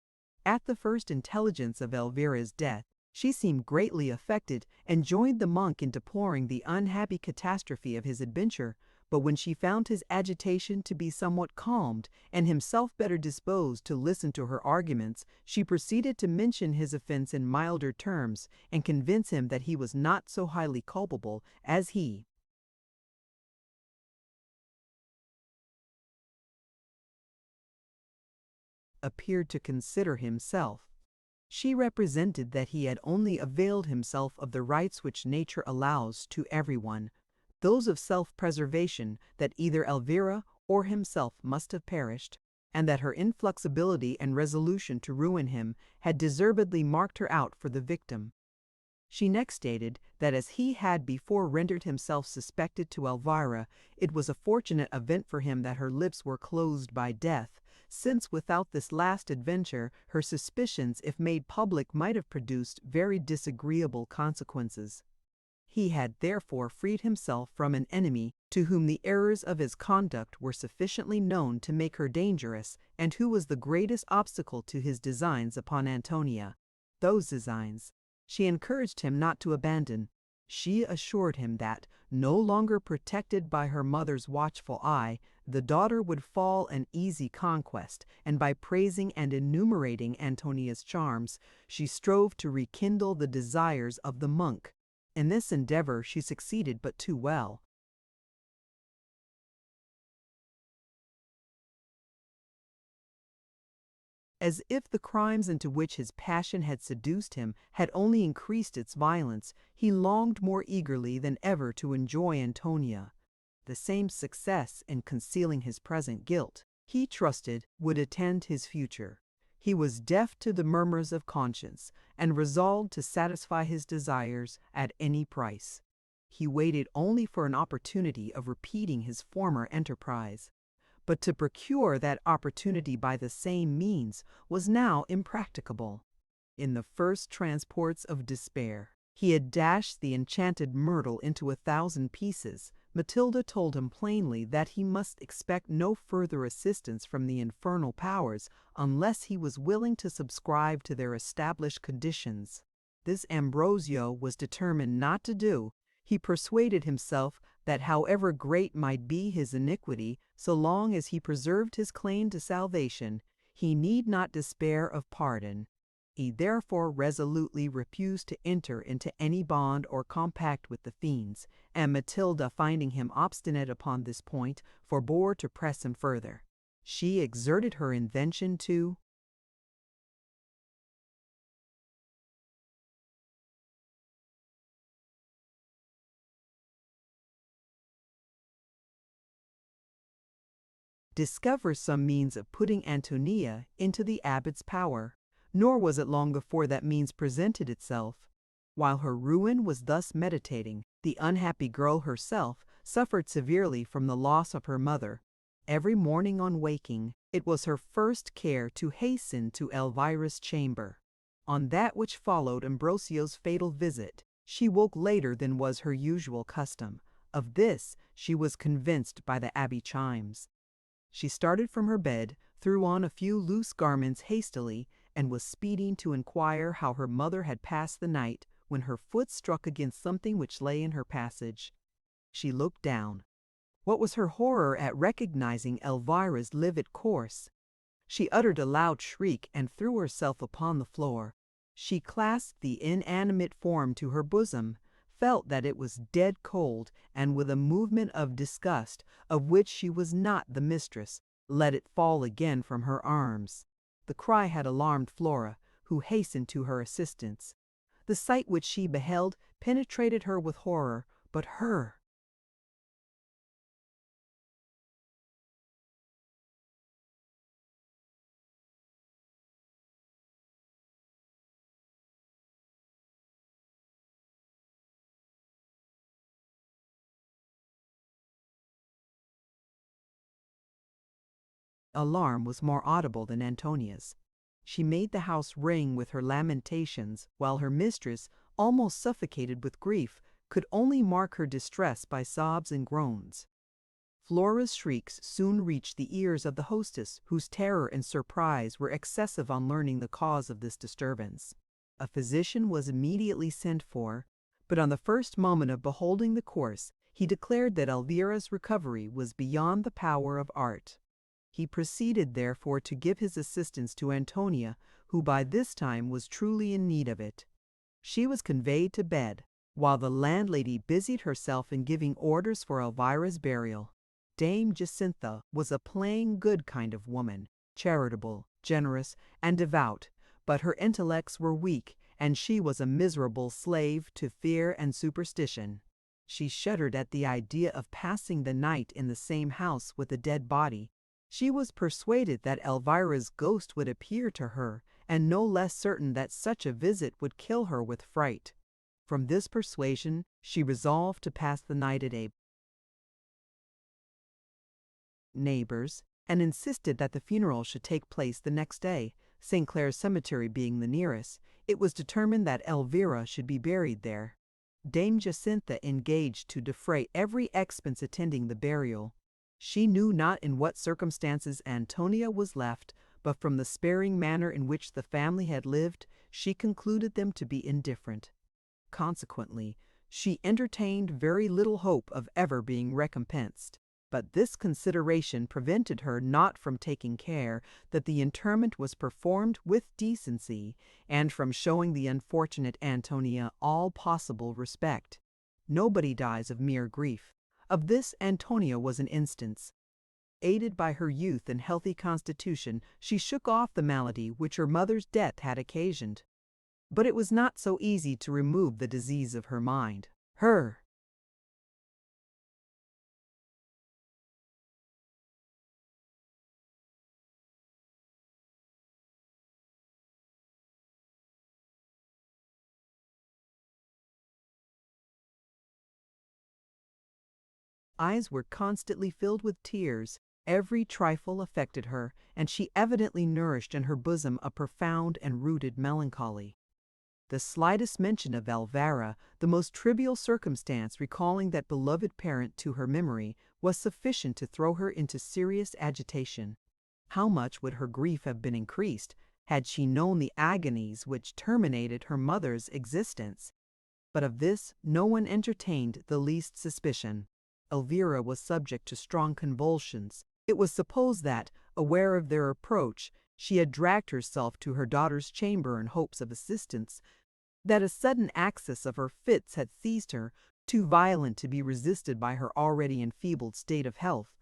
At the first intelligence of Elvira's death, she seemed greatly affected and joined the monk in deploring the unhappy catastrophe of his adventure, but when she found his agitation to be somewhat calmed, and himself better disposed to listen to her arguments, she proceeded to mention his offense in milder terms, and convince him that he was not so highly culpable as he appeared to consider himself. She represented that he had only availed himself of the rights which nature allows to everyone, those of self-preservation, that either Elvira or himself must have perished, and that her inflexibility and resolution to ruin him had deservedly marked her out for the victim. She next stated that as he had before rendered himself suspected to Elvira, it was a fortunate event for him that her lips were closed by death, since without this last adventure her suspicions, if made public, might have produced very disagreeable consequences. He had therefore freed himself from an enemy to whom the errors of his conduct were sufficiently known to make her dangerous, and who was the greatest obstacle to his designs upon Antonia. Those designs she encouraged him not to abandon. She assured him that, no longer protected by her mother's watchful eye, the daughter would fall an easy conquest, and by praising and enumerating Antonia's charms, she strove to rekindle the desires of the monk. In this endeavor she succeeded but too well. As if the crimes into which his passion had seduced him had only increased its violence, he longed more eagerly than ever to enjoy Antonia. The same success in concealing his present guilt, he trusted, would attend his future. He was deaf to the murmurs of conscience, and resolved to satisfy his desires at any price. He waited only for an opportunity of repeating his former enterprise. But to procure that opportunity by the same means was now impracticable. In the first transports of despair, he had dashed the enchanted myrtle into 1,000 pieces. Matilda told him plainly that he must expect no further assistance from the infernal powers unless he was willing to subscribe to their established conditions. This Ambrosio was determined not to do. He persuaded himself that however great might be his iniquity, so long as he preserved his claim to salvation, he need not despair of pardon. He therefore resolutely refused to enter into any bond or compact with the fiends, and Matilda, finding him obstinate upon this point, forbore to press him further. She exerted her invention to discover some means of putting Antonia into the abbot's power, nor was it long before that means presented itself. While her ruin was thus meditating, the unhappy girl herself suffered severely from the loss of her mother. Every morning on waking, it was her first care to hasten to Elvira's chamber. On that which followed Ambrosio's fatal visit, she woke later than was her usual custom. Of this she was convinced by the abbey chimes. She started from her bed, threw on a few loose garments hastily, and was speeding to inquire how her mother had passed the night, when her foot struck against something which lay in her passage. She looked down. What was her horror at recognizing Elvira's livid corse! She uttered a loud shriek and threw herself upon the floor. She clasped the inanimate form to her bosom, felt that it was dead cold, and with a movement of disgust, of which she was not the mistress, let it fall again from her arms. The cry had alarmed Flora, who hastened to her assistance. The sight which she beheld penetrated her with horror, but her alarm was more audible than Antonia's. She made the house ring with her lamentations, while her mistress, almost suffocated with grief, could only mark her distress by sobs and groans. Flora's shrieks soon reached the ears of the hostess, whose terror and surprise were excessive on learning the cause of this disturbance. A physician was immediately sent for, but on the first moment of beholding the corse, he declared that Elvira's recovery was beyond the power of art. He proceeded, therefore, to give his assistance to Antonia, who by this time was truly in need of it. She was conveyed to bed, while the landlady busied herself in giving orders for Elvira's burial. Dame Jacintha was a plain, good kind of woman, charitable, generous, and devout, but her intellects were weak, and she was a miserable slave to fear and superstition. She shuddered at the idea of passing the night in the same house with a dead body. She was persuaded that Elvira's ghost would appear to her, and no less certain that such a visit would kill her with fright. From this persuasion, she resolved to pass the night at a neighbor's, and insisted that the funeral should take place the next day. St. Clair's Cemetery being the nearest, it was determined that Elvira should be buried there. Dame Jacintha engaged to defray every expense attending the burial. She knew not in what circumstances Antonia was left, but from the sparing manner in which the family had lived, she concluded them to be indifferent. Consequently, she entertained very little hope of ever being recompensed. But this consideration prevented her not from taking care that the interment was performed with decency, and from showing the unfortunate Antonia all possible respect. Nobody dies of mere grief. Of this Antonia was an instance. Aided by her youth and healthy constitution, she shook off the malady which her mother's death had occasioned. But it was not so easy to remove the disease of her mind. Her eyes were constantly filled with tears. Every trifle affected her, and she evidently nourished in her bosom a profound and rooted melancholy. The slightest mention of Elvira, the most trivial circumstance recalling that beloved parent to her memory, was sufficient to throw her into serious agitation. How much would her grief have been increased had she known the agonies which terminated her mother's existence? But of this no one entertained the least suspicion. Elvira was subject to strong convulsions. It was supposed that, aware of their approach, she had dragged herself to her daughter's chamber in hopes of assistance, that a sudden access of her fits had seized her, too violent to be resisted by her already enfeebled state of health,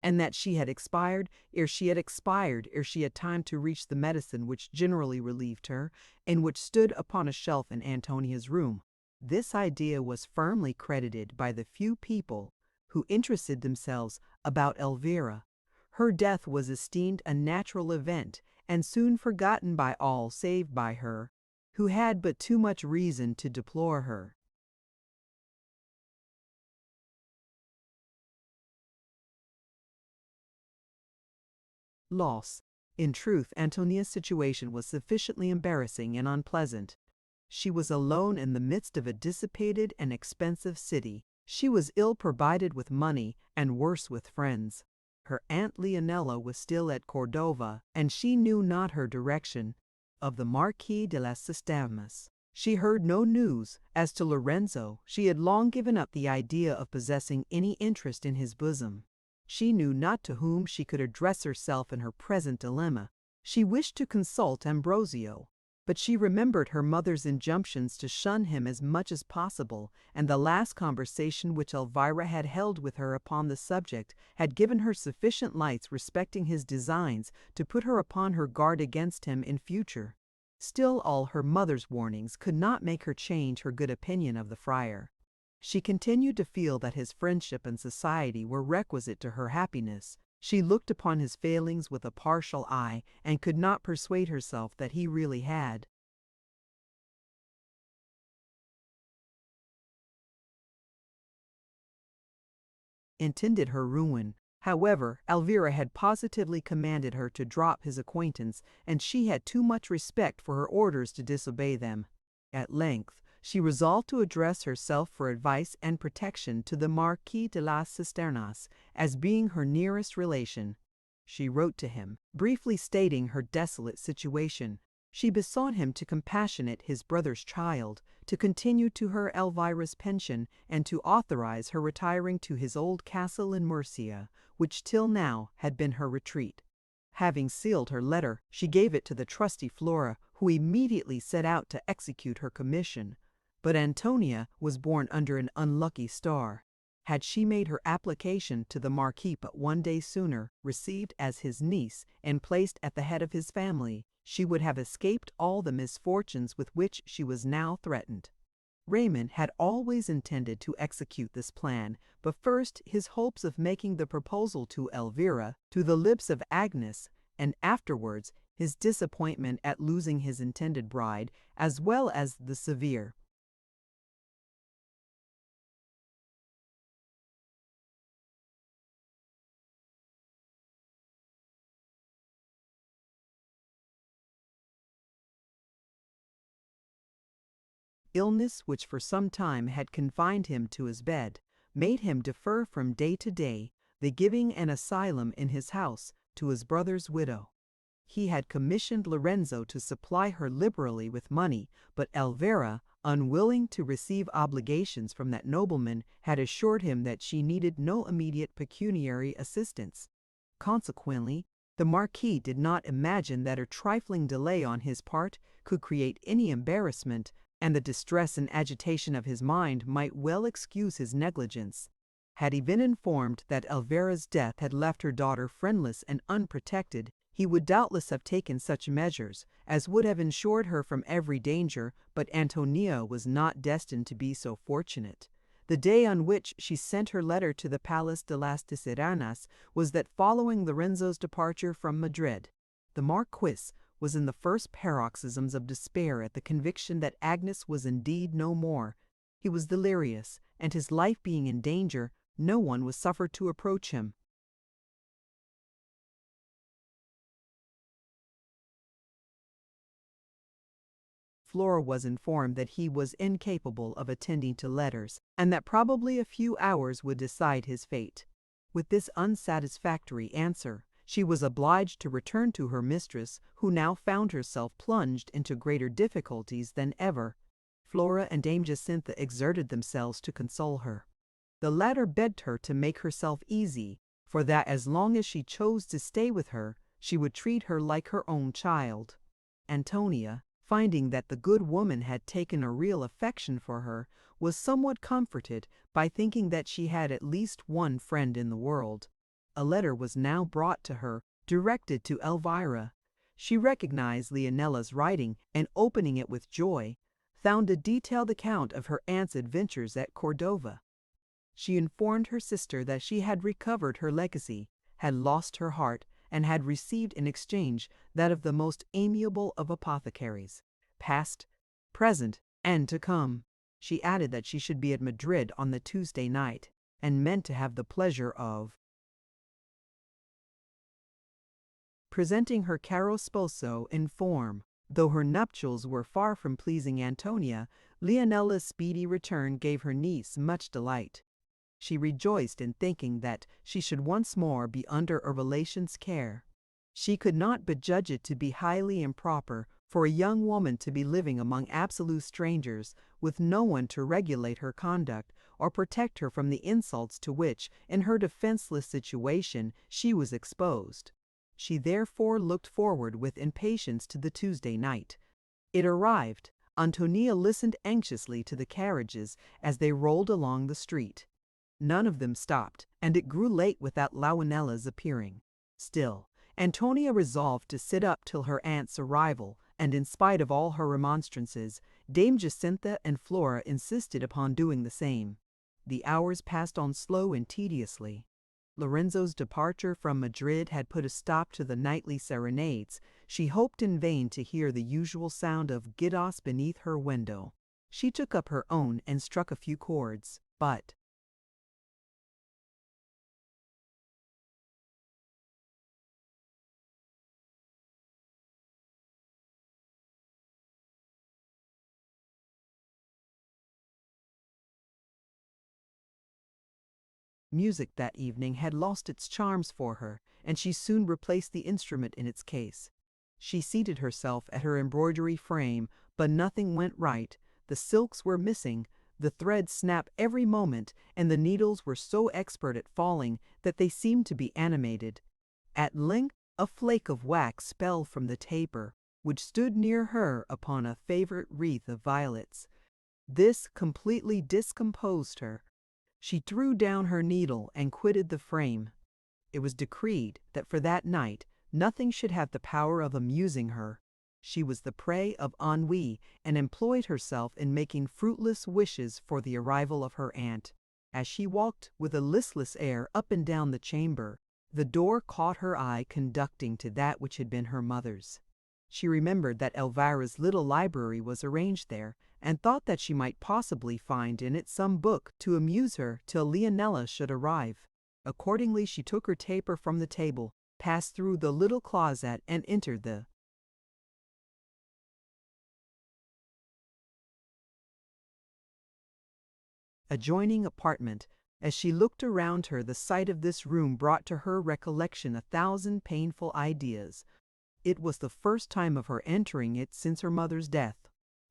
and that she had expired ere she had time to reach the medicine which generally relieved her, and which stood upon a shelf in Antonia's room. This idea was firmly credited by the few people who interested themselves about Elvira. Her death was esteemed a natural event, and soon forgotten by all save by her, who had but too much reason to deplore her. Loss. In truth, Antonia's situation was sufficiently embarrassing and unpleasant. She was alone in the midst of a dissipated and expensive city. She was ill provided with money, and worse with friends. Her aunt Leonela was still at Cordova, and she knew not her direction. Of the Marquis de las Sistemas she heard no news. As to Lorenzo, she had long given up the idea of possessing any interest in his bosom. She knew not to whom she could address herself in her present dilemma. She wished to consult Ambrosio, but she remembered her mother's injunctions to shun him as much as possible, and the last conversation which Elvira had held with her upon the subject had given her sufficient lights respecting his designs to put her upon her guard against him in future. Still, all her mother's warnings could not make her change her good opinion of the friar. She continued to feel that his friendship and society were requisite to her happiness. She looked upon his failings with a partial eye, and could not persuade herself that he really had intended her ruin. However, Elvira had positively commanded her to drop his acquaintance, and she had too much respect for her orders to disobey them. At length, she resolved to address herself for advice and protection to the Marquis de las Cisternas, as being her nearest relation. She wrote to him, briefly stating her desolate situation. She besought him to compassionate his brother's child, to continue to her Elvira's pension, and to authorize her retiring to his old castle in Murcia, which till now had been her retreat. Having sealed her letter, she gave it to the trusty Flora, who immediately set out to execute her commission. But Antonia was born under an unlucky star. Had she made her application to the Marquis but 1 day sooner, received as his niece, and placed at the head of his family, she would have escaped all the misfortunes with which she was now threatened. Raymond had always intended to execute this plan, but first his hopes of making the proposal to Elvira to the lips of Agnes, and afterwards his disappointment at losing his intended bride, as well as the severe illness which for some time had confined him to his bed, made him defer from day to day the giving an asylum in his house to his brother's widow. He had commissioned Lorenzo to supply her liberally with money, but Elvira, unwilling to receive obligations from that nobleman, had assured him that she needed no immediate pecuniary assistance. Consequently, the Marquis did not imagine that a trifling delay on his part could create any embarrassment, and the distress and agitation of his mind might well excuse his negligence. Had he been informed that Elvira's death had left her daughter friendless and unprotected, he would doubtless have taken such measures as would have ensured her from every danger, but Antonia was not destined to be so fortunate. The day on which she sent her letter to the Palace de las Tiseranas was that following Lorenzo's departure from Madrid. The Marquis was in the first paroxysms of despair at the conviction that Agnes was indeed no more. He was delirious, and his life being in danger, no one was suffered to approach him. Flora was informed that he was incapable of attending to letters, and that probably a few hours would decide his fate. With this unsatisfactory answer, she was obliged to return to her mistress, who now found herself plunged into greater difficulties than ever. Flora and Dame Jacintha exerted themselves to console her. The latter begged her to make herself easy, for that as long as she chose to stay with her, she would treat her like her own child. Antonia, finding that the good woman had taken a real affection for her, was somewhat comforted by thinking that she had at least one friend in the world. A letter was now brought to her, directed to Elvira. She recognized Leonella's writing, and opening it with joy, found a detailed account of her aunt's adventures at Cordova. She informed her sister that she had recovered her legacy, had lost her heart, and had received in exchange that of the most amiable of apothecaries, past, present, and to come. She added that she should be at Madrid on the Tuesday night, and meant to have the pleasure of presenting her caro sposo in form. Though her nuptials were far from pleasing Antonia, Leonella's speedy return gave her niece much delight. She rejoiced in thinking that she should once more be under a relation's care. She could not but judge it to be highly improper for a young woman to be living among absolute strangers, with no one to regulate her conduct or protect her from the insults to which, in her defenseless situation, she was exposed. She therefore looked forward with impatience to the Tuesday night. It arrived. Antonia listened anxiously to the carriages as they rolled along the street. None of them stopped, and it grew late without Leonella's appearing. Still, Antonia resolved to sit up till her aunt's arrival, and in spite of all her remonstrances, Dame Jacintha and Flora insisted upon doing the same. The hours passed on slow and tediously. Lorenzo's departure from Madrid had put a stop to the nightly serenades. She hoped in vain to hear the usual sound of giddos beneath her window. She took up her own and struck a few chords, but music that evening had lost its charms for her, and she soon replaced the instrument in its case. She seated herself at her embroidery frame, but nothing went right. The silks were missing, the threads snapped every moment, and the needles were so expert at falling that they seemed to be animated. At length a flake of wax fell from the taper, which stood near her upon a favorite wreath of violets. This completely discomposed her. She threw down her needle and quitted the frame. It was decreed that for that night nothing should have the power of amusing her. She was the prey of ennui and employed herself in making fruitless wishes for the arrival of her aunt. As she walked with a listless air up and down the chamber, the door caught her eye conducting to that which had been her mother's. She remembered that Elvira's little library was arranged there, and thought that she might possibly find in it some book to amuse her till Leonela should arrive. Accordingly, she took her taper from the table, passed through the little closet, and entered the adjoining apartment. As she looked around her, the sight of this room brought to her recollection 1,000 painful ideas. It was the first time of her entering it since her mother's death.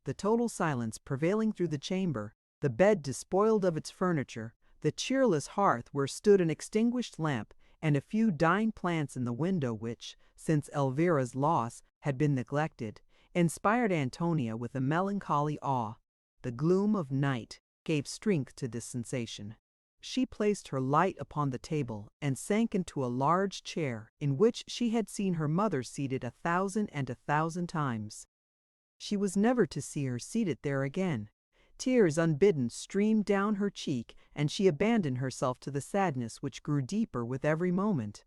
The total silence prevailing through the chamber, the bed despoiled of its furniture, the cheerless hearth where stood an extinguished lamp, and a few dying plants in the window which, since Elvira's loss, had been neglected, inspired Antonia with a melancholy awe. The gloom of night gave strength to this sensation. She placed her light upon the table and sank into a large chair in which she had seen her mother seated 1,000 times. She was never to see her seated there again. Tears unbidden streamed down her cheek, and she abandoned herself to the sadness which grew deeper with every moment.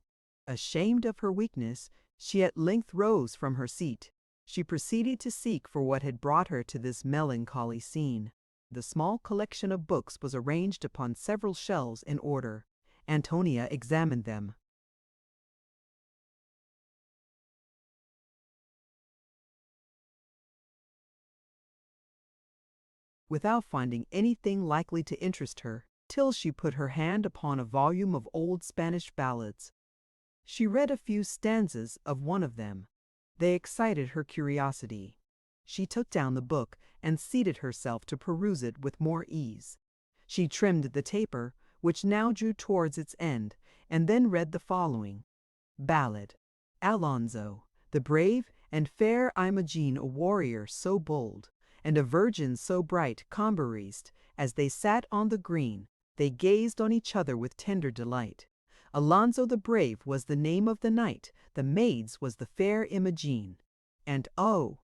Ashamed of her weakness, she at length rose from her seat. She proceeded to seek for what had brought her to this melancholy scene. The small collection of books was arranged upon several shelves in order. Antonia examined them. Without finding anything likely to interest her, till she put her hand upon a volume of old Spanish ballads. She read a few stanzas of one of them. They excited her curiosity. She took down the book and seated herself to peruse it with more ease. She trimmed the taper, which now drew towards its end, and then read the following ballad: Alonso, the brave and fair Imogen, a warrior so bold, and a virgin so bright, conversed, as they sat on the green, they gazed on each other with tender delight. Alonso the brave was the name of the knight, the maid's was the fair Imogen. And oh,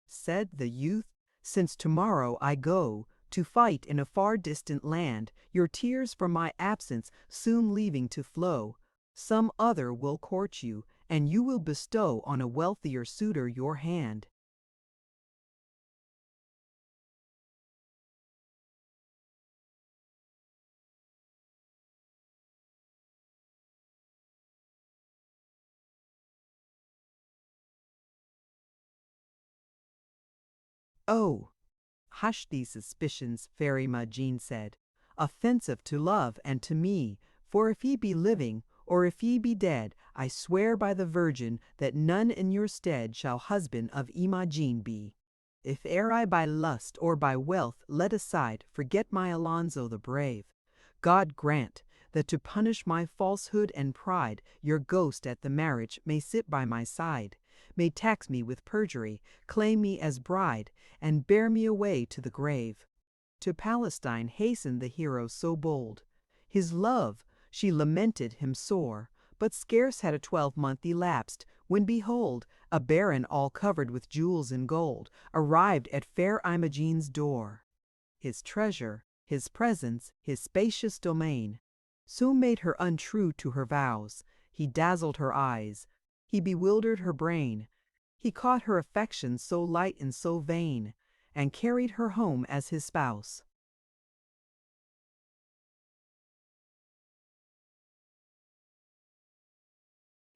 said the youth, since tomorrow I go to fight in a far distant land, your tears for my absence soon leaving to flow, some other will court you, and you will bestow on a wealthier suitor your hand. Oh, hush these suspicions, fair Imogen said, offensive to love and to me, for if ye be living, or if ye be dead, I swear by the Virgin that none in your stead shall husband of Imogen be. If e'er I by lust or by wealth led aside forget my Alonso the brave, God grant that to punish my falsehood and pride your ghost at the marriage may sit by my side, may tax me with perjury, claim me as bride, and bear me away to the grave. To Palestine hastened the hero so bold. His love, she lamented him sore, but scarce had a 12-month elapsed, when behold, a baron all covered with jewels and gold arrived at fair Imogen's door. His treasure, his presence, his spacious domain, soon made her untrue to her vows. He dazzled her eyes, he bewildered her brain, he caught her affection so light and so vain, and carried her home as his spouse.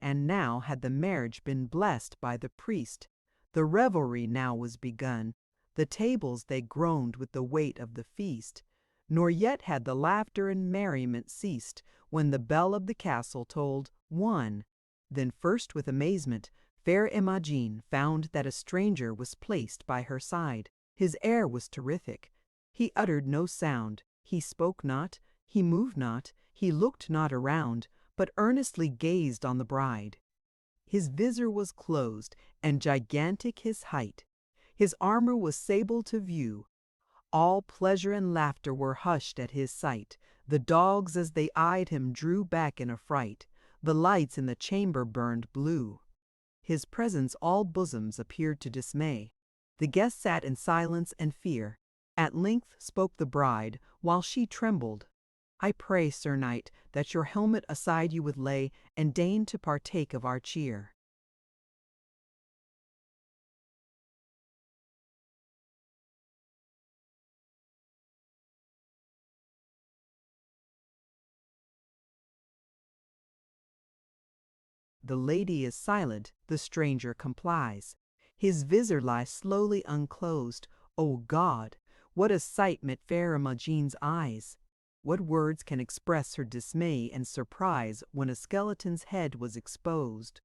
And now had the marriage been blessed by the priest, the revelry now was begun, the tables they groaned with the weight of the feast, nor yet had the laughter and merriment ceased, when the bell of the castle told 1. Then first with amazement, fair Imogen found that a stranger was placed by her side. His air was terrific. He uttered no sound, he spoke not, he moved not, he looked not around, but earnestly gazed on the bride. His visor was closed, and gigantic his height. His armor was sable to view. All pleasure and laughter were hushed at his sight. The dogs as they eyed him drew back in affright. The lights in the chamber burned blue. His presence all bosoms appeared to dismay. The guests sat in silence and fear. At length spoke the bride, while she trembled. "I pray, Sir Knight, that your helmet aside you would lay, and deign to partake of our cheer." The lady is silent, the stranger complies. His visor lies slowly unclosed. O God! What a sight met fair Imogene's eyes! What words can express her dismay and surprise when a skeleton's head was exposed?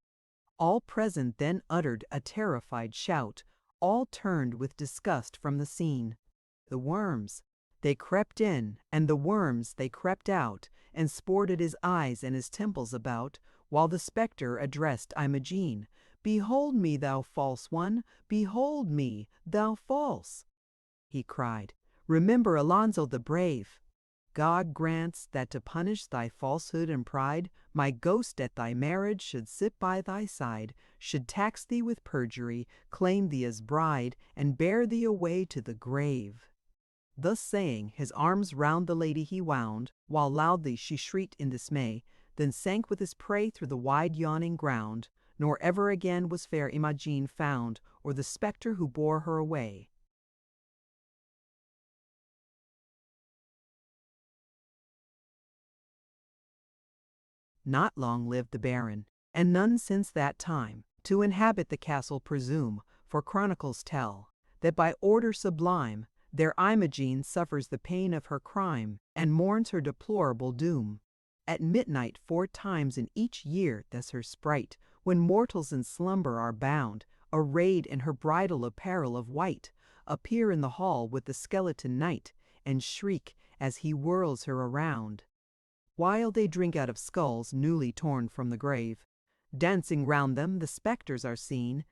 All present then uttered a terrified shout. All turned with disgust from the scene. The worms, they crept in, and the worms, they crept out, and sported his eyes and his temples about, while the spectre addressed Imogen, "Behold me, thou false one! Behold me, thou false!" he cried. "Remember Alonso the brave! God grants that to punish thy falsehood and pride, my ghost at thy marriage should sit by thy side, should tax thee with perjury, claim thee as bride, and bear thee away to the grave." Thus saying, his arms round the lady he wound, while loudly she shrieked in dismay, then sank with his prey through the wide yawning ground, nor ever again was fair Imogen found, or the spectre who bore her away. Not long lived the Baron, and none since that time, to inhabit the castle presume, for chronicles tell, that by order sublime, there Imogen suffers the pain of her crime, and mourns her deplorable doom. At midnight 4 times in each year does her sprite, when mortals in slumber are bound, arrayed in her bridal apparel of white, appear in the hall with the skeleton knight, and shriek as he whirls her around. While they drink out of skulls newly torn from the grave, dancing round them the spectres are seen.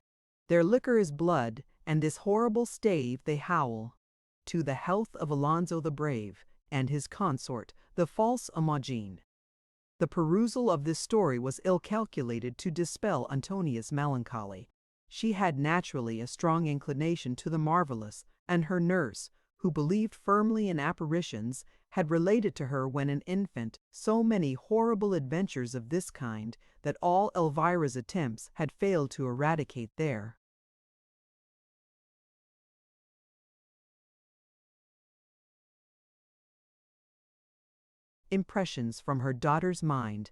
Their liquor is blood, and this horrible stave they howl, "To the health of Alonso the brave, and his consort, the false Imogen." The perusal of this story was ill calculated to dispel Antonia's melancholy. She had naturally a strong inclination to the marvelous, and her nurse, who believed firmly in apparitions, had related to her when an infant so many horrible adventures of this kind that all Elvira's attempts had failed to eradicate there. Impressions from her daughter's mind.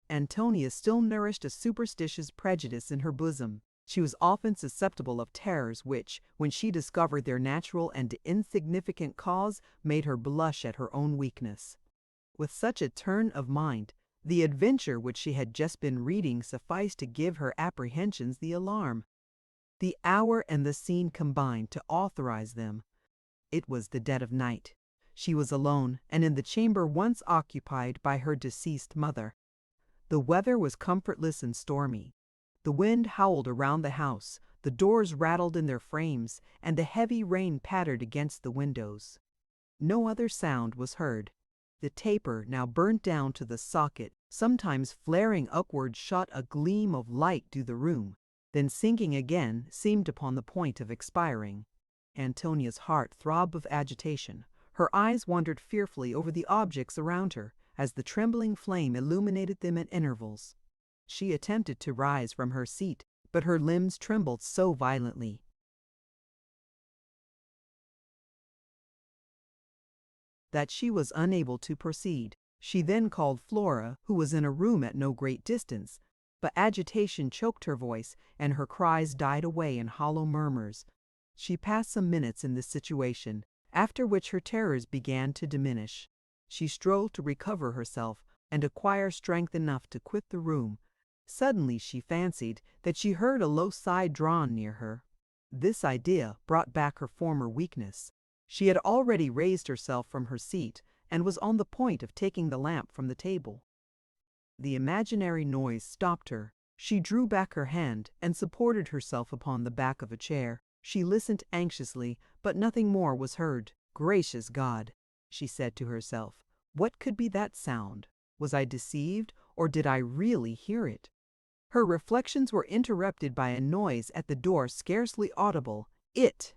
Antonia still nourished a superstitious prejudice in her bosom. She was often susceptible of terrors which, when she discovered their natural and insignificant cause, made her blush at her own weakness. With such a turn of mind, the adventure which she had just been reading sufficed to give her apprehensions the alarm. The hour and the scene combined to authorize them. It was the dead of night. She was alone, and in the chamber once occupied by her deceased mother. The weather was comfortless and stormy. The wind howled around the house, the doors rattled in their frames, and the heavy rain pattered against the windows. No other sound was heard. The taper, now burnt down to the socket, sometimes flaring upward, shot a gleam of light through the room, then sinking again, seemed upon the point of expiring. Antonia's heart throbbed with agitation. Her eyes wandered fearfully over the objects around her, as the trembling flame illuminated them at intervals. She attempted to rise from her seat, but her limbs trembled so violently that she was unable to proceed. She then called Flora, who was in a room at no great distance, but agitation choked her voice, and her cries died away in hollow murmurs. She passed some minutes in this situation, after which her terrors began to diminish. She strove to recover herself and acquire strength enough to quit the room. Suddenly she fancied that she heard a low sigh drawn near her. This idea brought back her former weakness. She had already raised herself from her seat, and was on the point of taking the lamp from the table. The imaginary noise stopped her. She drew back her hand, and supported herself upon the back of a chair. She listened anxiously, but nothing more was heard. "Gracious God!" she said to herself. "What could be that sound? Was I deceived, or did I really hear it?" Her reflections were interrupted by a noise at the door scarcely audible. It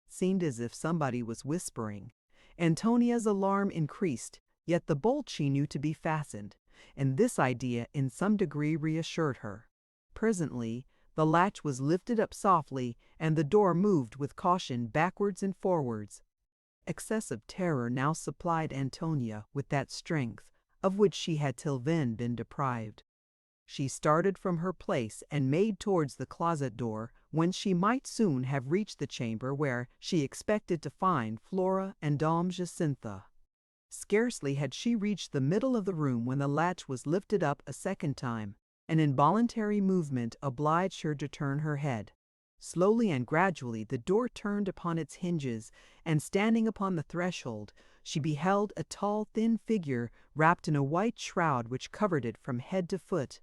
seemed as if somebody was whispering. Antonia's alarm increased, yet the bolt she knew to be fastened, and this idea in some degree reassured her. Presently, the latch was lifted up softly, and the door moved with caution backwards and forwards. Excessive terror now supplied Antonia with that strength of which she had till then been deprived. She started from her place and made towards the closet door, whence she might soon have reached the chamber where she expected to find Flora and Dame Jacintha. Scarcely had she reached the middle of the room when the latch was lifted up a second time. An involuntary movement obliged her to turn her head. Slowly and gradually the door turned upon its hinges, and standing upon the threshold, she beheld a tall, thin figure wrapped in a white shroud which covered it from head to foot.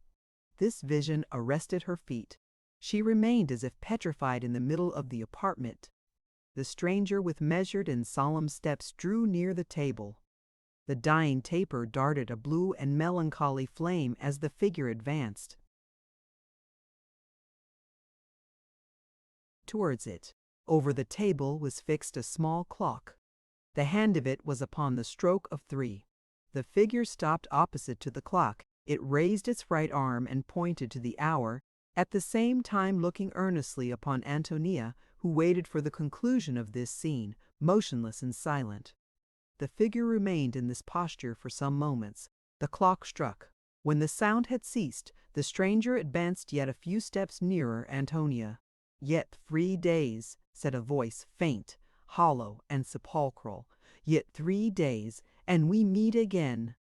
This vision arrested her feet. She remained as if petrified in the middle of the apartment. The stranger with measured and solemn steps drew near the table. The dying taper darted a blue and melancholy flame as the figure advanced towards it. Over the table was fixed a small clock. The hand of it was upon the stroke of 3. The figure stopped opposite to the clock. It raised its right arm and pointed to the hour, at the same time looking earnestly upon Antonia, who waited for the conclusion of this scene, motionless and silent. The figure remained in this posture for some moments. The clock struck. When the sound had ceased, the stranger advanced yet a few steps nearer Antonia. "Yet 3 days," said a voice faint, hollow, and sepulchral. "Yet 3 days, and we meet again."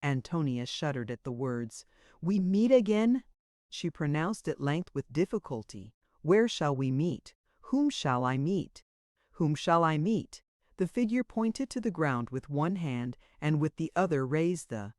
Antonia shuddered at the words. "We meet again?" She pronounced at length with difficulty. "Where shall we meet? Whom shall I meet? Whom shall I meet?" The figure pointed to the ground with one hand, and with the other raised the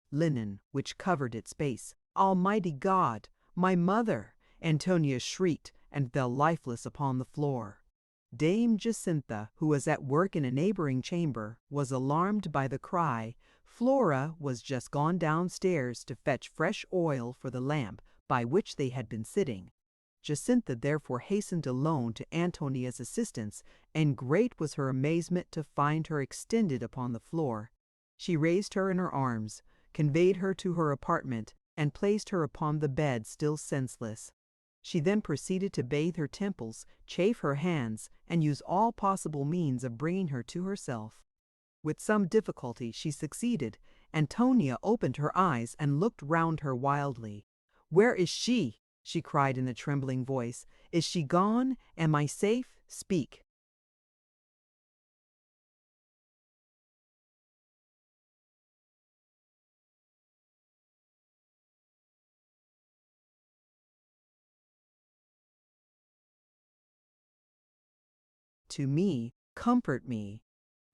linen which covered its base. "Almighty God! My mother!" Antonia shrieked and fell lifeless upon the floor. Dame Jacintha, who was at work in a neighboring chamber, was alarmed by the cry. Flora was just gone downstairs to fetch fresh oil for the lamp by which they had been sitting. Jacintha therefore hastened alone to Antonia's assistance, and great was her amazement to find her extended upon the floor. She raised her in her arms, conveyed her to her apartment, and placed her upon the bed still senseless. She then proceeded to bathe her temples, chafe her hands, and use all possible means of bringing her to herself. With some difficulty she succeeded. Antonia opened her eyes and looked round her wildly. "Where is she?" she cried in a trembling voice. "Is she gone? Am I safe? Speak." "To me, comfort me.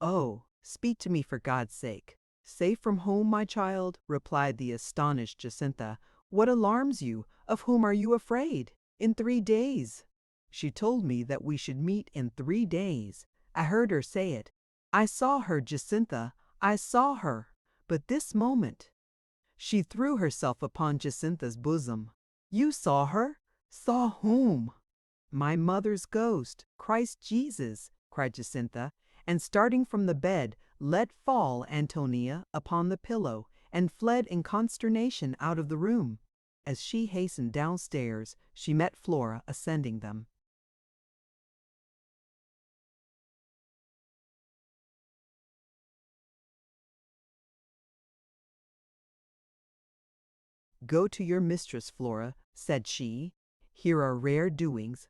Oh, speak to me for God's sake." "Safe from whom, my child?" replied the astonished Jacintha. "What alarms you? Of whom are you afraid? In 3 days." "She told me that we should meet in 3 days. I heard her say it. I saw her, Jacintha, I saw her. But this moment—" She threw herself upon Jacintha's bosom. "You saw her? Saw whom?" "My mother's ghost, Christ Jesus," cried Jacintha, and starting from the bed, let fall Antonia upon the pillow, and fled in consternation out of the room. As she hastened downstairs, she met Flora ascending them. "Go to your mistress, Flora," said she. "Here are rare doings.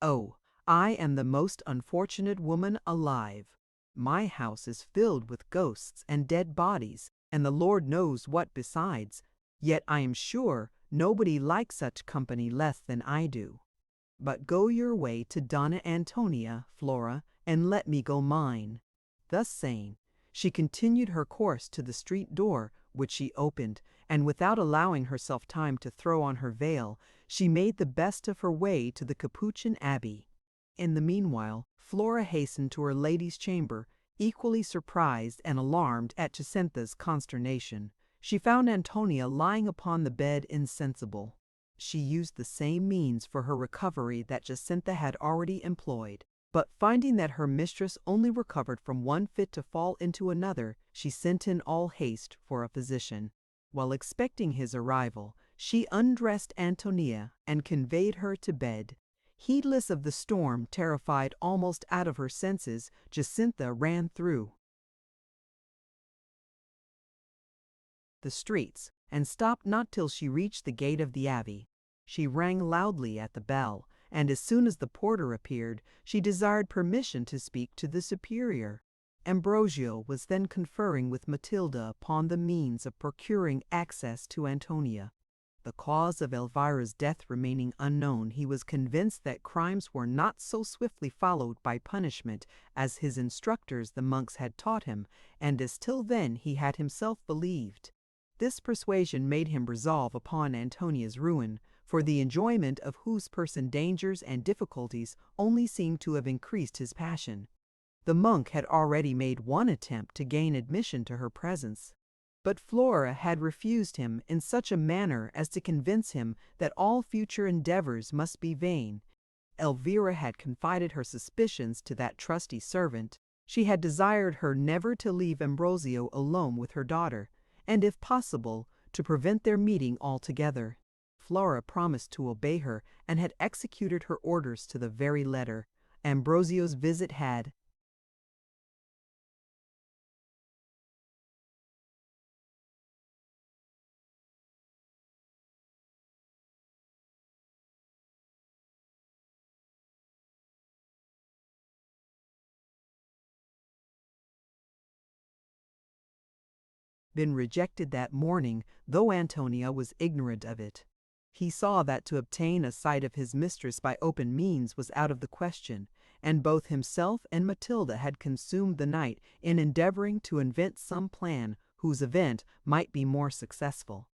Oh, I am the most unfortunate woman alive. My house is filled with ghosts and dead bodies. and the Lord knows what besides. Yet I am sure nobody likes such company less than I do. But go your way to Donna Antonia, Flora, and let me go mine." Thus saying, she continued her course to the street door, which she opened, and without allowing herself time to throw on her veil, she made the best of her way to the Capuchin abbey. In the meanwhile, Flora hastened to her lady's chamber, equally surprised and alarmed at Jacintha's consternation. She found Antonia lying upon the bed insensible. She used the same means for her recovery that Jacintha had already employed, but finding that her mistress only recovered from one fit to fall into another, she sent in all haste for a physician. While expecting his arrival, she undressed Antonia and conveyed her to bed. Heedless of the storm, terrified almost out of her senses, Jacintha ran through the streets, and stopped not till she reached the gate of the abbey. She rang loudly at the bell, and as soon as the porter appeared, she desired permission to speak to the superior. Ambrosio was then conferring with Matilda upon the means of procuring access to Antonia. The cause of Elvira's death remaining unknown, he was convinced that crimes were not so swiftly followed by punishment as his instructors the monks had taught him, and as till then he had himself believed. This persuasion made him resolve upon Antonia's ruin, for the enjoyment of whose person dangers and difficulties only seemed to have increased his passion. The monk had already made one attempt to gain admission to her presence, but Flora had refused him in such a manner as to convince him that all future endeavors must be vain. Elvira had confided her suspicions to that trusty servant. She had desired her never to leave Ambrosio alone with her daughter, and if possible, to prevent their meeting altogether. Flora promised to obey her, and had executed her orders to the very letter. Ambrosio's visit had been rejected that morning, though Antonia was ignorant of it. He saw that to obtain a sight of his mistress by open means was out of the question, and both himself and Matilda had consumed the night in endeavoring to invent some plan whose event might be more successful.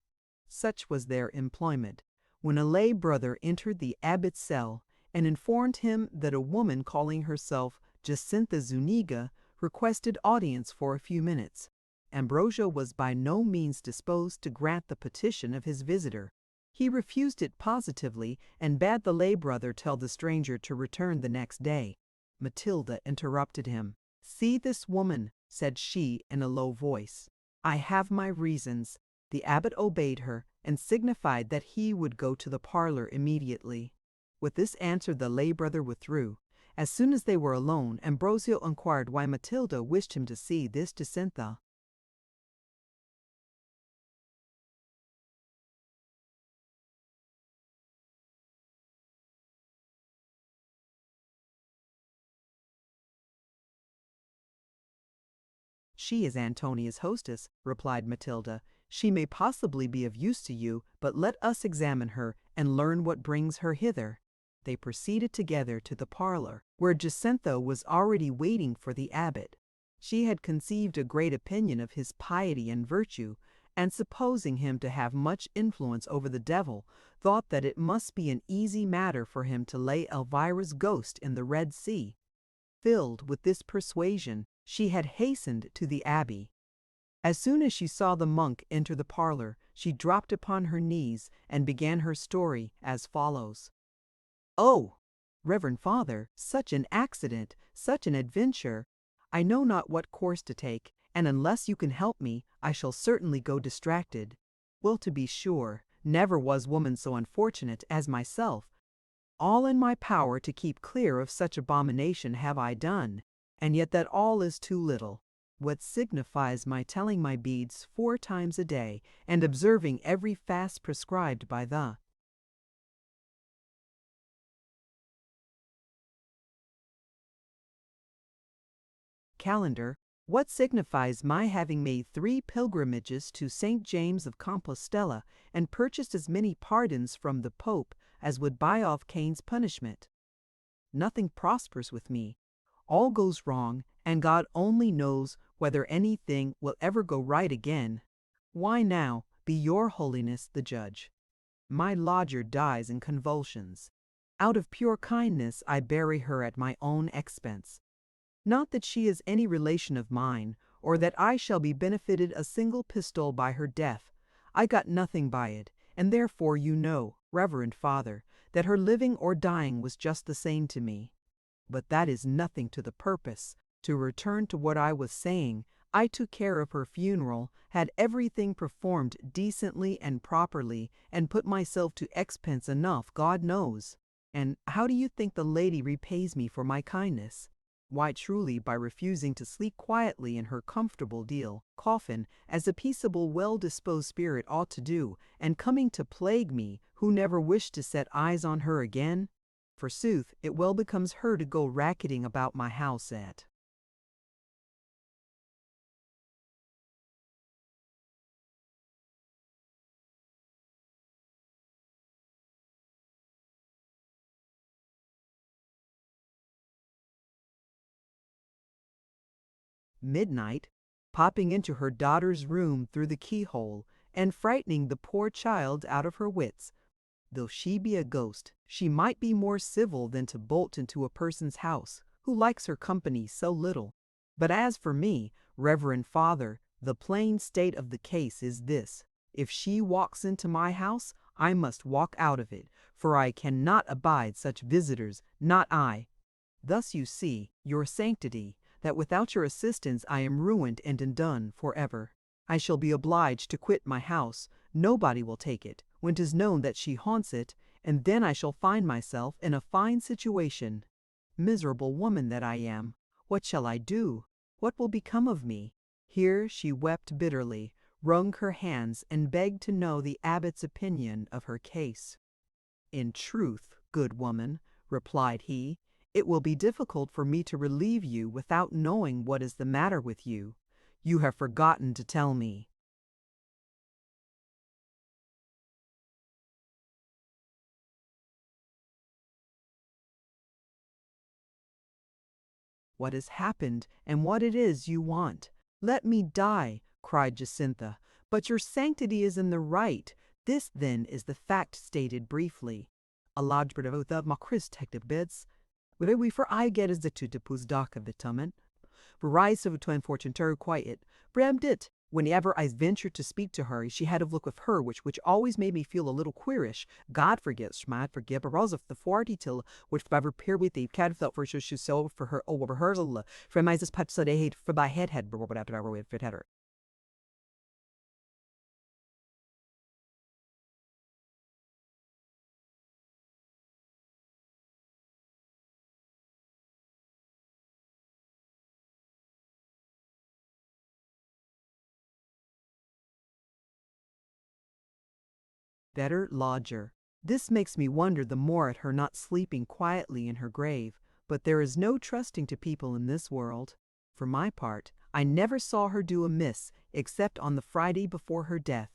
Such was their employment, when a lay brother entered the abbot's cell and informed him that a woman calling herself Jacintha Zuniga requested audience for a few minutes. Ambrosio was by no means disposed to grant the petition of his visitor. He refused it positively, and bade the lay brother tell the stranger to return the next day. Matilda interrupted him. "See this woman," said she in a low voice. "I have my reasons." The abbot obeyed her, and signified that he would go to the parlor immediately. With this answer the lay brother withdrew. As soon as they were alone, Ambrosio inquired why Matilda wished him to see this Jacintha. "She is Antonia's hostess," replied Matilda. "She may possibly be of use to you, but let us examine her and learn what brings her hither." They proceeded together to the parlor, where Jacintha was already waiting for the abbot. She had conceived a great opinion of his piety and virtue, and supposing him to have much influence over the devil, thought that it must be an easy matter for him to lay Elvira's ghost in the Red Sea. Filled with this persuasion, she had hastened to the abbey. As soon as she saw the monk enter the parlor, she dropped upon her knees and began her story as follows. "Oh, Reverend Father, such an accident, such an adventure! I know not what course to take, and unless you can help me, I shall certainly go distracted. Well, to be sure, never was woman so unfortunate as myself. All in my power to keep clear of such abomination have I done, and yet that all is too little. What signifies my telling my beads 4 times a day, and observing every fast prescribed by the calendar, What signifies my having made 3 pilgrimages to St. James of Compostela and purchased as many pardons from the Pope as would buy off Cain's punishment? Nothing prospers with me. All goes wrong, and God only knows whether anything will ever go right again. Why now, be your holiness the judge. My lodger dies in convulsions. Out of pure kindness I bury her at my own expense. Not that she is any relation of mine, or that I shall be benefited a single pistole by her death. I got nothing by it, and therefore you know, Reverend Father, that her living or dying was just the same to me. But that is nothing to the purpose. To return to what I was saying, I took care of her funeral, had everything performed decently and properly, and put myself to expense enough, God knows. And how do you think the lady repays me for my kindness? Why, truly, by refusing to sleep quietly in her comfortable coffin, as a peaceable, well-disposed spirit ought to do, and coming to plague me, who never wished to set eyes on her again. Forsooth, it well becomes her to go racketing about my house at midnight, popping into her daughter's room through the keyhole, and frightening the poor child out of her wits. Though she be a ghost, she might be more civil than to bolt into a person's house, who likes her company so little. But as for me, Reverend Father, the plain state of the case is this: if she walks into my house, I must walk out of it, for I cannot abide such visitors, not I. Thus you see, your sanctity, that without your assistance I am ruined and undone forever. I shall be obliged to quit my house. Nobody will take it, when 'tis known that she haunts it, and then I shall find myself in a fine situation. Miserable woman that I am! What shall I do? What will become of me? Here she wept bitterly, wrung her hands, and begged to know the abbot's opinion of her case. In truth, good woman, replied he, it will be difficult for me to relieve you without knowing what is the matter with you. You have forgotten to tell me. What has happened, and what it is you want. Let me die, cried Jacintha, but your sanctity is in the right. This, then, is the fact stated briefly. A large bit of the macris detective beds. We for I get is the two depus dark of the tumen. Rise of a twin fortune ter quiet. Bram dit. Whenever I ventured to speak to her, she had a look of her which always made me feel a little queerish. God forgive, but of the 40 till which ever peer with the cat felt for she so for her over her from my patch so they hate for my head but whatever we fit her. Better lodger. This makes me wonder the more at her not sleeping quietly in her grave, but there is no trusting to people in this world. For my part, I never saw her do amiss, except on the Friday before her death.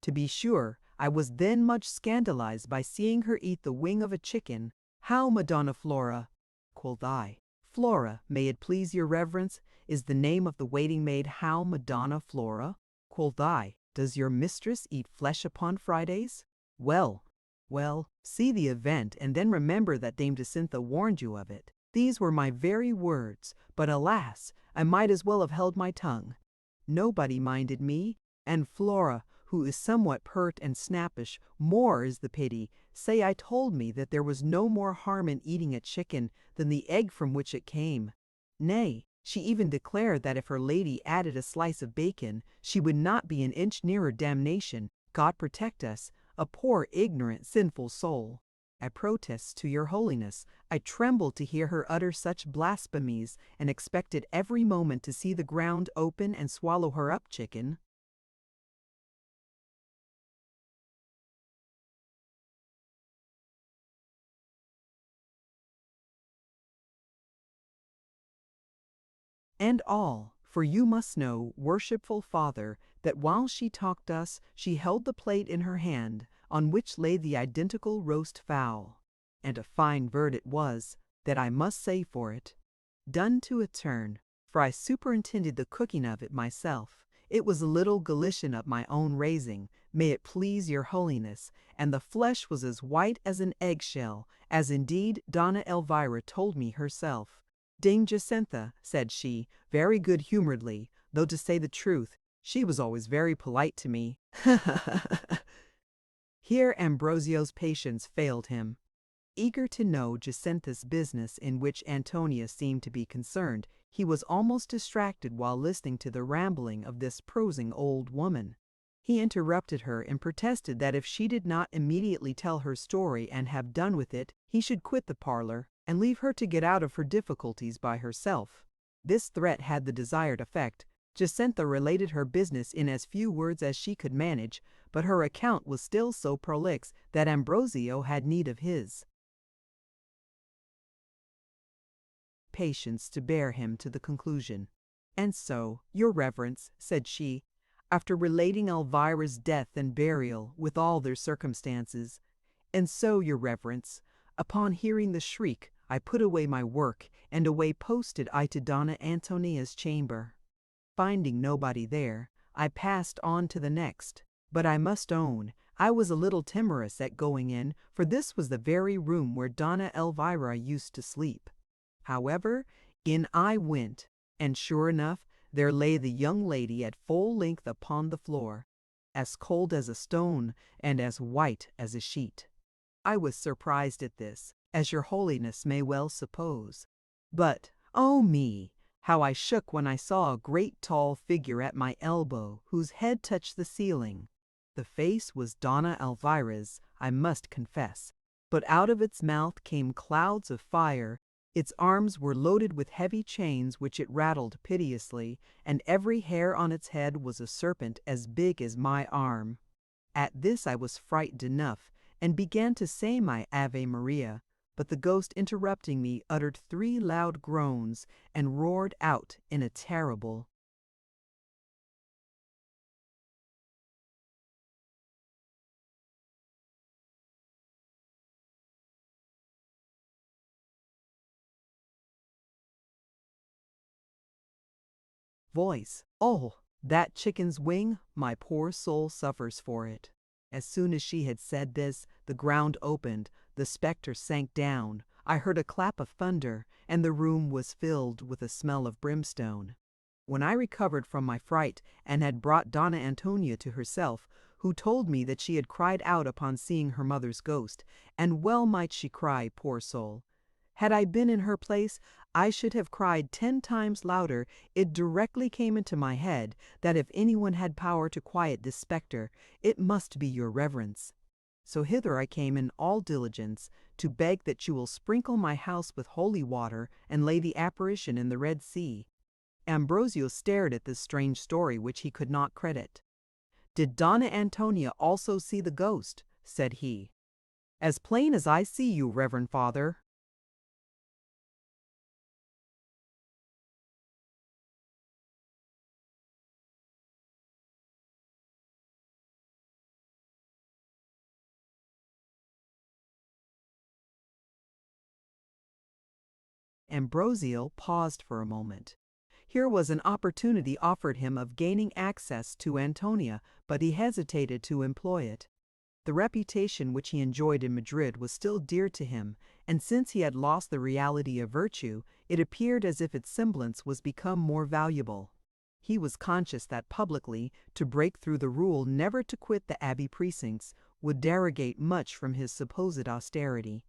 To be sure, I was then much scandalized by seeing her eat the wing of a chicken. How, Madonna Flora? Quoth I. Flora, may it please your reverence, is the name of the waiting maid how Madonna Flora? Quoth I. Does your mistress eat flesh upon Fridays? Well, see the event, and then remember that Dame Jacintha warned you of it. These were my very words, but alas, I might as well have held my tongue. Nobody minded me, and Flora, who is somewhat pert and snappish, more is the pity, I told me that there was no more harm in eating a chicken than the egg from which it came. Nay, she even declared that if her lady added a slice of bacon, she would not be an inch nearer damnation. God protect us, a poor, ignorant, sinful soul. I protest to your holiness, I trembled to hear her utter such blasphemies, and expected every moment to see the ground open and swallow her up, chicken. And all, For you must know, worshipful father, that while she talked thus, she held the plate in her hand, on which lay the identical roast fowl. And a fine bird it was, that I must say for it. Done to a turn, for I superintended the cooking of it myself. It was a little Galician of my own raising, may it please your holiness, and the flesh was as white as an eggshell, as indeed Donna Elvira told me herself. Dame Jacintha, said she, very good-humoredly, though to say the truth, she was always very polite to me. Here Ambrosio's patience failed him. Eager to know Jacintha's business in which Antonia seemed to be concerned, he was almost distracted while listening to the rambling of this prosing old woman. He interrupted her and protested that if she did not immediately tell her story and have done with it, he should quit the parlor and leave her to get out of her difficulties by herself. This threat had the desired effect. Jacintha related her business in as few words as she could manage, but her account was still so prolix that Ambrosio had need of his patience to bear him to the conclusion. And so, your reverence, said she, after relating Elvira's death and burial with all their circumstances, and so, your reverence, upon hearing the shriek, I put away my work, and away posted I to Donna Antonia's chamber. Finding nobody there, I passed on to the next, but I must own, I was a little timorous at going in, for this was the very room where Donna Elvira used to sleep. However, in I went, and sure enough, there lay the young lady at full length upon the floor, as cold as a stone and as white as a sheet. I was surprised at this, as your holiness may well suppose. But, oh me, how I shook when I saw a great tall figure at my elbow, whose head touched the ceiling. The face was Donna Elvira's, I must confess, but out of its mouth came clouds of fire. Its arms were loaded with heavy chains which it rattled piteously, and every hair on its head was a serpent as big as my arm. At this I was frightened enough, and began to say my Ave Maria, but the ghost interrupting me uttered 3 loud groans, and roared out in a terrible voice, "Oh, that chicken's wing, my poor soul suffers for it." As soon as she had said this, the ground opened, the spectre sank down, I heard a clap of thunder, and the room was filled with a smell of brimstone. When I recovered from my fright, and had brought Donna Antonia to herself, who told me that she had cried out upon seeing her mother's ghost, and well might she cry, poor soul. Had I been in her place, I should have cried 10 times louder. It directly came into my head that if anyone had power to quiet this spectre, it must be your reverence. So hither I came in all diligence, to beg that you will sprinkle my house with holy water, and lay the apparition in the Red Sea. Ambrosio stared at this strange story which he could not credit. "Did Donna Antonia also see the ghost?" said he. "As plain as I see you, reverend father." Ambrosio paused for a moment. Here was an opportunity offered him of gaining access to Antonia, but he hesitated to employ it. The reputation which he enjoyed in Madrid was still dear to him, and since he had lost the reality of virtue, it appeared as if its semblance was become more valuable. He was conscious that publicly to break through the rule never to quit the abbey precincts would derogate much from his supposed austerity.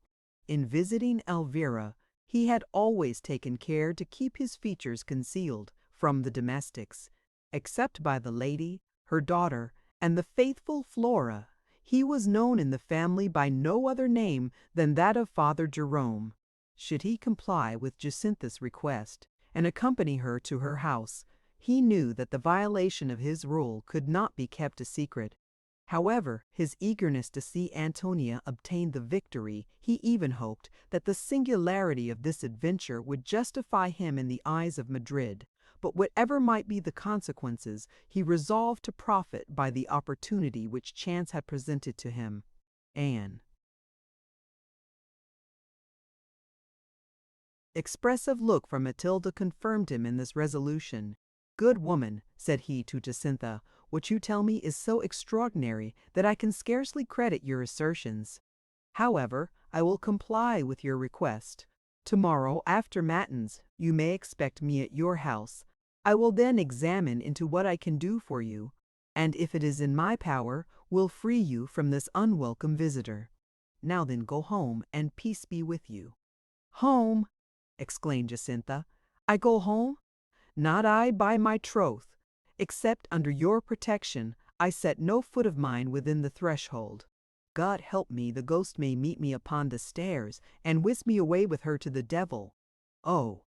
In visiting Elvira, he had always taken care to keep his features concealed from the domestics. Except by the lady, her daughter, and the faithful Flora, he was known in the family by no other name than that of Father Jerome. Should he comply with Jacintha's request, and accompany her to her house, he knew that the violation of his rule could not be kept a secret. However, his eagerness to see Antonia obtain the victory, he even hoped that the singularity of this adventure would justify him in the eyes of Madrid. But but whatever might be the consequences, he resolved to profit by the opportunity which chance had presented to him. An expressive look from Matilda confirmed him in this resolution. "Good woman," said he to Jacintha, "what you tell me is so extraordinary that I can scarcely credit your assertions. However, I will comply with your request. Tomorrow, after matins, you may expect me at your house. I will then examine into what I can do for you, and if it is in my power, will free you from this unwelcome visitor. Now then go home, and peace be with you." "Home!" exclaimed Jacintha. "I go home? Not I, by my troth. Except under your protection, I set no foot of mine within the threshold. God help me, the ghost may meet me upon the stairs, and whisk me away with her to the devil. Oh,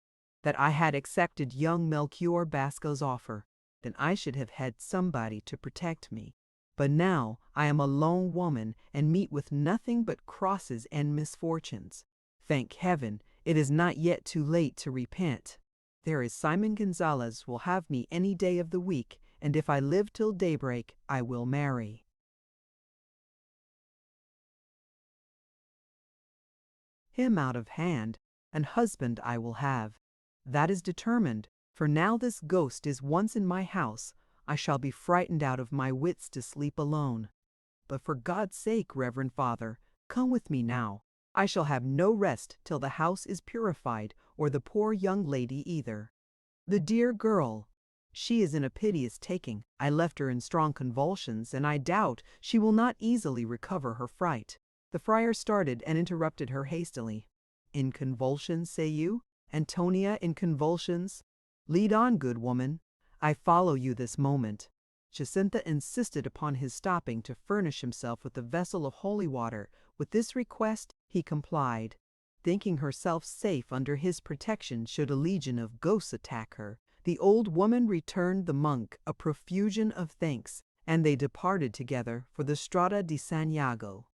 that I had accepted young Melchior Basco's offer, then I should have had somebody to protect me. But now I am a lone woman, and meet with nothing but crosses and misfortunes. Thank heaven, it is not yet too late to repent. There is Simon Gonzales will have me any day of the week, and if I live till daybreak, I will marry." "Him out of hand, an husband I will have. That is determined, for now this ghost is once in my house, I shall be frightened out of my wits to sleep alone. But for God's sake, Reverend Father, come with me now. I shall have no rest till the house is purified, or the poor young lady either. The dear girl, she is in a piteous taking. I left her in strong convulsions, and I doubt she will not easily recover her fright." The friar started and interrupted her hastily. "In convulsions, say you? Antonia in convulsions? Lead on, good woman. I follow you this moment." Jacintha insisted upon his stopping to furnish himself with a vessel of holy water. With this request he complied. Thinking herself safe under his protection should a legion of ghosts attack her, the old woman returned the monk a profusion of thanks, and they departed together for the Strada di San Iago.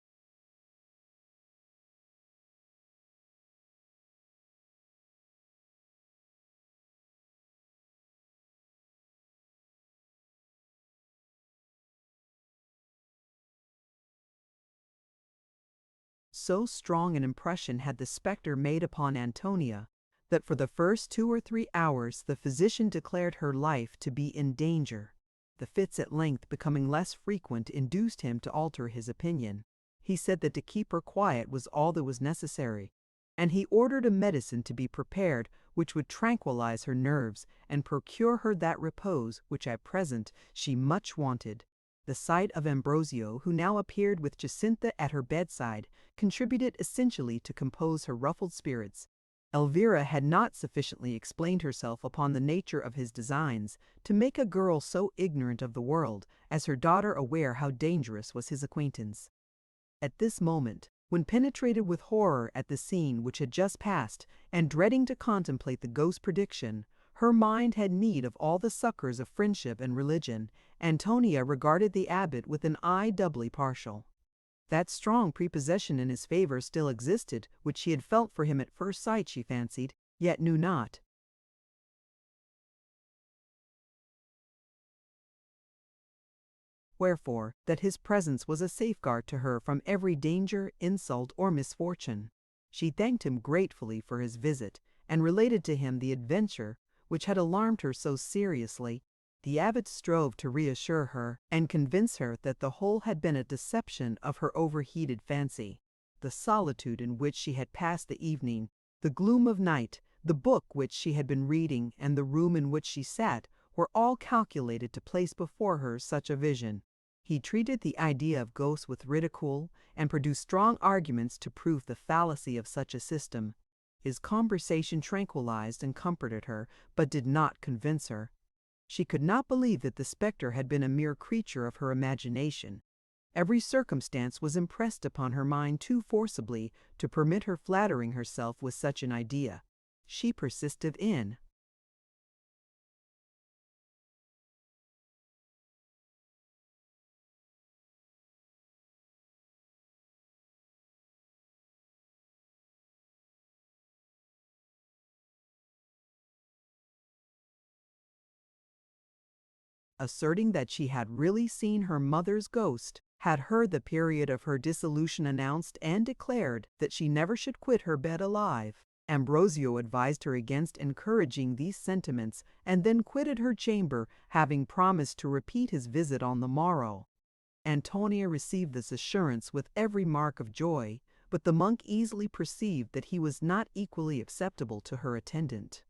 So strong an impression had the spectre made upon Antonia, that for the first 2 or 3 hours the physician declared her life to be in danger. The fits at length becoming less frequent induced him to alter his opinion. He said that to keep her quiet was all that was necessary, and he ordered a medicine to be prepared which would tranquilize her nerves and procure her that repose which at present she much wanted. The sight of Ambrosio, who now appeared with Jacintha at her bedside, contributed essentially to compose her ruffled spirits. Elvira had not sufficiently explained herself upon the nature of his designs to make a girl so ignorant of the world as her daughter aware how dangerous was his acquaintance. At this moment, when penetrated with horror at the scene which had just passed, and dreading to contemplate the ghost's prediction, her mind had need of all the succours of friendship and religion. Antonia regarded the abbot with an eye doubly partial. That strong prepossession in his favour still existed, which she had felt for him at first sight, she fancied, yet knew not. Wherefore, that his presence was a safeguard to her from every danger, insult, or misfortune. She thanked him gratefully for his visit, and related to him the adventure which had alarmed her so seriously. The abbot strove to reassure her, and convince her that the whole had been a deception of her overheated fancy. The solitude in which she had passed the evening, the gloom of night, the book which she had been reading, and the room in which she sat, were all calculated to place before her such a vision. He treated the idea of ghosts with ridicule, and produced strong arguments to prove the fallacy of such a system. His conversation tranquilized and comforted her, but did not convince her. She could not believe that the spectre had been a mere creature of her imagination. Every circumstance was impressed upon her mind too forcibly to permit her flattering herself with such an idea. She persisted in asserting that she had really seen her mother's ghost, had heard the period of her dissolution announced, and declared that she never should quit her bed alive. Ambrosio advised her against encouraging these sentiments, and then quitted her chamber, having promised to repeat his visit on the morrow. Antonia received this assurance with every mark of joy, but the monk easily perceived that he was not equally acceptable to her attendant.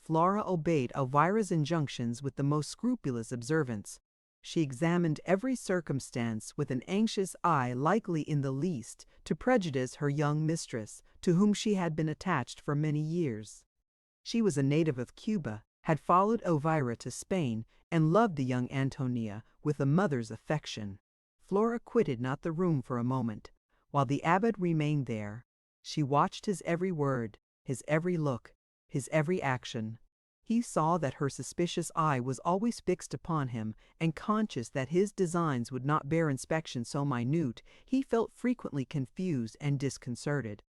Flora obeyed Elvira's injunctions with the most scrupulous observance. She examined every circumstance with an anxious eye likely in the least to prejudice her young mistress, to whom she had been attached for many years. She was a native of Cuba, had followed Elvira to Spain, and loved the young Antonia with a mother's affection. Flora quitted not the room for a moment. While the abbot remained there, she watched his every word, his every look, his every action. He saw that her suspicious eye was always fixed upon him, and conscious that his designs would not bear inspection so minute, he felt frequently confused and disconcerted.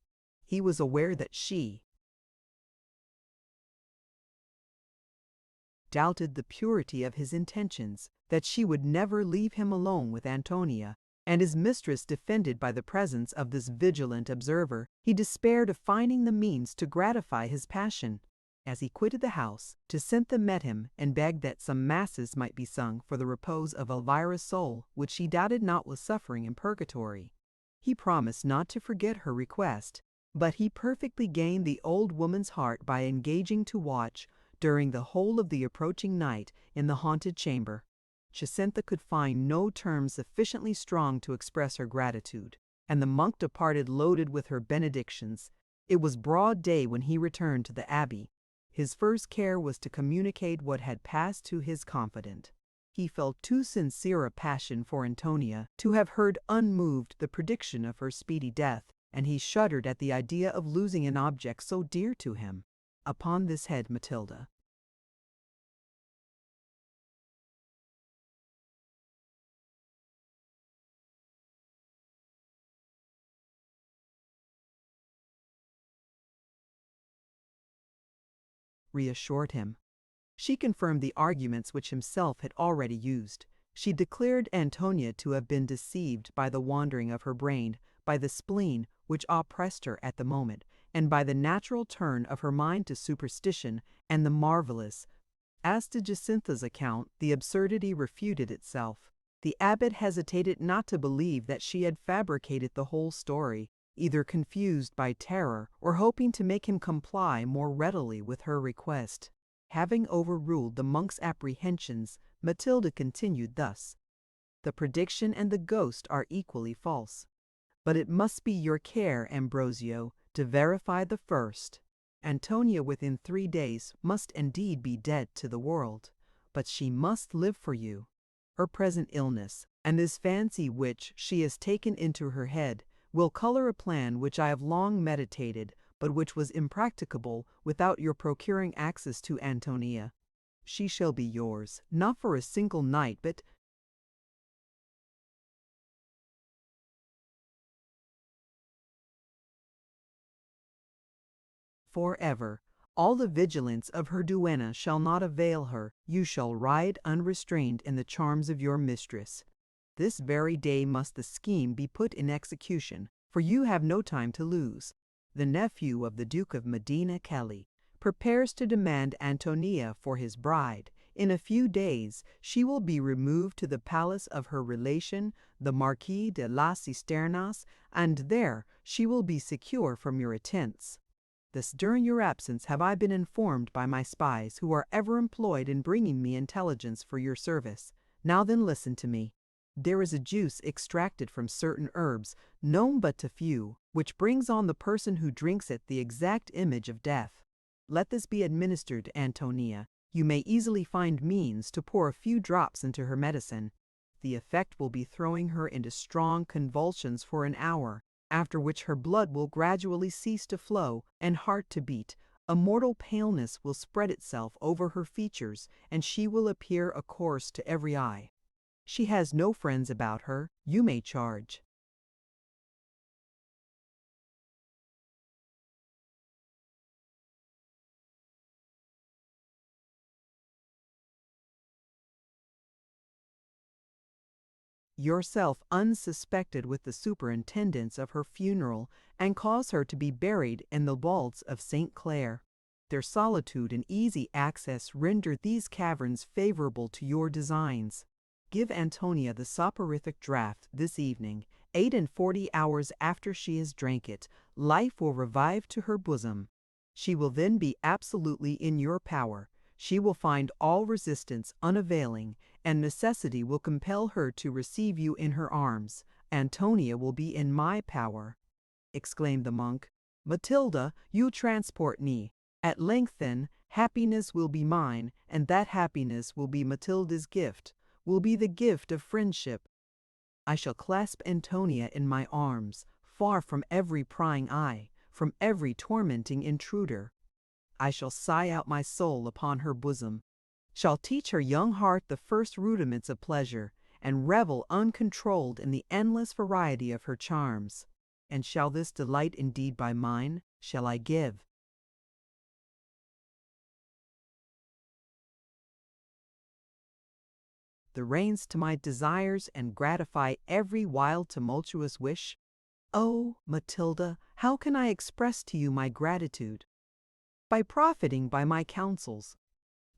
He was aware that she doubted the purity of his intentions, that she would never leave him alone with Antonia, and his mistress defended by the presence of this vigilant observer. He despaired of finding the means to gratify his passion. As he quitted the house, Jacinta met him and begged that some masses might be sung for the repose of Elvira's soul, which she doubted not was suffering in purgatory. He promised not to forget her request, but he perfectly gained the old woman's heart by engaging to watch, during the whole of the approaching night, in the haunted chamber. Jacinta could find no terms sufficiently strong to express her gratitude, and the monk departed loaded with her benedictions. It was broad day when he returned to the abbey. His first care was to communicate what had passed to his confidant. He felt too sincere a passion for Antonia to have heard unmoved the prediction of her speedy death, and he shuddered at the idea of losing an object so dear to him. Upon this head Matilda reassured him. She confirmed the arguments which himself had already used. She declared Antonia to have been deceived by the wandering of her brain, by the spleen which oppressed her at the moment, and by the natural turn of her mind to superstition and the marvelous. As to Jacinta's account, the absurdity refuted itself. The abbot hesitated not to believe that she had fabricated the whole story, either confused by terror or hoping to make him comply more readily with her request. Having overruled the monk's apprehensions, Matilda continued thus: "The prediction and the ghost are equally false. But it must be your care, Ambrosio, to verify the first. Antonia within 3 days must indeed be dead to the world, but she must live for you. Her present illness, and this fancy which she has taken into her head, will color a plan which I have long meditated, but which was impracticable without your procuring access to Antonia. She shall be yours, not for a single night, but forever. All the vigilance of her duenna shall not avail her. You shall ride unrestrained in the charms of your mistress. This very day must the scheme be put in execution, for you have no time to lose. The nephew of the Duke of Medina Kelly prepares to demand Antonia for his bride. In a few days she will be removed to the palace of her relation, the Marquis de las Cisternas, and there she will be secure from your attempts. Thus during your absence have I been informed by my spies, who are ever employed in bringing me intelligence for your service. Now then listen to me. There is a juice extracted from certain herbs, known but to few, which brings on the person who drinks it the exact image of death. Let this be administered to Antonia. You may easily find means to pour a few drops into her medicine. The effect will be throwing her into strong convulsions for an hour, after which her blood will gradually cease to flow and heart to beat. A mortal paleness will spread itself over her features, and she will appear a corpse to every eye. She has no friends about her, you may charge. yourself unsuspected with the superintendence of her funeral, and cause her to be buried in the vaults of St. Clare. Their solitude and easy access render these caverns favorable to your designs. Give Antonia the soporific draught this evening. 48 hours after she has drank it, life will revive to her bosom. She will then be absolutely in your power. She will find all resistance unavailing, and necessity will compel her to receive you in her arms. Antonia will be in my power," exclaimed the monk. "Matilda, you transport me. At length, then, happiness will be mine, and that happiness will be Matilda's gift, will be the gift of friendship. I shall clasp Antonia in my arms, far from every prying eye, from every tormenting intruder. I shall sigh out my soul upon her bosom, shall teach her young heart the first rudiments of pleasure, and revel uncontrolled in the endless variety of her charms. And shall this delight indeed by mine, shall I give the reins to my desires and gratify every wild tumultuous wish? Oh, Matilda, how can I express to you my gratitude? By profiting by my counsels.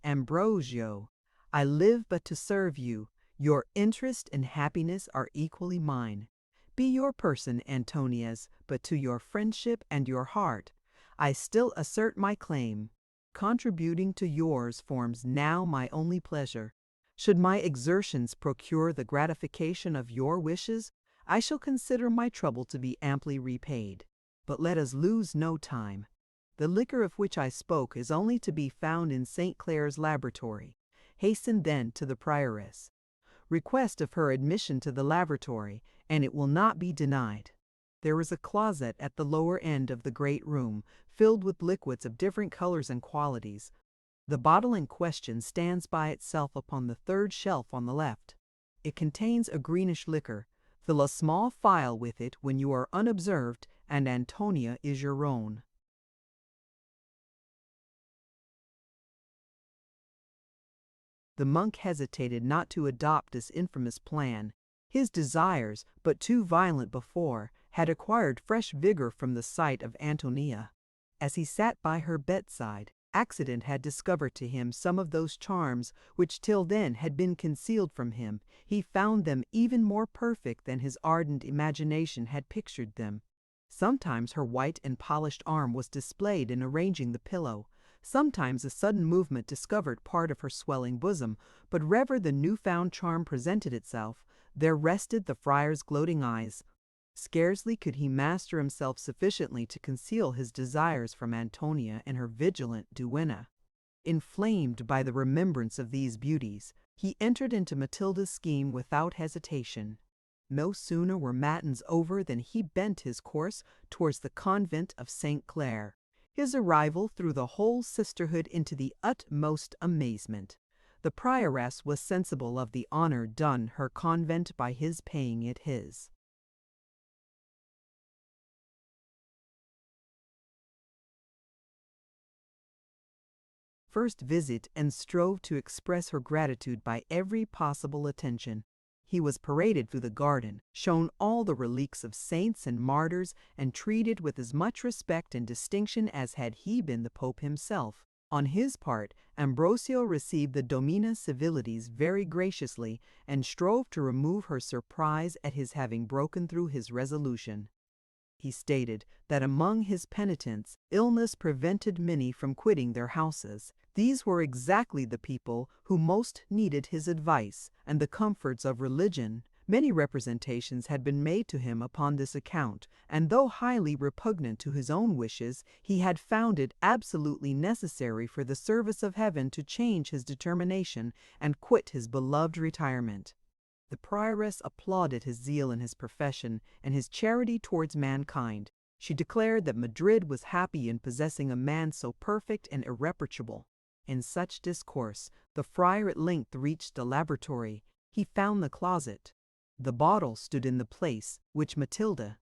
Ambrosio, I live but to serve you. Your interest and happiness are equally mine. Be your person Antonia's, but to your friendship and your heart I still assert my claim. Contributing to yours forms now my only pleasure. Should my exertions procure the gratification of your wishes, I shall consider my trouble to be amply repaid. But let us lose no time. The liquor of which I spoke is only to be found in St. Clare's laboratory. Hasten then to the prioress. Request of her admission to the lavatory, and it will not be denied. There is a closet at the lower end of the great room, filled with liquids of different colors and qualities. The bottle in question stands by itself upon the third shelf on the left. It contains a greenish liquor. Fill a small phial with it when you are unobserved, and Antonia is your own. The monk hesitated not to adopt this infamous plan. His desires, but too violent before, had acquired fresh vigor from the sight of Antonia. As he sat by her bedside, accident had discovered to him some of those charms which till then had been concealed from him. He found them even more perfect than his ardent imagination had pictured them. Sometimes her white and polished arm was displayed in arranging the pillow. Sometimes a sudden movement discovered part of her swelling bosom, but wherever the new-found charm presented itself, there rested the friar's gloating eyes. Scarcely could he master himself sufficiently to conceal his desires from Antonia and her vigilant duenna. Inflamed by the remembrance of these beauties, he entered into Matilda's scheme without hesitation. No sooner were matins over than he bent his course towards the convent of St. Clare. His arrival threw the whole sisterhood into the utmost amazement. The prioress was sensible of the honor done her convent by his paying it his. First visit, and strove to express her gratitude by every possible attention. He was paraded through the garden, shown all the relics of saints and martyrs, and treated with as much respect and distinction as had he been the Pope himself. On his part, Ambrosio received the Domina's civilities very graciously, and strove to remove her surprise at his having broken through his resolution. He stated that among his penitents, illness prevented many from quitting their houses. These were exactly the people who most needed his advice and the comforts of religion. Many representations had been made to him upon this account, and though highly repugnant to his own wishes, he had found it absolutely necessary for the service of heaven to change his determination and quit his beloved retirement. The prioress applauded his zeal in his profession and his charity towards mankind. She declared that Madrid was happy in possessing a man so perfect and irreproachable. In such discourse, the friar at length reached the laboratory. He found the closet. The bottle stood in the place which Matilda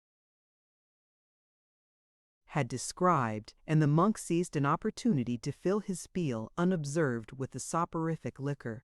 had described, and the monk seized an opportunity to fill his spiel unobserved with the soporific liquor.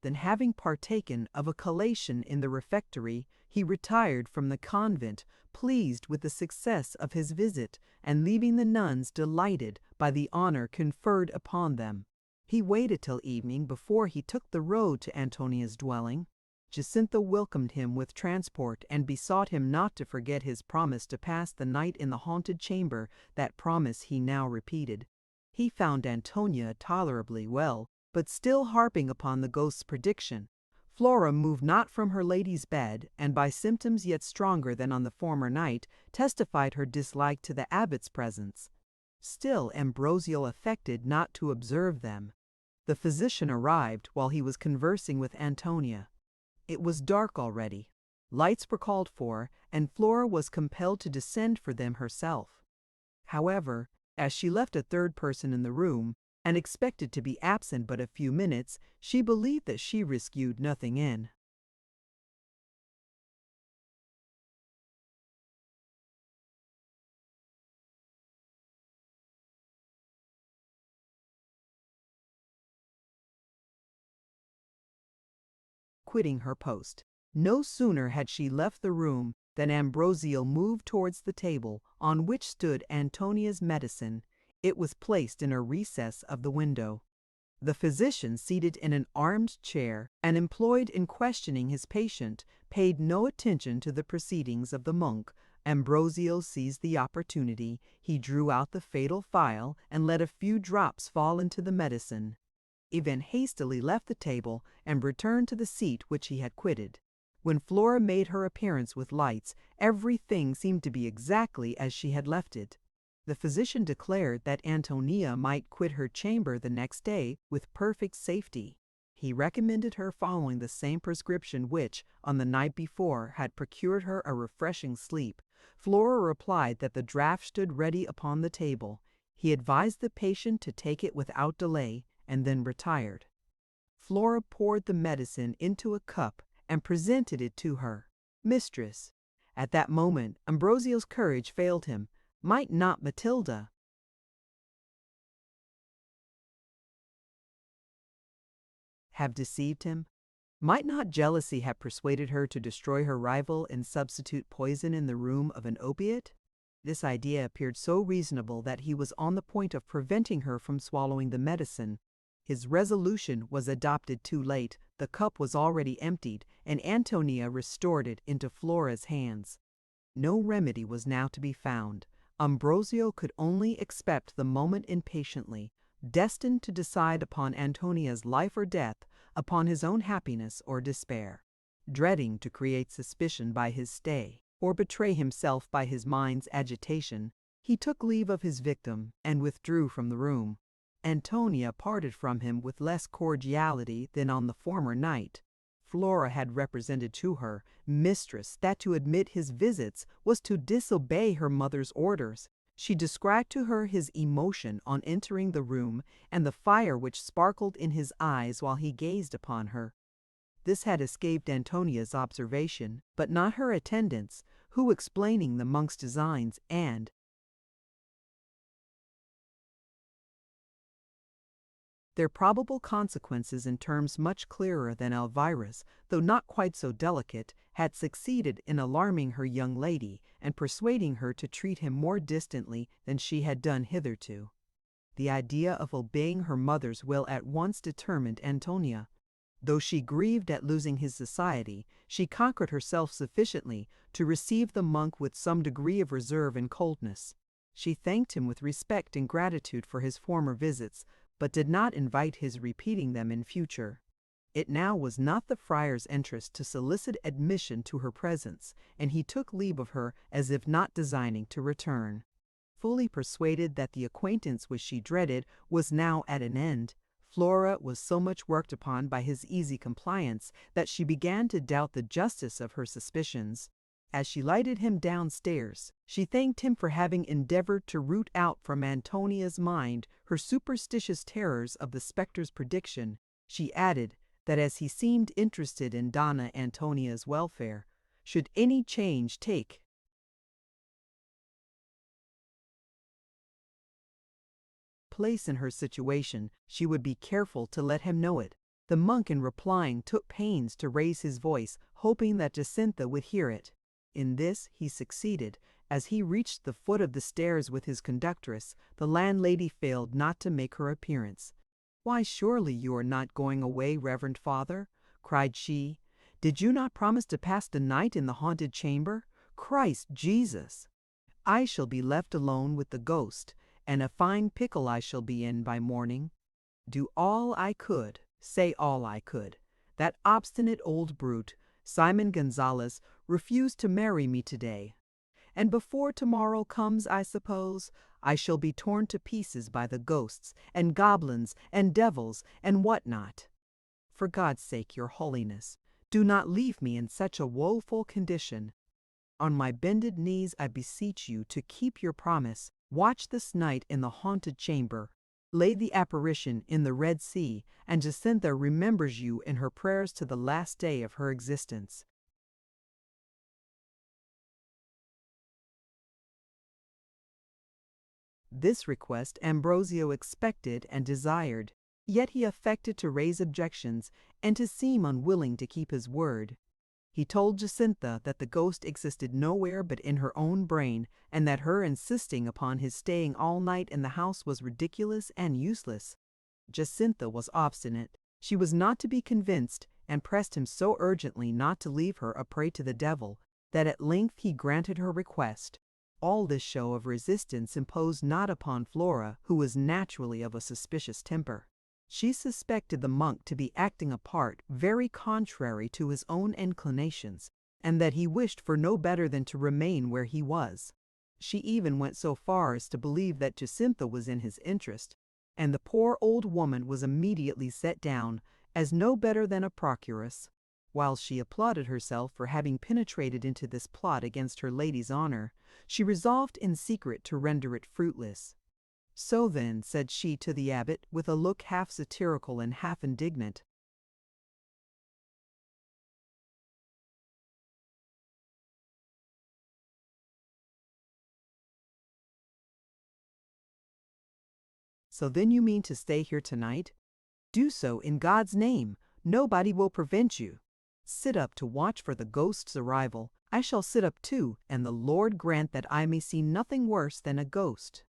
Then, having partaken of a collation in the refectory, he retired from the convent, pleased with the success of his visit, and leaving the nuns delighted by the honor conferred upon them. He waited till evening before he took the road to Antonia's dwelling. Jacintha welcomed him with transport and besought him not to forget his promise to pass the night in the haunted chamber. That promise he now repeated. He found Antonia tolerably well, but still harping upon the ghost's prediction. Flora moved not from her lady's bed, and by symptoms yet stronger than on the former night, testified her dislike to the abbot's presence. Still Ambrosio affected not to observe them. The physician arrived while he was conversing with Antonia. It was dark already. Lights were called for, and Flora was compelled to descend for them herself. However, as she left a third person in the room, and expected to be absent but a few minutes, she believed that she risked nothing in. Quitting her post. No sooner had she left the room than Ambrosio moved towards the table on which stood Antonia's medicine. It was placed in a recess of the window. The physician, seated in an armed chair and employed in questioning his patient, paid no attention to the proceedings of the monk. Ambrosio seized the opportunity. He drew out the fatal phial and let a few drops fall into the medicine. He then hastily left the table and returned to the seat which he had quitted. When Flora made her appearance with lights, everything seemed to be exactly as she had left it. The physician declared that Antonia might quit her chamber the next day with perfect safety. He recommended her following the same prescription which, on the night before, had procured her a refreshing sleep. Flora replied that the draught stood ready upon the table. He advised the patient to take it without delay, and then retired. Flora poured the medicine into a cup and presented it to her. "Mistress." At that moment Ambrosio's courage failed him. Might not Matilda have deceived him? Might not jealousy have persuaded her to destroy her rival and substitute poison in the room of an opiate? This idea appeared so reasonable that he was on the point of preventing her from swallowing the medicine. His resolution was adopted too late. The cup was already emptied, and Antonia restored it into Flora's hands. No remedy was now to be found. Ambrosio could only expect the moment impatiently, destined to decide upon Antonia's life or death, upon his own happiness or despair. Dreading to create suspicion by his stay, or betray himself by his mind's agitation, he took leave of his victim and withdrew from the room. Antonia parted from him with less cordiality than on the former night. Flora had represented to her mistress that to admit his visits was to disobey her mother's orders. She described to her his emotion on entering the room and the fire which sparkled in his eyes while he gazed upon her. This had escaped Antonia's observation, but not her attendants, who, explaining the monk's designs and their probable consequences in terms much clearer than Elvira's, though not quite so delicate, had succeeded in alarming her young lady and persuading her to treat him more distantly than she had done hitherto. The idea of obeying her mother's will at once determined Antonia. Though she grieved at losing his society, she conquered herself sufficiently to receive the monk with some degree of reserve and coldness. She thanked him with respect and gratitude for his former visits, but did not invite his repeating them in future. It now was not the friar's interest to solicit admission to her presence, and he took leave of her as if not designing to return. Fully persuaded that the acquaintance which she dreaded was now at an end, Flora was so much worked upon by his easy compliance that she began to doubt the justice of her suspicions. As she lighted him downstairs, she thanked him for having endeavored to root out from Antonia's mind her superstitious terrors of the spectre's prediction. She added that as he seemed interested in Donna Antonia's welfare, should any change take place in her situation, she would be careful to let him know it. The monk in replying took pains to raise his voice, hoping that Jacinta would hear it. In this he succeeded. As he reached the foot of the stairs with his conductress, the landlady failed not to make her appearance. "Why, surely you are not going away, Reverend Father?" cried she. "Did you not promise to pass the night in the haunted chamber? Christ Jesus! I shall be left alone with the ghost, and a fine pickle I shall be in by morning. Do all I could, say all I could. That obstinate old brute, Simon Gonzales, refused to marry me today. And before tomorrow comes, I suppose, I shall be torn to pieces by the ghosts, and goblins, and devils, and what not. For God's sake, your holiness, do not leave me in such a woeful condition. On my bended knees I beseech you to keep your promise. Watch this night in the haunted chamber. Lay the apparition in the Red Sea, and Jacinta remembers you in her prayers to the last day of her existence." This request Ambrosio expected and desired, yet he affected to raise objections and to seem unwilling to keep his word. He told Jacinta that the ghost existed nowhere but in her own brain, and that her insisting upon his staying all night in the house was ridiculous and useless. Jacinta was obstinate. She was not to be convinced, and pressed him so urgently not to leave her a prey to the devil, that at length he granted her request. All this show of resistance imposed not upon Flora, who was naturally of a suspicious temper. She suspected the monk to be acting a part very contrary to his own inclinations, and that he wished for no better than to remain where he was. She even went so far as to believe that Jacinta was in his interest, and the poor old woman was immediately set down as no better than a procuress. While she applauded herself for having penetrated into this plot against her lady's honor, she resolved in secret to render it fruitless. "So then," said she to the abbot, with a look half satirical and half indignant, "so then you mean to stay here tonight? Do so in God's name. Nobody will prevent you. Sit up to watch for the ghost's arrival. I shall sit up too, and the Lord grant that I may see nothing worse than a ghost.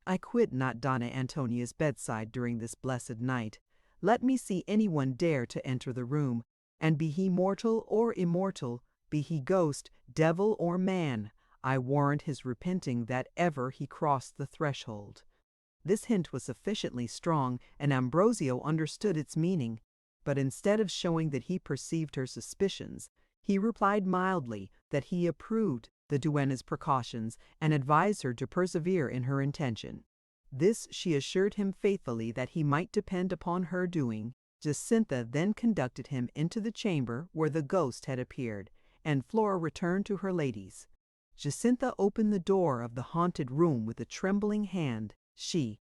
I quit not Donna Antonia's bedside during this blessed night. Let me see anyone dare to enter the room, and be he mortal or immortal, be he ghost, devil, or man, I warrant his repenting that ever he crossed the threshold." This hint was sufficiently strong, and Ambrosio understood its meaning, but instead of showing that he perceived her suspicions, he replied mildly that he approved the duenna's precautions and advised her to persevere in her intention. This she assured him faithfully that he might depend upon her doing. Jacinta then conducted him into the chamber where the ghost had appeared, and Flora returned to her ladies. Jacinta opened the door of the haunted room with a trembling hand. She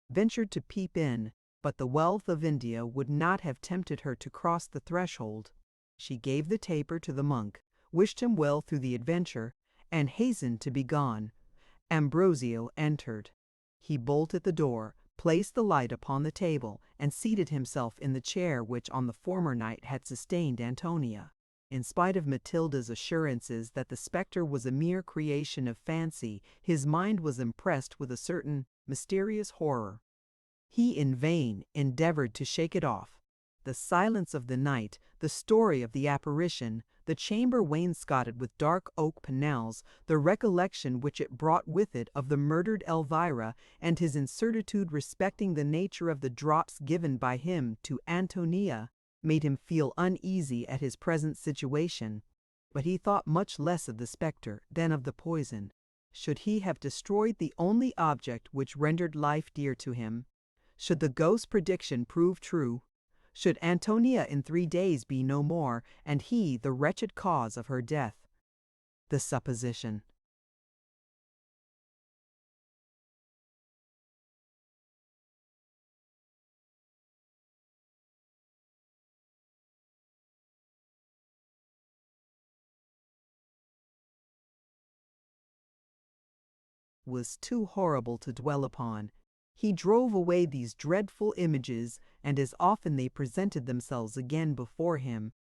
ventured to peep in, but the wealth of India would not have tempted her to cross the threshold. She gave the taper to the monk, wished him well through the adventure, and hastened to be gone. Ambrosio entered. He bolted the door, placed the light upon the table, and seated himself in the chair which on the former night had sustained Antonia. In spite of Matilda's assurances that the spectre was a mere creation of fancy, his mind was impressed with a certain mysterious horror. He in vain endeavored to shake it off. The silence of the night, the story of the apparition, the chamber wainscoted with dark oak panels, the recollection which it brought with it of the murdered Elvira, and his incertitude respecting the nature of the drops given by him to Antonia, made him feel uneasy at his present situation. But he thought much less of the spectre than of the poison. Should he have destroyed the only object which rendered life dear to him? Should the ghost's prediction prove true? Should Antonia in 3 days be no more, and he the wretched cause of her death? The supposition was too horrible to dwell upon. He drove away these dreadful images, and as often they presented themselves again before him.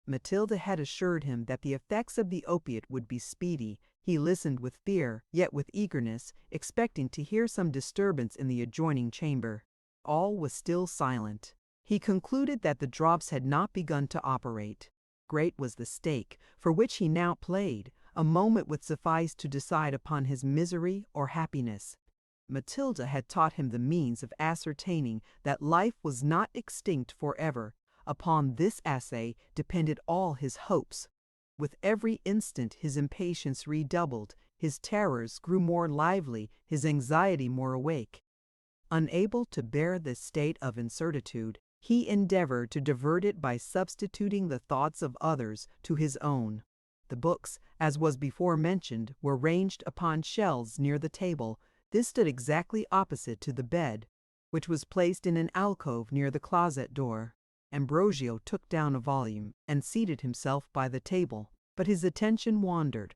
Matilda had assured him that the effects of the opiate would be speedy. He listened with fear, yet with eagerness, expecting to hear some disturbance in the adjoining chamber. All was still silent. He concluded that the drops had not begun to operate. Great was the stake for which he now played. A moment would suffice to decide upon his misery or happiness. Matilda had taught him the means of ascertaining that life was not extinct forever. Upon this assay depended all his hopes. With every instant his impatience redoubled, his terrors grew more lively, his anxiety more awake. Unable to bear this state of incertitude, he endeavored to divert it by substituting the thoughts of others to his own. The books, as was before mentioned, were ranged upon shelves near the table. This stood exactly opposite to the bed, which was placed in an alcove near the closet door. Ambrosio took down a volume and seated himself by the table, but his attention wandered.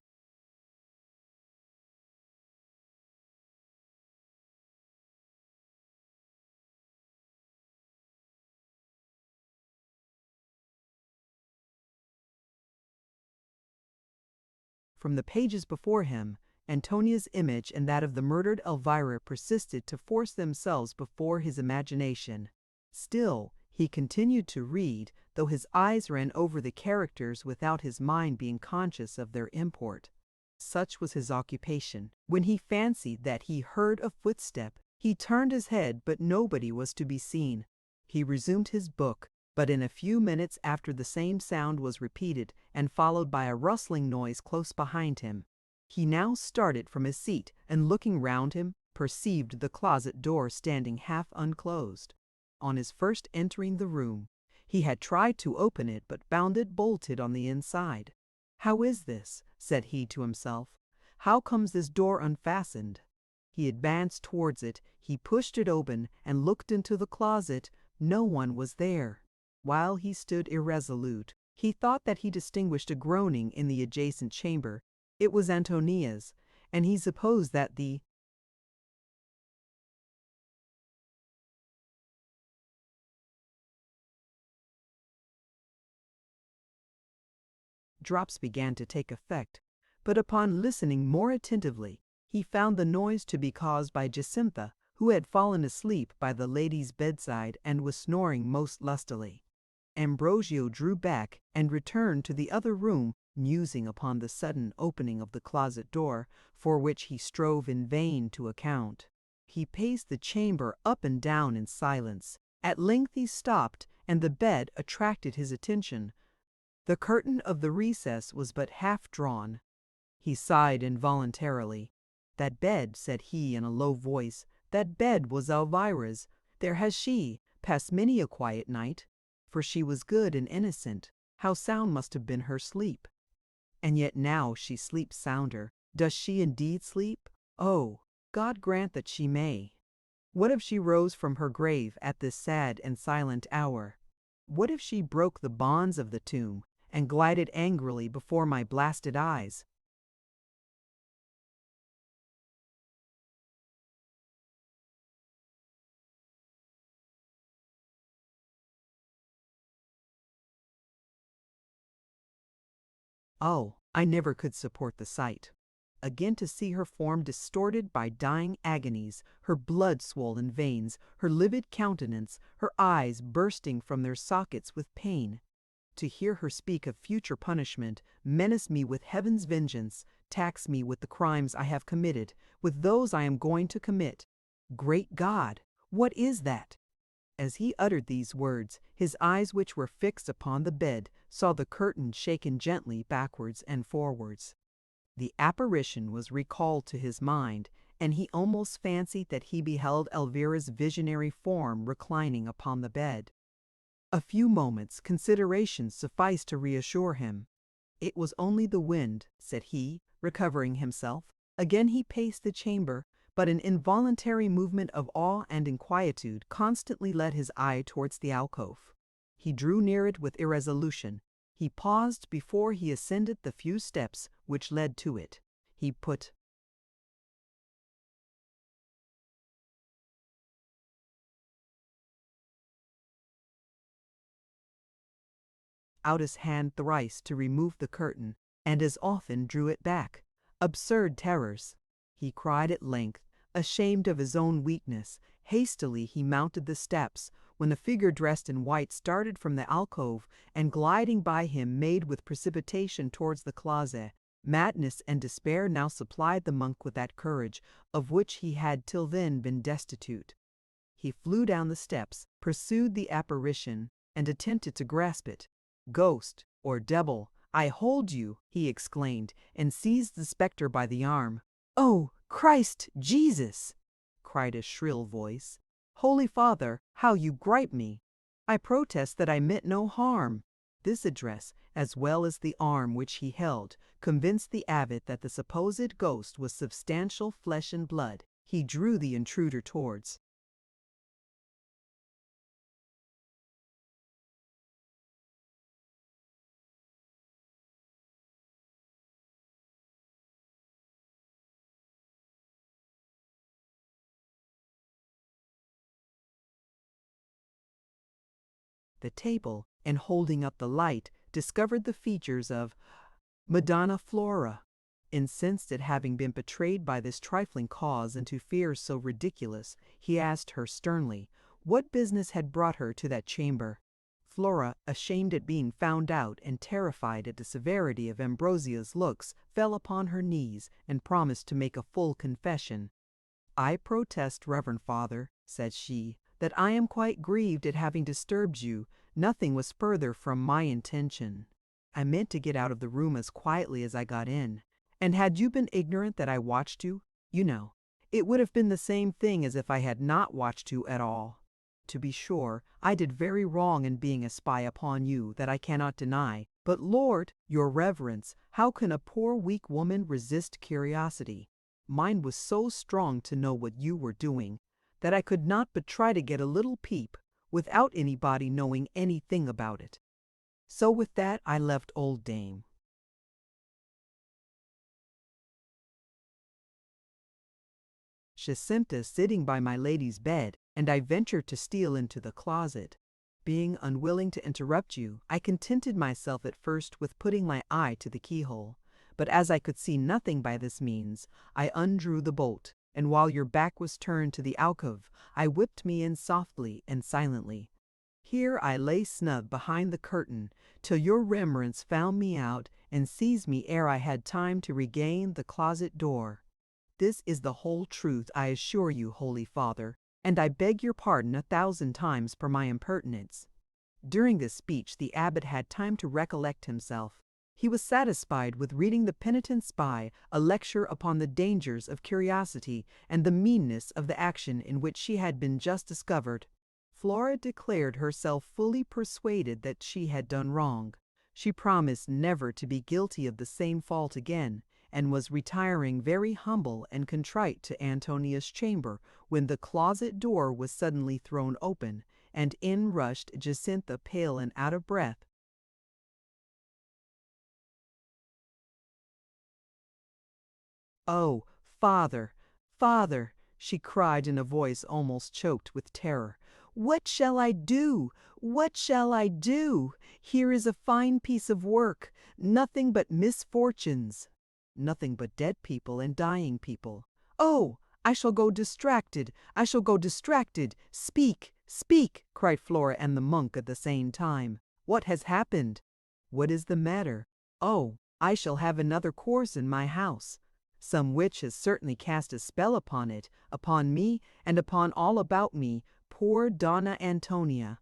From the pages before him, Antonia's image and that of the murdered Elvira persisted to force themselves before his imagination. Still, he continued to read, though his eyes ran over the characters without his mind being conscious of their import. Such was his occupation. When he fancied that he heard a footstep, he turned his head, but nobody was to be seen. He resumed his book, but in a few minutes after the same sound was repeated and followed by a rustling noise close behind him. He now started from his seat and, looking round him, perceived the closet door standing half unclosed. On his first entering the room, he had tried to open it but found it bolted on the inside. "How is this?" said he to himself. "How comes this door unfastened?" He advanced towards it, he pushed it open and looked into the closet. No one was there. While he stood irresolute, he thought that he distinguished a groaning in the adjacent chamber. It was Antonia's, and he supposed that the drops began to take effect, but upon listening more attentively, he found the noise to be caused by Jacintha, who had fallen asleep by the lady's bedside and was snoring most lustily. Ambrosio drew back and returned to the other room, musing upon the sudden opening of the closet door, for which he strove in vain to account. He paced the chamber up and down in silence. At length he stopped, and the bed attracted his attention. The curtain of the recess was but half drawn. He sighed involuntarily. "That bed," said he in a low voice, "that bed was Elvira's. There has she passed many a quiet night. For she was good and innocent. How sound must have been her sleep! And yet now she sleeps sounder. Does she indeed sleep? Oh, God grant that she may! What if she rose from her grave at this sad and silent hour? What if she broke the bonds of the tomb and glided angrily before my blasted eyes? Oh, I never could support the sight. Again to see her form distorted by dying agonies, her blood-swollen veins, her livid countenance, her eyes bursting from their sockets with pain. To hear her speak of future punishment, menace me with heaven's vengeance, tax me with the crimes I have committed, with those I am going to commit. Great God! What is that? As he uttered these words, his eyes, which were fixed upon the bed, saw the curtain shaken gently backwards and forwards. The apparition was recalled to his mind, and he almost fancied that he beheld Elvira's visionary form reclining upon the bed. A few moments' consideration sufficed to reassure him. "It was only the wind," said he, recovering himself. Again he paced the chamber, but an involuntary movement of awe and inquietude constantly led his eye towards the alcove. He drew near it with irresolution. He paused before he ascended the few steps which led to it. He put out his hand thrice to remove the curtain, and as often drew it back. Absurd terrors! He cried at length, ashamed of his own weakness. Hastily he mounted the steps, when a figure dressed in white started from the alcove, and gliding by him made with precipitation towards the closet. Madness and despair now supplied the monk with that courage of which he had till then been destitute. He flew down the steps, pursued the apparition, and attempted to grasp it. "Ghost, or devil, I hold you!" he exclaimed, and seized the spectre by the arm. "Oh, Christ Jesus!" cried a shrill voice. "Holy Father, how you gripe me! I protest that I meant no harm." This address, as well as the arm which he held, convinced the abbot that the supposed ghost was substantial flesh and blood. He drew the intruder towards the table, and holding up the light, discovered the features of Madonna Flora. Incensed at having been betrayed by this trifling cause into fears so ridiculous, he asked her sternly what business had brought her to that chamber. Flora, ashamed at being found out and terrified at the severity of Ambrosio's looks, fell upon her knees and promised to make a full confession. "I protest, Reverend Father," said she, "that I am quite grieved at having disturbed you. Nothing was further from my intention. I meant to get out of the room as quietly as I got in, and had you been ignorant that I watched you, it would have been the same thing as if I had not watched you at all. To be sure, I did very wrong in being a spy upon you, that I cannot deny. But Lord, your reverence, how can a poor weak woman resist curiosity? Mine was so strong to know what you were doing, that I could not but try to get a little peep, without anybody knowing anything about it. So with that I left old Dame Jacinta sitting by my lady's bed, and I ventured to steal into the closet. Being unwilling to interrupt you, I contented myself at first with putting my eye to the keyhole, but as I could see nothing by this means, I undrew the bolt, and while your back was turned to the alcove, I whipped me in softly and silently. Here I lay snug behind the curtain, till your reverence found me out and seized me ere I had time to regain the closet door. This is the whole truth, I assure you, Holy Father, and I beg your pardon 1,000 times for my impertinence." During this speech the abbot had time to recollect himself. He was satisfied with reading the penitent spy a lecture upon the dangers of curiosity and the meanness of the action in which she had been just discovered. Flora declared herself fully persuaded that she had done wrong. She promised never to be guilty of the same fault again, and was retiring very humble and contrite to Antonia's chamber, when the closet door was suddenly thrown open, and in rushed Jacinta, pale and out of breath. "Oh, Father, Father," she cried in a voice almost choked with terror, "what shall I do? What shall I do? Here is a fine piece of work, nothing but misfortunes, nothing but dead people and dying people. Oh, I shall go distracted, I shall go distracted. Speak, speak," cried Flora and the monk at the same time. "What has happened? What is the matter? Oh, I shall have another course in my house. Some witch has certainly cast a spell upon it, upon me, and upon all about me. Poor Donna Antonia!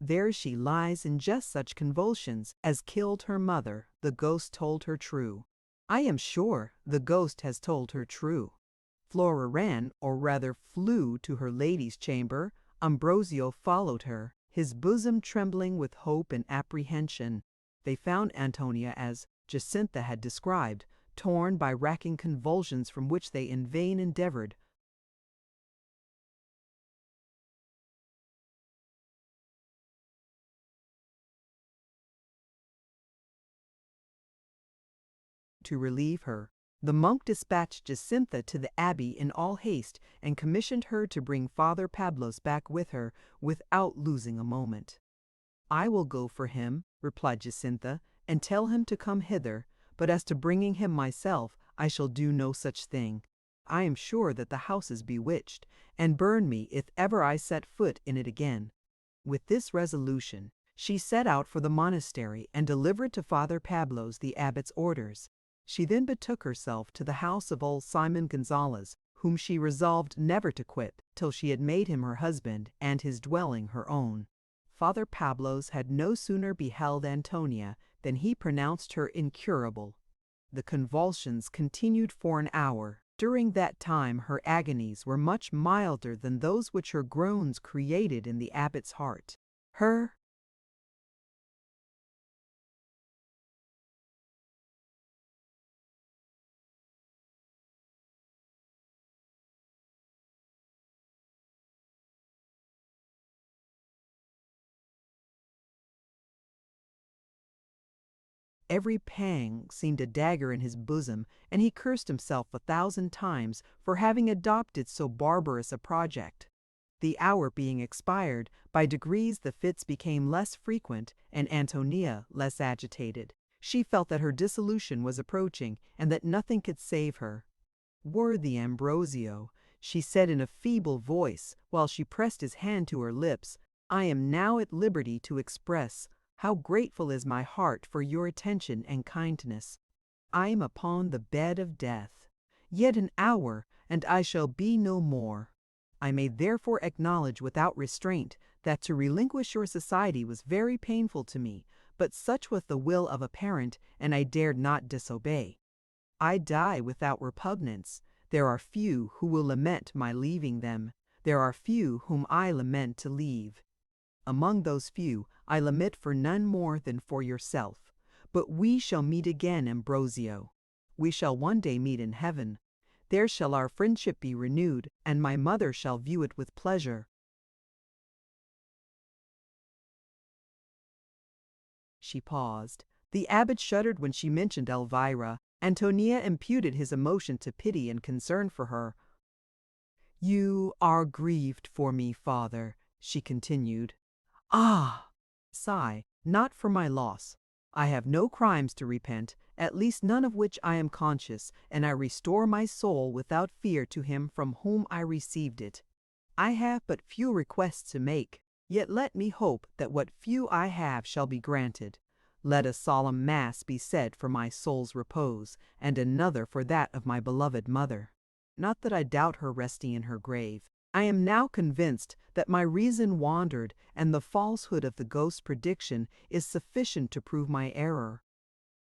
There she lies in just such convulsions as killed her mother. The ghost told her true. I am sure the ghost has told her true." Flora ran, or rather flew, to her lady's chamber. Ambrosio followed her, his bosom trembling with hope and apprehension. They found Antonia as Jacinta had described, torn by racking convulsions from which they in vain endeavored to relieve her. The monk dispatched Jacinta to the abbey in all haste, and commissioned her to bring Father Pablos back with her without losing a moment. "I will go for him," replied Jacinta, "and tell him to come hither, but as to bringing him myself, I shall do no such thing. I am sure that the house is bewitched, and burn me if ever I set foot in it again." With this resolution, she set out for the monastery and delivered to Father Pablo's the abbot's orders. She then betook herself to the house of old Simon Gonzalez, whom she resolved never to quit till she had made him her husband and his dwelling her own. Father Pablo's had no sooner beheld Antonia than he pronounced her incurable. The convulsions continued for an hour. During that time her agonies were much milder than those which her groans created in the abbot's heart. Her every pang seemed a dagger in his bosom, and he cursed himself 1,000 times for having adopted so barbarous a project. The hour being expired, by degrees the fits became less frequent, and Antonia less agitated. She felt that her dissolution was approaching, and that nothing could save her. "Worthy Ambrosio," she said in a feeble voice, while she pressed his hand to her lips, "I am now at liberty to express how grateful is my heart for your attention and kindness. I am upon the bed of death. Yet an hour, and I shall be no more. I may therefore acknowledge without restraint that to relinquish your society was very painful to me, but such was the will of a parent, and I dared not disobey. I die without repugnance. There are few who will lament my leaving them. There are few whom I lament to leave. Among those few, I lament for none more than for yourself. But we shall meet again, Ambrosio. We shall one day meet in heaven. There shall our friendship be renewed, and my mother shall view it with pleasure." She paused. The abbot shuddered when she mentioned Elvira. Antonia imputed his emotion to pity and concern for her. "You are grieved for me, father," she continued. "Ah!" Sigh, "not for my loss. I have no crimes to repent, at least none of which I am conscious, and I restore my soul without fear to him from whom I received it. I have but few requests to make, yet let me hope that what few I have shall be granted. Let a solemn mass be said for my soul's repose, and another for that of my beloved mother. Not that I doubt her resting in her grave. I am now convinced that my reason wandered, and the falsehood of the ghost's prediction is sufficient to prove my error.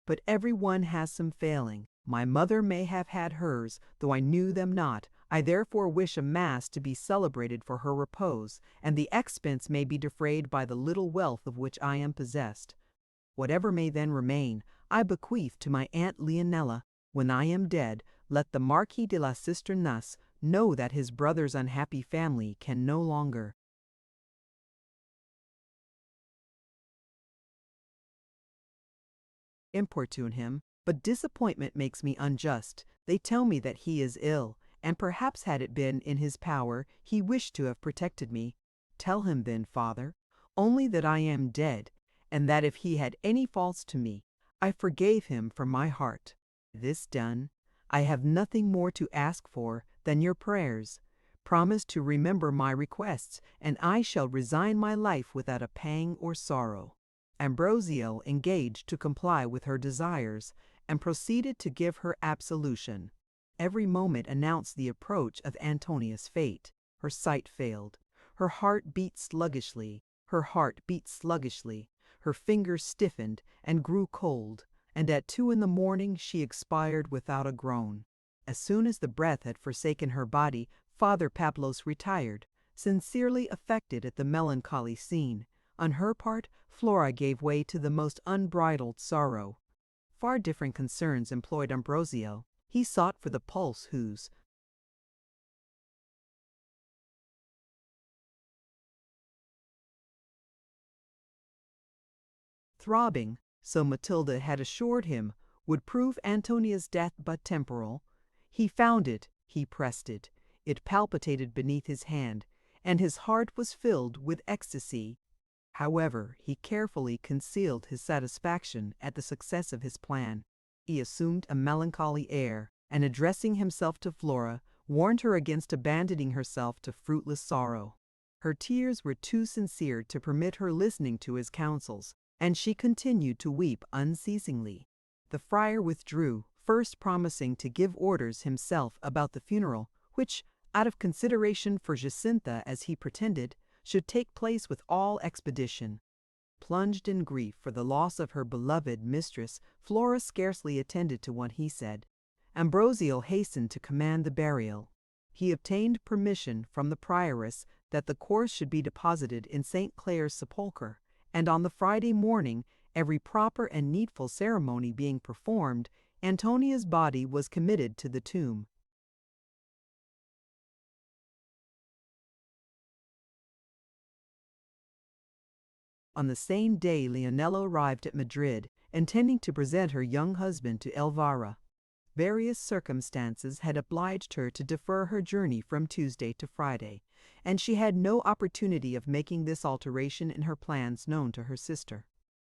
But every one has some failing. My mother may have had hers, though I knew them not. I therefore wish a mass to be celebrated for her repose, and the expense may be defrayed by the little wealth of which I am possessed. Whatever may then remain, I bequeath to my Aunt Leonela. When I am dead, let the Marquis de la Cisternas know that his brother's unhappy family can no longer importune him, but disappointment makes me unjust. They tell me that he is ill, and perhaps had it been in his power, he wished to have protected me. Tell him then, father, only that I am dead, and that if he had any faults to me, I forgave him from my heart. This done, I have nothing more to ask for than your prayers. Promise to remember my requests, and I shall resign my life without a pang or sorrow." Ambrosio engaged to comply with her desires, and proceeded to give her absolution. Every moment announced the approach of Antonia's fate. Her sight failed. Her heart beat sluggishly. Her fingers stiffened and grew cold, and at 2 in the morning she expired without a groan. As soon as the breath had forsaken her body, Father Pablos retired, sincerely affected at the melancholy scene. On her part, Flora gave way to the most unbridled sorrow. Far different concerns employed Ambrosio. He sought for the pulse whose throbbing, so Matilda had assured him, would prove Antonia's death but temporal. He found it, he pressed it. It palpitated beneath his hand, and his heart was filled with ecstasy. However, he carefully concealed his satisfaction at the success of his plan. He assumed a melancholy air, and addressing himself to Flora, warned her against abandoning herself to fruitless sorrow. Her tears were too sincere to permit her listening to his counsels, and she continued to weep unceasingly. The friar withdrew, first promising to give orders himself about the funeral, which, out of consideration for Jacinta, as he pretended, should take place with all expedition. Plunged in grief for the loss of her beloved mistress, Flora scarcely attended to what he said. Ambrosio hastened to command the burial. He obtained permission from the prioress that the corpse should be deposited in St. Clare's sepulchre, and on the Friday morning, every proper and needful ceremony being performed, Antonia's body was committed to the tomb. On the same day Leonela arrived at Madrid, intending to present her young husband to Elvira. Various circumstances had obliged her to defer her journey from Tuesday to Friday, and she had no opportunity of making this alteration in her plans known to her sister.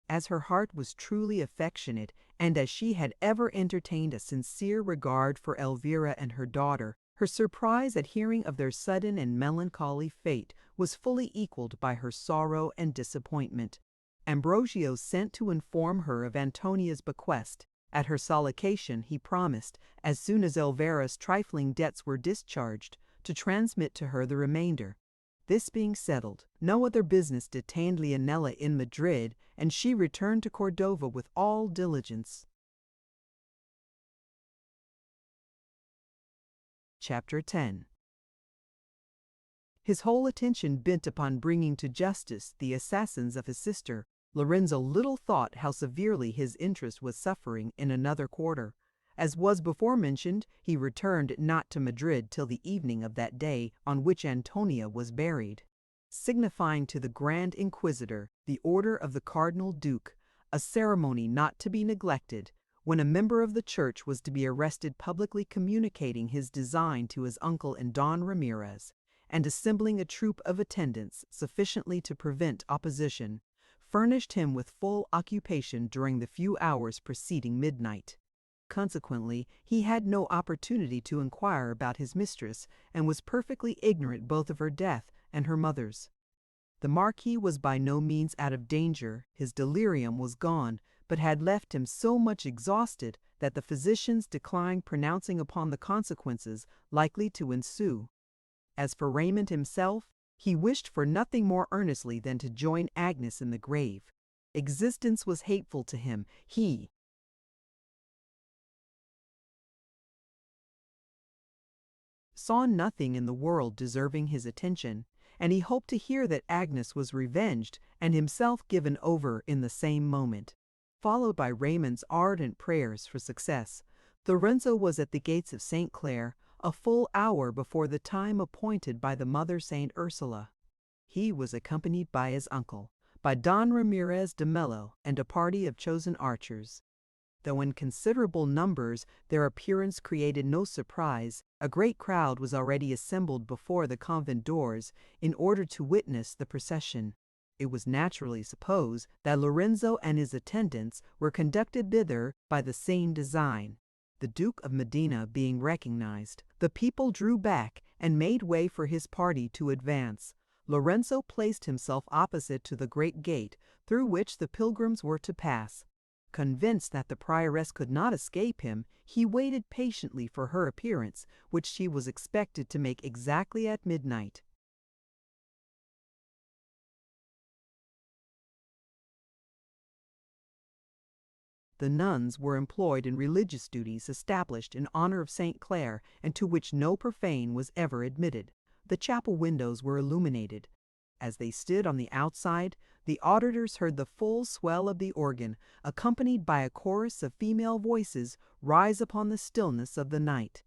As her heart was truly affectionate, and as she had ever entertained a sincere regard for Elvira and her daughter, her surprise at hearing of their sudden and melancholy fate was fully equaled by her sorrow and disappointment. Ambrosio sent to inform her of Antonia's bequest. At her solicitation he promised, as soon as Elvira's trifling debts were discharged, to transmit to her the remainder. This being settled, no other business detained Leonela in Madrid, and she returned to Cordova with all diligence. Chapter 10. His whole attention bent upon bringing to justice the assassins of his sister, Lorenzo little thought how severely his interest was suffering in another quarter. As was before mentioned, he returned not to Madrid till the evening of that day on which Antonia was buried. Signifying to the Grand Inquisitor the order of the Cardinal Duke, a ceremony not to be neglected, when a member of the Church was to be arrested publicly communicating his design to his uncle and Don Ramirez, and assembling a troop of attendants sufficiently to prevent opposition, furnished him with full occupation during the few hours preceding midnight. Consequently, he had no opportunity to inquire about his mistress, and was perfectly ignorant both of her death and her mother's. The Marquis was by no means out of danger, his delirium was gone, but had left him so much exhausted that the physicians declined pronouncing upon the consequences likely to ensue. As for Raymond himself, he wished for nothing more earnestly than to join Agnes in the grave. Existence was hateful to him. He saw nothing in the world deserving his attention, and he hoped to hear that Agnes was revenged and himself given over in the same moment. Followed by Raymond's ardent prayers for success, Lorenzo was at the gates of St. Clare a full hour before the time appointed by the Mother St. Ursula. He was accompanied by his uncle, by Don Ramirez de Mello, and a party of chosen archers. Though in considerable numbers, their appearance created no surprise. A great crowd was already assembled before the convent doors in order to witness the procession. It was naturally supposed that Lorenzo and his attendants were conducted thither by the same design. The Duke of Medina being recognized, the people drew back and made way for his party to advance. Lorenzo placed himself opposite to the great gate through which the pilgrims were to pass. Convinced that the prioress could not escape him, he waited patiently for her appearance, which she was expected to make exactly at midnight. The nuns were employed in religious duties established in honor of St. Clare, and to which no profane was ever admitted. The chapel windows were illuminated. As they stood on the outside, the auditors heard the full swell of the organ, accompanied by a chorus of female voices, rise upon the stillness of the night.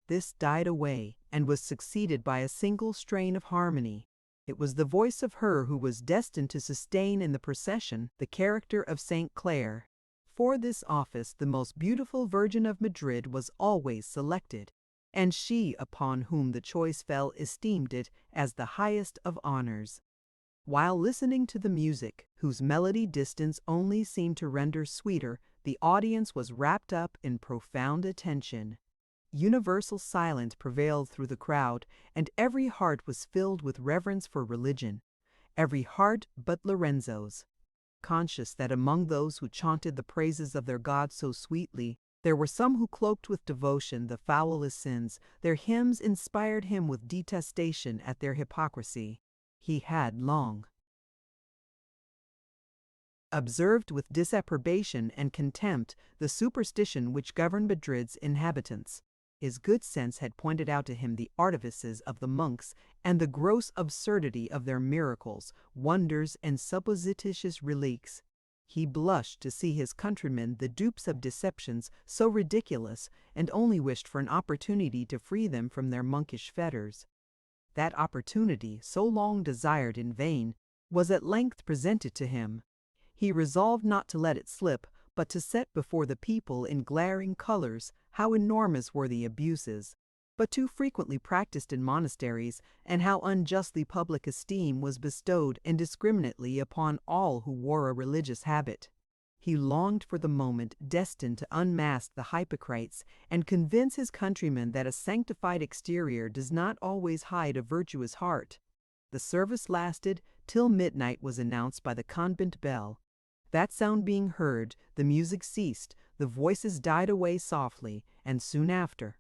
This died away, and was succeeded by a single strain of harmony. It was the voice of her who was destined to sustain in the procession the character of St. Clare. For this office the most beautiful Virgin of Madrid was always selected, and she upon whom the choice fell esteemed it as the highest of honors. While listening to the music, whose melody distance only seemed to render sweeter, the audience was wrapped up in profound attention. Universal silence prevailed through the crowd, and every heart was filled with reverence for religion. Every heart but Lorenzo's. Conscious that among those who chanted the praises of their God so sweetly, there were some who cloaked with devotion the foulest sins, their hymns inspired him with detestation at their hypocrisy. He had long observed with disapprobation and contempt the superstition which governed Madrid's inhabitants. His good sense had pointed out to him the artifices of the monks and the gross absurdity of their miracles, wonders, and supposititious reliques. He blushed to see his countrymen the dupes of deceptions so ridiculous, and only wished for an opportunity to free them from their monkish fetters. That opportunity, so long desired in vain, was at length presented to him. He resolved not to let it slip, but to set before the people in glaring colors how enormous were the abuses, but too frequently practiced in monasteries, and how unjustly public esteem was bestowed indiscriminately upon all who wore a religious habit. He longed for the moment destined to unmask the hypocrites and convince his countrymen that a sanctified exterior does not always hide a virtuous heart. The service lasted till midnight was announced by the convent bell. That sound being heard, the music ceased, the voices died away softly, and soon after,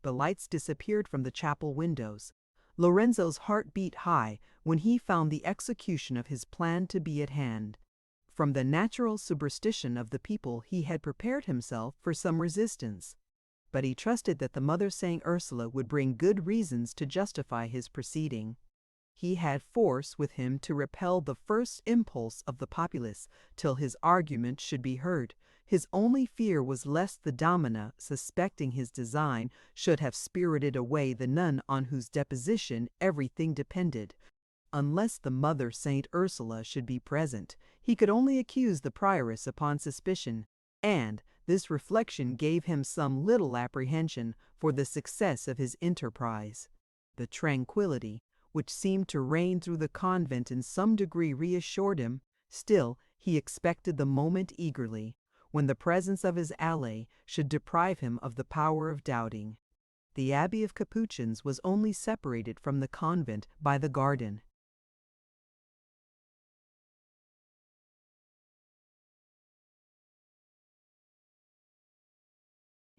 the lights disappeared from the chapel windows. Lorenzo's heart beat high when he found the execution of his plan to be at hand. From the natural superstition of the people he had prepared himself for some resistance, but he trusted that the Mother Saint Ursula would bring good reasons to justify his proceeding. He had force with him to repel the first impulse of the populace till his argument should be heard. His only fear was lest the domina, suspecting his design, should have spirited away the nun on whose deposition everything depended. Unless the Mother Saint Ursula should be present, he could only accuse the prioress upon suspicion, and this reflection gave him some little apprehension for the success of his enterprise. The tranquillity which seemed to reign through the convent in some degree reassured him. Still, he expected the moment eagerly, when the presence of his ally should deprive him of the power of doubting. The abbey of Capuchins was only separated from the convent by the garden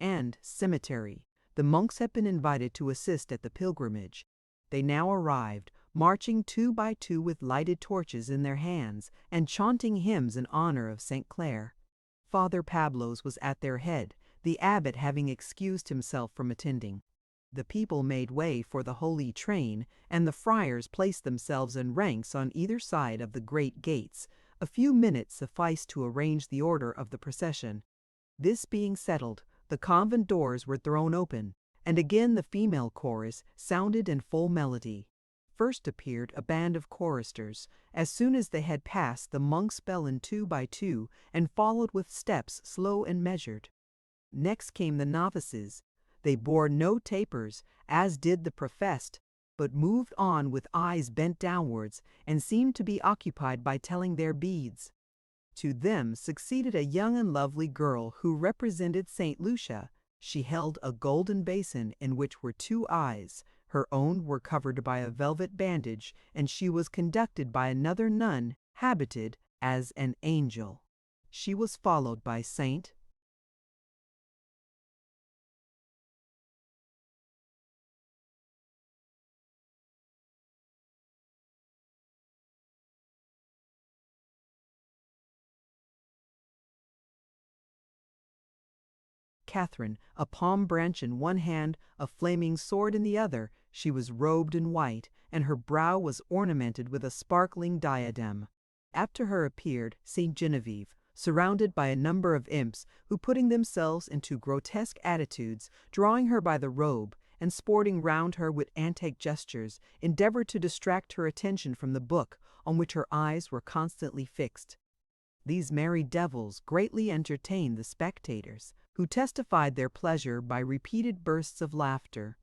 and cemetery. The monks had been invited to assist at the pilgrimage. They now arrived, marching 2 by 2 with lighted torches in their hands, and chanting hymns in honor of St. Clare. Father Pablo's was at their head, the abbot having excused himself from attending. The people made way for the holy train, and the friars placed themselves in ranks on either side of the great gates. A few minutes sufficed to arrange the order of the procession. This being settled, the convent doors were thrown open, and again the female chorus sounded in full melody. First appeared a band of choristers. As soon as they had passed, the monks fell in 2 by 2, and followed with steps slow and measured. Next came the novices. They bore no tapers, as did the professed, but moved on with eyes bent downwards, and seemed to be occupied by telling their beads. To them succeeded a young and lovely girl who represented Saint Lucia. She held a golden basin in which were 2 eyes. Her own were covered by a velvet bandage, and she was conducted by another nun, habited as an angel. She was followed by Saint Catherine, a palm branch in one hand, a flaming sword in the other. She was robed in white, and her brow was ornamented with a sparkling diadem. After her appeared Saint Genevieve, surrounded by a number of imps, who, putting themselves into grotesque attitudes, drawing her by the robe, and sporting round her with antic gestures, endeavored to distract her attention from the book, on which her eyes were constantly fixed. These merry devils greatly entertained the spectators, who testified their pleasure by repeated bursts of laughter.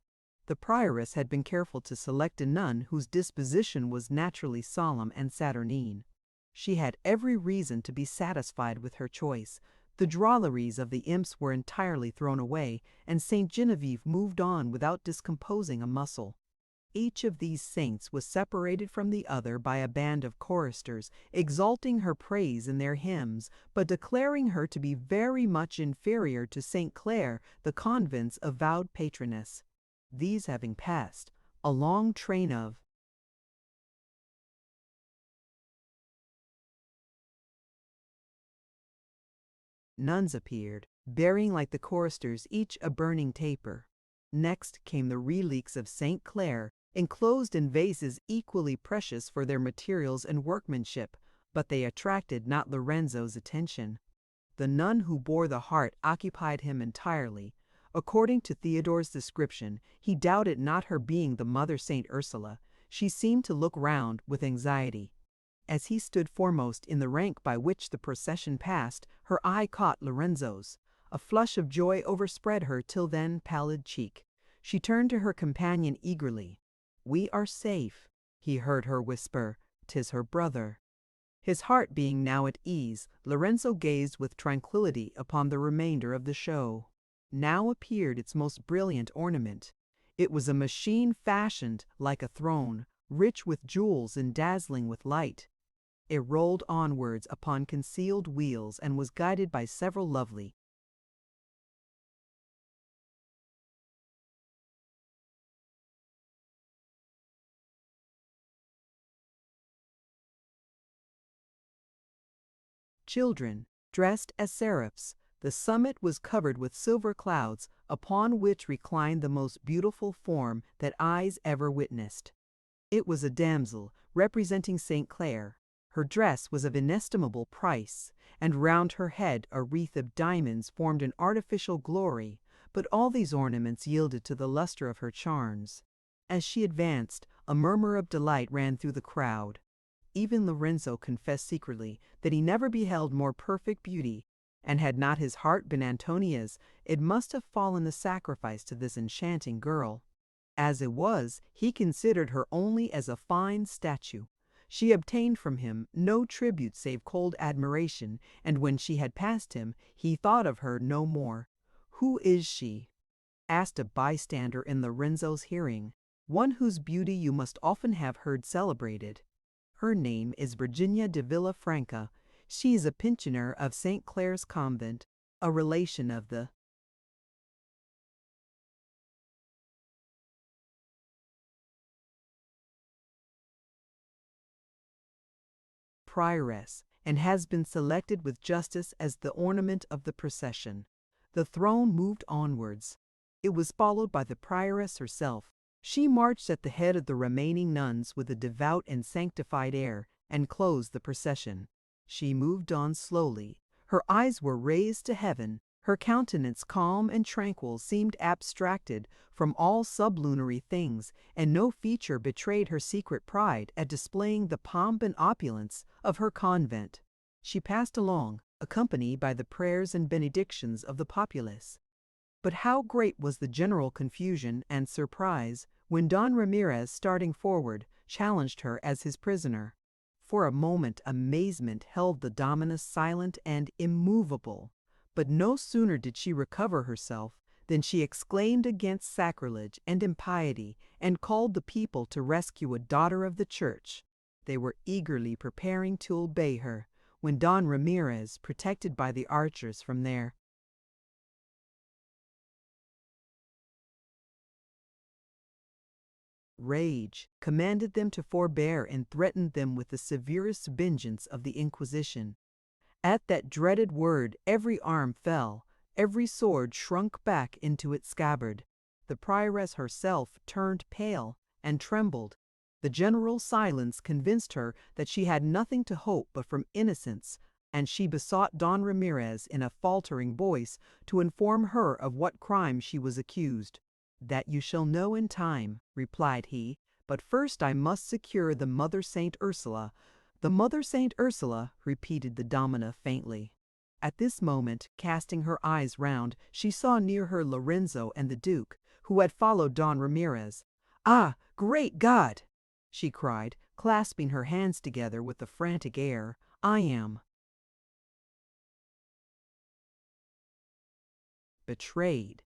The prioress had been careful to select a nun whose disposition was naturally solemn and saturnine. She had every reason to be satisfied with her choice. The drolleries of the imps were entirely thrown away, and Saint Genevieve moved on without discomposing a muscle. Each of these saints was separated from the other by a band of choristers, exalting her praise in their hymns, but declaring her to be very much inferior to Saint Clare, the convent's avowed patroness. These having passed, a long train of nuns appeared, bearing like the choristers each a burning taper. Next came the relics of Saint Clare, enclosed in vases equally precious for their materials and workmanship, but they attracted not Lorenzo's attention. The nun who bore the heart occupied him entirely. According to Theodore's description, he doubted not her being the Mother Saint Ursula. She seemed to look round with anxiety. As he stood foremost in the rank by which the procession passed, her eye caught Lorenzo's. A flush of joy overspread her till then pallid cheek. She turned to her companion eagerly. "We are safe," he heard her whisper. "'Tis her brother." His heart being now at ease, Lorenzo gazed with tranquillity upon the remainder of the show. Now appeared its most brilliant ornament. It was a machine fashioned like a throne, rich with jewels and dazzling with light. It rolled onwards upon concealed wheels and was guided by several lovely children, dressed as seraphs. The summit was covered with silver clouds, upon which reclined the most beautiful form that eyes ever witnessed. It was a damsel, representing Saint Clare. Her dress was of inestimable price, and round her head a wreath of diamonds formed an artificial glory, but all these ornaments yielded to the luster of her charms. As she advanced, a murmur of delight ran through the crowd. Even Lorenzo confessed secretly that he never beheld more perfect beauty, and had not his heart been Antonia's, it must have fallen a sacrifice to this enchanting girl. As it was, he considered her only as a fine statue. She obtained from him no tribute save cold admiration, and when she had passed him, he thought of her no more. "Who is she?" asked a bystander in Lorenzo's hearing. "One whose beauty you must often have heard celebrated." "Her name is Virginia de Villafranca. She is a pensioner of St. Clare's convent, a relation of the prioress, and has been selected with justice as the ornament of the procession." The throne moved onwards. It was followed by the prioress herself. She marched at the head of the remaining nuns with a devout and sanctified air, and closed the procession. She moved on slowly. Her eyes were raised to heaven. Her countenance, calm and tranquil, seemed abstracted from all sublunary things, and no feature betrayed her secret pride at displaying the pomp and opulence of her convent. She passed along, accompanied by the prayers and benedictions of the populace. But how great was the general confusion and surprise when Don Ramirez, starting forward, challenged her as his prisoner. For a moment amazement held the dominus silent and immovable, but no sooner did she recover herself than she exclaimed against sacrilege and impiety, and called the people to rescue a daughter of the church. They were eagerly preparing to obey her, when Don Ramirez, protected by the archers from their rage, commanded them to forbear and threatened them with the severest vengeance of the Inquisition. At that dreaded word every arm fell, every sword shrunk back into its scabbard. The prioress herself turned pale and trembled. The general silence convinced her that she had nothing to hope but from innocence, and she besought Don Ramirez in a faltering voice to inform her of what crime she was accused. "That you shall know in time," replied he, "but first I must secure the Mother Saint Ursula." "The Mother Saint Ursula," repeated the domina faintly. At this moment, casting her eyes round, she saw near her Lorenzo and the Duke, who had followed Don Ramirez. "Ah, great God!" she cried, clasping her hands together with a frantic air. "I am betrayed."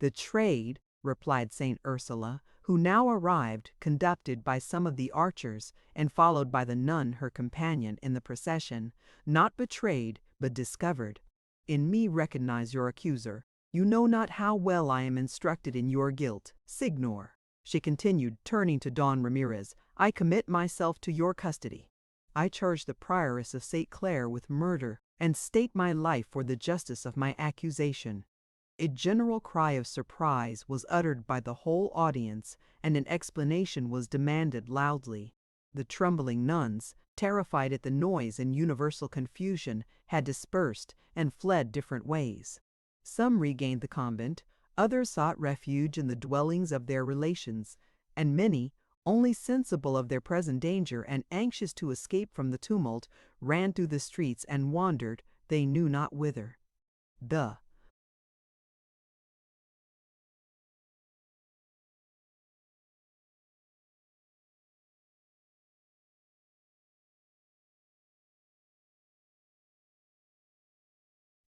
"Betrayed," replied Saint Ursula, who now arrived, conducted by some of the archers, and followed by the nun her companion in the procession. "Not betrayed, but discovered. In me recognize your accuser. You know not how well I am instructed in your guilt. Signor," she continued, turning to Don Ramirez, "I commit myself to your custody. I charge the prioress of St. Clare with murder, and state my life for the justice of my accusation." A general cry of surprise was uttered by the whole audience, and an explanation was demanded loudly. The trembling nuns, terrified at the noise and universal confusion, had dispersed and fled different ways. Some regained the convent, others sought refuge in the dwellings of their relations, and many, only sensible of their present danger and anxious to escape from the tumult, ran through the streets and wandered, they knew not whither. The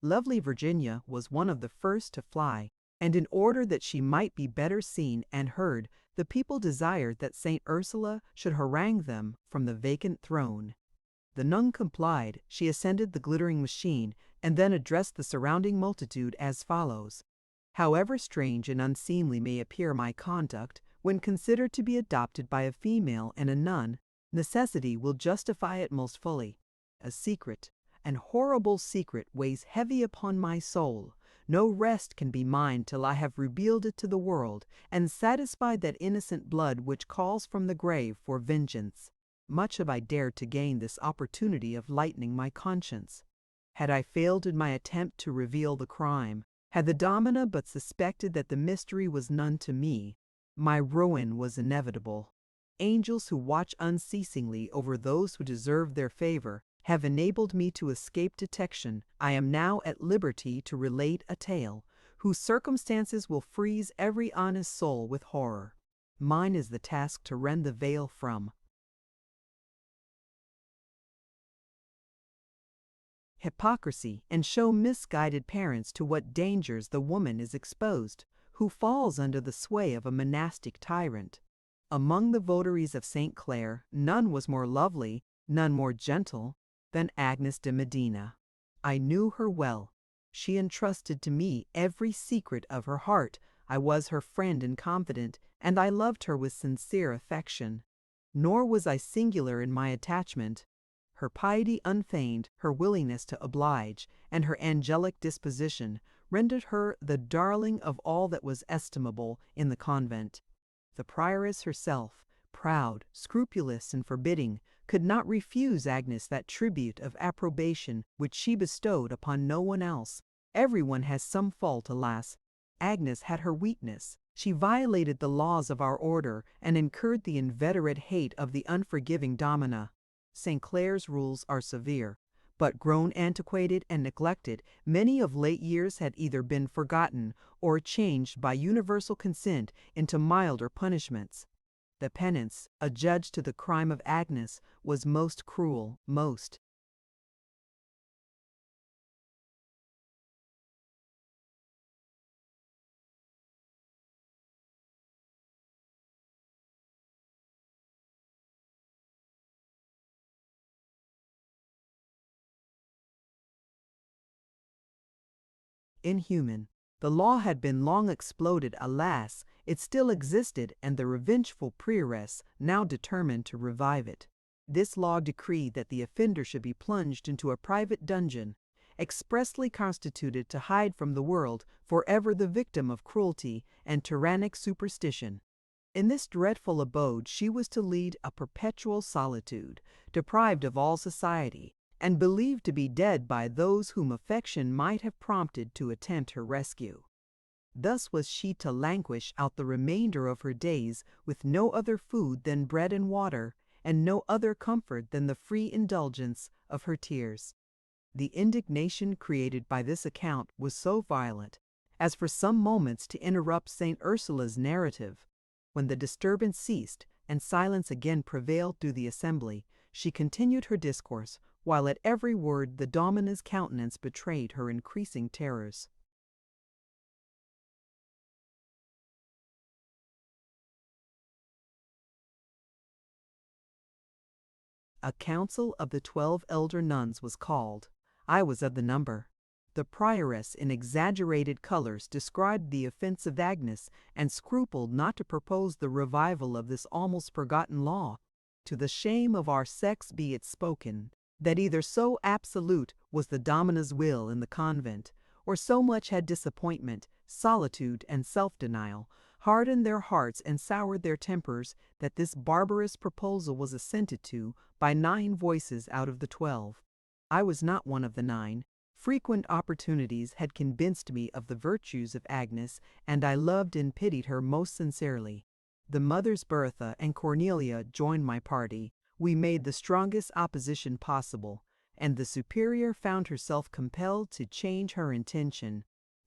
lovely Virginia was one of the first to fly, and in order that she might be better seen and heard, the people desired that Saint Ursula should harangue them from the vacant throne. The nun complied. She ascended the glittering machine, and then addressed the surrounding multitude as follows: "However strange and unseemly may appear my conduct, when considered to be adopted by a female and a nun, necessity will justify it most fully. A secret, an horrible secret, weighs heavy upon my soul. No rest can be mine till I have revealed it to the world, and satisfied that innocent blood which calls from the grave for vengeance. Much have I dared to gain this opportunity of lightening my conscience. Had I failed in my attempt to reveal the crime, had the domina but suspected that the mystery was none to me, my ruin was inevitable. Angels who watch unceasingly over those who deserve their favor have enabled me to escape detection. I am now at liberty to relate a tale, whose circumstances will freeze every honest soul with horror. Mine is the task to rend the veil from hypocrisy and show misguided parents to what dangers the woman is exposed, who falls under the sway of a monastic tyrant. Among the votaries of St. Clare, none was more lovely, none more gentle, than Agnes de Medina. I knew her well. She entrusted to me every secret of her heart. I was her friend and confidant, and I loved her with sincere affection. Nor was I singular in my attachment. Her piety unfeigned, her willingness to oblige, and her angelic disposition rendered her the darling of all that was estimable in the convent. The prioress herself, proud, scrupulous, and forbidding, could not refuse Agnes that tribute of approbation which she bestowed upon no one else. Everyone has some fault, alas. Agnes had her weakness. She violated the laws of our order and incurred the inveterate hate of the unforgiving domina. St. Clare's rules are severe, but grown antiquated and neglected, many of late years had either been forgotten or changed by universal consent into milder punishments. The penance, adjudged to the crime of Agnes, was most cruel, most inhuman. The law had been long exploded, alas, it still existed, and the revengeful prioress now determined to revive it. This law decreed that the offender should be plunged into a private dungeon, expressly constituted to hide from the world forever the victim of cruelty and tyrannic superstition. In this dreadful abode she was to lead a perpetual solitude, deprived of all society, and believed to be dead by those whom affection might have prompted to attempt her rescue. Thus was she to languish out the remainder of her days with no other food than bread and water, and no other comfort than the free indulgence of her tears. The indignation created by this account was so violent as for some moments to interrupt St. Ursula's narrative. When the disturbance ceased and silence again prevailed through the assembly, she continued her discourse, while at every word the domina's countenance betrayed her increasing terrors. A council of the 12 elder nuns was called. I was of the number. The prioress, in exaggerated colors, described the offense of Agnes and scrupled not to propose the revival of this almost forgotten law. To the shame of our sex be it spoken, that either so absolute was the domina's will in the convent, or so much had disappointment, solitude, and self-denial hardened their hearts and soured their tempers, that this barbarous proposal was assented to by 9 voices out of the 12. I was not one of the 9. Frequent opportunities had convinced me of the virtues of Agnes, and I loved and pitied her most sincerely. The mothers Bertha and Cornelia joined my party. We made the strongest opposition possible, and the superior found herself compelled to change her intention.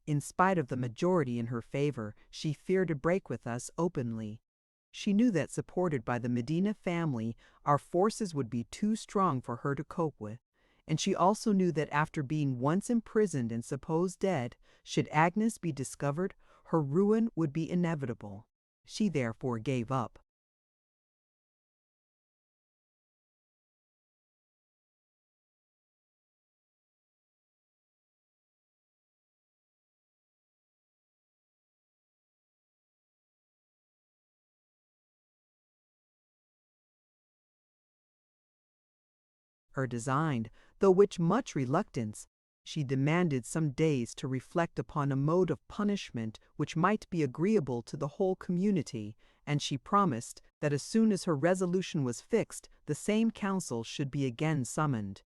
In spite of the majority in her favor, she feared to break with us openly. She knew that, supported by the Medina family, our forces would be too strong for her to cope with, and she also knew that after being once imprisoned and supposed dead, should Agnes be discovered, her ruin would be inevitable. She therefore gave up. Her design, though with much reluctance, she demanded some days to reflect upon a mode of punishment which might be agreeable to the whole community, and she promised that as soon as her resolution was fixed, the same council should be again summoned.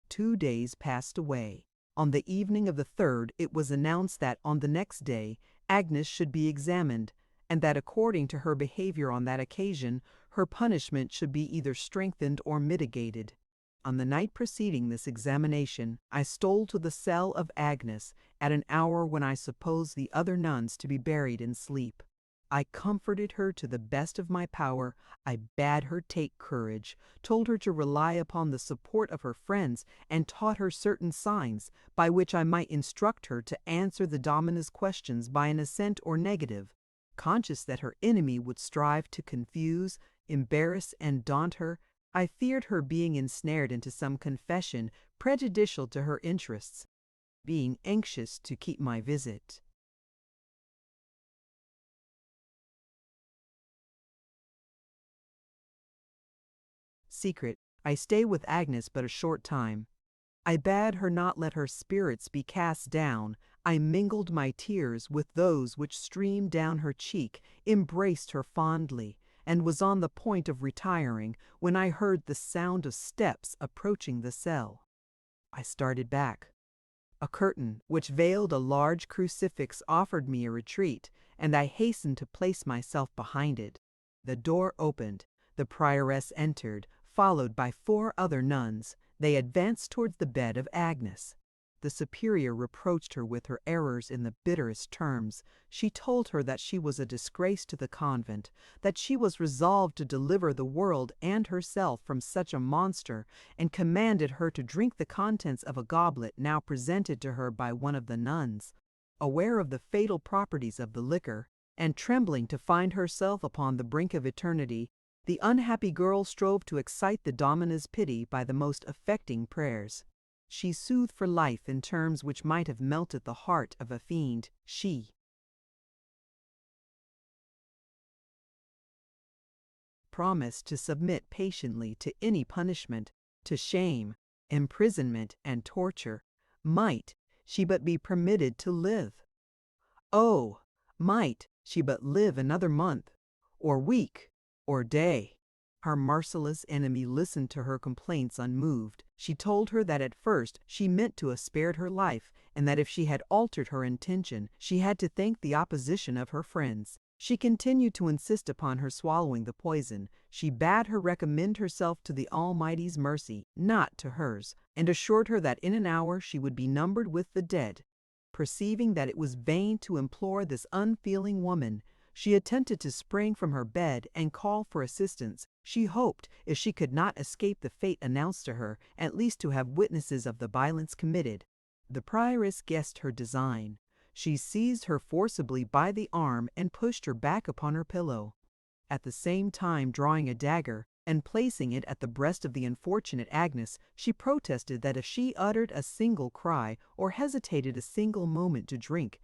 2 days passed away. On the evening of the 3rd it was announced that on the next day Agnes should be examined, and that according to her behavior on that occasion, her punishment should be either strengthened or mitigated. On the night preceding this examination, I stole to the cell of Agnes at an hour when I supposed the other nuns to be buried in sleep. I comforted her to the best of my power. I bade her take courage, told her to rely upon the support of her friends, and taught her certain signs by which I might instruct her to answer the domina's questions by an assent or negative. Conscious that her enemy would strive to confuse, embarrass, and daunt her, I feared her being ensnared into some confession prejudicial to her interests, being anxious to keep my visit. Secret. I stay with Agnes but a short time. I bade her not let her spirits be cast down. I mingled my tears with those which streamed down her cheek, embraced her fondly, and was on the point of retiring when I heard the sound of steps approaching the cell. I started back. A curtain which veiled a large crucifix offered me a retreat, and I hastened to place myself behind it. The door opened. The prioress entered, followed by 4 other nuns. They advanced towards the bed of Agnes. The superior reproached her with her errors in the bitterest terms. She told her that she was a disgrace to the convent, that she was resolved to deliver the world and herself from such a monster, and commanded her to drink the contents of a goblet now presented to her by one of the nuns. Aware of the fatal properties of the liquor, and trembling to find herself upon the brink of eternity, the unhappy girl strove to excite the domina's pity by the most affecting prayers. She soothed for life in terms which might have melted the heart of a fiend. She promised to submit patiently to any punishment, to shame, imprisonment, and torture, might she but be permitted to live. Oh, might she but live another month, or week, or day. Her merciless enemy listened to her complaints unmoved. She told her that at first she meant to have spared her life, and that if she had altered her intention, she had to thank the opposition of her friends. She continued to insist upon her swallowing the poison. She bade her recommend herself to the Almighty's mercy, not to hers, and assured her that in an hour she would be numbered with the dead. Perceiving that it was vain to implore this unfeeling woman, she attempted to spring from her bed and call for assistance. She hoped, if she could not escape the fate announced to her, at least to have witnesses of the violence committed. The prioress guessed her design. She seized her forcibly by the arm and pushed her back upon her pillow, at the same time drawing a dagger and placing it at the breast of the unfortunate Agnes. She protested that if she uttered a single cry or hesitated a single moment to drink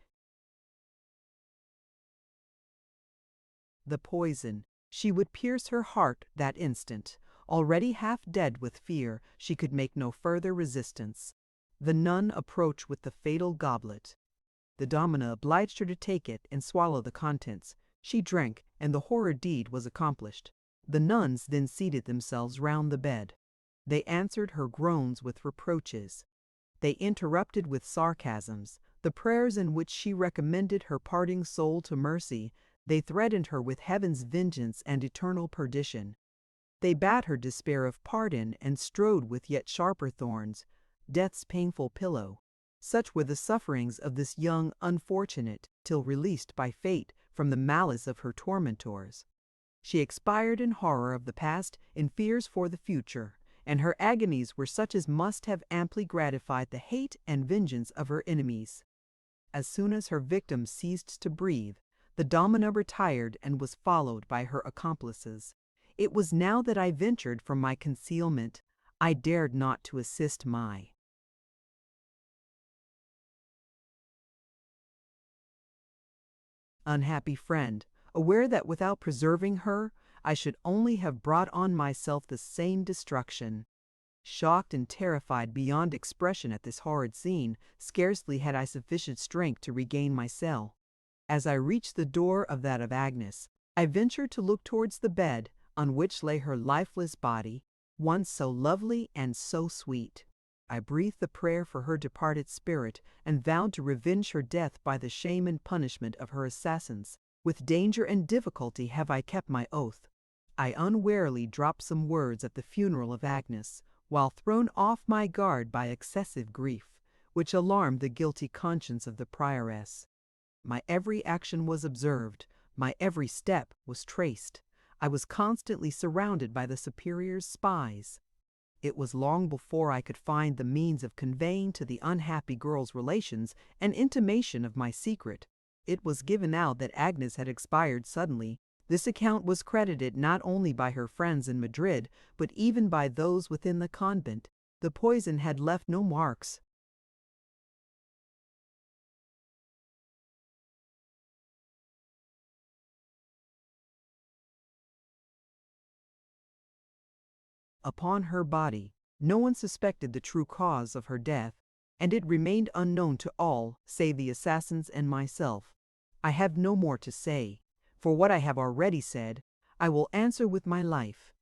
the poison, she would pierce her heart that instant. Already half dead with fear, she could make no further resistance. The nun approached with the fatal goblet. The domina obliged her to take it and swallow the contents. She drank, and the horror deed was accomplished. The nuns then seated themselves round the bed. They answered her groans with reproaches. They interrupted with sarcasms the prayers in which she recommended her parting soul to mercy. They threatened her with heaven's vengeance and eternal perdition. They bade her despair of pardon and strode with yet sharper thorns death's painful pillow. Such were the sufferings of this young unfortunate, till released by fate from the malice of her tormentors. She expired in horror of the past, in fears for the future, and her agonies were such as must have amply gratified the hate and vengeance of her enemies. As soon as her victim ceased to breathe, the domina retired and was followed by her accomplices. It was now that I ventured from my concealment. I dared not to assist my unhappy friend, aware that without preserving her, I should only have brought on myself the same destruction. Shocked and terrified beyond expression at this horrid scene, scarcely had I sufficient strength to regain my cell. As I reached the door of that of Agnes, I ventured to look towards the bed on which lay her lifeless body, once so lovely and so sweet. I breathed the prayer for her departed spirit, and vowed to revenge her death by the shame and punishment of her assassins. With danger and difficulty have I kept my oath. I unwarily dropped some words at the funeral of Agnes, while thrown off my guard by excessive grief, which alarmed the guilty conscience of the prioress. My every action was observed, my every step was traced. I was constantly surrounded by the superior's spies. It was long before I could find the means of conveying to the unhappy girl's relations an intimation of my secret. It was given out that Agnes had expired suddenly. This account was credited not only by her friends in Madrid, but even by those within the convent. The poison had left no marks. Upon her body, no one suspected the true cause of her death, and it remained unknown to all save the assassins and myself. I have no more to say. For what I have already said, I will answer with my life.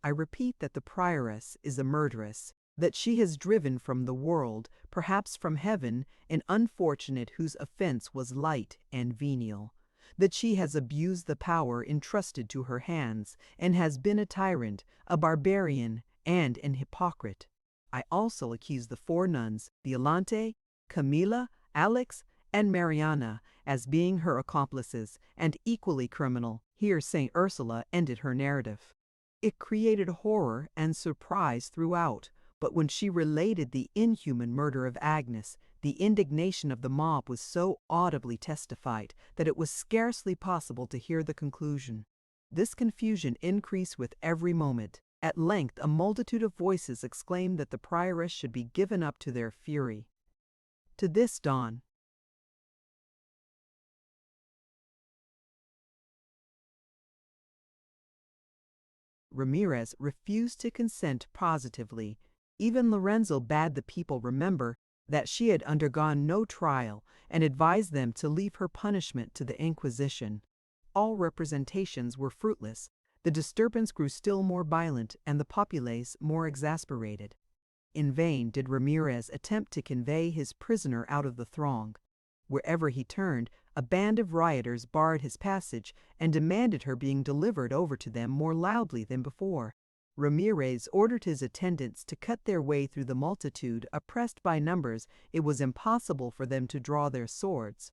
I repeat that the prioress is a murderess, that she has driven from the world, perhaps from heaven, an unfortunate whose offense was light and venial, that she has abused the power entrusted to her hands, and has been a tyrant, a barbarian, and an hypocrite. I also accuse the 4 nuns, Violante, Camilla, Alex, and Mariana, as being her accomplices, and equally criminal. Here St. Ursula ended her narrative. It created horror and surprise throughout, but when she related the inhuman murder of Agnes, the indignation of the mob was so audibly testified that it was scarcely possible to hear the conclusion. This confusion increased with every moment. At length a multitude of voices exclaimed that the prioress should be given up to their fury. To this dawn, Ramirez refused to consent positively. Even Lorenzo bade the people remember that she had undergone no trial, and advised them to leave her punishment to the Inquisition. All representations were fruitless. The disturbance grew still more violent, and the populace more exasperated. In vain did Ramirez attempt to convey his prisoner out of the throng. Wherever he turned, a band of rioters barred his passage and demanded her being delivered over to them more loudly than before. Ramirez ordered his attendants to cut their way through the multitude. Oppressed by numbers, it was impossible for them to draw their swords.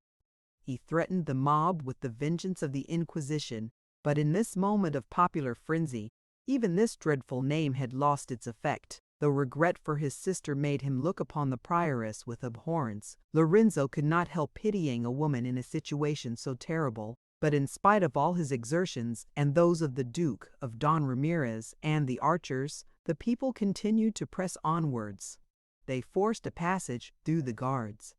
He threatened the mob with the vengeance of the Inquisition, but in this moment of popular frenzy, even this dreadful name had lost its effect. Though regret for his sister made him look upon the prioress with abhorrence, Lorenzo could not help pitying a woman in a situation so terrible. But in spite of all his exertions, and those of the Duke, of Don Ramirez, and the archers, the people continued to press onwards. They forced a passage through the guards,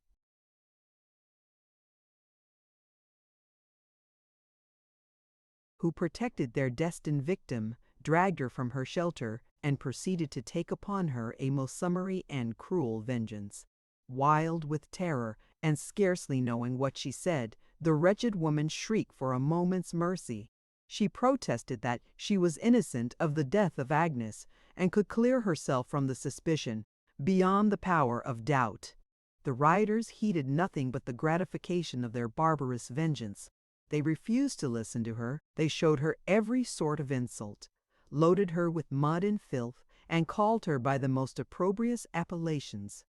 who protected their destined victim, dragged her from her shelter, and proceeded to take upon her a most summary and cruel vengeance. Wild with terror, and scarcely knowing what she said, the wretched woman shrieked for a moment's mercy. She protested that she was innocent of the death of Agnes, and could clear herself from the suspicion, beyond the power of doubt. The rioters heeded nothing but the gratification of their barbarous vengeance. They refused to listen to her. They showed her every sort of insult, loaded her with mud and filth, and called her by the most opprobrious appellations.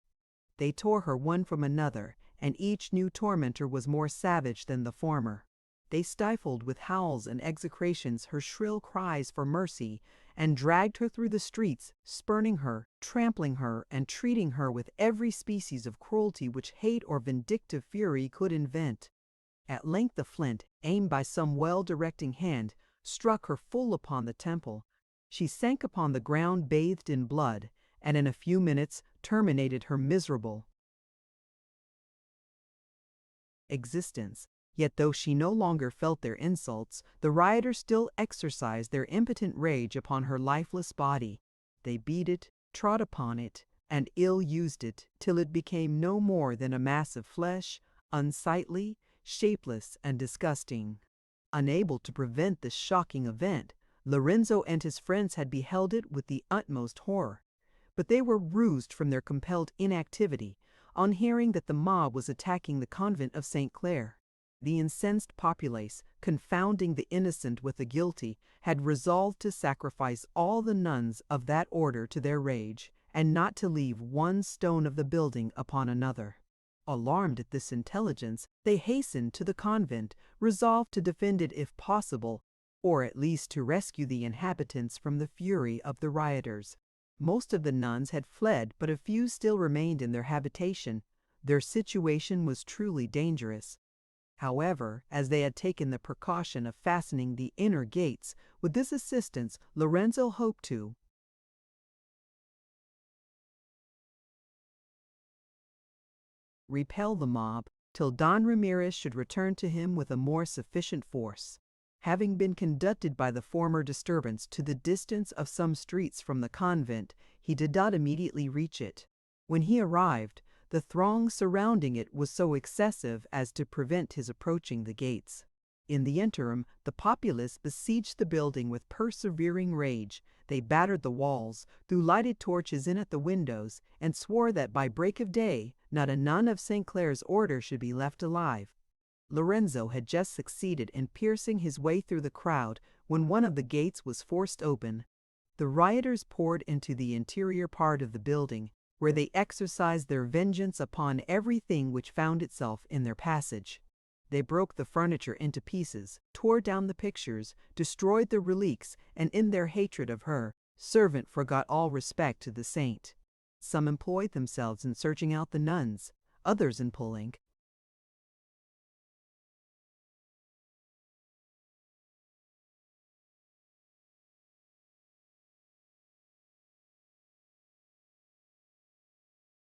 They tore her one from another, and each new tormentor was more savage than the former. They stifled with howls and execrations her shrill cries for mercy, and dragged her through the streets, spurning her, trampling her, and treating her with every species of cruelty which hate or vindictive fury could invent. At length a flint, aimed by some well-directing hand, struck her full upon the temple. She sank upon the ground bathed in blood, and in a few minutes terminated her miserable existence. Yet though she no longer felt their insults, the rioters still exercised their impotent rage upon her lifeless body. They beat it, trod upon it, and ill-used it, till it became no more than a mass of flesh, unsightly, shapeless, and disgusting. Unable to prevent this shocking event, Lorenzo and his friends had beheld it with the utmost horror. But they were roused from their compelled inactivity on hearing that the mob was attacking the convent of St. Clare. The incensed populace, confounding the innocent with the guilty, had resolved to sacrifice all the nuns of that order to their rage, and not to leave one stone of the building upon another. Alarmed at this intelligence, they hastened to the convent, resolved to defend it if possible, or at least to rescue the inhabitants from the fury of the rioters. Most of the nuns had fled, but a few still remained in their habitation. Their situation was truly dangerous. However, as they had taken the precaution of fastening the inner gates, with this assistance Lorenzo hoped to repel the mob till Don Ramirez should return to him with a more sufficient force. Having been conducted by the former disturbance to the distance of some streets from the convent, he did not immediately reach it. When he arrived, the throng surrounding it was so excessive as to prevent his approaching the gates. In the interim, the populace besieged the building with persevering rage. They battered the walls, threw lighted torches in at the windows, and swore that by break of day not a nun of St. Clare's order should be left alive. Lorenzo had just succeeded in piercing his way through the crowd when one of the gates was forced open. The rioters poured into the interior part of the building, where they exercised their vengeance upon everything which found itself in their passage. They broke the furniture into pieces, tore down the pictures, destroyed the relics, and in their hatred of her, servant forgot all respect to the saint. Some employed themselves in searching out the nuns, others in pulling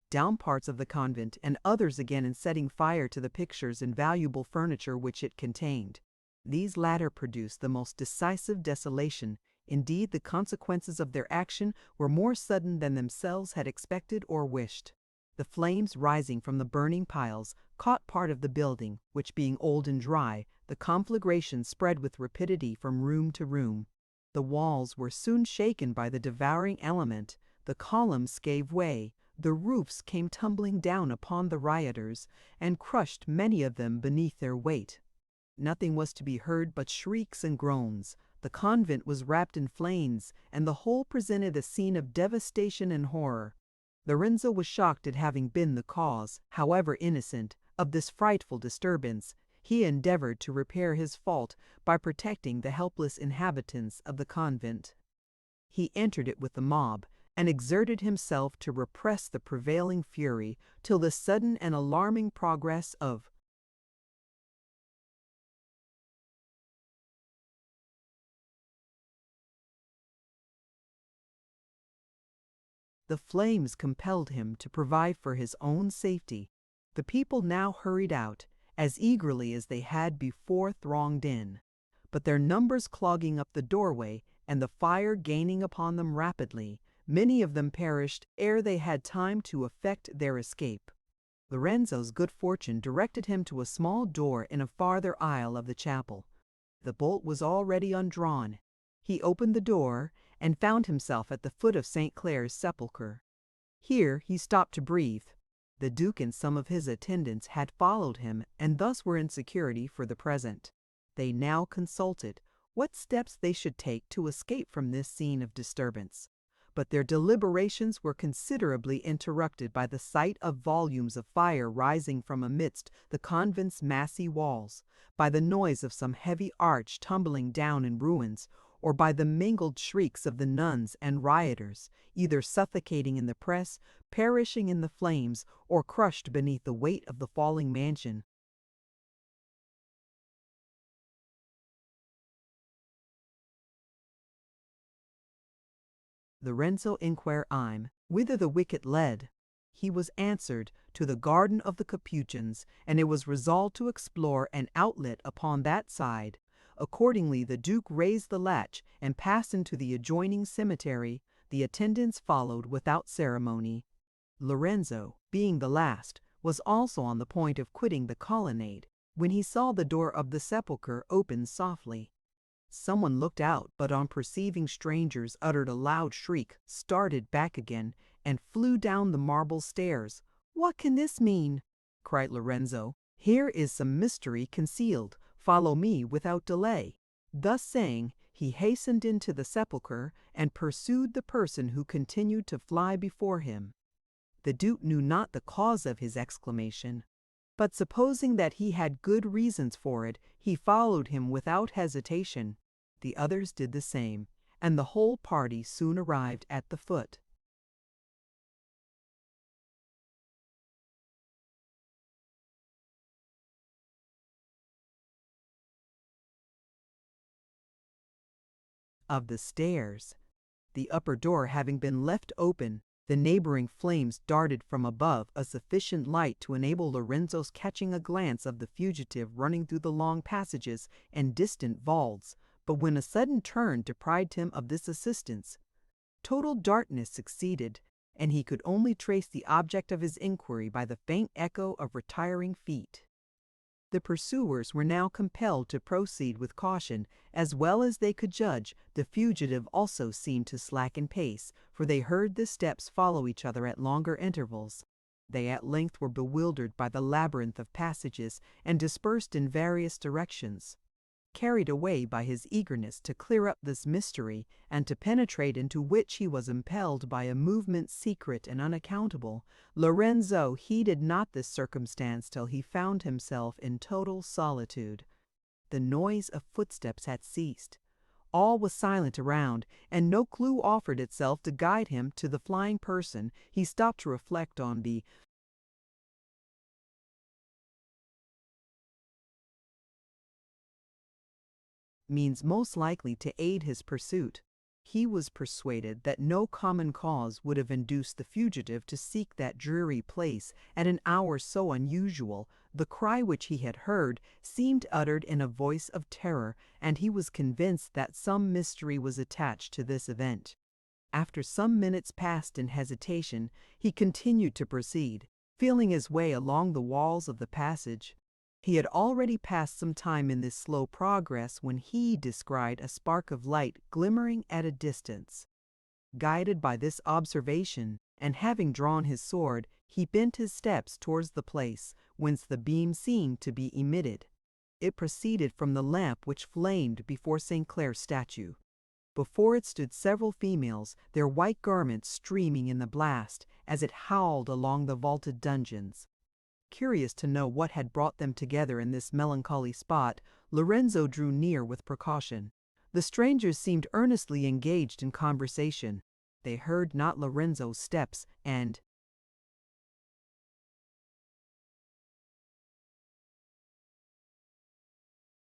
down parts of the convent, and others again in setting fire to the pictures and valuable furniture which it contained. These latter produced the most decisive desolation. Indeed, the consequences of their action were more sudden than themselves had expected or wished. The flames rising from the burning piles caught part of the building, which being old and dry, the conflagration spread with rapidity from room to room. The walls were soon shaken by the devouring element, the columns gave way, The roofs came tumbling down upon the rioters and crushed many of them beneath their weight. Nothing was to be heard but shrieks and groans. The convent was wrapped in flames, and the whole presented a scene of devastation and horror. Lorenzo was shocked at having been the cause, however innocent, of this frightful disturbance. He endeavored to repair his fault by protecting the helpless inhabitants of the convent. He entered it with the mob, and exerted himself to repress the prevailing fury till the sudden and alarming progress of the flames compelled him to provide for his own safety. The people now hurried out, as eagerly as they had before thronged in, but their numbers clogging up the doorway, and the fire gaining upon them rapidly, many of them perished ere they had time to effect their escape. Lorenzo's good fortune directed him to a small door in a farther aisle of the chapel. The bolt was already undrawn. He opened the door, and found himself at the foot of St. Clare's sepulchre. Here he stopped to breathe. The Duke and some of his attendants had followed him, and thus were in security for the present. They now consulted what steps they should take to escape from this scene of disturbance. But their deliberations were considerably interrupted by the sight of volumes of fire rising from amidst the convent's massy walls, by the noise of some heavy arch tumbling down in ruins, or by the mingled shrieks of the nuns and rioters, either suffocating in the press, perishing in the flames, or crushed beneath the weight of the falling mansion. Lorenzo inquired whither the wicket led. He was answered, to the garden of the Capuchins, and it was resolved to explore an outlet upon that side. Accordingly, the Duke raised the latch and passed into the adjoining cemetery. The attendants followed without ceremony. Lorenzo, being the last, was also on the point of quitting the colonnade, when he saw the door of the sepulchre open softly. Someone looked out, but on perceiving strangers uttered a loud shriek, started back again, and flew down the marble stairs. "What can this mean?" cried Lorenzo. "Here is some mystery concealed. Follow me without delay." Thus saying, he hastened into the sepulchre and pursued the person who continued to fly before him. The Duke knew not the cause of his exclamation, but supposing that he had good reasons for it, he followed him without hesitation. The others did the same, and the whole party soon arrived at the foot. Of the stairs. The upper door having been left open, the neighboring flames darted from above a sufficient light to enable Lorenzo's catching a glance of the fugitive running through the long passages and distant vaults, but when a sudden turn deprived him of this assistance, total darkness succeeded, and he could only trace the object of his inquiry by the faint echo of retiring feet. The pursuers were now compelled to proceed with caution. As well as they could judge, the fugitive also seemed to slacken pace, for they heard the steps follow each other at longer intervals. They at length were bewildered by the labyrinth of passages, and dispersed in various directions. Carried away by his eagerness to clear up this mystery, and to penetrate into which he was impelled by a movement secret and unaccountable, Lorenzo heeded not this circumstance till he found himself in total solitude. The noise of footsteps had ceased. All was silent around, and no clue offered itself to guide him to the flying person. He stopped to reflect on the means most likely to aid his pursuit. He was persuaded that no common cause would have induced the fugitive to seek that dreary place at an hour so unusual. The cry which he had heard seemed uttered in a voice of terror, and he was convinced that some mystery was attached to this event. After some minutes passed in hesitation, he continued to proceed, feeling his way along the walls of the passage. He had already passed some time in this slow progress when he descried a spark of light glimmering at a distance. Guided by this observation, and having drawn his sword, he bent his steps towards the place whence the beam seemed to be emitted. It proceeded from the lamp which flamed before St. Clare's statue. Before it stood several females, their white garments streaming in the blast as it howled along the vaulted dungeons. Curious to know what had brought them together in this melancholy spot, Lorenzo drew near with precaution. The strangers seemed earnestly engaged in conversation. They heard not Lorenzo's steps, and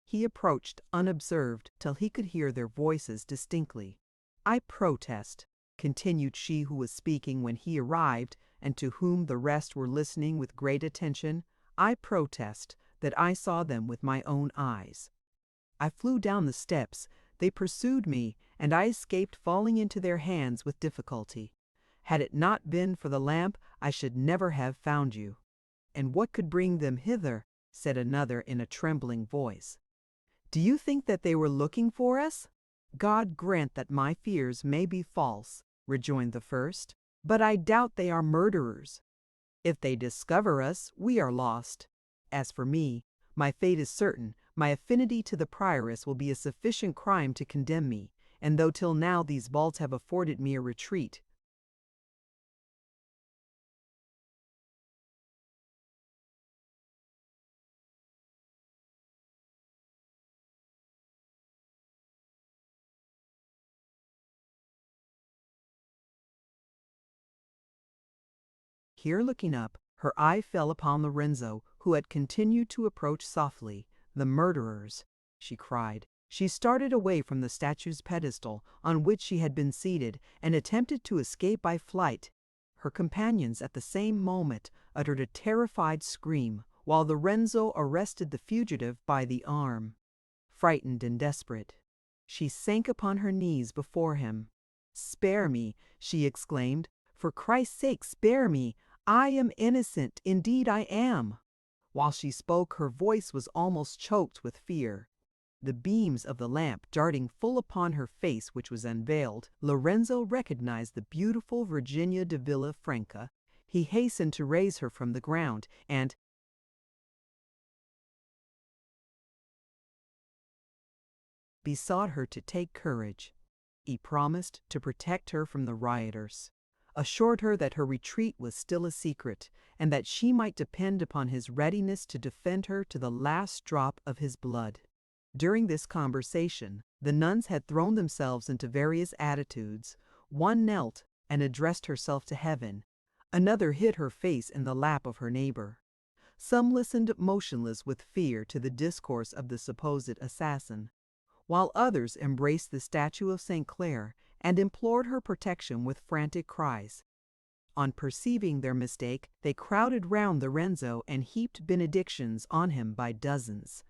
he approached unobserved till he could hear their voices distinctly. "I protest," continued she who was speaking when he arrived, and to whom the rest were listening with great attention, "I protest that I saw them with my own eyes. I flew down the steps, they pursued me, and I escaped falling into their hands with difficulty. Had it not been for the lamp, I should never have found you." "And what could bring them hither?" said another in a trembling voice. "Do you think that they were looking for us?" "God grant that my fears may be false," rejoined the first, "but I doubt they are murderers. If they discover us, we are lost. As for me, my fate is certain. My affinity to the prioress will be a sufficient crime to condemn me, and though till now these vaults have afforded me a retreat, here looking up, her eye fell upon Lorenzo, who had continued to approach softly. "The murderers!" she cried. She started away from the statue's pedestal, on which she had been seated, and attempted to escape by flight. Her companions at the same moment uttered a terrified scream, while Lorenzo arrested the fugitive by the arm. Frightened and desperate, she sank upon her knees before him. "Spare me!" she exclaimed. "For Christ's sake, spare me! I am innocent, indeed I am." While she spoke, her voice was almost choked with fear. The beams of the lamp darting full upon her face, which was unveiled, Lorenzo recognized the beautiful Virginia de Villafranca. He hastened to raise her from the ground, and besought her to take courage. He promised to protect her from the rioters, assured her that her retreat was still a secret, and that she might depend upon his readiness to defend her to the last drop of his blood. During this conversation, the nuns had thrown themselves into various attitudes. One knelt and addressed herself to heaven. Another hid her face in the lap of her neighbor. Some listened motionless with fear to the discourse of the supposed assassin, while others embraced the statue of St. Clare and implored her protection with frantic cries. On perceiving their mistake, they crowded round Lorenzo and heaped benedictions on him by dozens.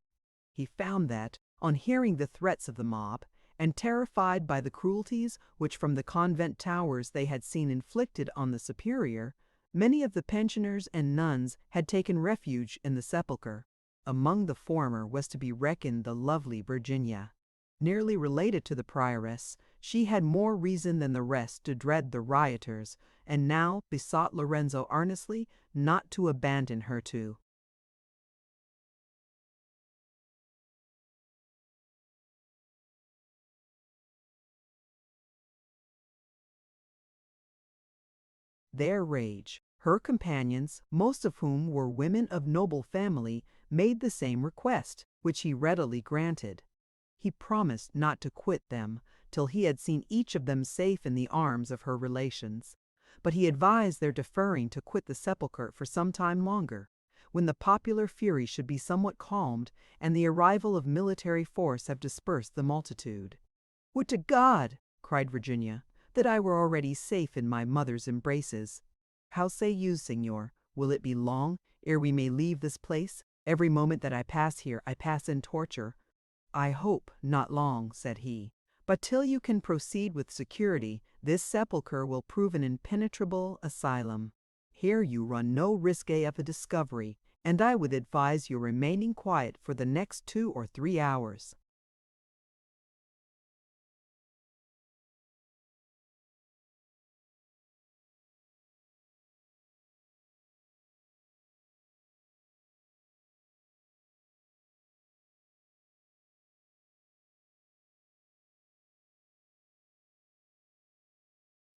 He found that, on hearing the threats of the mob, and terrified by the cruelties which from the convent towers they had seen inflicted on the superior, many of the pensioners and nuns had taken refuge in the sepulchre. Among the former was to be reckoned the lovely Virginia. Nearly related to the prioress, she had more reason than the rest to dread the rioters, and now besought Lorenzo earnestly not to abandon her to their rage. Her companions, most of whom were women of noble family, made the same request, which he readily granted. He promised not to quit them till he had seen each of them safe in the arms of her relations, but he advised their deferring to quit the sepulchre for some time longer, when the popular fury should be somewhat calmed and the arrival of military force have dispersed the multitude. "Would to God," cried Virginia, "that I were already safe in my mother's embraces. How say you, Signor? Will it be long ere we may leave this place? Every moment that I pass here, I pass in torture." "I hope not long," said he, "but till you can proceed with security, this sepulchre will prove an impenetrable asylum. Here you run no risk of a discovery, and I would advise your remaining quiet for the next 2 or 3 hours."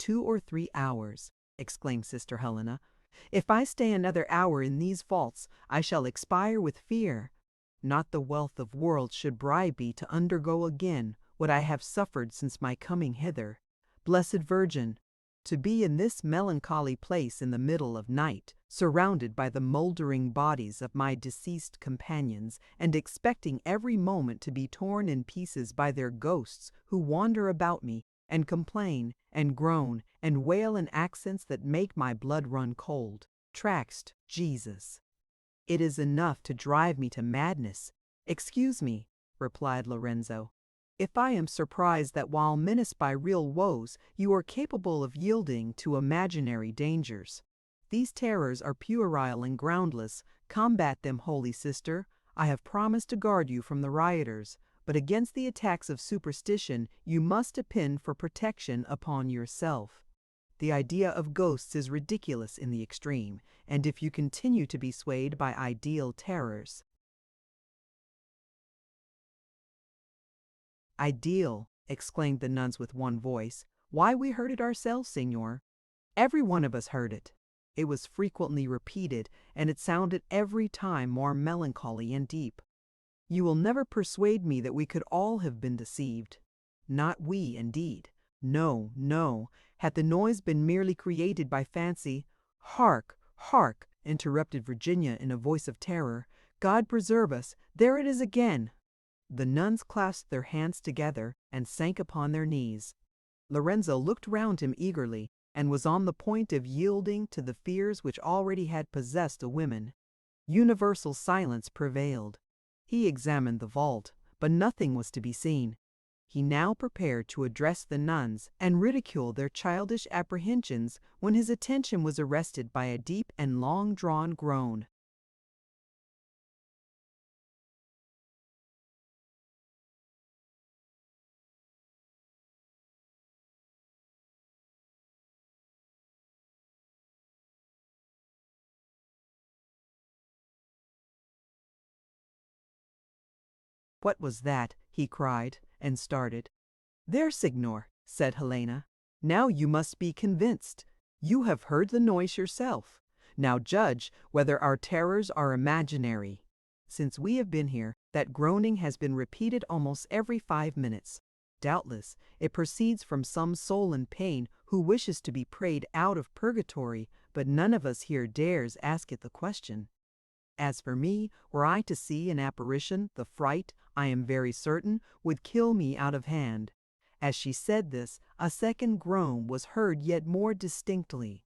2 or 3 hours," exclaimed Sister Helena. "If I stay another hour in these vaults, I shall expire with fear. Not the wealth of worlds should bribe me to undergo again what I have suffered since my coming hither. Blessed Virgin, to be in this melancholy place in the middle of night, surrounded by the mouldering bodies of my deceased companions, and expecting every moment to be torn in pieces by their ghosts who wander about me, and complain, and groan, and wail in accents that make my blood run cold. Traxt Jesus. It is enough to drive me to madness." "Excuse me," replied Lorenzo, "if I am surprised that while menaced by real woes, you are capable of yielding to imaginary dangers. These terrors are puerile and groundless. Combat them, holy sister. I have promised to guard you from the rioters, but against the attacks of superstition you must depend for protection upon yourself. The idea of ghosts is ridiculous in the extreme, and if you continue to be swayed by ideal terrors—" "Ideal!" exclaimed the nuns with one voice. "Why, we heard it ourselves, Signor. Every one of us heard it. It was frequently repeated, and it sounded every time more melancholy and deep. You will never persuade me that we could all have been deceived. Not we, indeed. No, no. Had the noise been merely created by fancy—" "Hark, hark!" interrupted Virginia in a voice of terror. "God preserve us! There it is again!" The nuns clasped their hands together and sank upon their knees. Lorenzo looked round him eagerly, and was on the point of yielding to the fears which already had possessed the women. Universal silence prevailed. He examined the vault, but nothing was to be seen. He now prepared to address the nuns and ridicule their childish apprehensions, when his attention was arrested by a deep and long-drawn groan. "What was that?" he cried, and started. "There, Signor," said Helena. "Now you must be convinced. You have heard the noise yourself. Now judge whether our terrors are imaginary. Since we have been here, that groaning has been repeated almost every 5 minutes. Doubtless it proceeds from some soul in pain who wishes to be prayed out of purgatory, but none of us here dares ask it the question. As for me, were I to see an apparition, the fright, I am very certain, would kill me out of hand." As she said this, a second groan was heard yet more distinctly.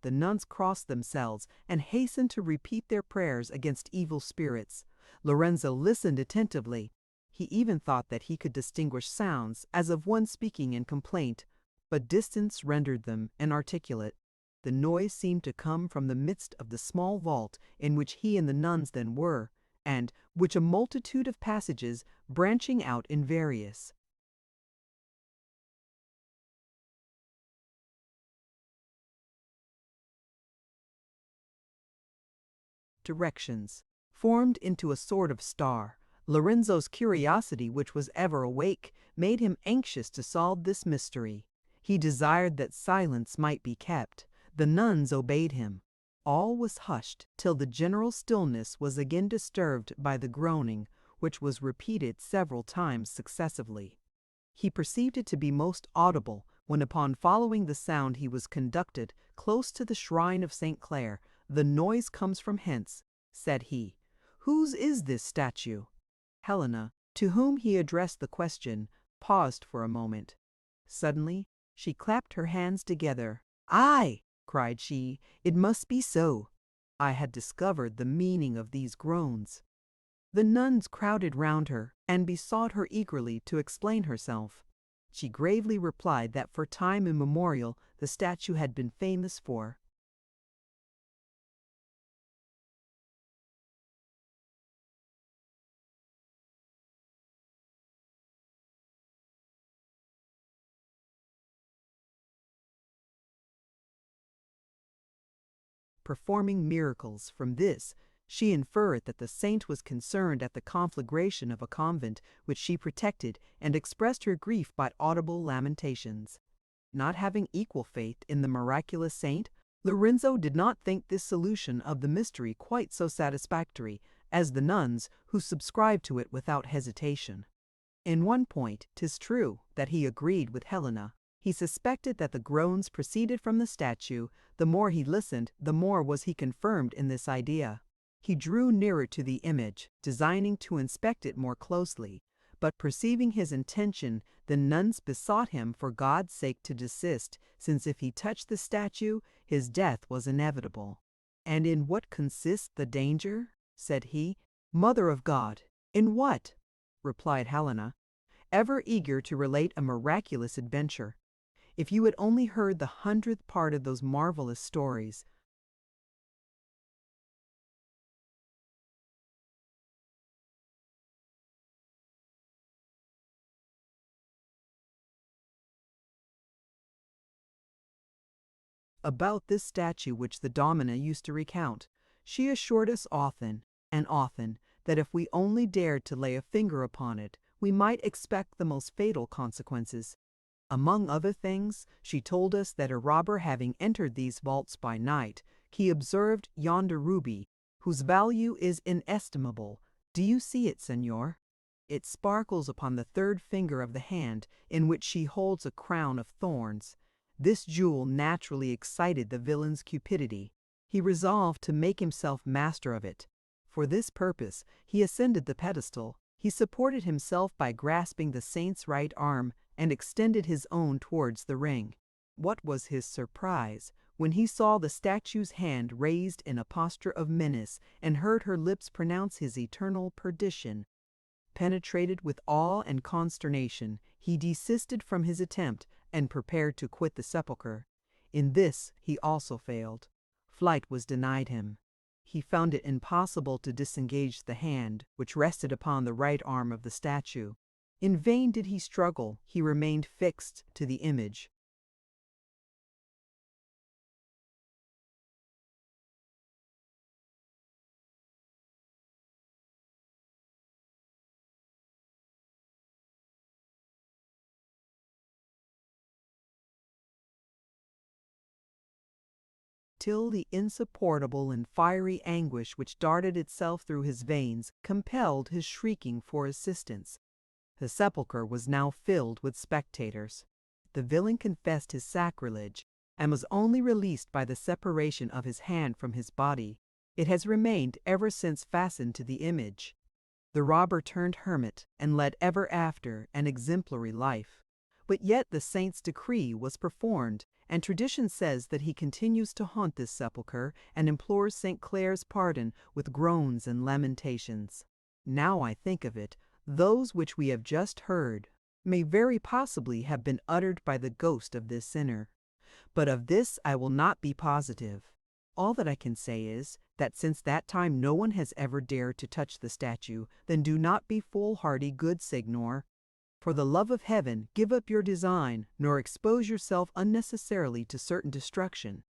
The nuns crossed themselves and hastened to repeat their prayers against evil spirits. Lorenzo listened attentively. He even thought that he could distinguish sounds as of one speaking in complaint, but distance rendered them inarticulate. The noise seemed to come from the midst of the small vault in which he and the nuns then were, and which a multitude of passages branching out in various directions formed into a sort of star. Lorenzo's curiosity, which was ever awake, made him anxious to solve this mystery. He desired that silence might be kept. The nuns obeyed him. All was hushed till the general stillness was again disturbed by the groaning, which was repeated several times successively. He perceived it to be most audible when, upon following the sound, he was conducted close to the shrine of St. Clare. "The noise comes from hence," said he. "Whose is this statue?" Helena, to whom he addressed the question, paused for a moment. Suddenly she clapped her hands together. "Aye!" cried she, "it must be so. I had discovered the meaning of these groans." The nuns crowded round her and besought her eagerly to explain herself. She gravely replied that for time immemorial the statue had been famous for performing miracles. From this she inferred that the saint was concerned at the conflagration of a convent which she protected, and expressed her grief by audible lamentations. Not having equal faith in the miraculous saint, Lorenzo did not think this solution of the mystery quite so satisfactory as the nuns who subscribed to it without hesitation. In one point, 'tis true that he agreed with Helena. He suspected that the groans proceeded from the statue. The more he listened, the more was he confirmed in this idea. He drew nearer to the image, designing to inspect it more closely, but perceiving his intention, the nuns besought him for God's sake to desist, since if he touched the statue, his death was inevitable. "And in what consists the danger?" said he. "Mother of God, in what?" replied Helena, ever eager to relate a miraculous adventure. "If you had only heard the 100th part of those marvelous stories." About this statue which the Domina used to recount, she assured us often and often that if we only dared to lay a finger upon it, we might expect the most fatal consequences. Among other things, she told us that a robber having entered these vaults by night, he observed yonder ruby, whose value is inestimable. Do you see it, Señor? It sparkles upon the third finger of the hand, in which she holds a crown of thorns. This jewel naturally excited the villain's cupidity. He resolved to make himself master of it. For this purpose, he ascended the pedestal. He supported himself by grasping the saint's right arm and extended his own towards the ring. What was his surprise when he saw the statue's hand raised in a posture of menace and heard her lips pronounce his eternal perdition. Penetrated with awe and consternation, he desisted from his attempt and prepared to quit the sepulchre. In this he also failed. Flight was denied him. He found it impossible to disengage the hand which rested upon the right arm of the statue. In vain did he struggle, he remained fixed to the image. Till the insupportable and fiery anguish which darted itself through his veins compelled his shrieking for assistance. The sepulchre was now filled with spectators. The villain confessed his sacrilege, and was only released by the separation of his hand from his body. It has remained ever since fastened to the image. The robber turned hermit, and led ever after an exemplary life. But yet the saint's decree was performed, and tradition says that he continues to haunt this sepulchre and implores St. Clare's pardon with groans and lamentations. Now I think of it, those which we have just heard may very possibly have been uttered by the ghost of this sinner. But of this I will not be positive. All that I can say is, that since that time no one has ever dared to touch the statue. Then do not be foolhardy, good Signor. For the love of heaven, give up your design, nor expose yourself unnecessarily to certain destruction.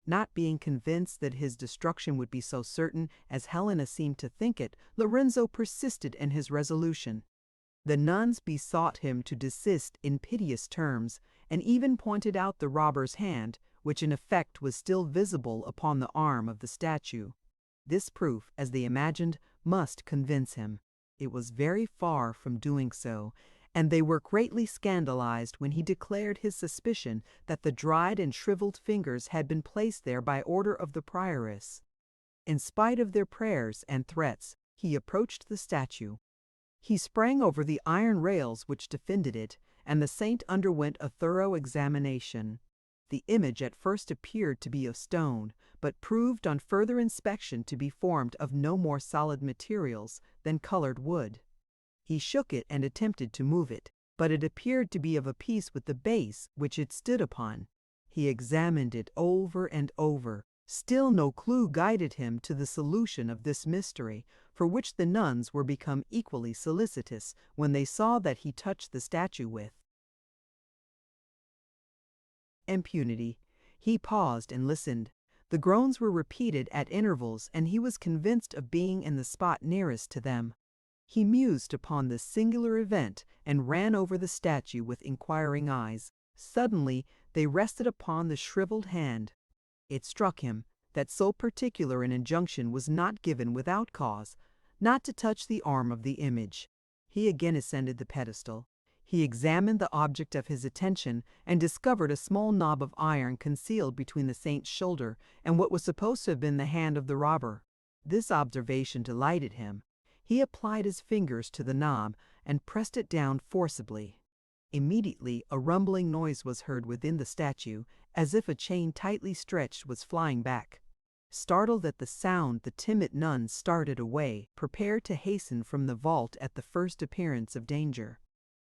Not being convinced that his destruction would be so certain as Helena seemed to think it, Lorenzo persisted in his resolution. The nuns besought him to desist in piteous terms, and even pointed out the robber's hand, which in effect was still visible upon the arm of the statue. This proof, as they imagined, must convince him. It was very far from doing so, and they were greatly scandalized when he declared his suspicion that the dried and shriveled fingers had been placed there by order of the prioress. In spite of their prayers and threats, he approached the statue. He sprang over the iron rails which defended it, and the saint underwent a thorough examination. The image at first appeared to be of stone, but proved on further inspection to be formed of no more solid materials than colored wood. He shook it and attempted to move it, but it appeared to be of a piece with the base which it stood upon. He examined it over and over. Still no clue guided him to the solution of this mystery, for which the nuns were become equally solicitous when they saw that he touched the statue with impunity. He paused and listened. The groans were repeated at intervals, and he was convinced of being in the spot nearest to them. He mused upon this singular event and ran over the statue with inquiring eyes. Suddenly, they rested upon the shriveled hand. It struck him that so particular an injunction was not given without cause, not to touch the arm of the image. He again ascended the pedestal. He examined the object of his attention and discovered a small knob of iron concealed between the saint's shoulder and what was supposed to have been the hand of the robber. This observation delighted him. He applied his fingers to the knob and pressed it down forcibly. Immediately a rumbling noise was heard within the statue, as if a chain tightly stretched was flying back. Startled at the sound, the timid nuns started away, prepared to hasten from the vault at the first appearance of danger.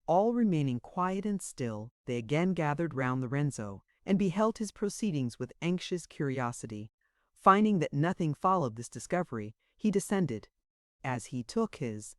All remaining quiet and still, they again gathered round Lorenzo, and beheld his proceedings with anxious curiosity. Finding that nothing followed this discovery, he descended. As he took his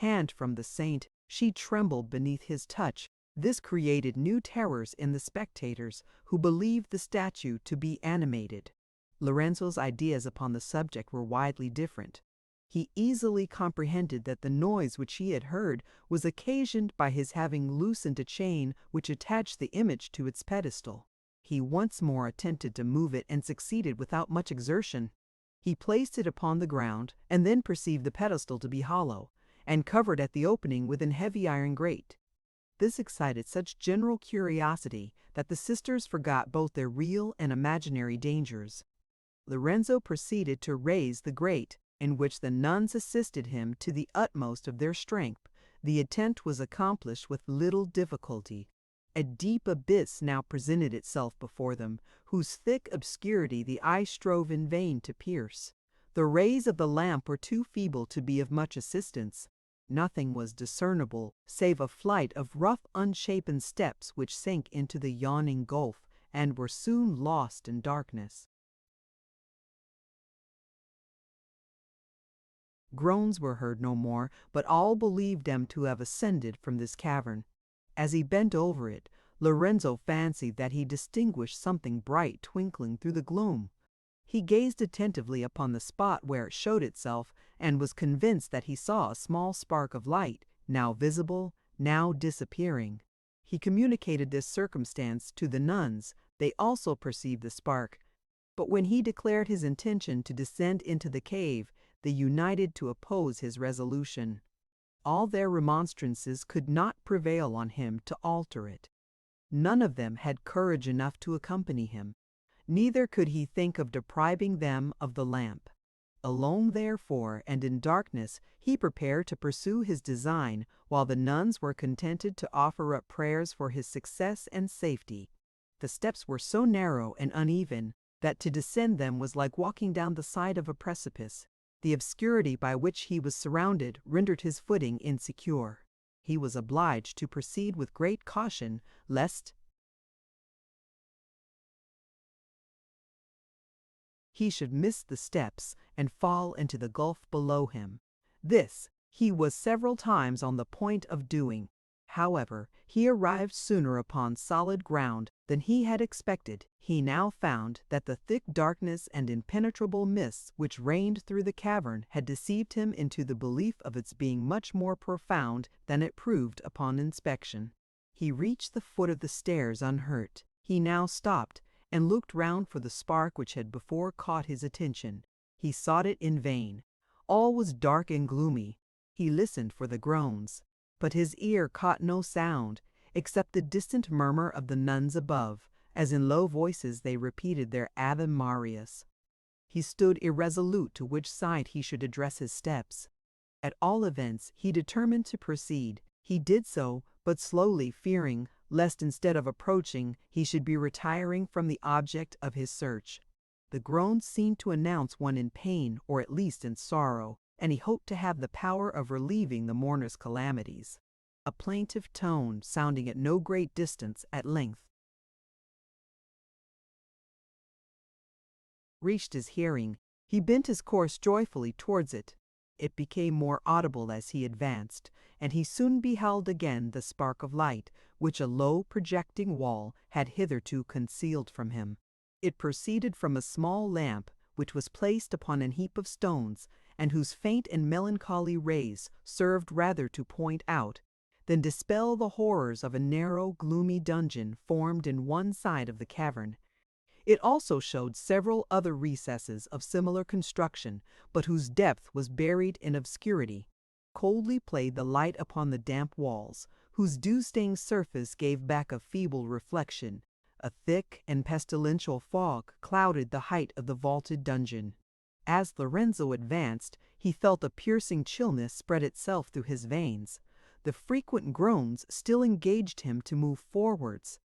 hand from the saint, she trembled beneath his touch. This created new terrors in the spectators, who believed the statue to be animated. Lorenzo's ideas upon the subject were widely different. He easily comprehended that the noise which he had heard was occasioned by his having loosened a chain which attached the image to its pedestal. He once more attempted to move it and succeeded without much exertion. He placed it upon the ground and then perceived the pedestal to be hollow and covered at the opening with an heavy iron grate. This excited such general curiosity that the sisters forgot both their real and imaginary dangers. Lorenzo proceeded to raise the grate, in which the nuns assisted him to the utmost of their strength. The attempt was accomplished with little difficulty. A deep abyss now presented itself before them, whose thick obscurity the eye strove in vain to pierce. The rays of the lamp were too feeble to be of much assistance. Nothing was discernible save a flight of rough, unshapen steps which sank into the yawning gulf and were soon lost in darkness. Groans were heard no more, but all believed them to have ascended from this cavern. As he bent over it, Lorenzo fancied that he distinguished something bright twinkling through the gloom. He gazed attentively upon the spot where it showed itself, and was convinced that he saw a small spark of light, now visible, now disappearing. He communicated this circumstance to the nuns. They also perceived the spark, but when he declared his intention to descend into the cave, they united to oppose his resolution. All their remonstrances could not prevail on him to alter it. None of them had courage enough to accompany him. Neither could he think of depriving them of the lamp. Alone, therefore, and in darkness, he prepared to pursue his design, while the nuns were contented to offer up prayers for his success and safety. The steps were so narrow and uneven that to descend them was like walking down the side of a precipice. The obscurity by which he was surrounded rendered his footing insecure. He was obliged to proceed with great caution, lest he should miss the steps and fall into the gulf below him. This he was several times on the point of doing. However, he arrived sooner upon solid ground than he had expected. He now found that the thick darkness and impenetrable mists which reigned through the cavern had deceived him into the belief of its being much more profound than it proved upon inspection. He reached the foot of the stairs unhurt. He now stopped and looked round for the spark which had before caught his attention. He sought it in vain. All was dark and gloomy. He listened for the groans, but his ear caught no sound except the distant murmur of the nuns above, as in low voices they repeated their Ave Marias. He stood irresolute to which side he should address his steps. At all events, he determined to proceed. He did so, but slowly, fearing lest instead of approaching, he should be retiring from the object of his search. The groans seemed to announce one in pain, or at least in sorrow, and he hoped to have the power of relieving the mourner's calamities. A plaintive tone, sounding at no great distance, at length reached his hearing, he bent his course joyfully towards it. It became more audible as he advanced, and he soon beheld again the spark of light, which a low projecting wall had hitherto concealed from him. It proceeded from a small lamp, which was placed upon an heap of stones, and whose faint and melancholy rays served rather to point out than dispel the horrors of a narrow, gloomy dungeon formed in one side of the cavern. It also showed several other recesses of similar construction, but whose depth was buried in obscurity. Coldly played the light upon the damp walls, whose dew-stained surface gave back a feeble reflection. A thick and pestilential fog clouded the height of the vaulted dungeon. As Lorenzo advanced, he felt a piercing chillness spread itself through his veins. The frequent groans still engaged him to move forwards.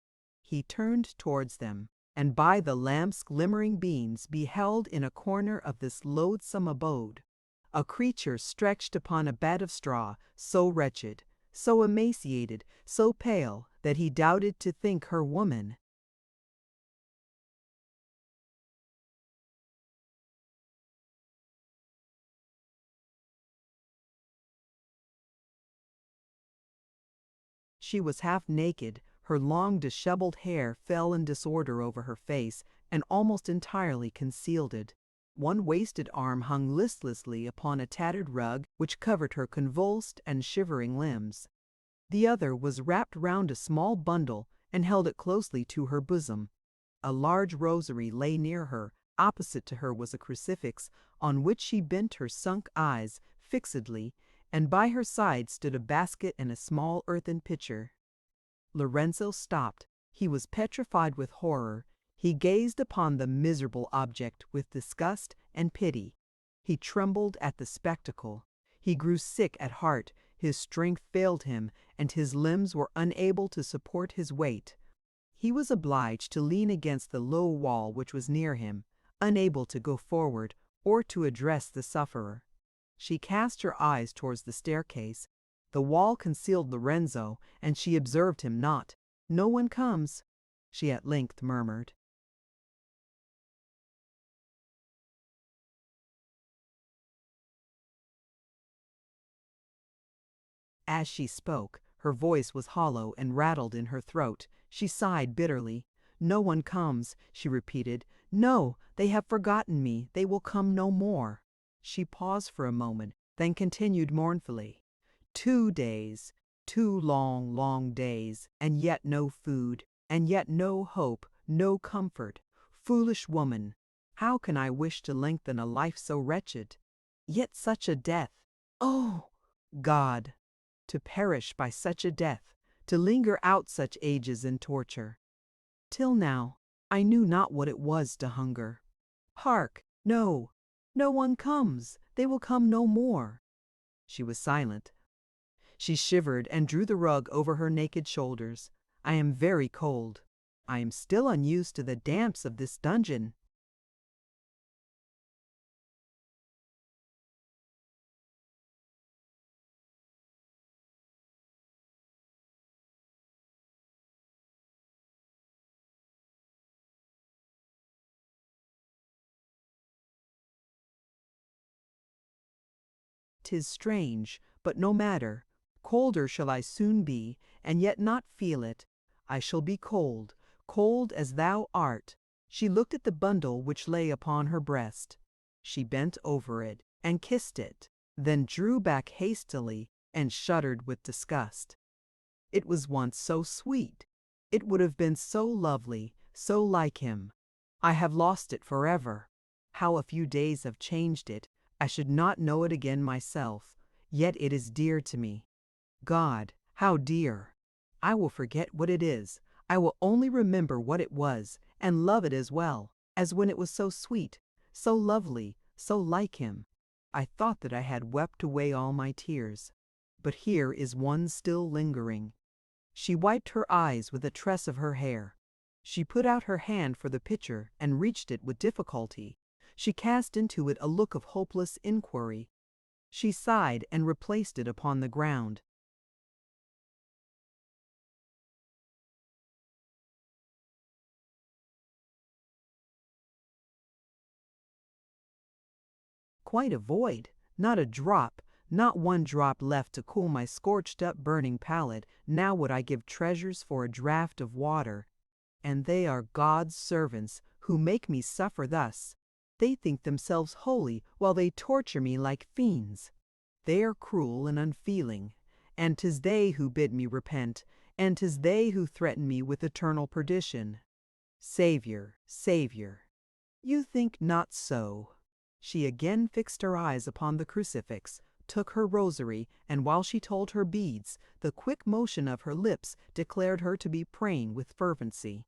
He turned towards them, and by the lamp's glimmering beams beheld in a corner of this loathsome abode a creature stretched upon a bed of straw, so wretched, so emaciated, so pale, that he doubted to think her woman. She was half naked, her long disheveled hair fell in disorder over her face and almost entirely concealed it. One wasted arm hung listlessly upon a tattered rug which covered her convulsed and shivering limbs. The other was wrapped round a small bundle and held it closely to her bosom. A large rosary lay near her. Opposite to her was a crucifix, on which she bent her sunk eyes fixedly, and by her side stood a basket and a small earthen pitcher. Lorenzo stopped. He was petrified with horror. He gazed upon the miserable object with disgust and pity. He trembled at the spectacle. He grew sick at heart. His strength failed him, and his limbs were unable to support his weight. He was obliged to lean against the low wall which was near him, unable to go forward or to address the sufferer. She cast her eyes towards the staircase. The wall concealed Lorenzo, and she observed him not. "No one comes," she at length murmured. As she spoke, her voice was hollow and rattled in her throat. She sighed bitterly. "No one comes," she repeated. "No, they have forgotten me. They will come no more." She paused for a moment, then continued mournfully. 2 days, 2 long, long days, and yet no food, and yet no hope, no comfort. Foolish woman, how can I wish to lengthen a life so wretched? Yet such a death! Oh, God! To perish by such a death, to linger out such ages in torture. Till now, I knew not what it was to hunger. Hark! No, no one comes. They will come no more." She was silent. She shivered and drew the rug over her naked shoulders. "I am very cold. I am still unused to the damps of this dungeon." "'Tis strange, but no matter. Colder shall I soon be, and yet not feel it. I shall be cold, cold as thou art." She looked at the bundle which lay upon her breast. She bent over it and kissed it, then drew back hastily and shuddered with disgust. It was once so sweet. It would have been so lovely, so like him. I have lost it forever. How a few days have changed it! I should not know it again myself, yet it is dear to me. God, how dear! I will forget what it is. I will only remember what it was, and love it as well, as when it was so sweet, so lovely, so like him. I thought that I had wept away all my tears, but here is one still lingering. She wiped her eyes with a tress of her hair. She put out her hand for the pitcher and reached it with difficulty. She cast into it a look of hopeless inquiry. She sighed and replaced it upon the ground. Quite a void, not a drop, not one drop left to cool my scorched-up burning palate. Now would I give treasures for a draught of water. And they are God's servants who make me suffer thus. They think themselves holy while they torture me like fiends. They are cruel and unfeeling, and 'tis they who bid me repent, and 'tis they who threaten me with eternal perdition. Savior, Savior, you think not so. She again fixed her eyes upon the crucifix, took her rosary, and while she told her beads, the quick motion of her lips declared her to be praying with fervency.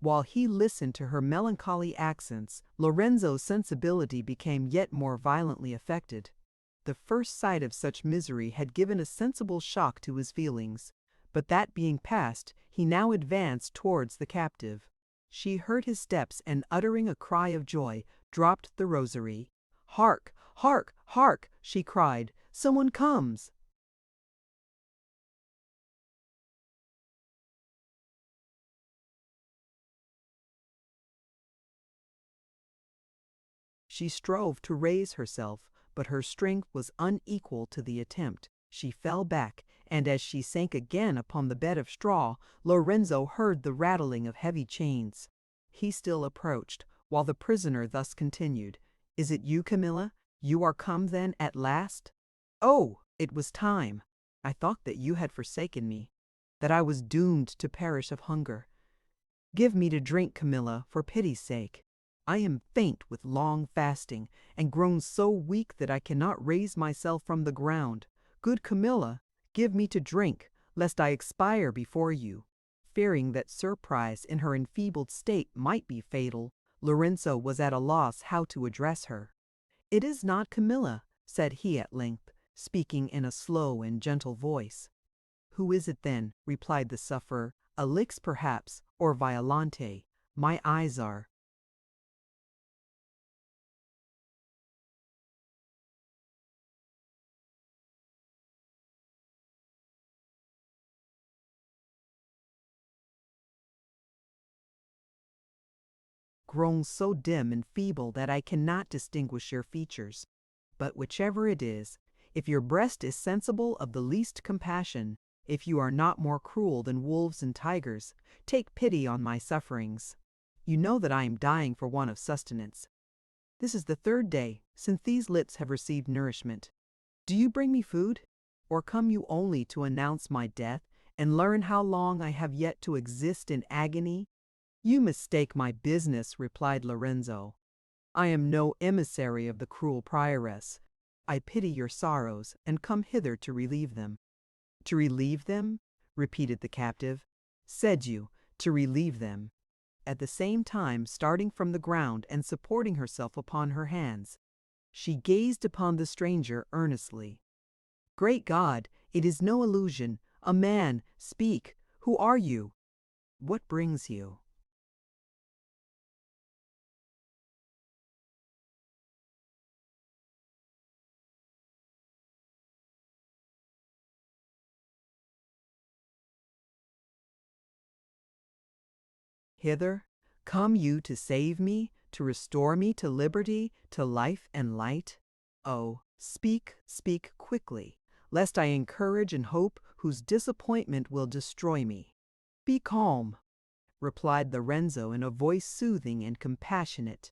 While he listened to her melancholy accents, Lorenzo's sensibility became yet more violently affected. The first sight of such misery had given a sensible shock to his feelings, but that being past, he now advanced towards the captive. She heard his steps, and uttering a cry of joy, dropped the rosary. "Hark! Hark! Hark!" she cried. "Someone comes!" She strove to raise herself, but her strength was unequal to the attempt. She fell back, and as she sank again upon the bed of straw, Lorenzo heard the rattling of heavy chains. He still approached, while the prisoner thus continued, "Is it you, Camilla? You are come, then, at last? Oh, it was time! I thought that you had forsaken me, that I was doomed to perish of hunger. Give me to drink, Camilla, for pity's sake. I am faint with long fasting, and grown so weak that I cannot raise myself from the ground. Good Camilla, give me to drink, lest I expire before you." Fearing that surprise in her enfeebled state might be fatal, Lorenzo was at a loss how to address her. "It is not Camilla," said he at length, speaking in a slow and gentle voice. "Who is it then?" replied the sufferer. "Alix, perhaps, or Violante. My eyes are—" grown so dim and feeble that I cannot distinguish your features. But whichever it is, if your breast is sensible of the least compassion, if you are not more cruel than wolves and tigers, take pity on my sufferings. You know that I am dying for want of sustenance. This is the 3rd day since these lips have received nourishment. Do you bring me food, or come you only to announce my death and learn how long I have yet to exist in agony?" "You mistake my business," replied Lorenzo. "I am no emissary of the cruel prioress. I pity your sorrows, and come hither to relieve them." "To relieve them?" repeated the captive. "Said you, to relieve them?" At the same time starting from the ground and supporting herself upon her hands. She gazed upon the stranger earnestly. "Great God, it is no illusion. A man, speak. Who are you? What brings you?" "Hither? Come you to save me, to restore me to liberty, to life and light? Oh, speak, speak quickly, lest I encourage in hope whose disappointment will destroy me." "Be calm," replied Lorenzo in a voice soothing and compassionate.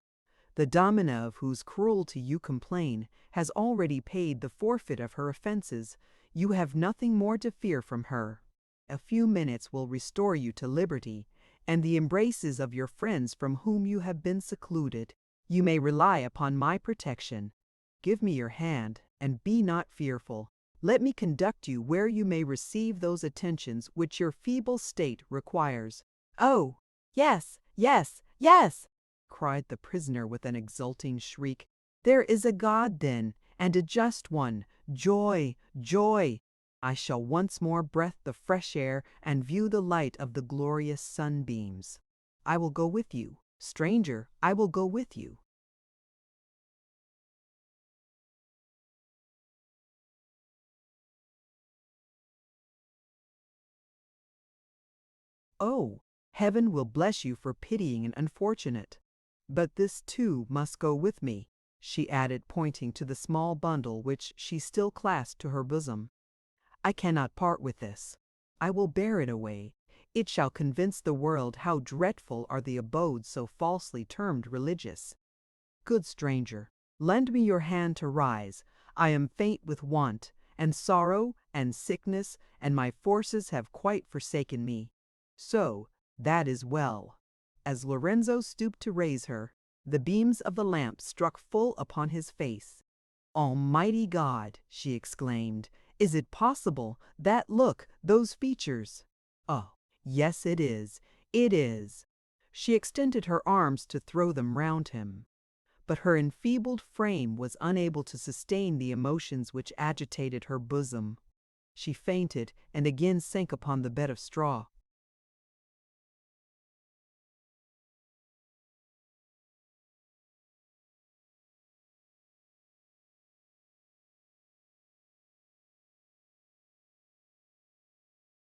"The domina of whose cruelty you complain has already paid the forfeit of her offenses. You have nothing more to fear from her. A few minutes will restore you to liberty, and the embraces of your friends from whom you have been secluded. You may rely upon my protection. Give me your hand, and be not fearful. Let me conduct you where you may receive those attentions which your feeble state requires." "Oh, yes, yes, yes!" cried the prisoner with an exulting shriek. "There is a God, then, and a just one. Joy, joy! I shall once more breathe the fresh air and view the light of the glorious sunbeams. I will go with you, stranger, I will go with you." "Oh, heaven will bless you for pitying an unfortunate. But this too must go with me. she added, pointing to the small bundle which she still clasped to her bosom. "I cannot part with this. I will bear it away. It shall convince the world how dreadful are the abodes so falsely termed religious. Good stranger, lend me your hand to rise. I am faint with want, and sorrow, and sickness, and my forces have quite forsaken me. So, that is well." As Lorenzo stooped to raise her, the beams of the lamp struck full upon his face. "Almighty God!" she exclaimed. "Is it possible? That look, those features!" "Oh, yes, it is. It is." She extended her arms to throw them round him. But her enfeebled frame was unable to sustain the emotions which agitated her bosom. She fainted and again sank upon the bed of straw.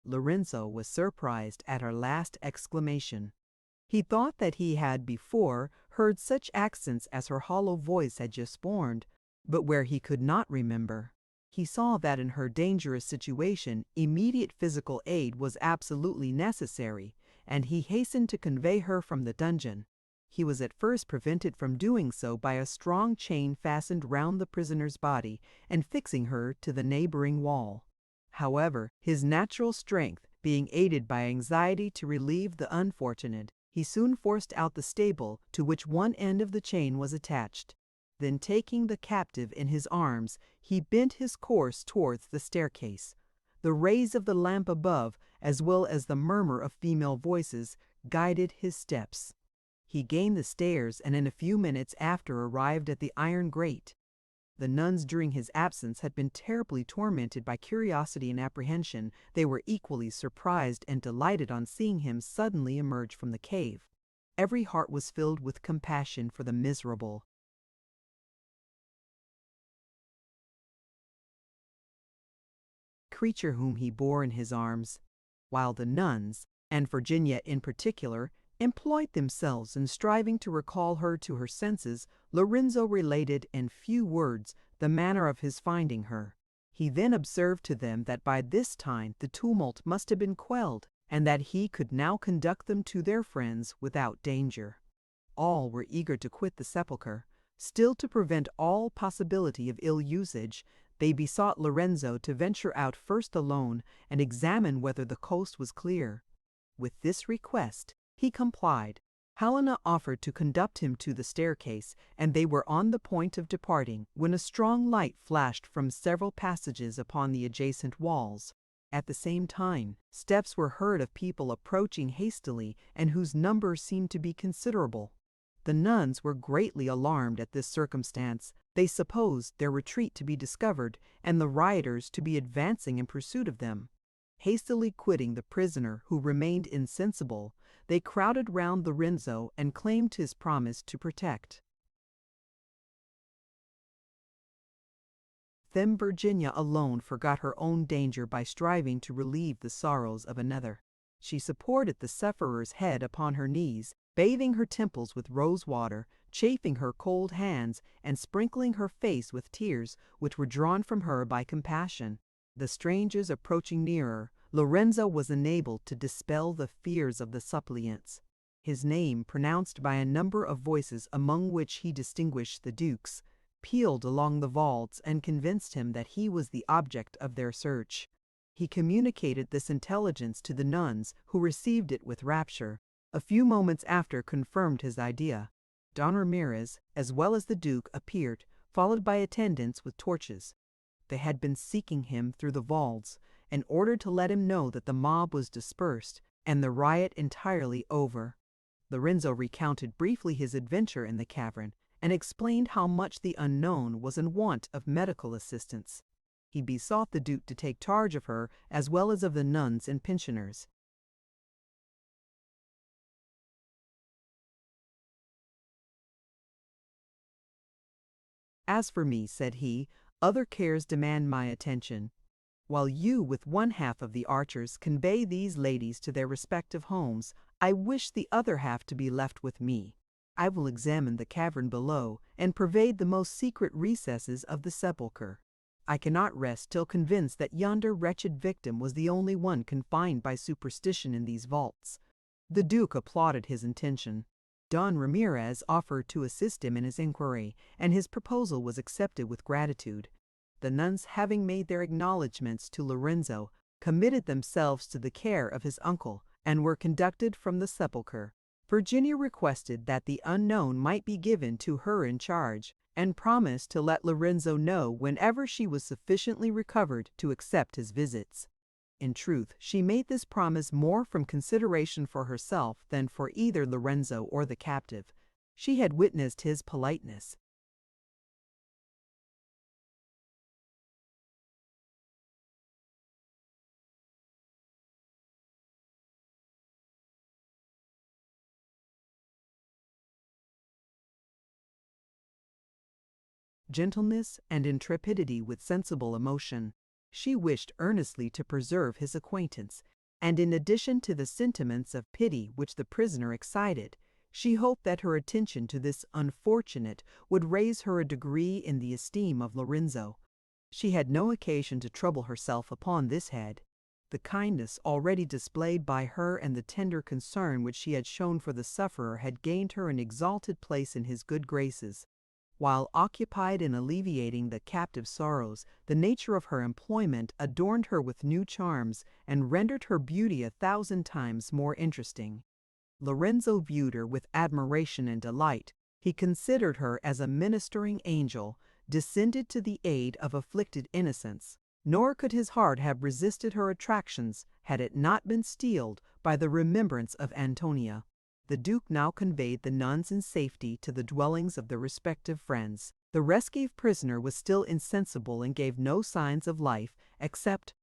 Lorenzo was surprised at her last exclamation. He thought that he had before heard such accents as her hollow voice had just formed, but where he could not remember. He saw that in her dangerous situation immediate physical aid was absolutely necessary, and he hastened to convey her from the dungeon. He was at first prevented from doing so by a strong chain fastened round the prisoner's body and fixing her to the neighboring wall. However, his natural strength being aided by anxiety to relieve the unfortunate, he soon forced out the stable to which one end of the chain was attached. Then, taking the captive in his arms, he bent his course towards the staircase. The rays of the lamp above, as well as the murmur of female voices, guided his steps. He gained the stairs and in a few minutes after arrived at the iron grate. The nuns during his absence had been terribly tormented by curiosity and apprehension. They were equally surprised and delighted on seeing him suddenly emerge from the cave. Every heart was filled with compassion for the miserable creature whom he bore in his arms, while the nuns, and Virginia in particular, employed themselves in striving to recall her to her senses. Lorenzo related in few words the manner of his finding her. He then observed to them that by this time the tumult must have been quelled, and that he could now conduct them to their friends without danger. All were eager to quit the sepulchre. Still, to prevent all possibility of ill usage, they besought Lorenzo to venture out first alone and examine whether the coast was clear. With this request he complied. Helena offered to conduct him to the staircase, and they were on the point of departing when a strong light flashed from several passages upon the adjacent walls. At the same time, steps were heard of people approaching hastily and whose number seemed to be considerable. The nuns were greatly alarmed at this circumstance. They supposed their retreat to be discovered and the rioters to be advancing in pursuit of them. Hastily quitting the prisoner, who remained insensible, they crowded round Lorenzo and claimed his promise to protect them. Virginia alone forgot her own danger by striving to relieve the sorrows of another. She supported the sufferer's head upon her knees, bathing her temples with rose water, chafing her cold hands, and sprinkling her face with tears which were drawn from her by compassion. The strangers approaching nearer, Lorenzo was enabled to dispel the fears of the suppliants. His name, pronounced by a number of voices among which he distinguished the Duke's, pealed along the vaults and convinced him that he was the object of their search. He communicated this intelligence to the nuns, who received it with rapture. A few moments after confirmed his idea. Don Ramirez, as well as the Duke, appeared, followed by attendants with torches. They had been seeking him through the vaults, in order to let him know that the mob was dispersed and the riot entirely over. Lorenzo recounted briefly his adventure in the cavern, and explained how much the unknown was in want of medical assistance. He besought the Duke to take charge of her as well as of the nuns and pensioners. "As for me," said he, "other cares demand my attention. While you, with one half of the archers, convey these ladies to their respective homes, I wish the other half to be left with me. I will examine the cavern below and pervade the most secret recesses of the sepulchre. I cannot rest till convinced that yonder wretched victim was the only one confined by superstition in these vaults." The Duke applauded his intention. Don Ramirez offered to assist him in his inquiry, and his proposal was accepted with gratitude. The nuns, having made their acknowledgments to Lorenzo, committed themselves to the care of his uncle, and were conducted from the sepulchre. Virginia requested that the unknown might be given to her in charge, and promised to let Lorenzo know whenever she was sufficiently recovered to accept his visits. In truth, she made this promise more from consideration for herself than for either Lorenzo or the captive. She had witnessed his politeness. Gentleness and intrepidity with sensible emotion. She wished earnestly to preserve his acquaintance, and in addition to the sentiments of pity which the prisoner excited, she hoped that her attention to this unfortunate would raise her a degree in the esteem of Lorenzo. She had no occasion to trouble herself upon this head. The kindness already displayed by her and the tender concern which she had shown for the sufferer had gained her an exalted place in his good graces. While occupied in alleviating the captive's sorrows, the nature of her employment adorned her with new charms and rendered her beauty 1,000 times more interesting. Lorenzo viewed her with admiration and delight. He considered her as a ministering angel, descended to the aid of afflicted innocence. Nor could his heart have resisted her attractions had it not been steeled by the remembrance of Antonia. The Duke now conveyed the nuns in safety to the dwellings of their respective friends. The rescued prisoner was still insensible and gave no signs of life, except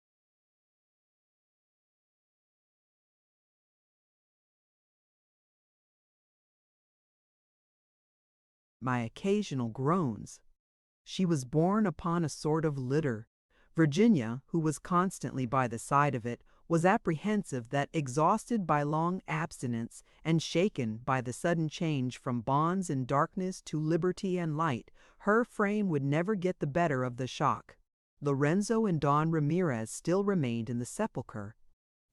by occasional groans. She was borne upon a sort of litter. Virginia, who was constantly by the side of it, was apprehensive that, exhausted by long abstinence and shaken by the sudden change from bonds and darkness to liberty and light, her frame would never get the better of the shock. Lorenzo and Don Ramirez still remained in the sepulchre.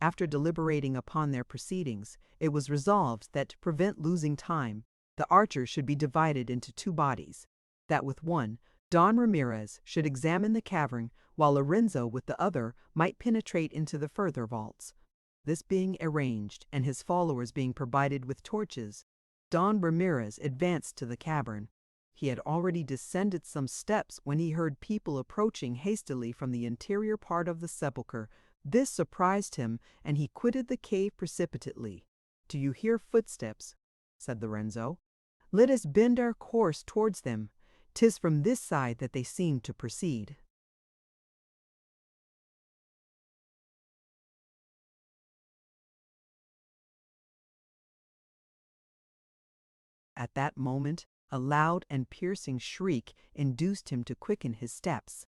After deliberating upon their proceedings, it was resolved that, to prevent losing time, the archers should be divided into 2 bodies, that with one, Don Ramirez should examine the cavern, while Lorenzo with the other might penetrate into the further vaults. This being arranged, and his followers being provided with torches, Don Ramirez advanced to the cavern. He had already descended some steps when he heard people approaching hastily from the interior part of the sepulchre. This surprised him, and he quitted the cave precipitately. "Do you hear footsteps?" said Lorenzo. "Let us bend our course towards them. 'Tis from this side that they seem to proceed." At that moment, a loud and piercing shriek induced him to quicken his steps.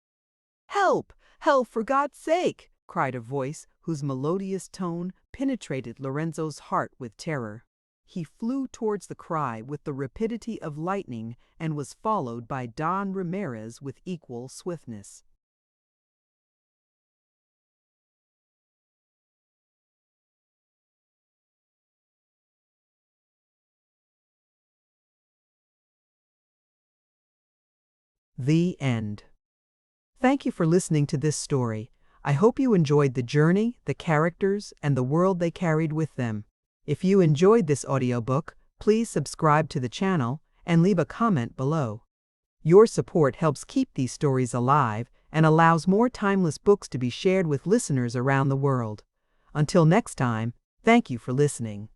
"Help! Help, for God's sake!" cried a voice whose melodious tone penetrated Lorenzo's heart with terror. He flew towards the cry with the rapidity of lightning and was followed by Don Ramirez with equal swiftness. The end. Thank you for listening to this story. I hope you enjoyed the journey, the characters, and the world they carried with them. If you enjoyed this audiobook, please subscribe to the channel and leave a comment below. Your support helps keep these stories alive and allows more timeless books to be shared with listeners around the world. Until next time, thank you for listening.